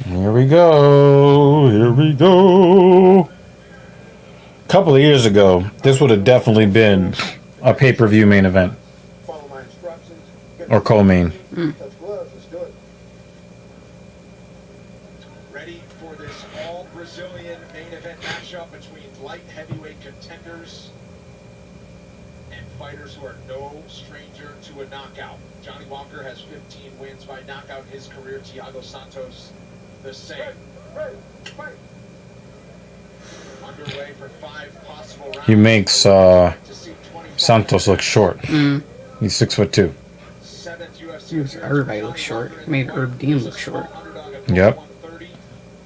Here we go. Here we go. A couple of years ago, this would have definitely been a pay-per-view main event. Follow my instructions. Or co-main. Touch gloves. Let's do it. Ready for this all-Brazilian main event matchup between light heavyweight contenders and fighters who are no stranger to a knockout. Johnny Walker has 15 wins by knockout in his career. Thiago Santos, the same. Underway for 5 possible rounds. He makes Santos look short. He's 6'2". Everybody looks short. Made Herb Dean look short. Yep.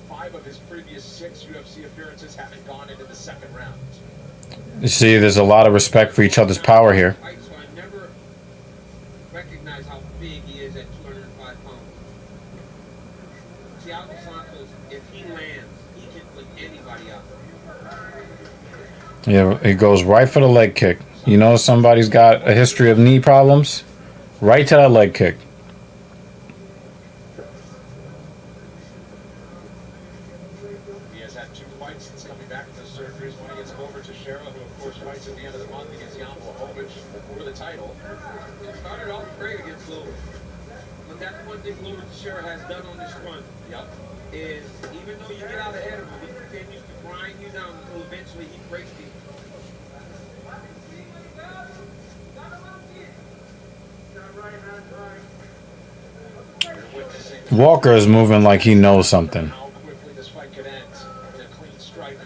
5 of his previous 6 UFC appearances haven't gone into the second round. You see, there's a lot of respect for each other's power here. So I never recognize how big he is at 205 pounds. Thiago Santos, if he lands, he can put anybody out. Yeah, he goes right for the leg kick. You know somebody's got a history of knee problems? Right to that leg kick. He has had 2 fights since coming back from his surgeries. One against Glover Teixeira, who of course fights at the end of the month against Jan Blachowicz for the title. It started off great against Glover. But that's one thing Glover Teixeira has done on this run. Yep. Is even though you get out ahead of him, he continues to grind you down until eventually he breaks you. Walker is moving like he knows something. How quickly this fight could end in a clean strike.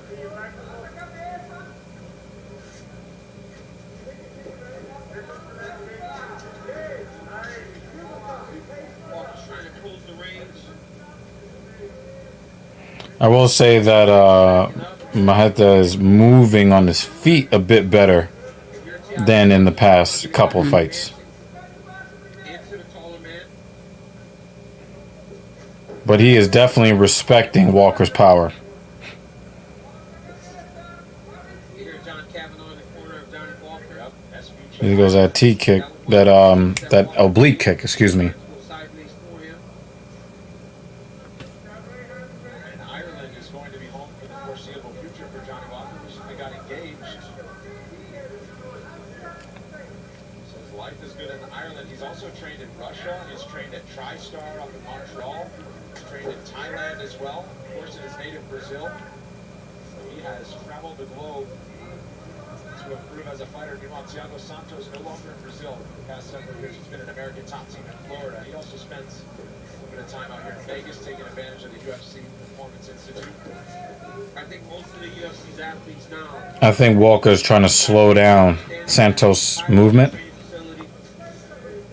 Walker's trying to close the range. I will say that Maheta is moving on his feet a bit better than in the past couple of fights. But he is definitely respecting Walker's power. He goes that T kick, that oblique kick, excuse me. And Ireland is going to be home for the foreseeable future for Johnny Walker. Recently got engaged. So his life is good in Ireland. He's also trained in Russia. He's trained at TriStar up in Montreal. He's trained in Thailand as well. Of course, in his native Brazil. So he has traveled the globe to improve as a fighter. Meanwhile, Thiago Santos no longer in Brazil for the past several years. He's been an American top team in Florida. He also spends a little bit of time out here in Vegas taking advantage of the UFC Performance Institute. I think most of the UFC's athletes now. I think Walker is trying to slow down Santos' movement.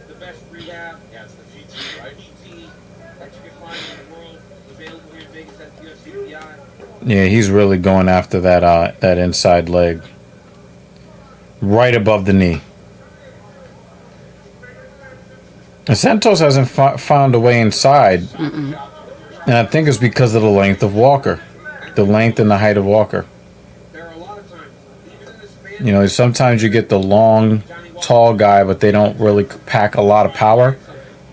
The best rehab. Yeah, it's the PT, right? PT that you can find in the world available here in Vegas at the UFC PI. Yeah, he's really going after that inside leg. Right above the knee. And Santos hasn't found a way inside. And I think it's because of the length of Walker. The length and the height of Walker. You know, sometimes you get the long, tall guy, but they don't really pack a lot of power.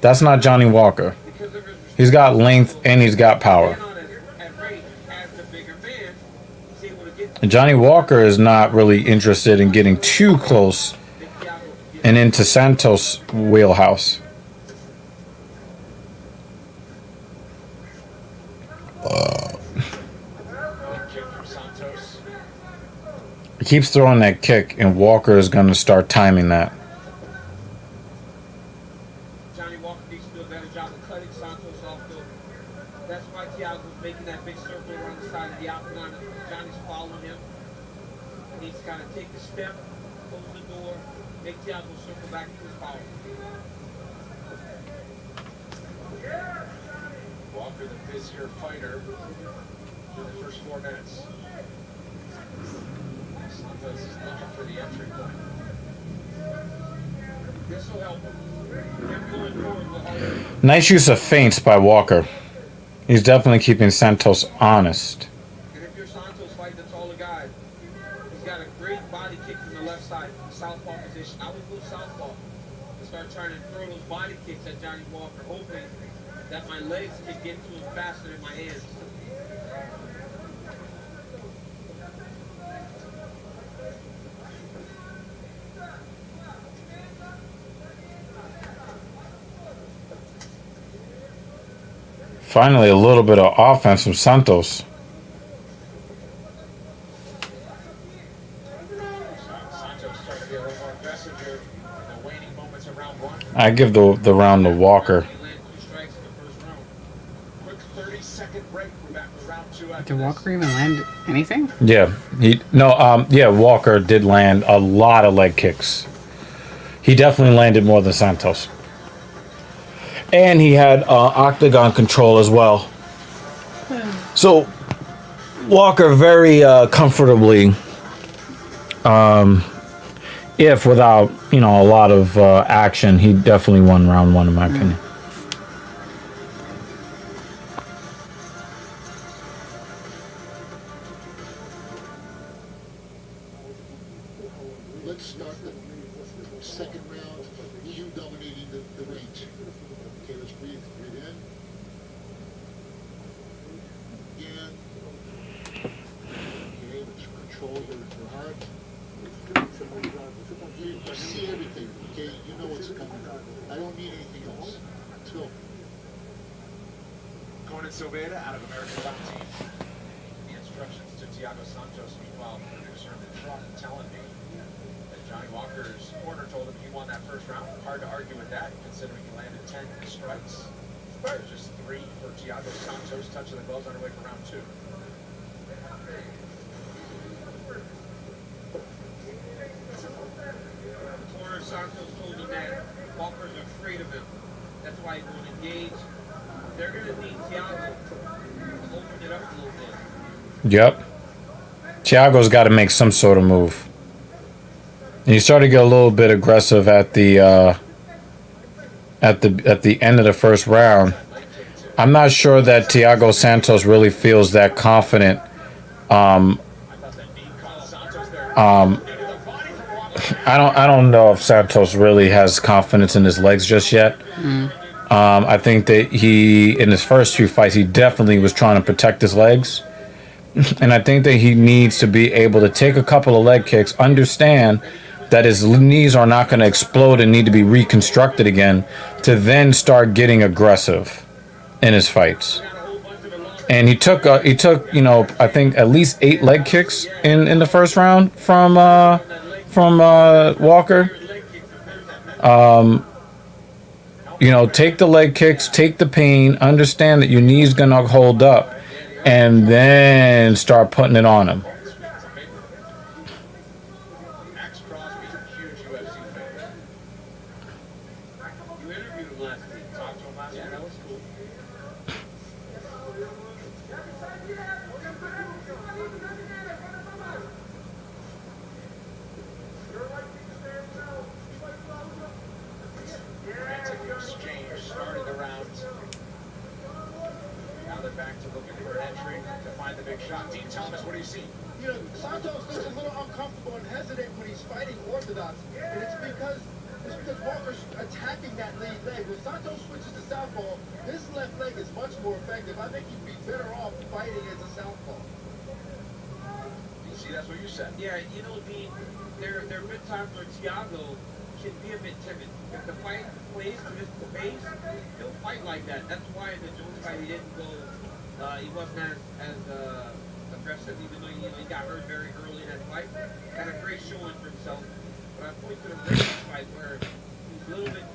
That's not Johnny Walker. He's got length and he's got power. And Johnny Walker is not really interested in getting too close and into Santos' wheelhouse. He keeps throwing that kick, and Walker is going to start timing that. Johnny Walker needs to do a better job of cutting Santos off, though. That's why Thiago's making that big circle around the side of the octagon. Johnny's following him. He needs to kind of take a step, close the door, make Thiago circle back to his power. Walker, the busier fighter in the first 4 minutes. Santos is looking for the entry point. This will help him. Him going forward will help him. Nice use of feints by Walker. He's definitely keeping Santos honest. And if you're Santos fight, that's all the guy. He's got a great body kick from the left side, from the southpaw position. I would go southpaw and start trying to throw those body kicks at Johnny Walker, hoping that my legs can get to him faster than my hands. Finally, a little bit of offense from Santos. Santos starting to be a little more aggressive here in the waning moments of round 1. I give the round to Walker. Quick 30-second break. We're back with round 2 after Did Walker even land anything? Yeah, Walker did land a lot of leg kicks. He definitely landed more than Santos. And he had octagon control as well. So Walker very comfortably, if without a lot of action, he definitely won round 1 in my opinion. Let's start the second round. You dominating the range. Okay, let's breathe. Breathe in. Again. Okay, let's control your heart. You see everything. Okay, you know what's coming. I don't need anything else. Let's go. Conan Silveira out of American Top Team. The instructions to Thiago Santos. Meanwhile, producer in the truck telling me that Johnny Walker's corner told him he won that first round. Hard to argue with that, considering he landed 10 strikes. There's just 3 for Thiago Santos. Touching the gloves underway for round 2. Corner Santos told him that Walker's afraid of him. That's why he won't engage. They're going to need Thiago to open it up a little bit. Yep. Thiago's got to make some sort of move. And he started to get a little bit aggressive at the end of the first round. I'm not sure that Thiago Santos really feels that confident. I don't know if Santos really has confidence in his legs just yet. I think that he, in his first 2 fights, he definitely was trying to protect his legs. And I think that he needs to be able to take a couple of leg kicks, understand that his knees are not going to explode and need to be reconstructed again, to then start getting aggressive in his fights. And he took I think at least 8 leg kicks in the first round from Walker. Take the leg kicks, take the pain, understand that your knee's going to hold up, and then start putting it on him. You interviewed him last week. Talked to him last week. That was cool. Exchange started the round. Now they're back to looking for an entry to find the big shot. Dean Thomas, what do you see? Santos looks a little uncomfortable and hesitant when he's fighting orthodox, and it's because Walker's attacking that lead leg. When Santos switches to southpaw, his left leg is much more effective. I think he'd be better off fighting as a southpaw. You see, that's what you said. Yeah, Dean, there have been times where Thiago can be a bit timid. If the fight plays to his pace, he'll fight like that. That's why in the Jones fight he didn't go. He wasn't as aggressive, even though he got hurt very early in that fight. Had a great showing for himself. But I point to the Ravens fight where he's a little bit too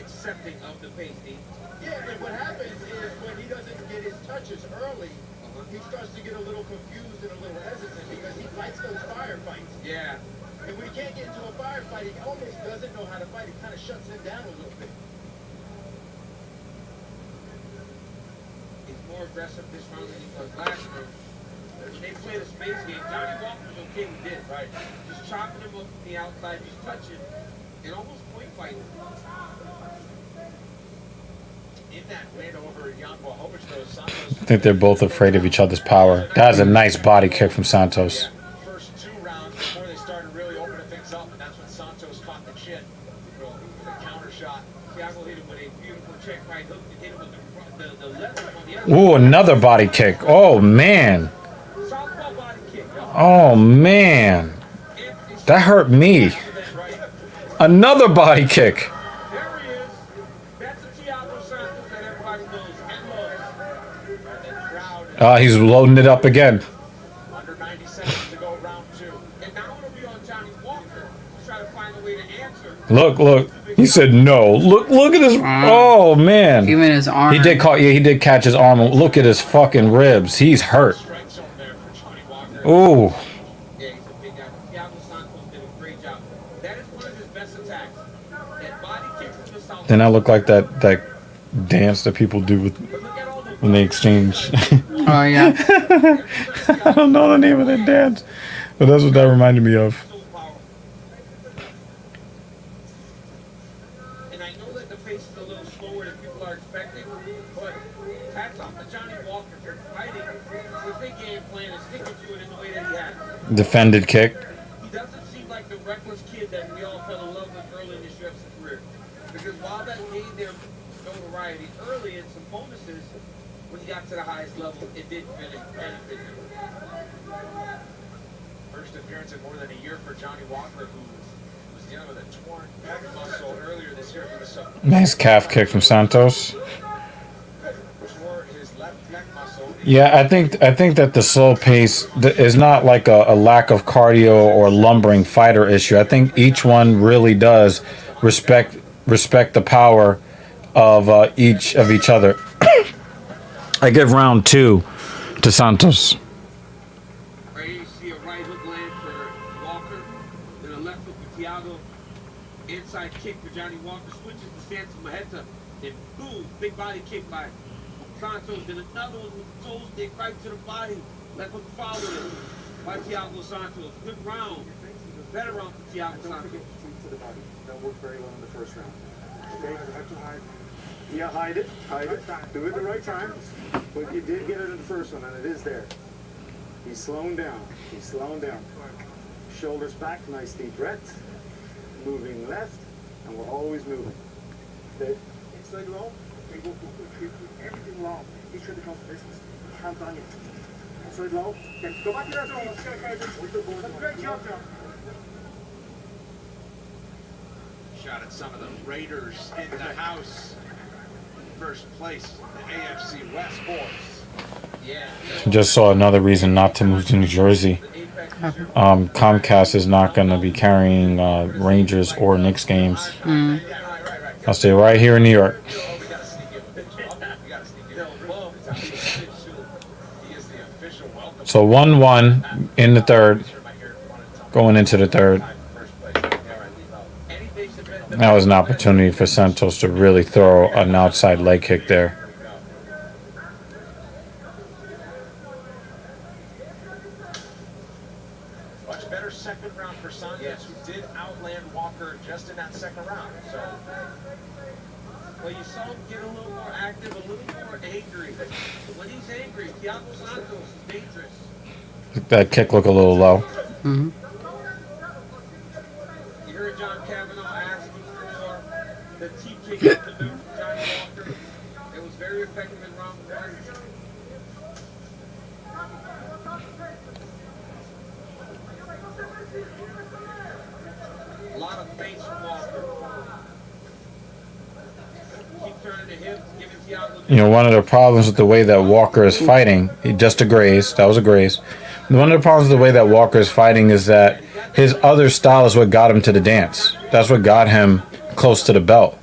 accepting of the pace, D. Yeah, and what happens is when he doesn't get his touches early, he starts to get a little confused and a little hesitant because he likes those firefights. Yeah. And when he can't get into a firefight, he almost doesn't know how to fight. It kind of shuts him down a little bit. He's more aggressive this round than he was last round. But when they play the space game, Johnny Walker's okay with this, right? Just chopping him up from the outside, just touching, and almost point fighting. In that win over Jan Blachowicz, though, Santos. I think they're both afraid of each other's power. That was a nice body kick from Santos. First 2 rounds before they started really opening things up, and that's when Santos caught the chin. The counter shot. Thiago hit him with a beautiful check right hook and hit him with the left on the other. Ooh, another body kick. Oh, man. Southpaw body kick. Oh, man. That hurt me. Another body kick. There he is. That's the Thiago Santos that everybody knows and loves. He's loading it up again. Under 90 seconds to go, round 2. And now it'll be on Johnny Walker to try to find a way to answer. Look. He said no. Look at his. Oh, man. Even his arm. He did catch his arm. Look at his fucking ribs. He's hurt. Ooh. Yeah, he's a big guy. Thiago Santos did a great job. That is one of his best attacks. That body kick from the south. Then I look like that dance that people do when they exchange. Oh, yeah. I don't know the name of that dance, but that's what that reminded me of. And I know that the pace is a little slower than people are expecting, but hats off to Johnny Walker for fighting with big game plan and sticking to it in the way that he has. Defended kick. He doesn't seem like the reckless kid that we all fell in love with early in his UFC career. Because while that gained their notoriety early in some bonuses, when he got to the highest level, it didn't really benefit him. First appearance in more than a year for Johnny Walker, who was dealing with a torn back muscle earlier this year from the sub. Nice calf kick from Santos. Tore his left neck muscle. Yeah, I think that the slow pace is not like a lack of cardio or lumbering fighter issue. I think each one really does respect the power of each other. I give round 2 to Santos. Right here you see a right hook land for Walker, then a left hook for Thiago, inside kick for Johnny Walker, switches to Santos Maheta, then boom, big body kick by Santos, then another one with the toe stick right to the body, left hook followed it by Thiago Santos. Good round, better round for Thiago Santos. To the body. That worked very well in the first round. Okay, you have to hide. Yeah, hide it. Do it the right time. But you did get it in the first one, and it is there. He's slowing down. Shoulders back, nice deep breath. Moving left, and we're always moving. Okay. Inside low, we go everything long. He should become business. Count on it. Inside low. Then go back to that zone. Great job, John. Shot at some of the Raiders in the house. First place, the AFC West boys. Yeah. Just saw another reason not to move to New Jersey. Comcast is not going to be carrying Rangers or Knicks games. I'll stay right here in New York. So 1-1 in the third, going into the third. That was an opportunity for Santos to really throw an outside leg kick there. Much better second round for Santos, who did outland Walker just in that second round. So, well, you saw him get a little more active, a little more angry. When he's angry, Thiago Santos is dangerous. That kick looked a little low. Mm-hmm. You heard John Kavanaugh asking for the T-kick at the boot from Johnny Walker. It was very effective in round 1. A lot of feints from Walker. Keep turning the hips, giving Thiago... One of the problems with the way that Walker is fighting, just a graze, that was a graze. One of the problems with the way that Walker is fighting is that his other style is what got him to the dance. That's what got him close to the belt.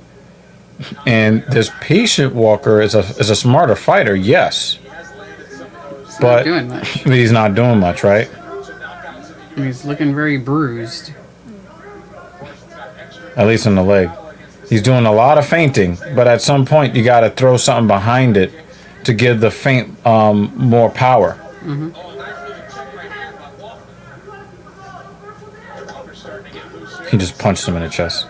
And this patient Walker is a smarter fighter, yes. But doing much. he's not doing much, right? He's looking very bruised. At least in the leg. He's doing a lot of feinting, but at some point you got to throw something behind it to give the feint more power. Mm-hmm. He just punched him in the chest.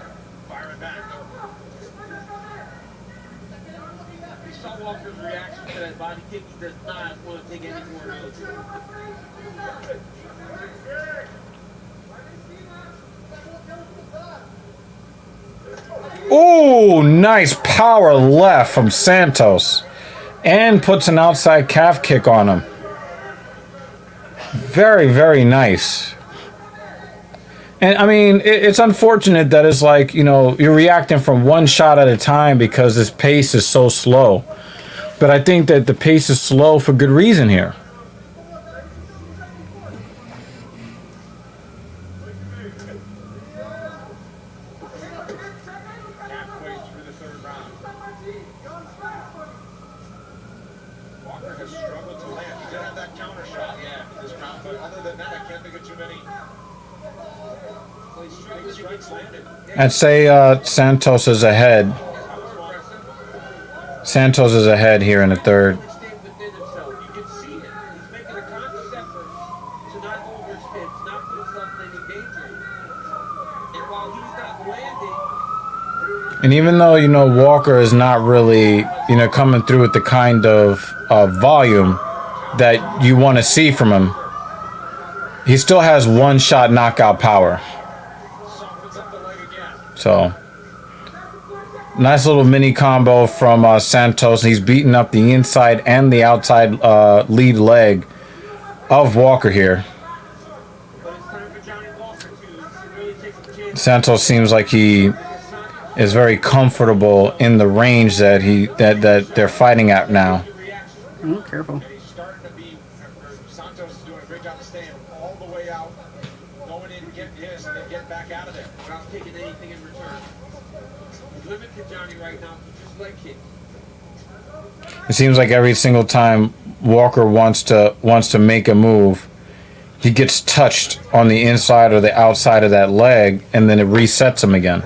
Ooh, nice power left from Santos. And puts an outside calf kick on him. Very, very nice. And I mean, it's unfortunate that it's like, you know, you're reacting from one shot at a time because this pace is so slow. But I think that the pace is slow for good reason here. I'd say Santos is ahead. Santos is ahead here in the third. And even though, you know, Walker is not really, you know, coming through with the kind of volume that you want to see from him, he still has one-shot knockout power. So, nice little mini combo from Santos. He's beating up the inside and the outside lead leg of Walker here. Santos seems like he is very comfortable in the range that that they're fighting at now. Oh, careful. Santos is doing a great job of staying all the way out, going in, getting his, and then getting back out of there without taking anything in return. He's limited Johnny right now to just leg kick. It seems like every single time Walker wants to make a move, he gets touched on the inside or the outside of that leg, and then it resets him again.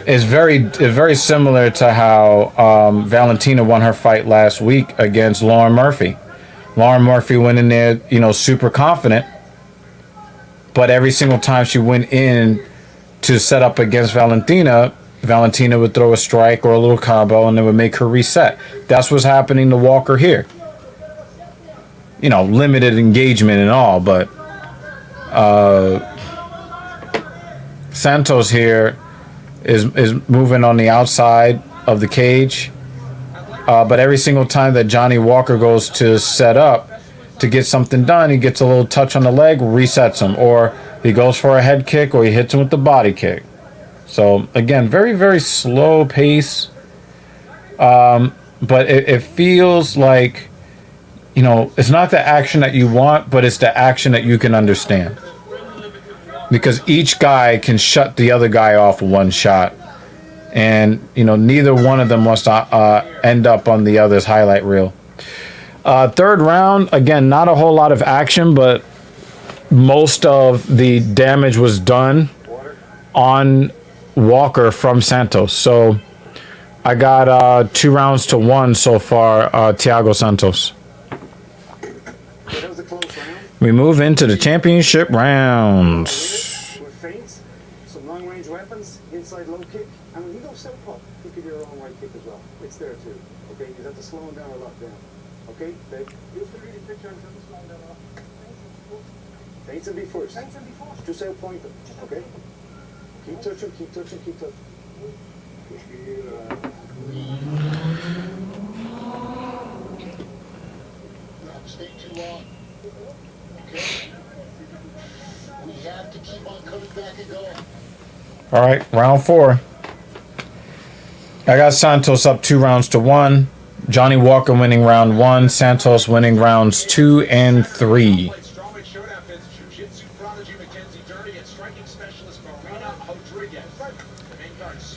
It's very similar to how Valentina won her fight last week against Lauren Murphy. Lauren Murphy went in there, you know, super confident, but every single time she went in to set up against Valentina, Valentina would throw a strike or a little combo, and it would make her reset. That's what's happening to Walker here. You know, limited engagement and all, but Santos here is moving on the outside of the cage. But every single time that Johnny Walker goes to set up to get something done, he gets a little touch on the leg, resets him. Or he goes for a head kick, or he hits him with the body kick. So, again, very, very slow pace. But it feels like, you know, it's not the action that you want, but it's the action that you can understand. Because each guy can shut the other guy off with one shot. And, you know, neither one of them wants to end up on the other's highlight reel. Third round, again, not a whole lot of action, but most of the damage was done on Walker from Santos. So I got 2 rounds to 1 so far, Thiago Santos. We move into the championship rounds. With feints, some long-range weapons, inside low kick. I mean, you go southpaw. You can do your own right kick as well. It's there too. Okay, you have to slow him down or lock down. Okay, Dave? Use the really picture and slow him down or lock. Feints and be first. Feints and be first. Just out point them. Okay? Keep touching, keep touching, keep touching. Stay too long. Okay? We have to keep on coming back and going. All right, round 4. I got Santos up 2 rounds to 1. Johnny Walker winning round 1. Santos winning rounds 2 and 3.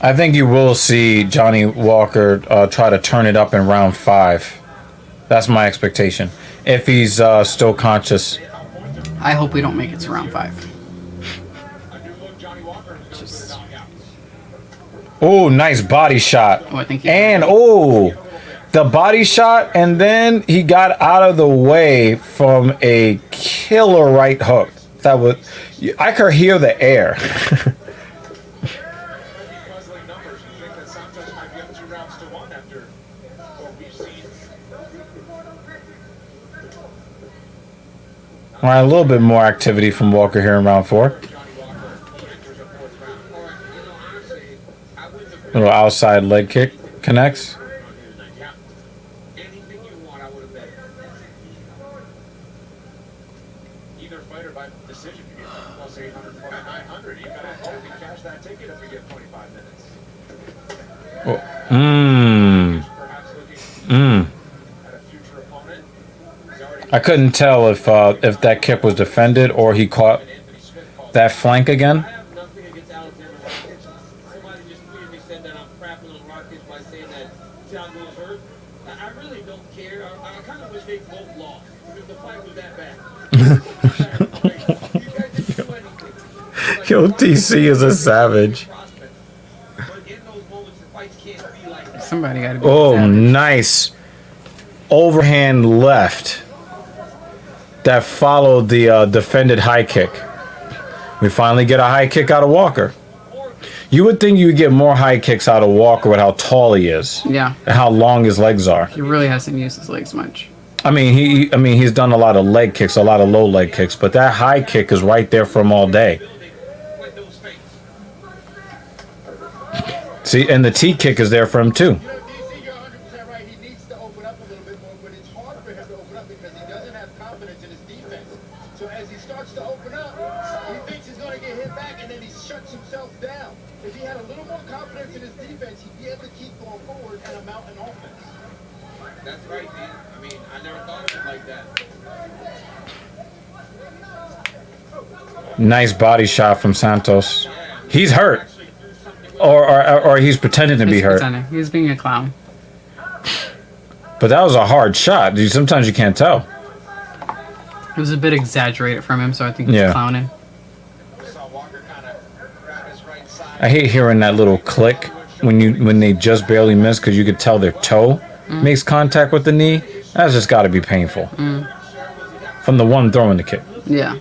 I think you will see Johnny Walker try to turn it up in round 5. That's my expectation. If he's still conscious. I hope we don't make it to round 5. Oh, nice body shot. Oh, I think he and the body shot, and then he got out of the way from a killer right hook. That was, I could hear the air. All right, a little bit more activity from Walker here in round 4. Little outside leg kick connects. Either fighter by decision, you get plus 800, plus 900. You gotta hope you cash that ticket if we get 25 minutes. At a future opponent. I couldn't tell if that kick was defended or he caught that flank again. I really don't care. I kind of wish they both lost because the fight was that bad. Yo, TC is a savage. Somebody got to be savage. Nice overhand left that followed the defended high kick. We finally get a high kick out of Walker. You would think you would get more high kicks out of Walker with how tall he is. Yeah. And how long his legs are. He really hasn't used his legs much. I mean, he's done a lot of leg kicks, a lot of low leg kicks, but that high kick is right there for him all day. See, and the T kick is there for him too. DC, you're 100% right. He needs to open up a little bit more, but it's hard for him to open up because he doesn't have confidence in his defense. So as he starts to open up, he thinks he's going to get hit back, and then he shuts himself down. If he had a little more confidence in his defense, he'd be able to keep going forward and amount an offense. That's right, Dean. I mean, I never thought of it like that. Nice body shot from Santos. He's hurt. Or he's pretending to be hurt. He's being a clown. But that was a hard shot. Sometimes you can't tell. It was a bit exaggerated from him, so I think he's clowning. I hate hearing that little click when they just barely miss because you could tell their toe makes contact with the knee. That's just got to be painful. From the one throwing the kick. Yeah.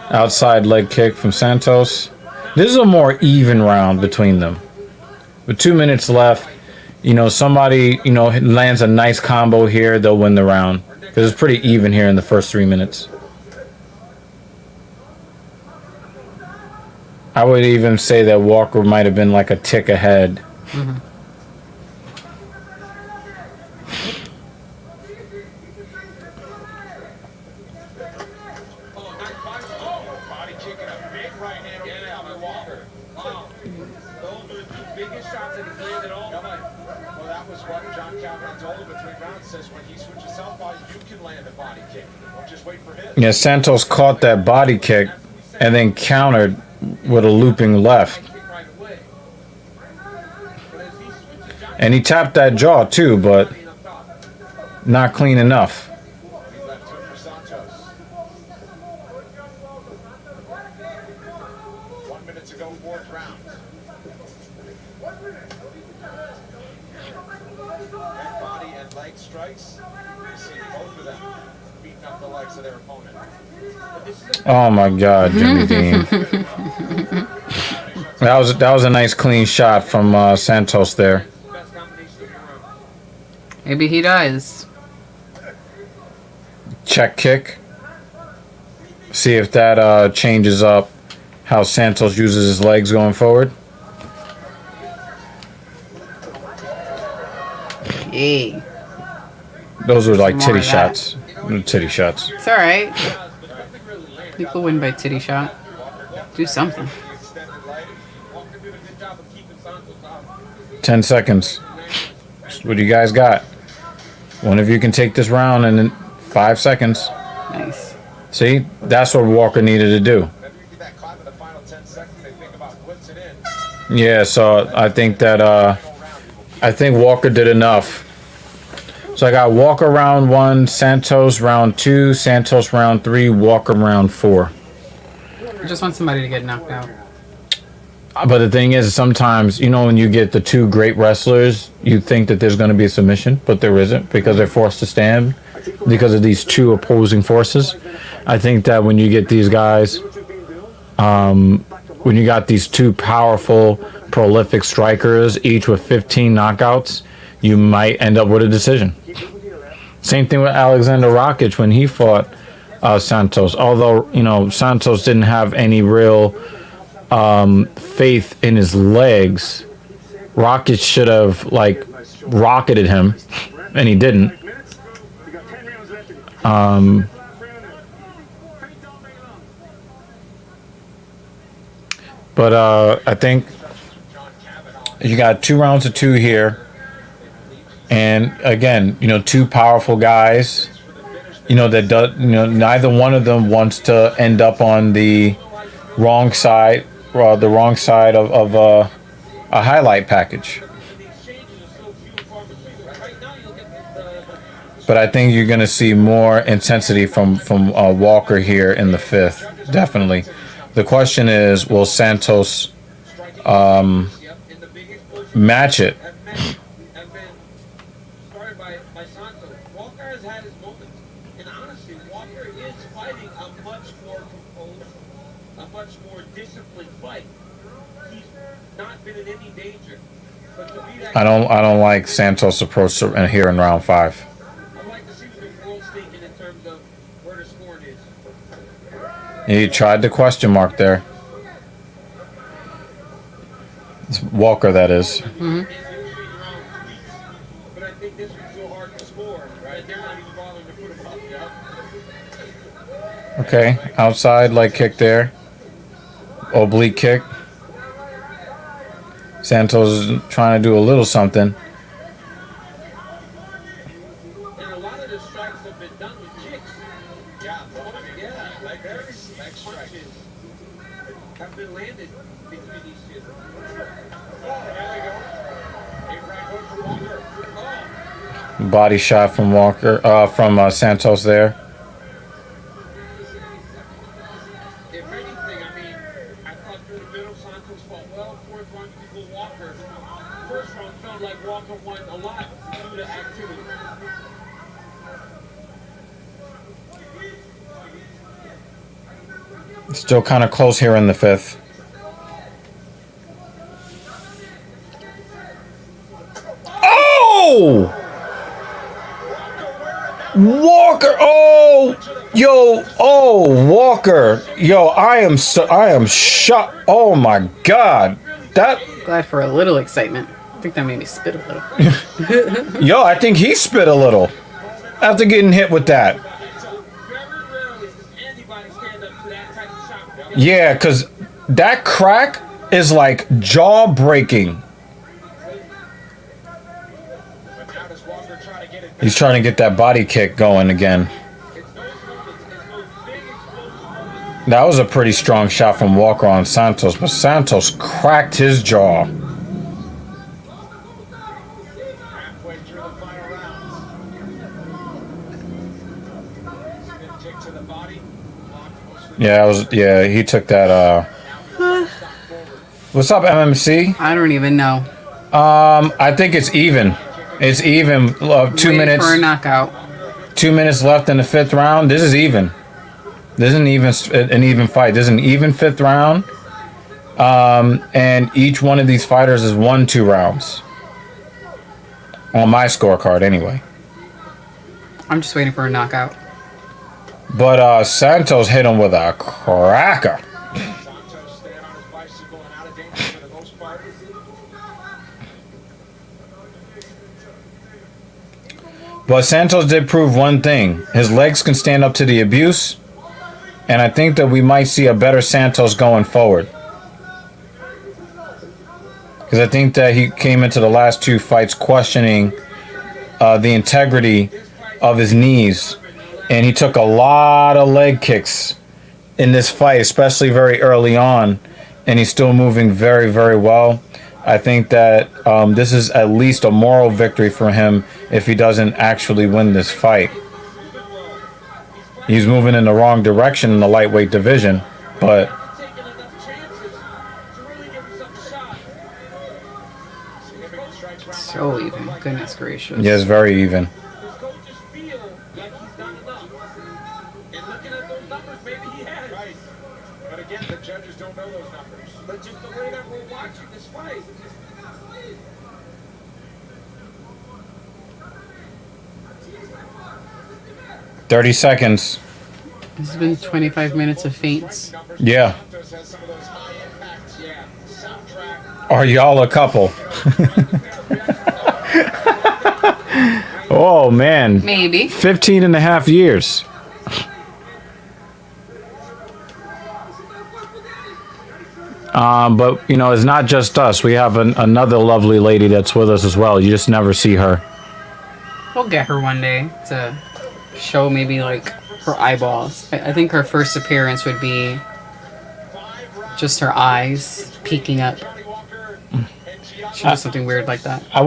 Outside leg kick from Santos. This is a more even round between them. With 2 minutes left, somebody, lands a nice combo here, they'll win the round. Because it's pretty even here in the first 3 minutes. I would even say that Walker might have been like a tick ahead. Yeah, Santos caught that body kick and then countered with a looping left. And he tapped that jaw too, but not clean enough. 1 minute to go, fourth round. Head, body, and leg strikes. You see both of them beating up the legs of their opponent. Oh my God, Jimmy Dean. That was a nice clean shot from Santos there. Maybe he dies. Check kick. See if that changes up how Santos uses his legs going forward. Hey. Those were like titty shots. Titty shots. It's alright. People win by titty shot. Do something. 10 seconds. What do you guys got? One of you can take this round in 5 seconds. Nice. See? That's what Walker needed to do. Yeah, so I think that I think Walker did enough. So I got Walker round 1, Santos round 2, Santos round 3, Walker round 4. I just want somebody to get knocked out. But the thing is, sometimes, you know, when you get the two great wrestlers, you think that there's going to be a submission, but there isn't, because they're forced to stand because of these two opposing forces. I think that when you get these guys, when you got these two powerful, prolific strikers, each with 15 knockouts, you might end up with a decision. Same thing with Alexander Rakic when he fought Santos. Although, you know, Santos didn't have any real faith in his legs, Rakic should have, like, rocketed him, and he didn't. But I think you got 2 rounds of 2 here. And again, you know, two powerful guys, you know, that does, you know, neither one of them wants to end up on the wrong side, of a highlight package. But I think you're going to see more intensity from Walker here in the 5th, definitely. The question is, will Santos match it? Walker has had his moments, and honestly, Walker is fighting a much more composed, a much more disciplined fight. He's not been in any danger. But to be that I don't like Santos' approach here in round 5. I'd like to see what the world's thinking in terms of where the score is. He tried the question mark there. It's Walker, that is. Mm-hmm. But I think this one's so hard to score, right? They're not even bothering to put him up, yeah? Okay, outside leg kick there. Oblique kick. Santos is trying to do a little something. And a lot of the strikes have been done with kicks. Yeah, like very punches have been landed between these two. Body shot from Walker, from Santos there. If anything, I mean, I thought through the middle, Santos fought well. 4th round, equal Walker. 1st round felt like Walker won a lot due to activity. Still kind of close here in the 5th. Oh! Walker! Oh! Yo! Oh, Walker! Yo, I am shocked. Oh my God! That. Glad for a little excitement. I think that made me spit a little. Yo, I think he spit a little after getting hit with that. Yeah, because that crack is like jaw breaking. He's trying to get that body kick going again. That was a pretty strong shot from Walker on Santos, but Santos cracked his jaw. Yeah, he took that. What's up, MMC? I don't even know. I think it's even. It's even. 2 minutes for a knockout. 2 minutes left in the 5th round. This is even. This isn't even an even fight. This is an even 5th round. And each one of these fighters has won 2 rounds. On my scorecard, anyway. I'm just waiting for a knockout. But Santos hit him with a cracker. But Santos did prove one thing. His legs can stand up to the abuse. And I think that we might see a better Santos going forward. Because I think that he came into the last 2 fights questioning the integrity of his knees. And he took a lot of leg kicks in this fight, especially very early on. and he's still moving very, very well. I think that this is at least a moral victory for him if he doesn't actually win this fight. He's moving in the wrong direction in the lightweight division, but So even. Goodness gracious. yeah, it's very even. Right. But again, the judges don't know those numbers. But just the way that we're watching this fight. 30 seconds. This has been 25 minutes of feints. Yeah. Are y'all a couple? Oh, man. Maybe. 15 and a half years. But, you know, it's not just us. We have another lovely lady that's with us as well. You just never see her. We'll get her one day to show maybe like her eyeballs. I think her first appearance would be just her eyes peeking up. She does something weird like that. I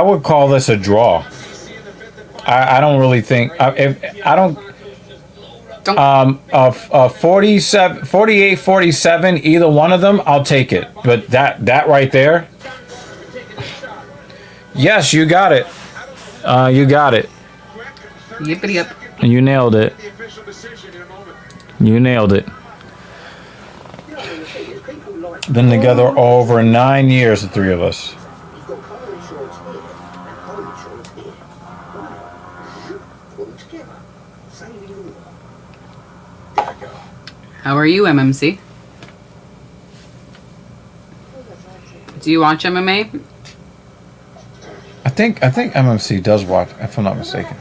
would call this a draw. I don't really think. 47, 48, 47, either one of them, I'll take it. But that right there. Yes, you got it. You got it. Yippity yip. You nailed it. You nailed it. Been together over 9 years, the three of us. How are you, MMC? Do you watch MMA? I think MMC does watch, if I'm not mistaken.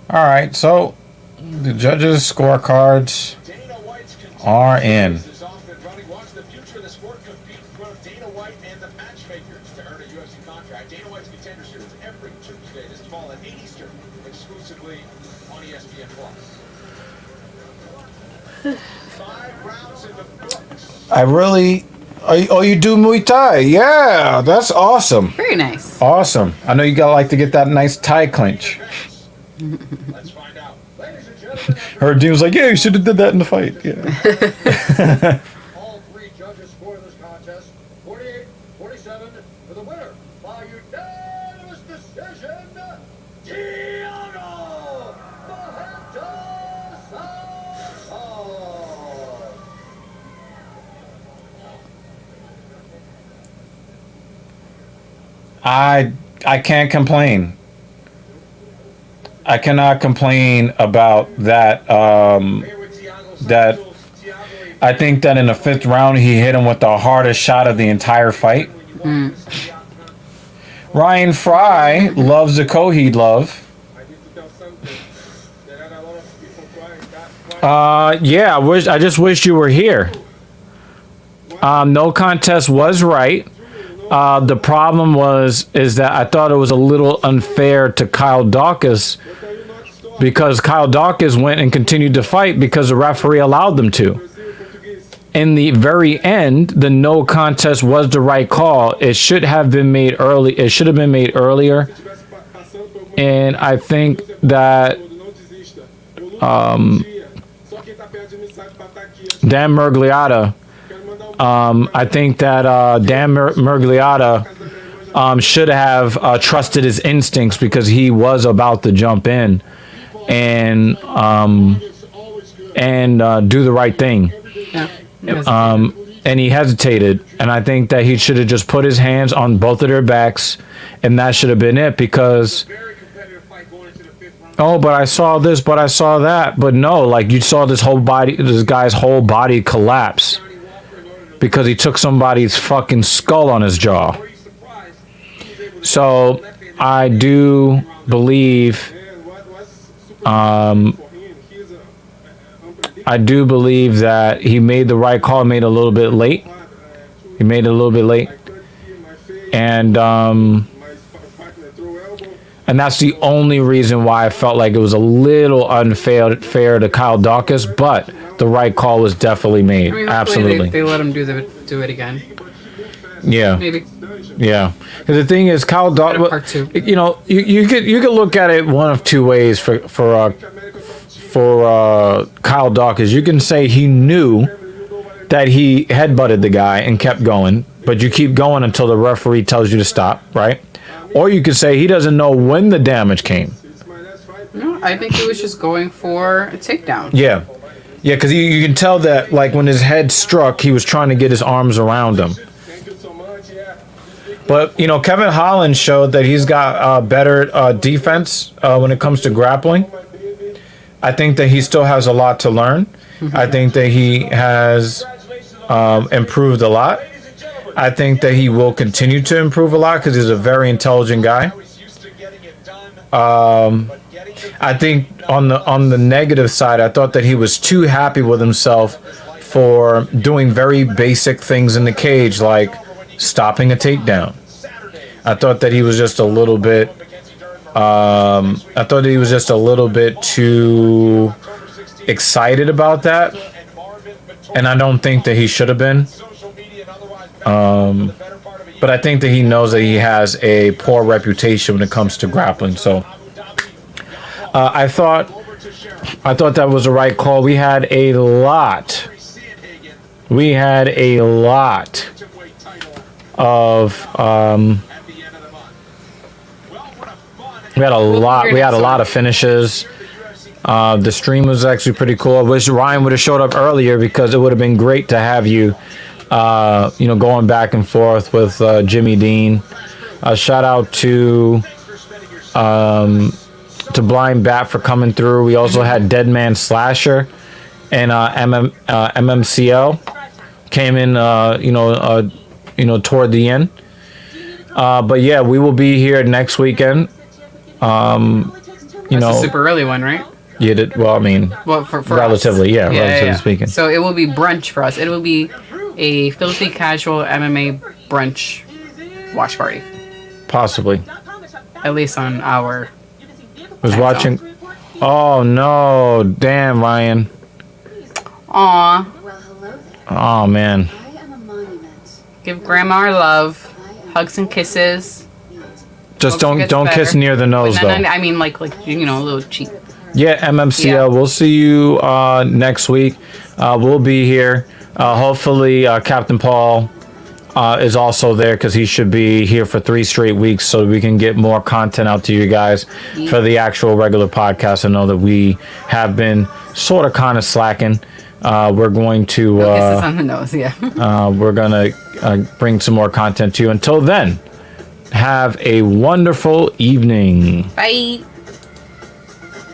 All right, so the judges' scorecards are in. Dana White and the matchmakers to earn a UFC contract. Dana White's Contender Series every Tuesday this fall at 8 Eastern, exclusively on ESPN+. 5 rounds in the books. I really... Oh, you do Muay Thai? Yeah, that's awesome. Very nice. Awesome. I know you gotta like to get that nice Thai clinch. Let's find out. Her Dean was like, yeah, you should have did that in the fight. Yeah. All 3 judges score this contest 48-47 for the winner by unanimous decision, Tiago Santos. I can't complain. I cannot complain about that. That I think that in the 5th round he hit him with the hardest shot of the entire fight. Ryan Fry loves the Coheed love. Yeah, I just wish you were here. No contest was right. The problem is that I thought it was a little unfair to Kyle Dawkins because Kyle Dawkins went and continued to fight because the referee allowed them to. In the very end, the no contest was the right call. It should have been made early. It should have been made earlier. And I think that Dan Miragliotta, I think that Dan Miragliotta should have trusted his instincts because he was about to jump in and do the right thing. And he hesitated, and I think that he should have just put his hands on both of their backs, and that should have been it because but I saw this, but I saw that. But no, like you saw this guy's whole body collapse because he took somebody's fucking skull on his jaw. So I do believe that he made the right call, made it a little bit late. He made it a little bit late. And And that's the only reason why I felt like it was a little unfair to Kyle Dawkins, but the right call was definitely made. I mean, Absolutely. They let him do it again. Yeah. Maybe. Yeah. Because the thing is, Kyle Dawkins, you know, you could look at it one of two ways for Kyle Dawkins. You can say he knew that he headbutted the guy and kept going, but you keep going until the referee tells you to stop, right? Or you could say he doesn't know when the damage came. No, I think he was just going for a takedown. Yeah. Yeah, because you can tell that, like, when his head struck, he was trying to get his arms around him. But, you know, Kevin Holland showed that he's got better defense when it comes to grappling. I think that he still has a lot to learn. I think that he has improved a lot. I think that he will continue to improve a lot because he's a very intelligent guy. I think on the negative side, I thought that he was too happy with himself for doing very basic things in the cage, like stopping a takedown. I thought that he was just a little bit. I thought he was just a little bit too excited about that, and I don't think that he should have been. But I think that he knows that he has a poor reputation when it comes to grappling. So I thought that was the right call. We had a lot of we had a lot of finishes. The stream was actually pretty cool. I wish Ryan would have showed up earlier because it would have been great to have you, you know, going back and forth with Jimmy Dean. Shout out to Blind Bat for coming through. We also had Dead Man Slasher and MMCL came in, you know, toward the end. But yeah, we will be here next weekend. You know, a super early one, right? Yeah, well, I mean, well, for relatively, us. Relatively speaking. So it will be brunch for us. It will be a filthy casual MMA brunch watch party. Possibly. At least on our. Was watching. Oh no! Damn, Ryan. Aw. Oh man. Give Grandma our love, hugs and kisses. Just don't kiss near the nose though. I mean, like you know, a little cheap. Yeah, MMCL. Yeah. We'll see you next week. We'll be here. Hopefully, Captain Paul is also there because he should be here for 3 straight weeks so we can get more content out to you guys for the actual regular podcast. I know that we have been sort of kind of slacking. We're going to kisses on the nose, yeah. We're gonna bring some more content to you. Until then, have a wonderful evening. Bye.